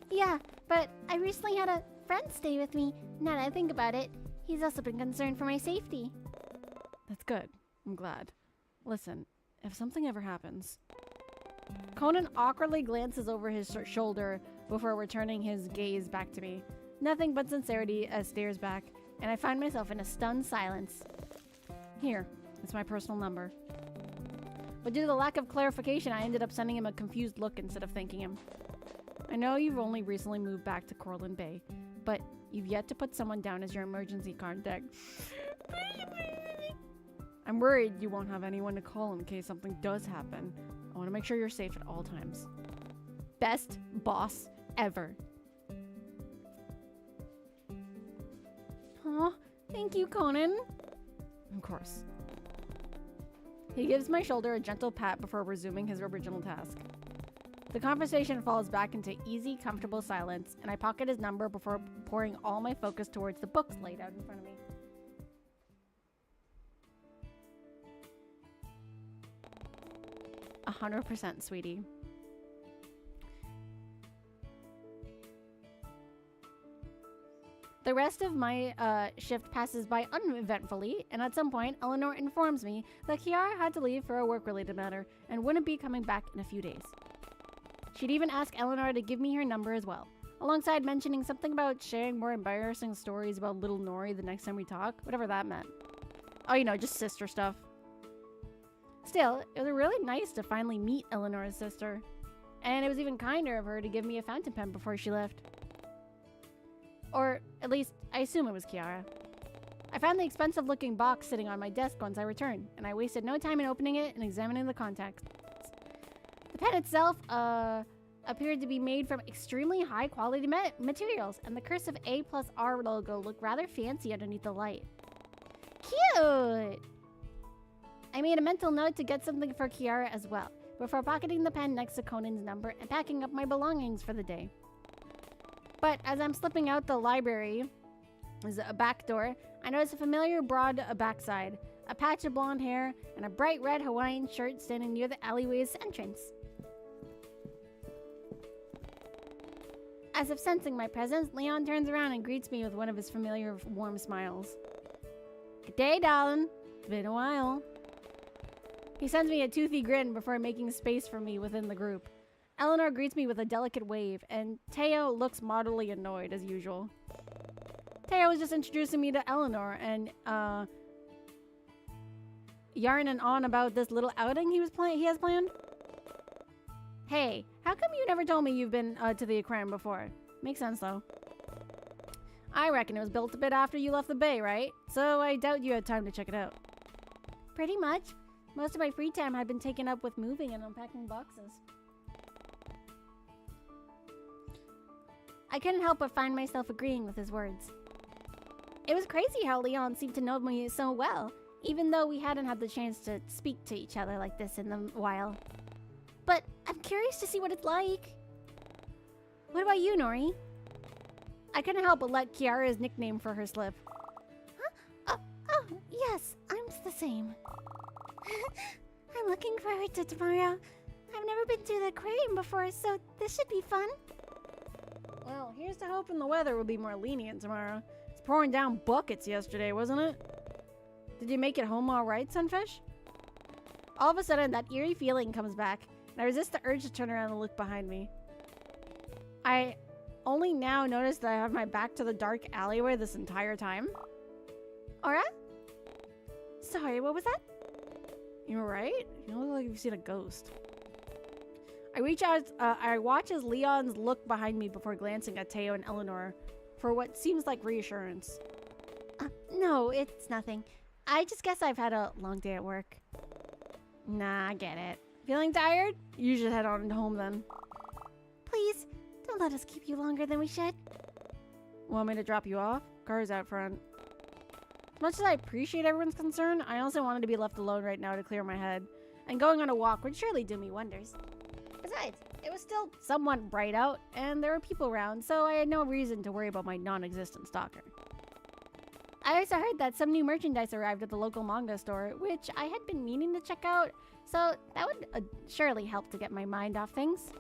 Yeah, but I recently had a friend stay with me. Now that I think about it, he's also been concerned for my safety. That's good. I'm glad. Listen, if something ever happens... Conan awkwardly glances over his shoulder before returning his gaze back to me. Nothing but sincerity as stares back, and I find myself in a stunned silence. Here, it's my personal number. But due to the lack of clarification, I ended up sending him a confused look instead of thanking him. I know you've only recently moved back to Corlin Bay, but You've yet to put someone down as your emergency contact. I'm worried you won't have anyone to call in case something does happen. I want to make sure you're safe at all times. Best boss ever. Aw, thank you, Conan. Of course. He gives my shoulder a gentle pat before resuming his original task. The conversation falls back into easy, comfortable silence, and I pocket his number before pouring all my focus towards the books laid out in front of me. "100%, sweetie." The rest of my shift passes by uneventfully, and at some point, Eleanor informs me that Kiara had to leave for a work-related matter and wouldn't be coming back in a few days. She'd even ask Eleanor to give me her number as well, alongside mentioning something about sharing more embarrassing stories about little Nori the next time we talk, whatever that meant. Oh, you know, just sister stuff. Still, it was really nice to finally meet Eleanor's sister, and it was even kinder of her to give me a fountain pen before she left. Or, at least, I assume it was Kiara. I found the expensive-looking box sitting on my desk once I returned, and I wasted no time in opening it and examining the contents. The pen itself, appeared to be made from extremely high-quality materials, and the cursive A+R logo looked rather fancy underneath the light. Cute! I made a mental note to get something for Kiara as well, before pocketing the pen next to Conan's number and packing up my belongings for the day. But as I'm slipping out the library, there's a back door, I notice a familiar broad backside, a patch of blonde hair, and a bright red Hawaiian shirt standing near the alleyway's entrance. As if sensing my presence, Leon turns around and greets me with one of his familiar warm smiles. "Good day, darling. It's been a while." He sends me a toothy grin before making space for me within the group. Eleanor greets me with a delicate wave, and Teo looks moderately annoyed as usual. Teo was just introducing me to Eleanor and yarning on about this little outing he has planned. Hey, how come you never told me you've been to the aquarium before? Makes sense though. I reckon it was built a bit after you left the bay, right? So I doubt you had time to check it out. Pretty much. Most of my free time had been taken up with moving and unpacking boxes. I couldn't help but find myself agreeing with his words. It was crazy how Leon seemed to know me so well, even though we hadn't had the chance to speak to each other like this in a while. But I'm curious to see what it's like. What about you, Nori? I couldn't help but let Kiara's nickname for her slip. Huh? Oh, yes, I'm the same. I'm looking forward to tomorrow. I've never been to the aquarium before, so this should be fun. Well, here's to hoping the weather will be more lenient tomorrow. It's pouring down buckets yesterday, wasn't it? Did you make it home all right, Sunfish? All of a sudden, that eerie feeling comes back, and I resist the urge to turn around and look behind me. I only now notice that I have my back to the dark alleyway this entire time. Aura? Sorry, what was that? You alright? You look like you've seen a ghost. I watch as Leon's look behind me before glancing at Teo and Eleanor for what seems like reassurance. No, it's nothing. I just guess I've had a long day at work. Nah, I get it. Feeling tired? You should head on home then. Please, don't let us keep you longer than we should. Want me to drop you off? Car's out front. As much as I appreciate everyone's concern, I also wanted to be left alone right now to clear my head. And going on a walk would surely do me wonders. Besides, it was still somewhat bright out, and there were people around, so I had no reason to worry about my non-existent stalker. I also heard that some new merchandise arrived at the local manga store, which I had been meaning to check out, so that would surely help to get my mind off things.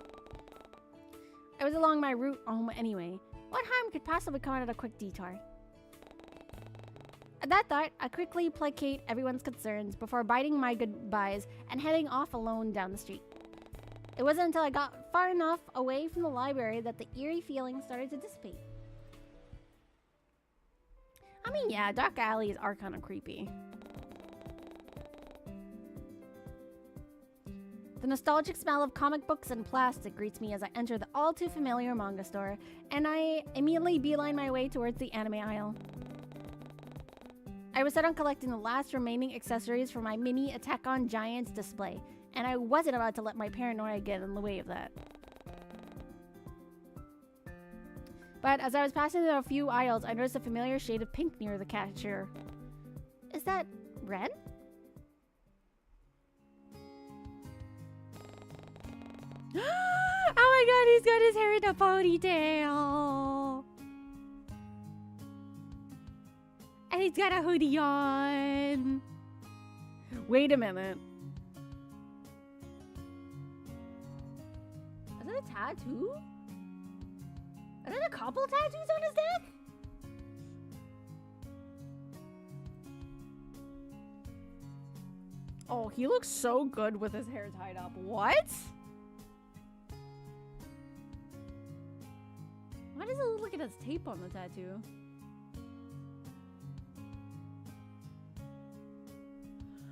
I was along my route home anyway. What harm could possibly come out of a quick detour? At that thought, I quickly placate everyone's concerns before biting my goodbyes and heading off alone down the street. It wasn't until I got far enough away from the library that the eerie feeling started to dissipate. I mean, yeah, dark alleys are kind of creepy. The nostalgic smell of comic books and plastic greets me as I enter the all-too-familiar manga store, and I immediately beeline my way towards the anime aisle. I was set on collecting the last remaining accessories for my mini Attack on Giants display, and I wasn't about to let my paranoia get in the way of that. But as I was passing through a few aisles, I noticed a familiar shade of pink near the cashier. Is that Ren? Oh my god, he's got his hair in a ponytail! And he's got a hoodie on! Wait a minute. Is that a tattoo? Are there a couple tattoos on his neck? Oh, he looks so good with his hair tied up. What? Why does it look like it has tape on the tattoo?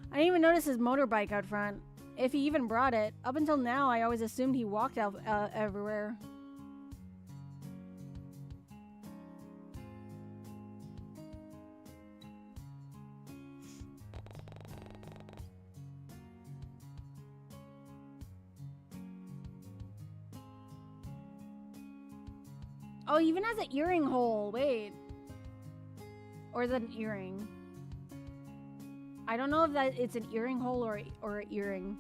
I didn't even notice his motorbike out front. If he even brought it. Up until now, I always assumed he walked out everywhere. Oh, he even has an earring hole. Wait. Or is that an earring? I don't know if that it's an earring hole or an earring.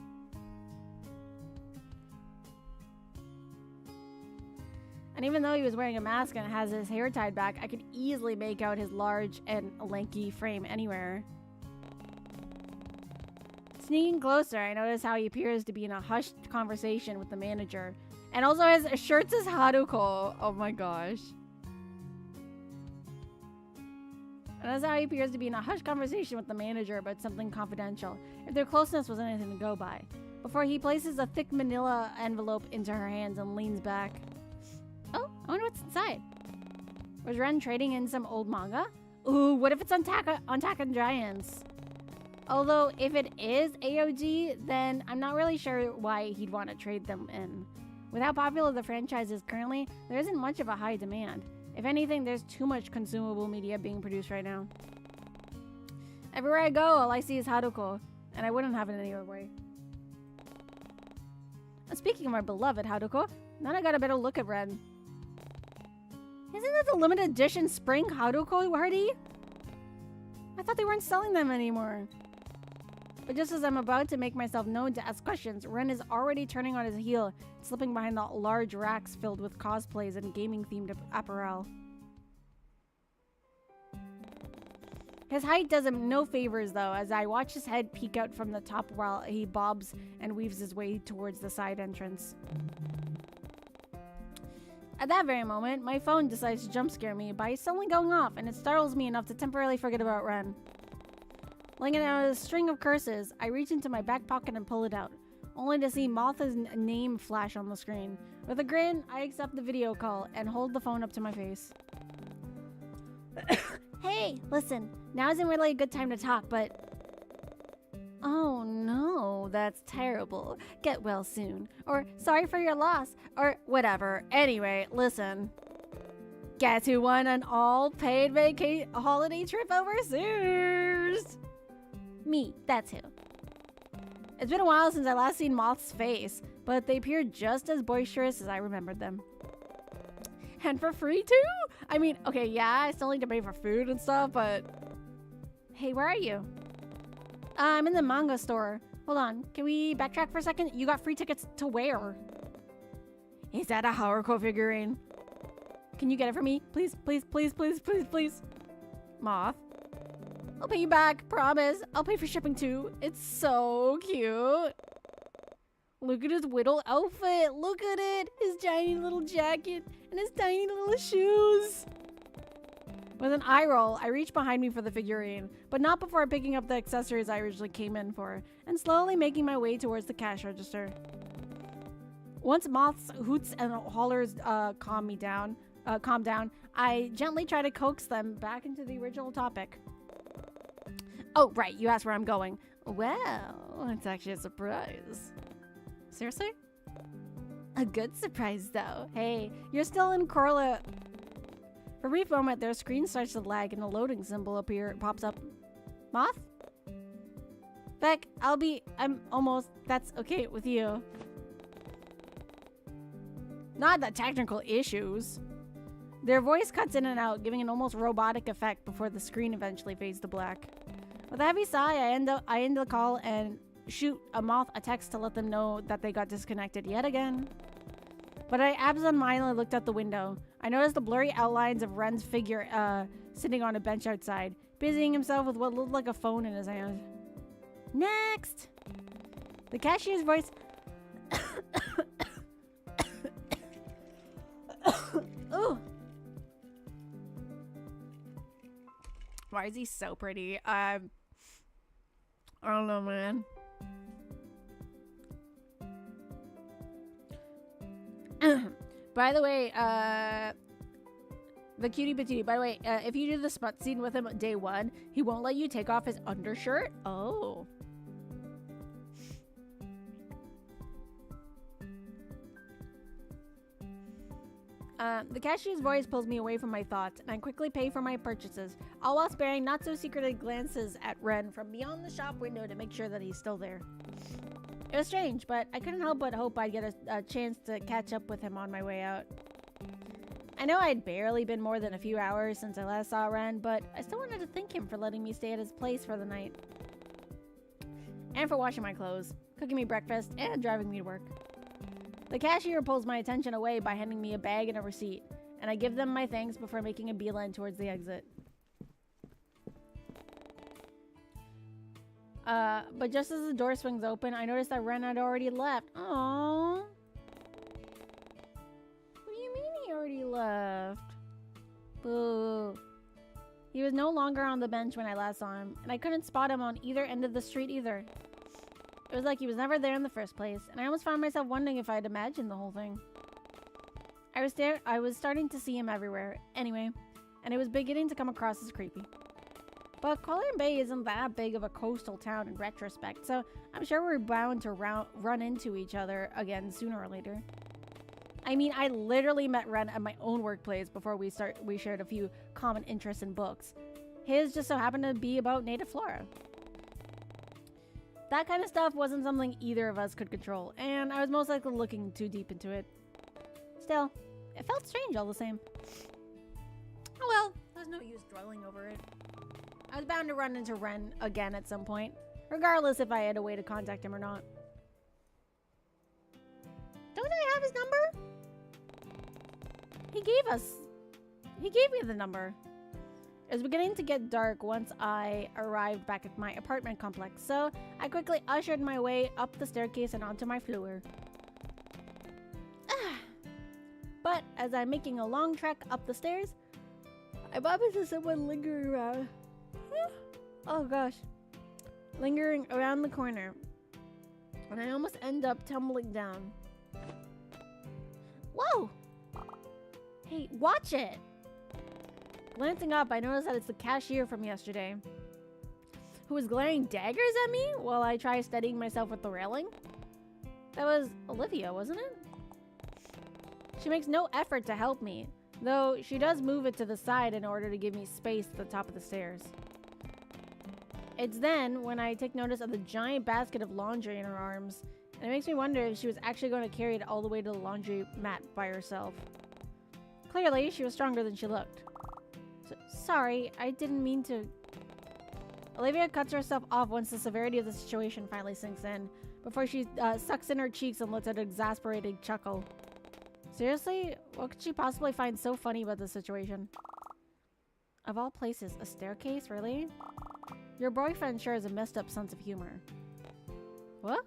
And even though he was wearing a mask and has his hair tied back, I could easily make out his large and lanky frame anywhere. Sneaking closer, I notice how he appears to be in a hushed conversation with the manager. And also his shirt says Haruko. Oh my gosh. And that's how he appears to be in a hushed conversation with the manager about something confidential, if their closeness was anything to go by, before he places a thick manila envelope into her hands and leans back. Oh, I wonder what's inside. Was Ren trading in some old manga? Ooh, what if it's on Attack on Giants? Although, if it is AOG, then I'm not really sure why he'd want to trade them in. With how popular the franchise is currently, there isn't much of a high demand. If anything, there's too much consumable media being produced right now. Everywhere I go, all I see is Haruko, and I wouldn't have it any other way. And speaking of our beloved Haruko, now I got a better look at Ren. Isn't that the limited edition spring Haruko Hardy? I thought they weren't selling them anymore. But just as I'm about to make myself known to ask questions, Ren is already turning on his heel, slipping behind the large racks filled with cosplays and gaming-themed apparel. His height does him no favors, though, as I watch his head peek out from the top while he bobs and weaves his way towards the side entrance. At that very moment, my phone decides to jump scare me by suddenly going off, and it startles me enough to temporarily forget about Ren. Linking out a string of curses, I reach into my back pocket and pull it out, only to see Martha's name flash on the screen. With a grin, I accept the video call and hold the phone up to my face. Hey, listen, now isn't really a good time to talk, but... Oh no, that's terrible. Get well soon. Or sorry for your loss. Or whatever. Anyway, listen. Guess who won an all-paid holiday trip overseas? Me, that's who. It's been a while since I last seen Moth's face, but they appear just as boisterous as I remembered them. And for free too? I mean, okay, yeah, I still need to pay for food and stuff, but... Hey, where are you? I'm in the manga store. Hold on, can we backtrack for a second? You got free tickets to where? Is that a Haruko figurine? Can you get it for me? Please, please, please, please, please, please. Moth. I'll pay you back, promise. I'll pay for shipping too. It's so cute. Look at his whittle outfit. Look at it. His tiny little jacket and his tiny little shoes. With an eye roll, I reach behind me for the figurine, but not before picking up the accessories I originally came in for, and slowly making my way towards the cash register. Once Moth's hoots and hollers calm down, I gently try to coax them back into the original topic. Oh, right, you asked where I'm going. Well, it's actually a surprise. Seriously? A good surprise, though. Hey, you're still in Corla. For a brief moment, their screen starts to lag and a loading symbol pops up. Moth? Beck, I'm almost, that's okay with you. Not the technical issues. Their voice cuts in and out, giving an almost robotic effect before the screen eventually fades to black. With a heavy sigh, I end the call and shoot a Moth a text to let them know that they got disconnected yet again. But I absentmindedly looked out the window. I noticed the blurry outlines of Ren's figure sitting on a bench outside, busying himself with what looked like a phone in his hand. Next! The cashier's voice... Ooh. Why is he so pretty? I don't know, man. By the way, the cutie patootie, by the way, if you do the smut scene with him day 1, he won't let you take off his undershirt. Oh. The cashier's voice pulls me away from my thoughts, and I quickly pay for my purchases, all while sparing not-so-secretive glances at Ren from beyond the shop window to make sure that he's still there. It was strange, but I couldn't help but hope I'd get a chance to catch up with him on my way out. I know I'd barely been more than a few hours since I last saw Ren, but I still wanted to thank him for letting me stay at his place for the night. And for washing my clothes, cooking me breakfast, and driving me to work. The cashier pulls my attention away by handing me a bag and a receipt, and I give them my thanks before making a beeline towards the exit. But just as the door swings open, I notice that Ren had already left. Aww. What do you mean he already left? Boo. He was no longer on the bench when I last saw him, and I couldn't spot him on either end of the street either. It was like he was never there in the first place, and I almost found myself wondering if I'd imagined the whole thing. I was starting to see him everywhere, anyway, and it was beginning to come across as creepy. But Colin Bay isn't that big of a coastal town in retrospect, so I'm sure we're bound to run into each other again sooner or later. I mean, I literally met Ren at my own workplace before we shared a few common interests in books. His just so happened to be about native flora. That kind of stuff wasn't something either of us could control, and I was most likely looking too deep into it. Still, it felt strange all the same. Oh well, there's no use dwelling over it. I was bound to run into Ren again at some point, regardless if I had a way to contact him or not. Don't I have his number? He gave me the number. It was beginning to get dark once I arrived back at my apartment complex, so I quickly ushered my way up the staircase and onto my floor. But as I'm making a long trek up the stairs, I bump into someone lingering around. Oh gosh. Lingering around the corner. And I almost end up tumbling down. Whoa! Hey, watch it! Glancing up, I noticed that it's the cashier from yesterday, who was glaring daggers at me while I try steadying myself with the railing. That was Olivia, wasn't it? She makes no effort to help me, though she does move it to the side in order to give me space at the top of the stairs. It's then when I take notice of the giant basket of laundry in her arms, and it makes me wonder if she was actually going to carry it all the way to the laundry mat by herself. Clearly, she was stronger than she looked. Sorry, I didn't mean to... Olivia cuts herself off once the severity of the situation finally sinks in, before she sucks in her cheeks and lets out an exasperated chuckle. Seriously? What could she possibly find so funny about the situation? Of all places, a staircase, really? Your boyfriend sure has a messed up sense of humor. What?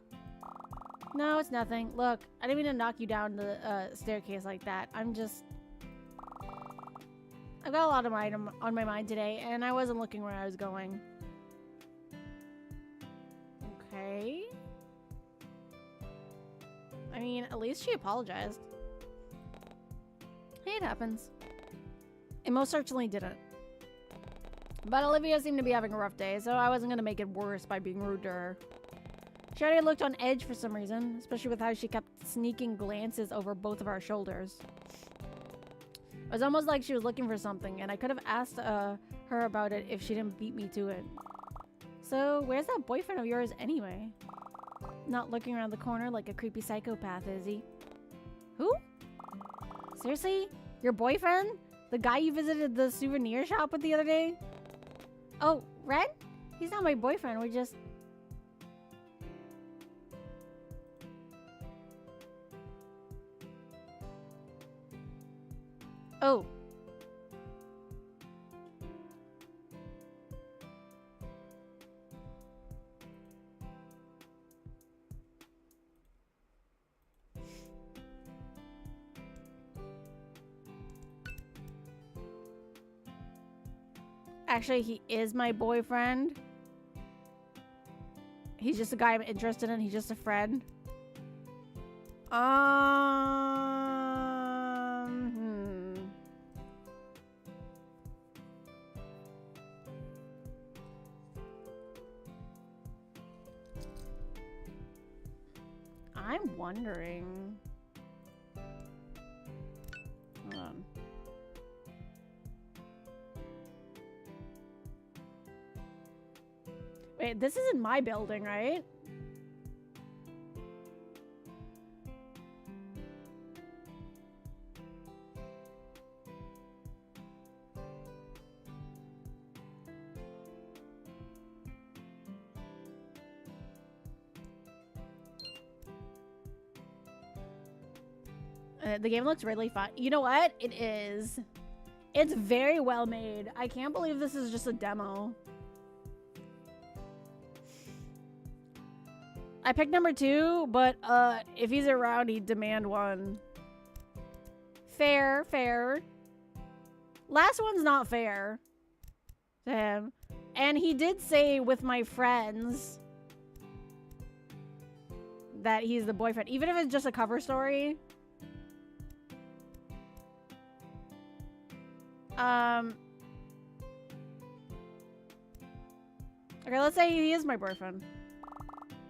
No, it's nothing. Look, I didn't mean to knock you down the staircase like that. I've got a lot on my mind today, and I wasn't looking where I was going. Okay. I mean, at least she apologized. Hey, it happens. It most certainly didn't. But Olivia seemed to be having a rough day, so I wasn't going to make it worse by being rude to her. She already looked on edge for some reason, especially with how she kept sneaking glances over both of our shoulders. It was almost like she was looking for something, and I could have asked her about it if she didn't beat me to it. So, where's that boyfriend of yours anyway? Not looking around the corner like a creepy psychopath, is he? Who? Seriously? Your boyfriend? The guy you visited the souvenir shop with the other day? Oh, Red? He's not my boyfriend, we just... Oh. Actually, he is my boyfriend. He's just a guy I'm interested in. He's just a friend. I'm wondering. Hold on. Wait, this isn't my building, right? The game looks really fun. You know what? It is. It's very well made. I can't believe this is just a demo. I picked number 2, but if he's around, he'd demand 1. Fair, fair. Last one's not fair to him. And he did say with my friends that he's the boyfriend. Even if it's just a cover story. Okay, let's say he is my boyfriend.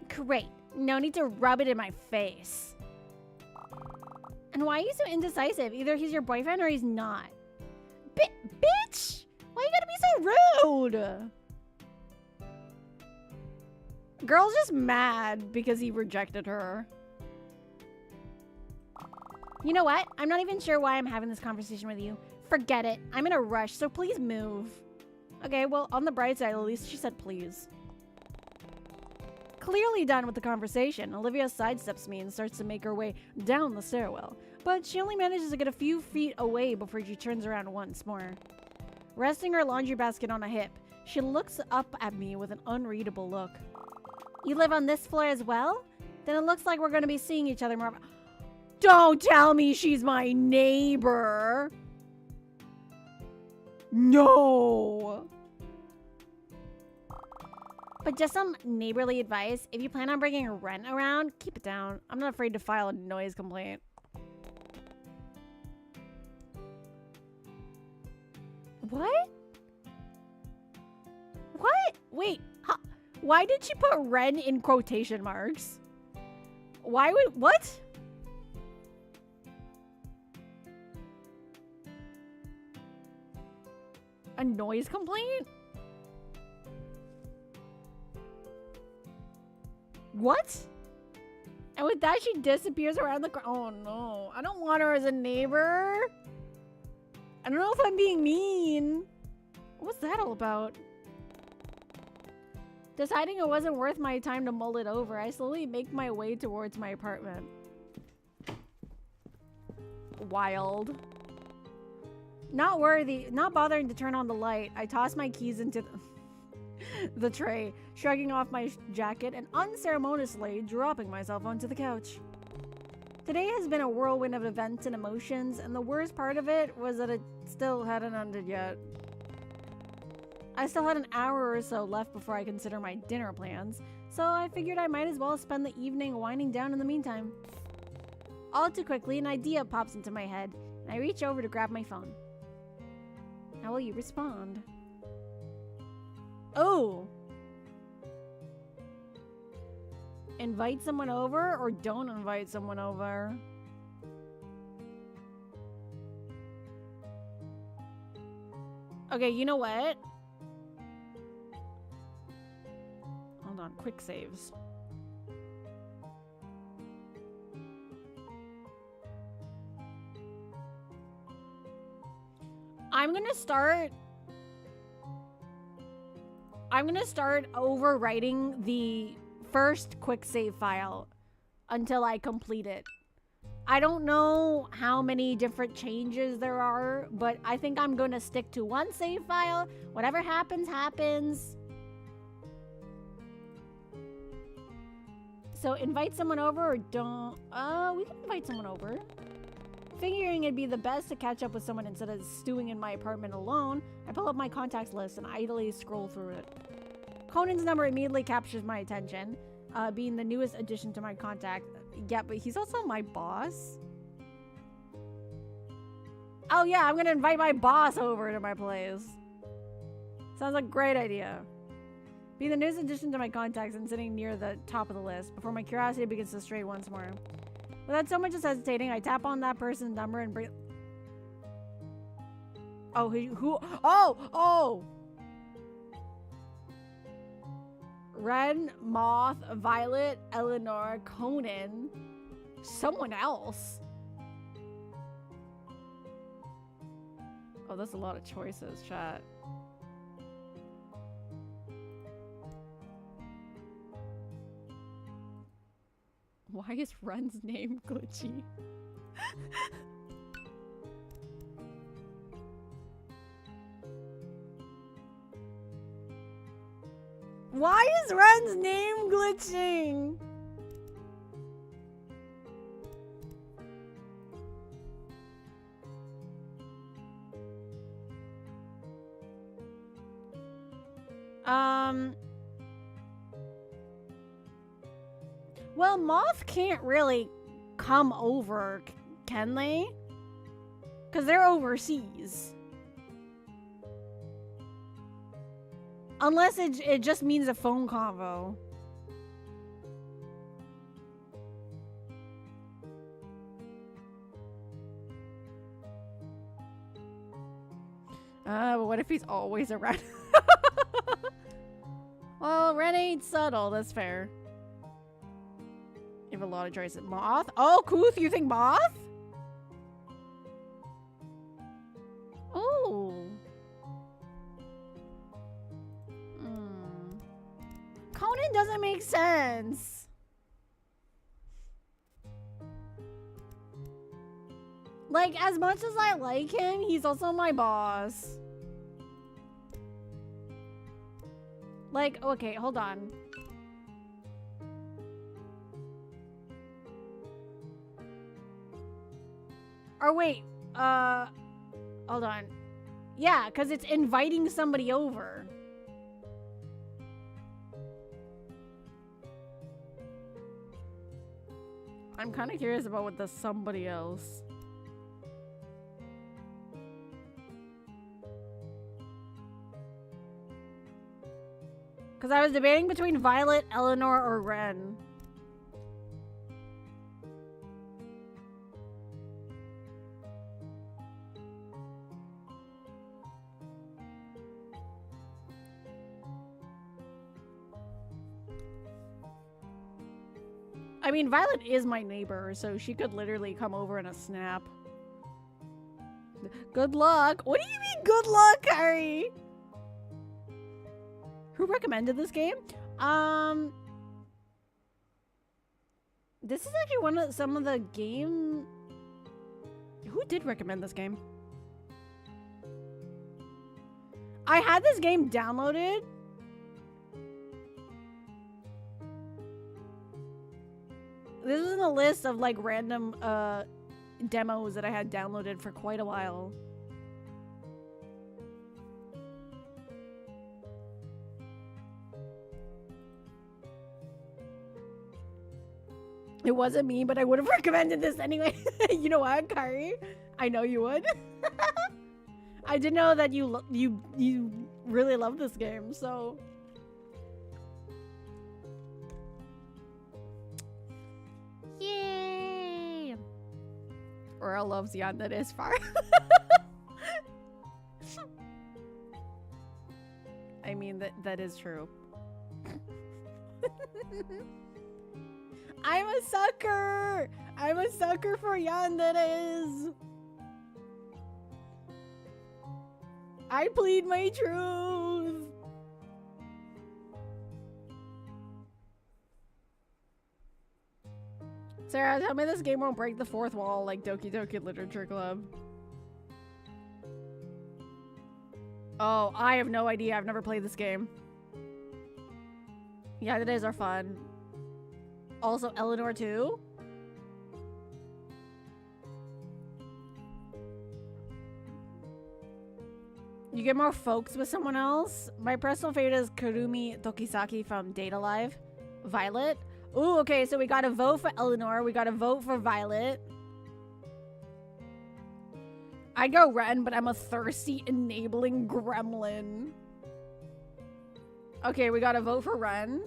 Great. No need to rub it in my face. And why are you so indecisive? Either he's your boyfriend or he's not. Bitch! Why you gotta be so rude? Girl's just mad because he rejected her. You know what? I'm not even sure why I'm having this conversation with you. Forget it. I'm in a rush, so please move. Okay, well, on the bright side, at least she said please. Clearly done with the conversation, Olivia sidesteps me and starts to make her way down the stairwell. But she only manages to get a few feet away before she turns around once more. Resting her laundry basket on a hip, she looks up at me with an unreadable look. You live on this floor as well? Then it looks like we're going to be seeing each other more. Don't tell me she's my neighbor. No. But just some neighborly advice. If you plan on bringing rent around, keep it down. I'm not afraid to file a noise complaint. What? What? Wait. Huh? Why did she put rent in quotation marks? Why would... What? A noise complaint? What? And with that, she disappears around the... Oh, no. I don't want her as a neighbor. I don't know if I'm being mean. What's that all about? Deciding it wasn't worth my time to mull it over, I slowly make my way towards my apartment. Wild. Not bothering to turn on the light, I toss my keys into the tray, shrugging off my jacket and unceremoniously dropping myself onto the couch. Today has been a whirlwind of events and emotions, and the worst part of it was that it still hadn't ended yet. I still had an hour or so left before I consider my dinner plans, so I figured I might as well spend the evening winding down in the meantime. All too quickly, an idea pops into my head, and I reach over to grab my phone. How will you respond? Oh! Invite someone over or don't invite someone over? Okay, you know what? Hold on, quick saves. I'm gonna start overwriting the first quick save file until I complete it. I don't know how many different changes there are, but I think I'm gonna stick to one save file. Whatever happens, happens. So invite someone over or don't? We can invite someone over. Figuring it'd be the best to catch up with someone instead of stewing in my apartment alone, I pull up my contacts list and idly scroll through it. Conan's number immediately captures my attention, being the newest addition to my contact. Yeah, but he's also my boss. Oh yeah, I'm gonna invite my boss over to my place. Sounds like a great idea. Being the newest addition to my contacts and sitting near the top of the list before my curiosity begins to stray once more. Without so much as hesitating, I tap on that person's number and bring... Oh, who? Oh! Ren, Moth, Violet, Eleanor, Conan. Someone else. Oh, that's a lot of choices, chat. Why is Ren's name glitchy? Why is Ren's name glitching? Well, Moth can't really come over, can they? Because they're overseas. Unless it just means a phone convo. But what if he's always around? Well, Ren ain't subtle, that's fair. You have a lot of choices. Moth? Oh, Kuth, you think Moth? Oh. Conan doesn't make sense. Like, as much as I like him, he's also my boss. Like, okay, hold on. Or wait, hold on. Yeah, because it's inviting somebody over. I'm kind of curious about what the somebody else. Because I was debating between Violet, Eleanor, or Ren. I mean, Violet is my neighbor, so she could literally come over in a snap. Good luck. What do you mean, good luck, Kari? Who recommended this game? This is actually one of some of the game. Who did recommend this game? I had this game downloaded. This was in a list of like random demos that I had downloaded for quite a while. It wasn't me, but I would have recommended this anyway. You know what, Kari? I know you would. I did know that you really love this game, so. Aurora loves Yandere is far. I mean, that is true. I'm a sucker! I'm a sucker for yanderes! I plead my truth! Sarah, tell me this game won't break the fourth wall like Doki Doki Literature Club. Oh, I have no idea. I've never played this game. Yanderes are fun. Also, Eleanor too? You get more folks with someone else? My personal favorite is Kurumi Tokisaki from Data Live. Violet. Ooh, okay, so we got a vote for Eleanor. We got a vote for Violet. I'd go Ren, but I'm a thirsty, enabling gremlin. Okay, we got a vote for Ren.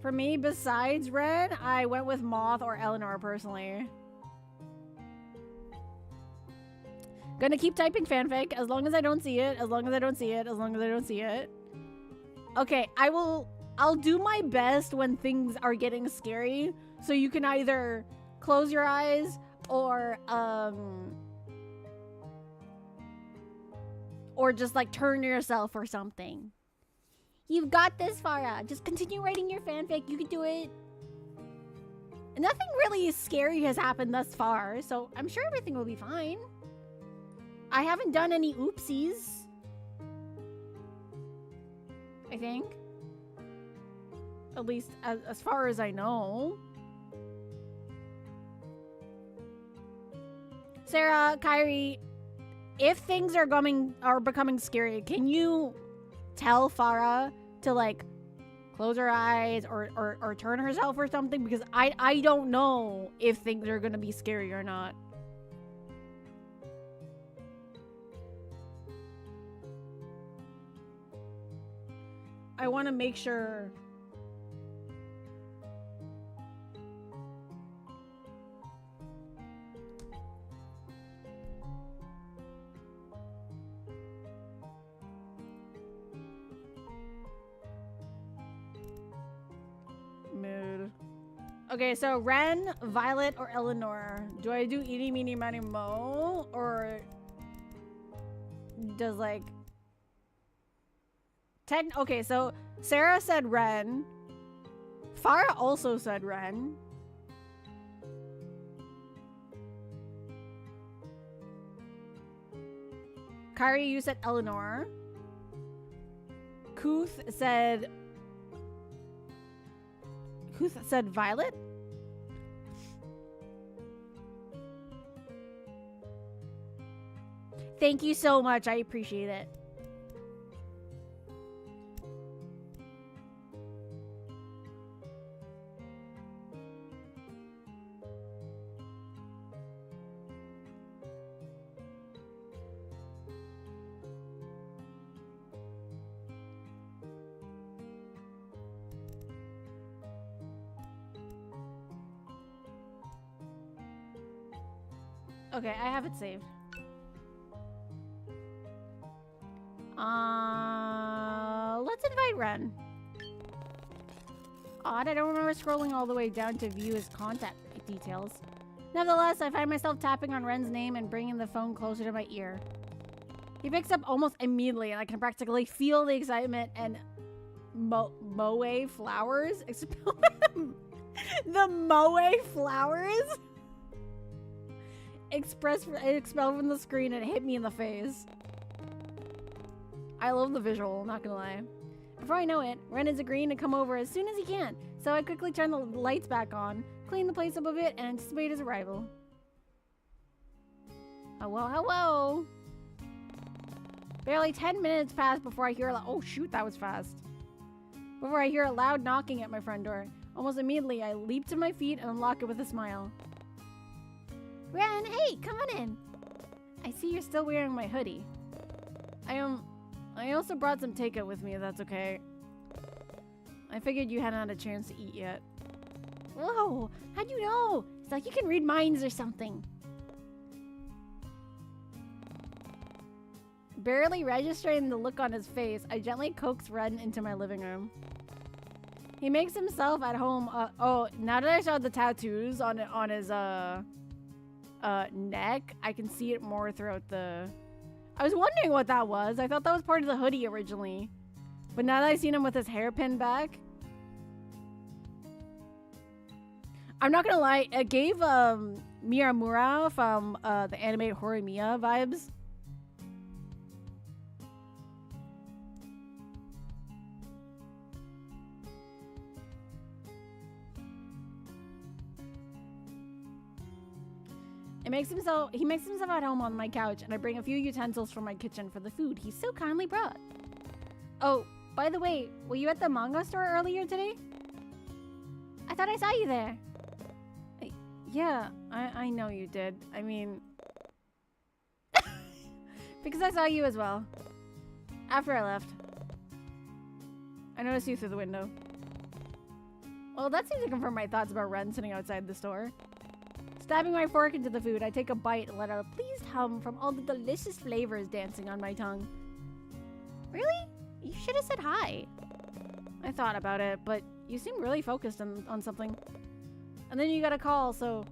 For me, besides Ren, I went with Moth or Eleanor, personally. Gonna keep typing fanfic as long as I don't see it, as long as I don't see it, as long as I don't see it. Okay, I'll do my best when things are getting scary, so you can either close your eyes or just like turn yourself or something. You've got this, Farah. Just continue writing your fanfic. You can do it. Nothing really scary has happened thus far, so I'm sure everything will be fine. I haven't done any oopsies. I think. At least as far as I know. Sarah, Kyrie, if things are becoming scary, can you tell Farah to like close her eyes or turn herself or something? Because I don't know if things are gonna be scary or not. I want to make sure. Mood. Okay, so Ren, Violet, or Eleanor. Do I do Eeny, Meeny, Miny, Mo? Or does like... Okay, so Sarah said Ren. Farah also said Ren. Kari, you said Eleanor. Kuth said Violet. Thank you so much. I appreciate it. Okay, I have it saved. Let's invite Ren. Odd, I don't remember scrolling all the way down to view his contact details. Nevertheless, I find myself tapping on Ren's name and bringing the phone closer to my ear. He picks up almost immediately, and I can practically feel the excitement and moe flowers. The moe flowers? Expelled from the screen and hit me in the face. I love the visual, not gonna lie. Before I know it, Ren is agreeing to come over as soon as he can, so I quickly turn the lights back on, clean the place up a bit, and anticipate his arrival. Hello, hello! Barely 10 minutes pass before I hear oh shoot, that was fast. Before I hear a loud knocking at my front door. Almost immediately, I leap to my feet and unlock it with a smile. Ren, hey, come on in. I see you're still wearing my hoodie. I also brought some takeout with me, if that's okay. I figured you hadn't had a chance to eat yet. Whoa, how'd you know? It's like you can read minds or something. Barely registering the look on his face, I gently coax Ren into my living room. He makes himself at home. Oh, now that I saw the tattoos on his neck, I can see it more throughout the... I was wondering what that was. I thought that was part of the hoodie originally. But now that I've seen him with his hair pinned back... I'm not gonna lie, it gave Miramura from the anime Horimiya vibes. He makes himself at home on my couch, and I bring a few utensils from my kitchen for the food he so kindly brought. Oh, by the way, were you at the manga store earlier today? I thought I saw you there. Yeah, I know you did. I mean... because I saw you as well. After I left. I noticed you through the window. Well, that seems to confirm my thoughts about Ren sitting outside the store. Stabbing my fork into the food, I take a bite and let out a pleased hum from all the delicious flavors dancing on my tongue. Really? You should have said hi. I thought about it, but you seem really focused on something. And then you got a call, so...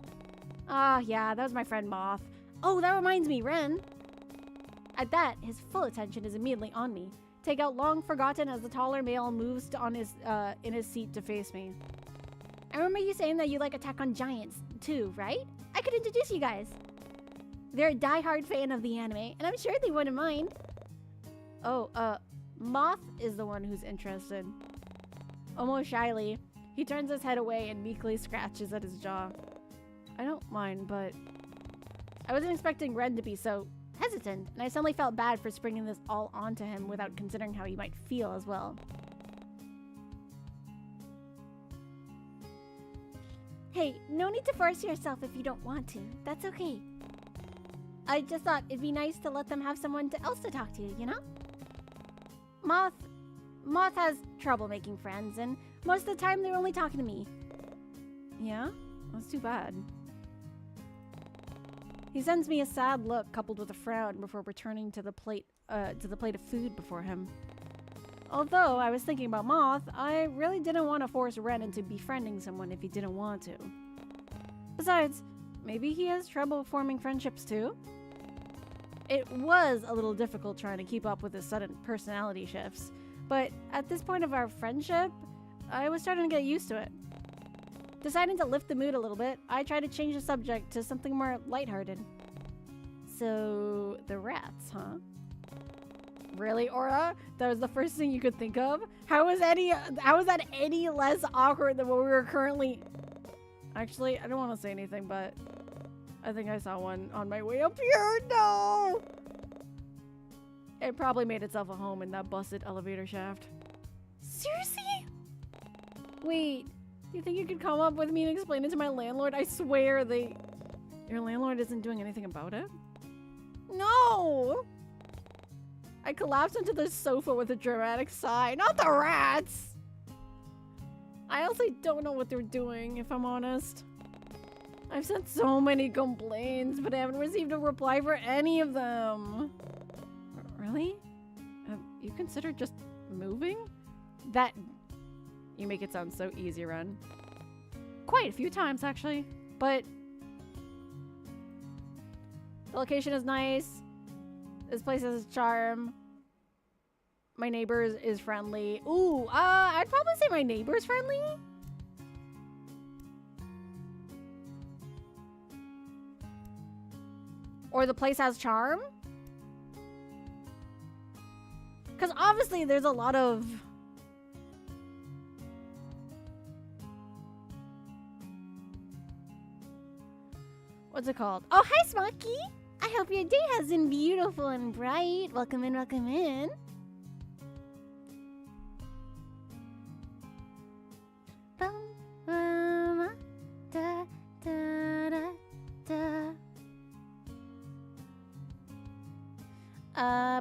yeah, that was my friend Moth. Oh, that reminds me, Ren. At that, his full attention is immediately on me. Take out long forgotten as the taller male moves in his seat to face me. I remember you saying that you like Attack on Giants, too, right? I could introduce you guys. They're a die-hard fan of the anime, and I'm sure they wouldn't mind. Oh, Moth is the one who's interested. Almost shyly, he turns his head away and meekly scratches at his jaw. I don't mind, but... I wasn't expecting Ren to be so hesitant, and I suddenly felt bad for springing this all onto him without considering how he might feel as well. Hey, no need to force yourself if you don't want to. That's okay. I just thought it'd be nice to let them have someone else to talk to, you know? Moth has trouble making friends, and most of the time they're only talking to me. Yeah? That's too bad. He sends me a sad look coupled with a frown before returning to the plate of food before him. Although I was thinking about Moth, I really didn't want to force Ren into befriending someone if he didn't want to. Besides, maybe he has trouble forming friendships too? It was a little difficult trying to keep up with his sudden personality shifts, but at this point of our friendship, I was starting to get used to it. Deciding to lift the mood a little bit, I tried to change the subject to something more lighthearted. So, the rats, huh? Really, Aura? That was the first thing you could think of? How is that any less awkward than what we were currently... Actually, I don't want to say anything, but I think I saw one on my way up here. No! It probably made itself a home in that busted elevator shaft. Seriously? Wait, do you think you could come up with me and explain it to my landlord? I swear your landlord isn't doing anything about it? No! I collapsed onto the sofa with a dramatic sigh. Not the rats! I also don't know what they're doing, if I'm honest. I've sent so many complaints, but I haven't received a reply for any of them. Really? You considered just moving? That... You make it sound so easy, Ren. Quite a few times, actually. But... the location is nice. This place has a charm. My neighbor is friendly. Ooh, I'd probably say my neighbor's friendly. Or the place has charm. Because obviously there's a lot of... What's it called? Oh, hi, Smoky! I hope your day has been beautiful and bright. Welcome in, welcome in.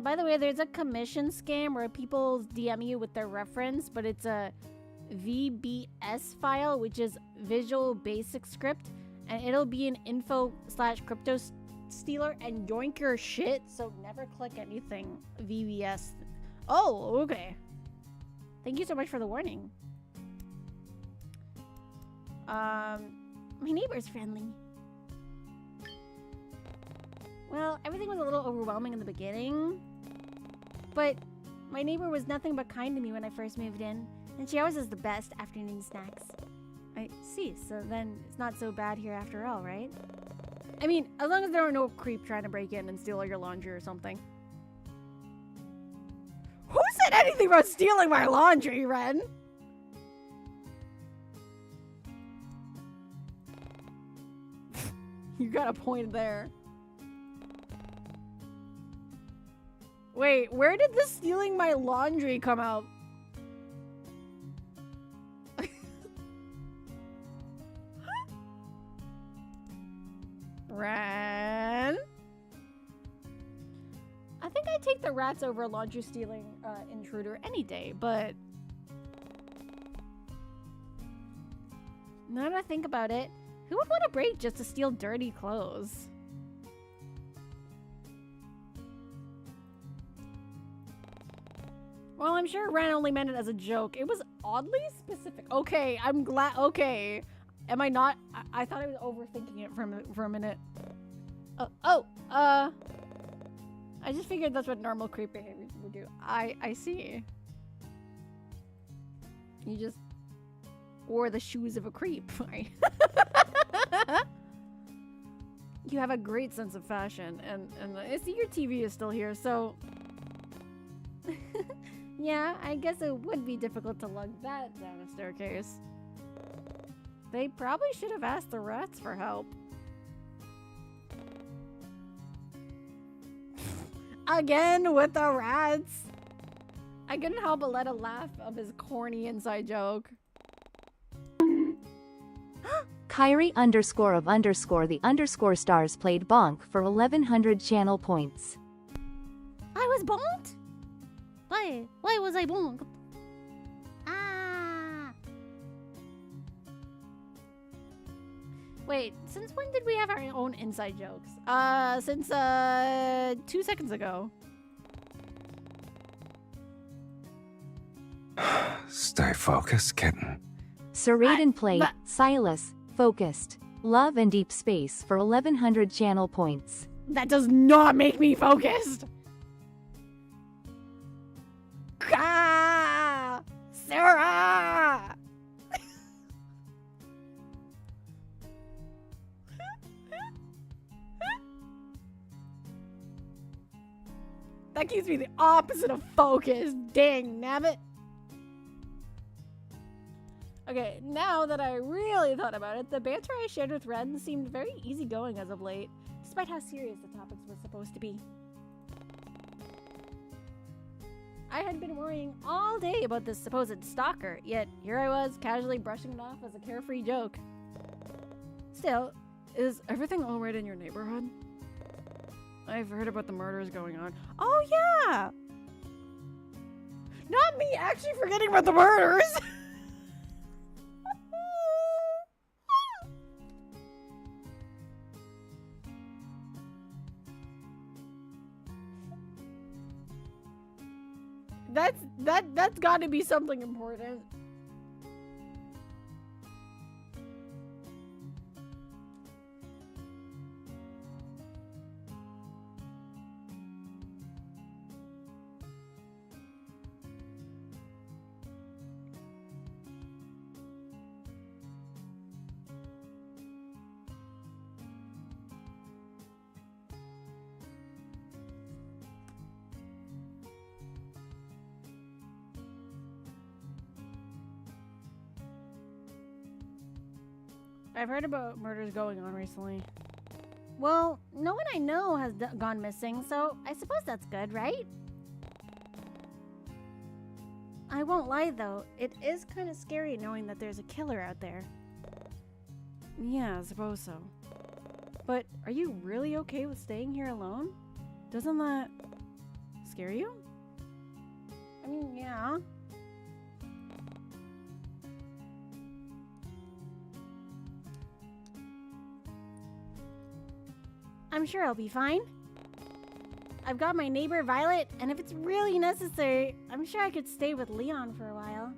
By the way, there's a commission scam where people DM you with their reference, but it's VBS file, which is Visual Basic Script, and it'll be an info/crypto stealer and yoink your shit, so never click anything VBS. Oh, okay. Thank you so much for the warning. My neighbor's friendly. Well, everything was a little overwhelming in the beginning, but my neighbor was nothing but kind to me when I first moved in, and she always has the best afternoon snacks. I see, so then it's not so bad here after all, right? I mean, as long as there are no creep trying to break in and steal all your laundry or something. Who said anything about stealing my laundry, Ren? You got a point there. Wait, where did the stealing my laundry come out? Ren? I think I'd take the rats over a laundry stealing intruder any day, but now that I think about it, who would want a break just to steal dirty clothes? Well, I'm sure Ren only meant it as a joke. It was oddly specific. Okay, I'm glad. Okay. Am I not? I thought I was overthinking it for a minute. I just figured that's what normal creep behavior would do. I see. You just wore the shoes of a creep. You have a great sense of fashion, and I see your TV is still here, so yeah, I guess it would be difficult to lug that down a staircase. They probably should have asked the rats for help. Again with the rats. I couldn't help but let a laugh of his corny inside joke. Kyrie _of_ stars played bonk for 1100 channel points. I was bonked? Why was I bonked? Ah. Wait, since when did we have our own inside jokes? Since 2 seconds ago. Stay focused, kitten. Sir Raiden played Silas, focused, love and deep space for 1100 channel points. That does not make me focused. Ah, Sarah! That gives me the opposite of focus. Dang nabbit. Okay, now that I really thought about it, the banter I shared with Ren seemed very easygoing as of late, despite how serious the topics were supposed to be. I had been worrying all day about this supposed stalker, yet here I was, casually brushing it off as a carefree joke. Still, is everything all right in your neighborhood? I've heard about the murders going on. Oh yeah! Not me actually forgetting about the murders! That's gotta be something important. I've heard about murders going on recently. Well, no one I know has gone missing, so I suppose that's good, right? I won't lie though, it is kind of scary knowing that there's a killer out there. Yeah, I suppose so. But are you really okay with staying here alone? Doesn't that scare you? I mean, yeah. I'm sure I'll be fine. I've got my neighbor Violet, and if it's really necessary, I'm sure I could stay with Leon for a while.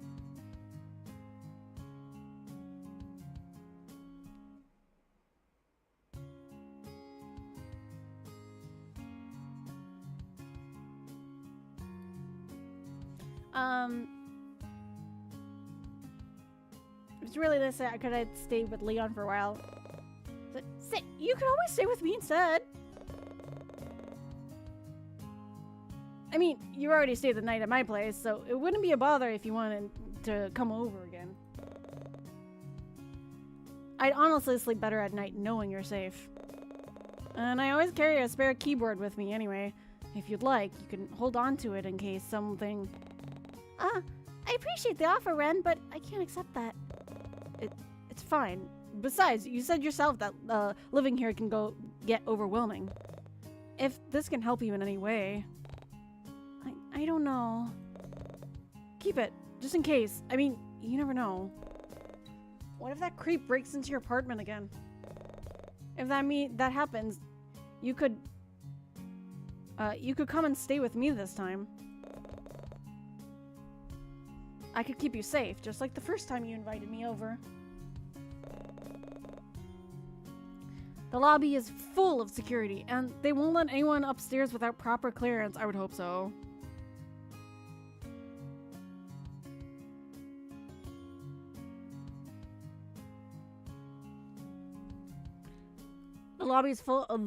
If it's really necessary, I could stay with Leon for a while. You could always stay with me instead. I mean, you already stayed the night at my place, so it wouldn't be a bother if you wanted to come over again. I'd honestly sleep better at night knowing you're safe. And I always carry a spare keyboard with me anyway. If you'd like, you can hold on to it in case something... I appreciate the offer, Ren, but I can't accept that. It's fine. Besides, you said yourself that living here can get overwhelming. If this can help you in any way... I don't know. Keep it, just in case. I mean, you never know. What if that creep breaks into your apartment again? If that happens, you could come and stay with me this time. I could keep you safe, just like the first time you invited me over. The lobby is full of security, and they won't let anyone upstairs without proper clearance. I would hope so. The lobby is full of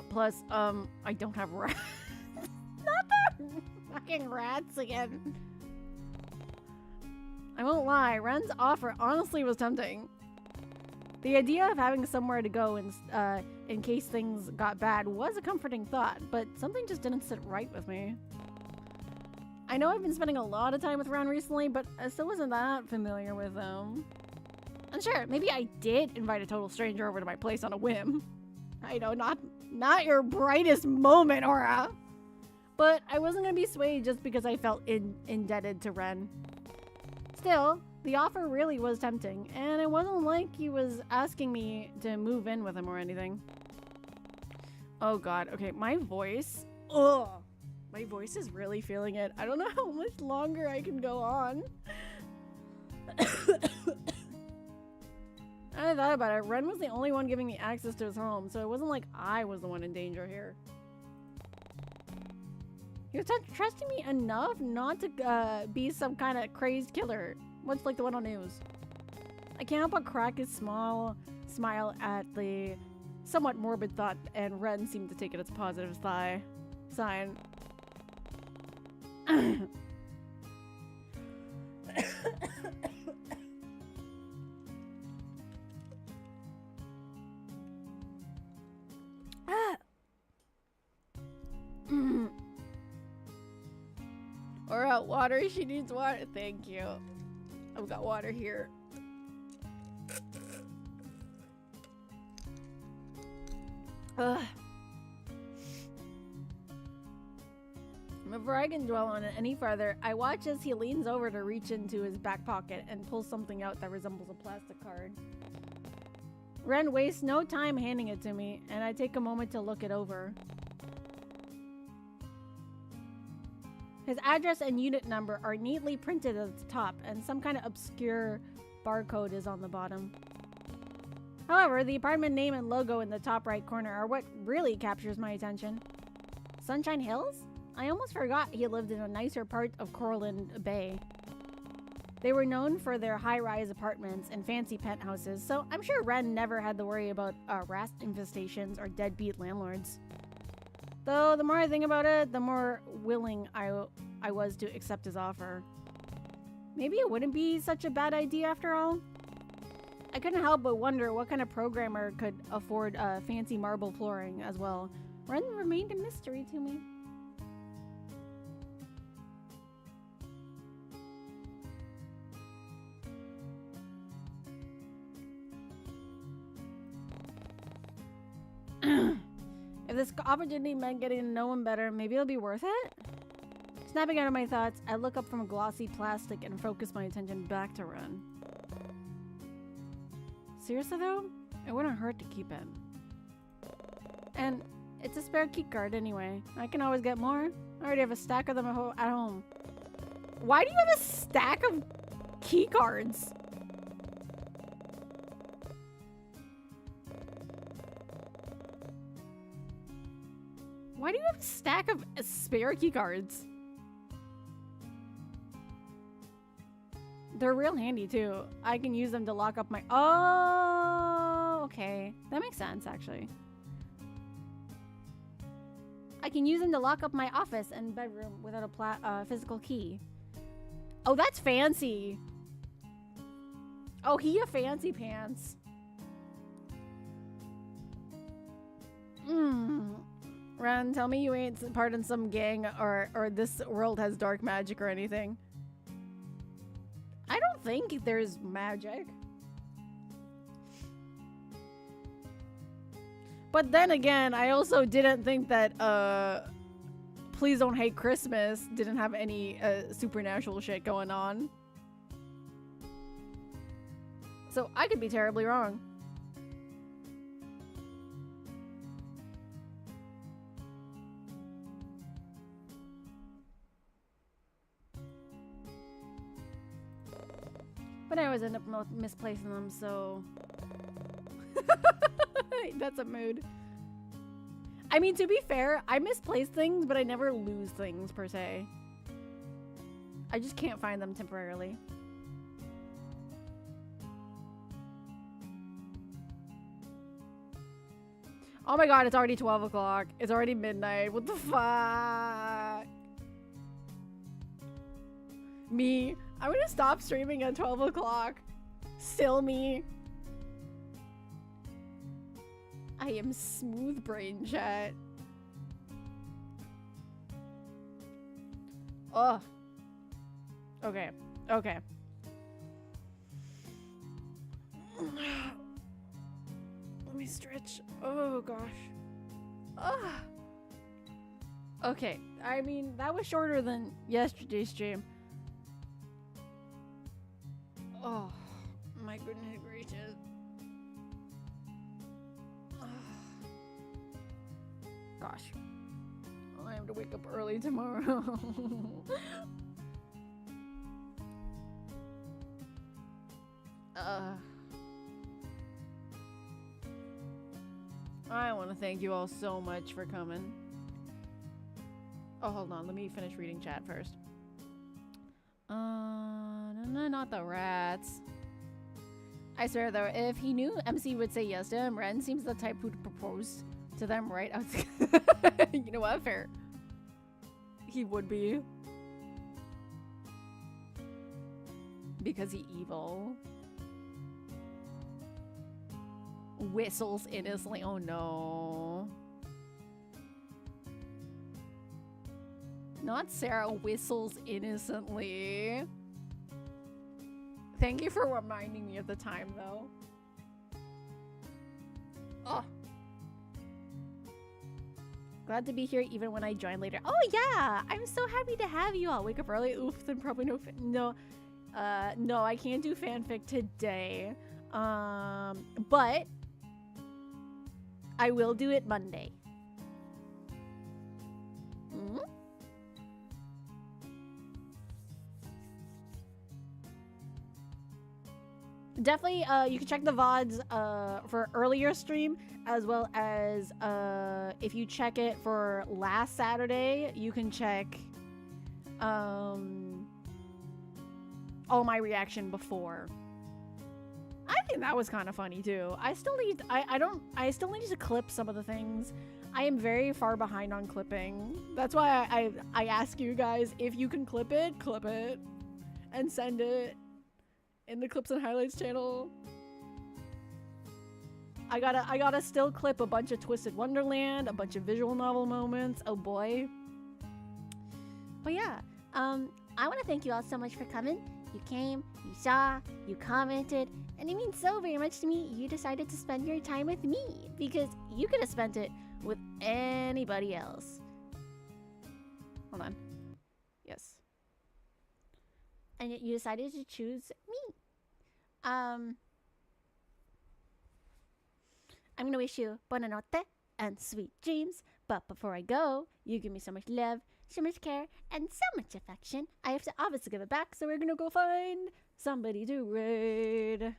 plus, I don't have rats. Not the fucking rats again. I won't lie, Ren's offer honestly was tempting. The idea of having somewhere to go in case things got bad was a comforting thought, but something just didn't sit right with me. I know I've been spending a lot of time with Ren recently, but I still wasn't that familiar with him. And sure, maybe I did invite a total stranger over to my place on a whim. I know, not your brightest moment, Aura. But I wasn't gonna be swayed just because I felt indebted to Ren. Still, the offer really was tempting, and it wasn't like he was asking me to move in with him or anything. Oh god, okay, my voice. Ugh. My voice is really feeling it. I don't know how much longer I can go on. I thought about it. Ren was the only one giving me access to his home, so it wasn't like I was the one in danger here. He was trusting me enough not to be some kind of crazed killer, much like the one on news. I can't help but crack his small smile at the somewhat morbid thought, and Ren seemed to take it as a positive sign. Or out water, she needs water. Thank you. I've got water here. Ugh. Before I can dwell on it any further, I watch as he leans over to reach into his back pocket and pulls something out that resembles a plastic card. Ren wastes no time handing it to me, and I take a moment to look it over. His address and unit number are neatly printed at the top, and some kind of obscure barcode is on the bottom. However, the apartment name and logo in the top right corner are what really captures my attention. Sunshine Hills? I almost forgot he lived in a nicer part of Coralland Bay. They were known for their high-rise apartments and fancy penthouses, so I'm sure Ren never had to worry about rat infestations or deadbeat landlords. Though the more I think about it, the more willing I was to accept his offer. Maybe it wouldn't be such a bad idea after all. I couldn't help but wonder what kind of programmer could afford fancy marble flooring as well. Ren remained a mystery to me. If this opportunity meant getting to know him better, maybe it'll be worth it? Snapping out of my thoughts, I look up from glossy plastic and focus my attention back to Ren. Seriously though, it wouldn't hurt to keep it. And it's a spare key card anyway. I can always get more. I already have a stack of them at home. Why do you have a stack of key cards? Why do you have a stack of spare key cards? They're real handy too. I can use them to lock up my... Oh, okay. That makes sense, actually. I can use them to lock up my office and bedroom without a physical key. Oh, that's fancy. Oh, he a fancy pants. Ren, tell me you ain't part in some gang or this world has dark magic or anything. I don't think there's magic. But then again, I also didn't think that Please Don't Hate Christmas didn't have any supernatural shit going on. So I could be terribly wrong. But I always end up misplacing them, so... That's a mood. I mean, to be fair, I misplace things, but I never lose things, per se. I just can't find them temporarily. Oh my god, it's already 12 o'clock. It's already midnight. What the fuck? Me. I'm gonna stop streaming at 12 o'clock. Still me. I am smooth brain, chat. Oh. Okay. Okay. Let me stretch. Oh gosh. Ah. Okay. I mean, that was shorter than yesterday's stream. Oh, my goodness gracious. Gosh. I have to wake up early tomorrow. I want to thank you all so much for coming. Oh, hold on. Let me finish reading chat first. No, not the rats. I swear though, if he knew MC would say yes to him, Ren seems the type who'd propose to them right out. You know what? Fair. He would be. Because he evil. Whistles innocently. Oh no. Not Sarah whistles innocently. Thank you for reminding me of the time, though. Oh. Glad to be here even when I join later. Oh, yeah! I'm so happy to have you all. Wake up early? Oof, then probably no no, I can't do fanfic today. But I will do it Monday. Hmm? Definitely, you can check the VODs for earlier stream, as well as if you check it for last Saturday, you can check all my reaction before. I think that was kind of funny too. I still need I still need to clip some of the things. I am very far behind on clipping. That's why I ask you guys, if you can clip it, and send it in the clips and highlights channel. I gotta still clip a bunch of Twisted Wonderland, a bunch of visual novel moments. Oh boy. But yeah, I want to thank you all so much for coming. You came, you saw, you commented, and it means so very much to me you decided to spend your time with me, because you could have spent it with anybody else. Hold on. Yes. And yet you decided to choose me. I'm gonna wish you buonanotte, and sweet dreams. But before I go, you give me so much love, so much care, and so much affection. I have to obviously give it back, so we're gonna go find somebody to raid.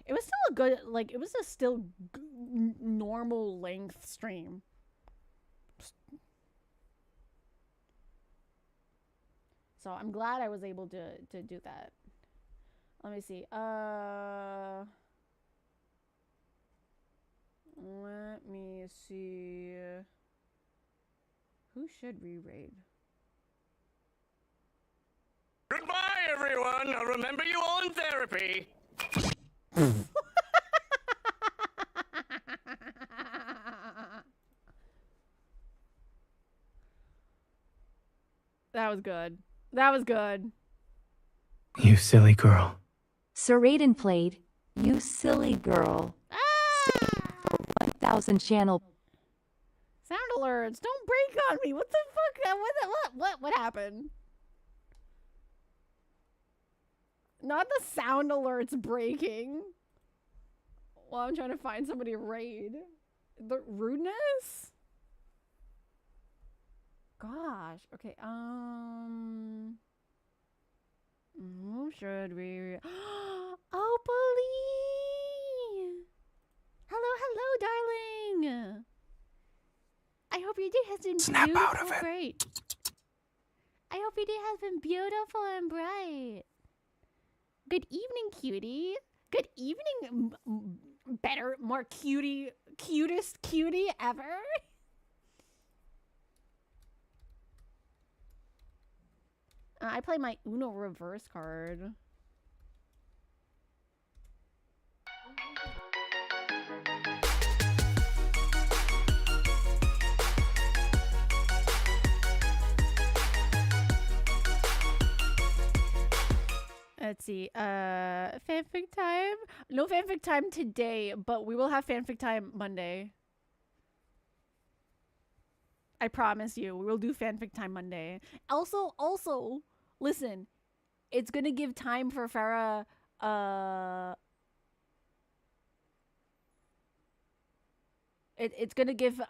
It was still a good, like, it was a still normal length stream. So I'm glad I was able to do that. Let me see. Let me see. Who should we raid? Goodbye, everyone. I'll remember you all in therapy. That was good. That was good. You silly girl. Sir Raiden played, You Silly Girl. For 1,000 channel. Sound alerts! Don't break on me! What the fuck? What happened? Not the sound alerts breaking. While I'm trying to find somebody to raid. The rudeness? Gosh. Okay, who should we... Oh, Polly! Hello, darling! I hope your day has been Snap beautiful out of it. Bright. I hope your day has been beautiful and bright. Good evening, cutie. Good evening, better, more cutest cutie ever. I play my Uno reverse card. Let's see. Fanfic time? No fanfic time today, but we will have fanfic time Monday. I promise you, we will do fanfic time Monday. Also, listen, it's gonna give time for Farah, it's gonna give,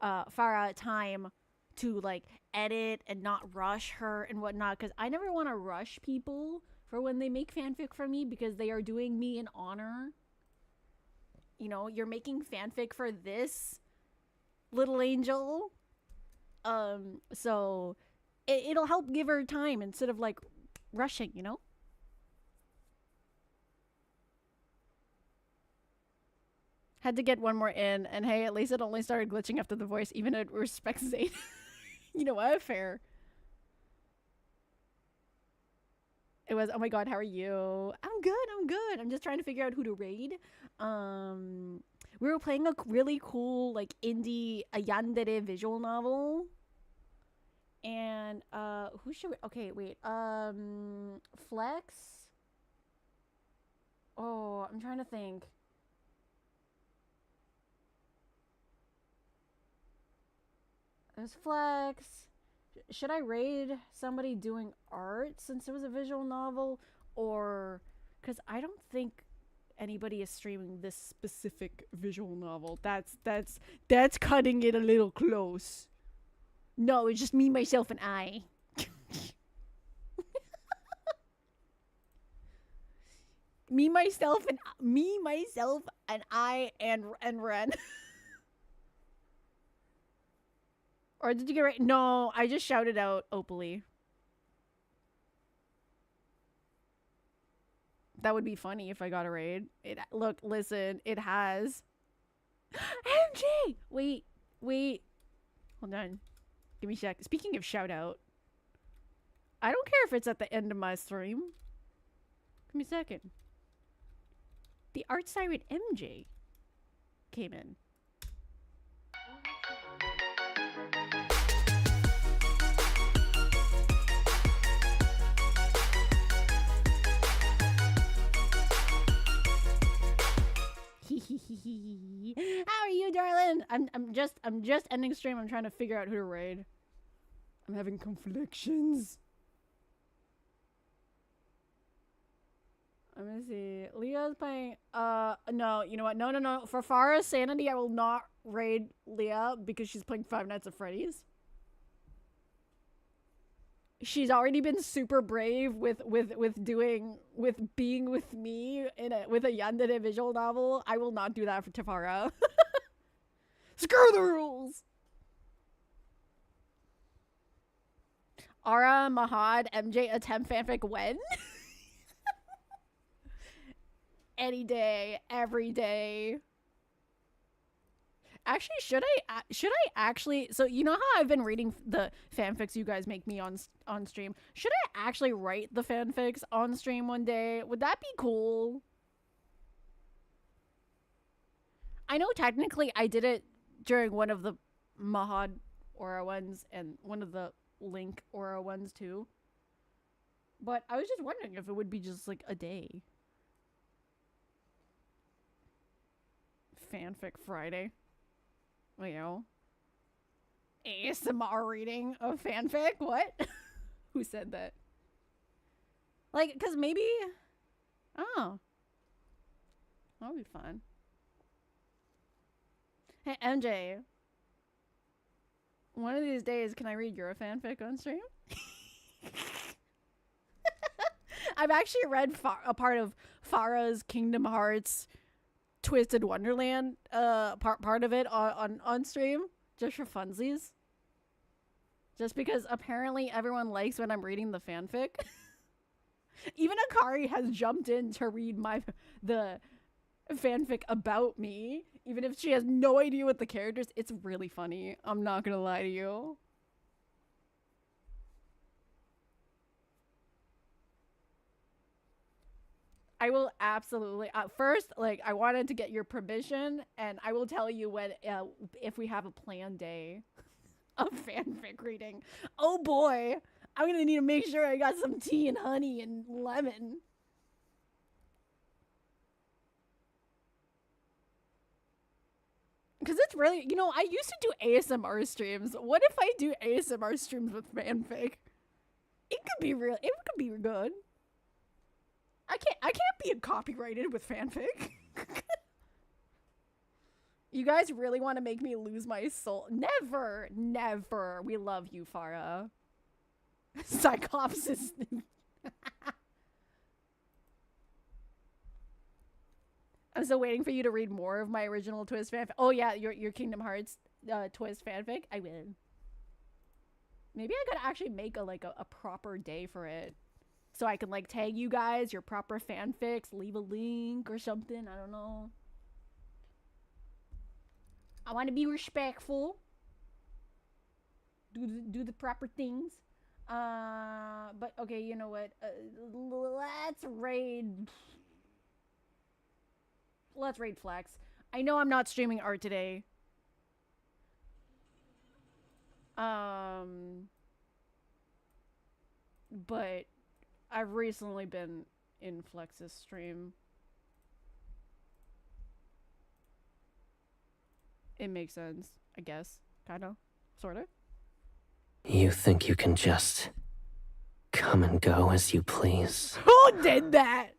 Farah time to, like, edit and not rush her and whatnot, because I never want to rush people for when they make fanfic for me, because they are doing me an honor. You know, you're making fanfic for this little angel. So it'll help give her time instead of, like, rushing, you know? Had to get one more in, and hey, at least it only started glitching after the voice, even it respects Zane. You know what? Fair. It was, oh my god, how are you? I'm good. I'm just trying to figure out who to raid. We were playing a really cool, like, indie yandere visual novel. And, who should we, okay, wait, Flex? Oh, I'm trying to think. There's Flex. Should I raid somebody doing art since it was a visual novel? Or, because I don't think anybody is streaming this specific visual novel. That's cutting it a little close. No, it's just me, myself, and I. me, myself, and I, and Ren. Or did you get right? No, I just shouted out Opaly. That would be funny if I got a raid. Look, listen, it has. MJ! Wait. Hold on. Give me a sec. Speaking of shout out, I don't care if it's at the end of my stream. Give me a second. The art siren MJ came in. How are you, darling? I'm just ending stream. I'm trying to figure out who to raid. I'm having conflictions. Let me see. Leah's playing. No. You know what? No. For Farah's sanity, I will not raid Leah because she's playing Five Nights at Freddy's. She's already been super brave with being with me with a yandere visual novel. I will not do that for Tafara. Screw the rules. Ara, Mahad, MJ attempt fanfic when? Any day, every day. Actually, should I actually, so you know how I've been reading the fanfics you guys make me on stream? Should I actually write the fanfics on stream one day? Would that be cool? I know technically I did it during one of the Mahad Aura ones and one of the Link Aura ones too. But I was just wondering if it would be just like a day. Fanfic Friday. You know, ASMR reading of fanfic? What? Who said that? Like, because maybe... Oh. That'll be fun. Hey, MJ. One of these days, can I read your fanfic on stream? I've actually read a part of Farah's Kingdom Hearts Twisted Wonderland part of it on stream just for funsies, just because apparently everyone likes when I'm reading the fanfic. Even Akari has jumped in to read the fanfic about me, even if she has no idea what the characters. It's really funny, I'm not gonna lie to you. I will absolutely, first, like, I wanted to get your permission, and I will tell you when, if we have a planned day of fanfic reading. Oh boy, I'm gonna need to make sure I got some tea and honey and lemon. Because it's really, you know, I used to do ASMR streams. What if I do ASMR streams with fanfic? It could be real, it could be good. I can't be copyrighted with fanfic. You guys really want to make me lose my soul? Never, never. We love you, Farah. Cyclops is... I'm still waiting for you to read more of my original Twist fanfic. Oh yeah, your Kingdom Hearts Twist fanfic. I will. Maybe I could actually make a proper day for it. So I can, like, tag you guys, your proper fanfics, leave a link or something. I don't know. I want to be respectful. Do the proper things. But, okay, you know what? Let's raid Flex. I know I'm not streaming art today. But... I've recently been in Flex's stream. It makes sense, I guess. Kinda. Sorta. You think you can just come and go as you please? Who did that?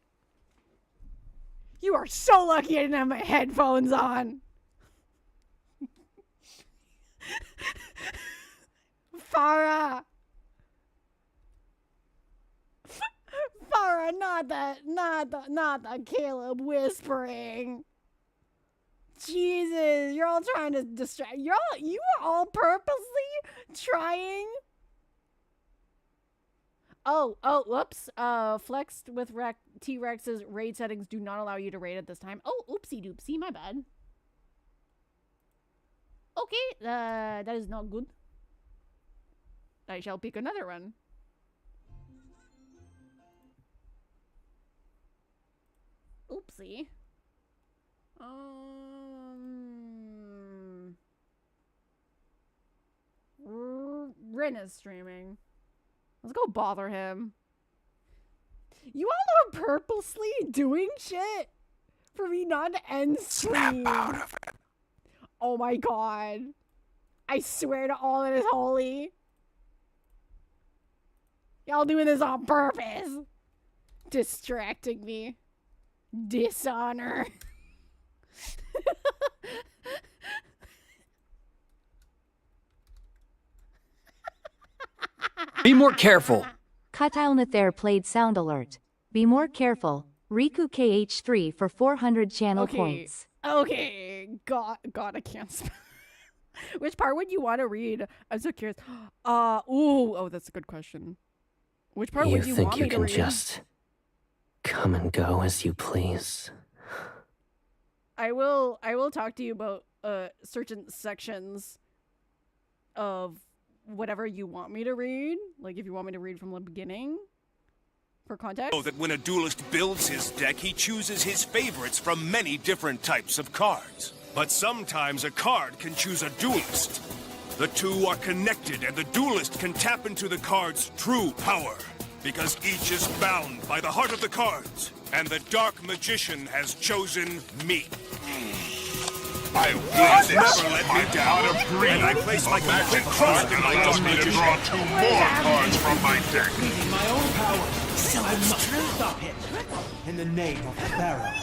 You are so lucky I didn't have my headphones on. Farah! Farah, not the Caleb whispering. Jesus, you're all trying to distract. You are all purposely trying. Oh, whoops. Flexed with T-Rex's raid settings do not allow you to raid at this time. Oh, oopsie doopsie, my bad. Okay, that is not good. I shall pick another one. Oopsie. Rin is streaming. Let's go bother him. You all are purposely doing shit for me not to end stream. Snap out of it. Oh my god. I swear to all that is holy. Y'all doing this on purpose. Distracting me. Dishonor. Be more careful. Katilnathere played sound alert. Be more careful. Riku KH3 for 400 channel points. Okay. God, I can't spell. Which part would you want to read? I'm so curious. Oh, that's a good question. Which part would you want me to read? You think you can just come and go as you please? I will talk to you about certain sections of whatever you want me to read. Like if you want me to read from the beginning for context. Know that when a duelist builds his deck, he chooses his favorites from many different types of cards. But sometimes a card can choose a duelist. The two are connected, and the duelist can tap into the card's true power. Because each is bound by the heart of the cards. And the Dark Magician has chosen me. I will never let me down, and I place my complete trust in my Dark Magician. Draw 2 more cards from my deck. Using my own power. So stop it. In the name of the Pharaoh.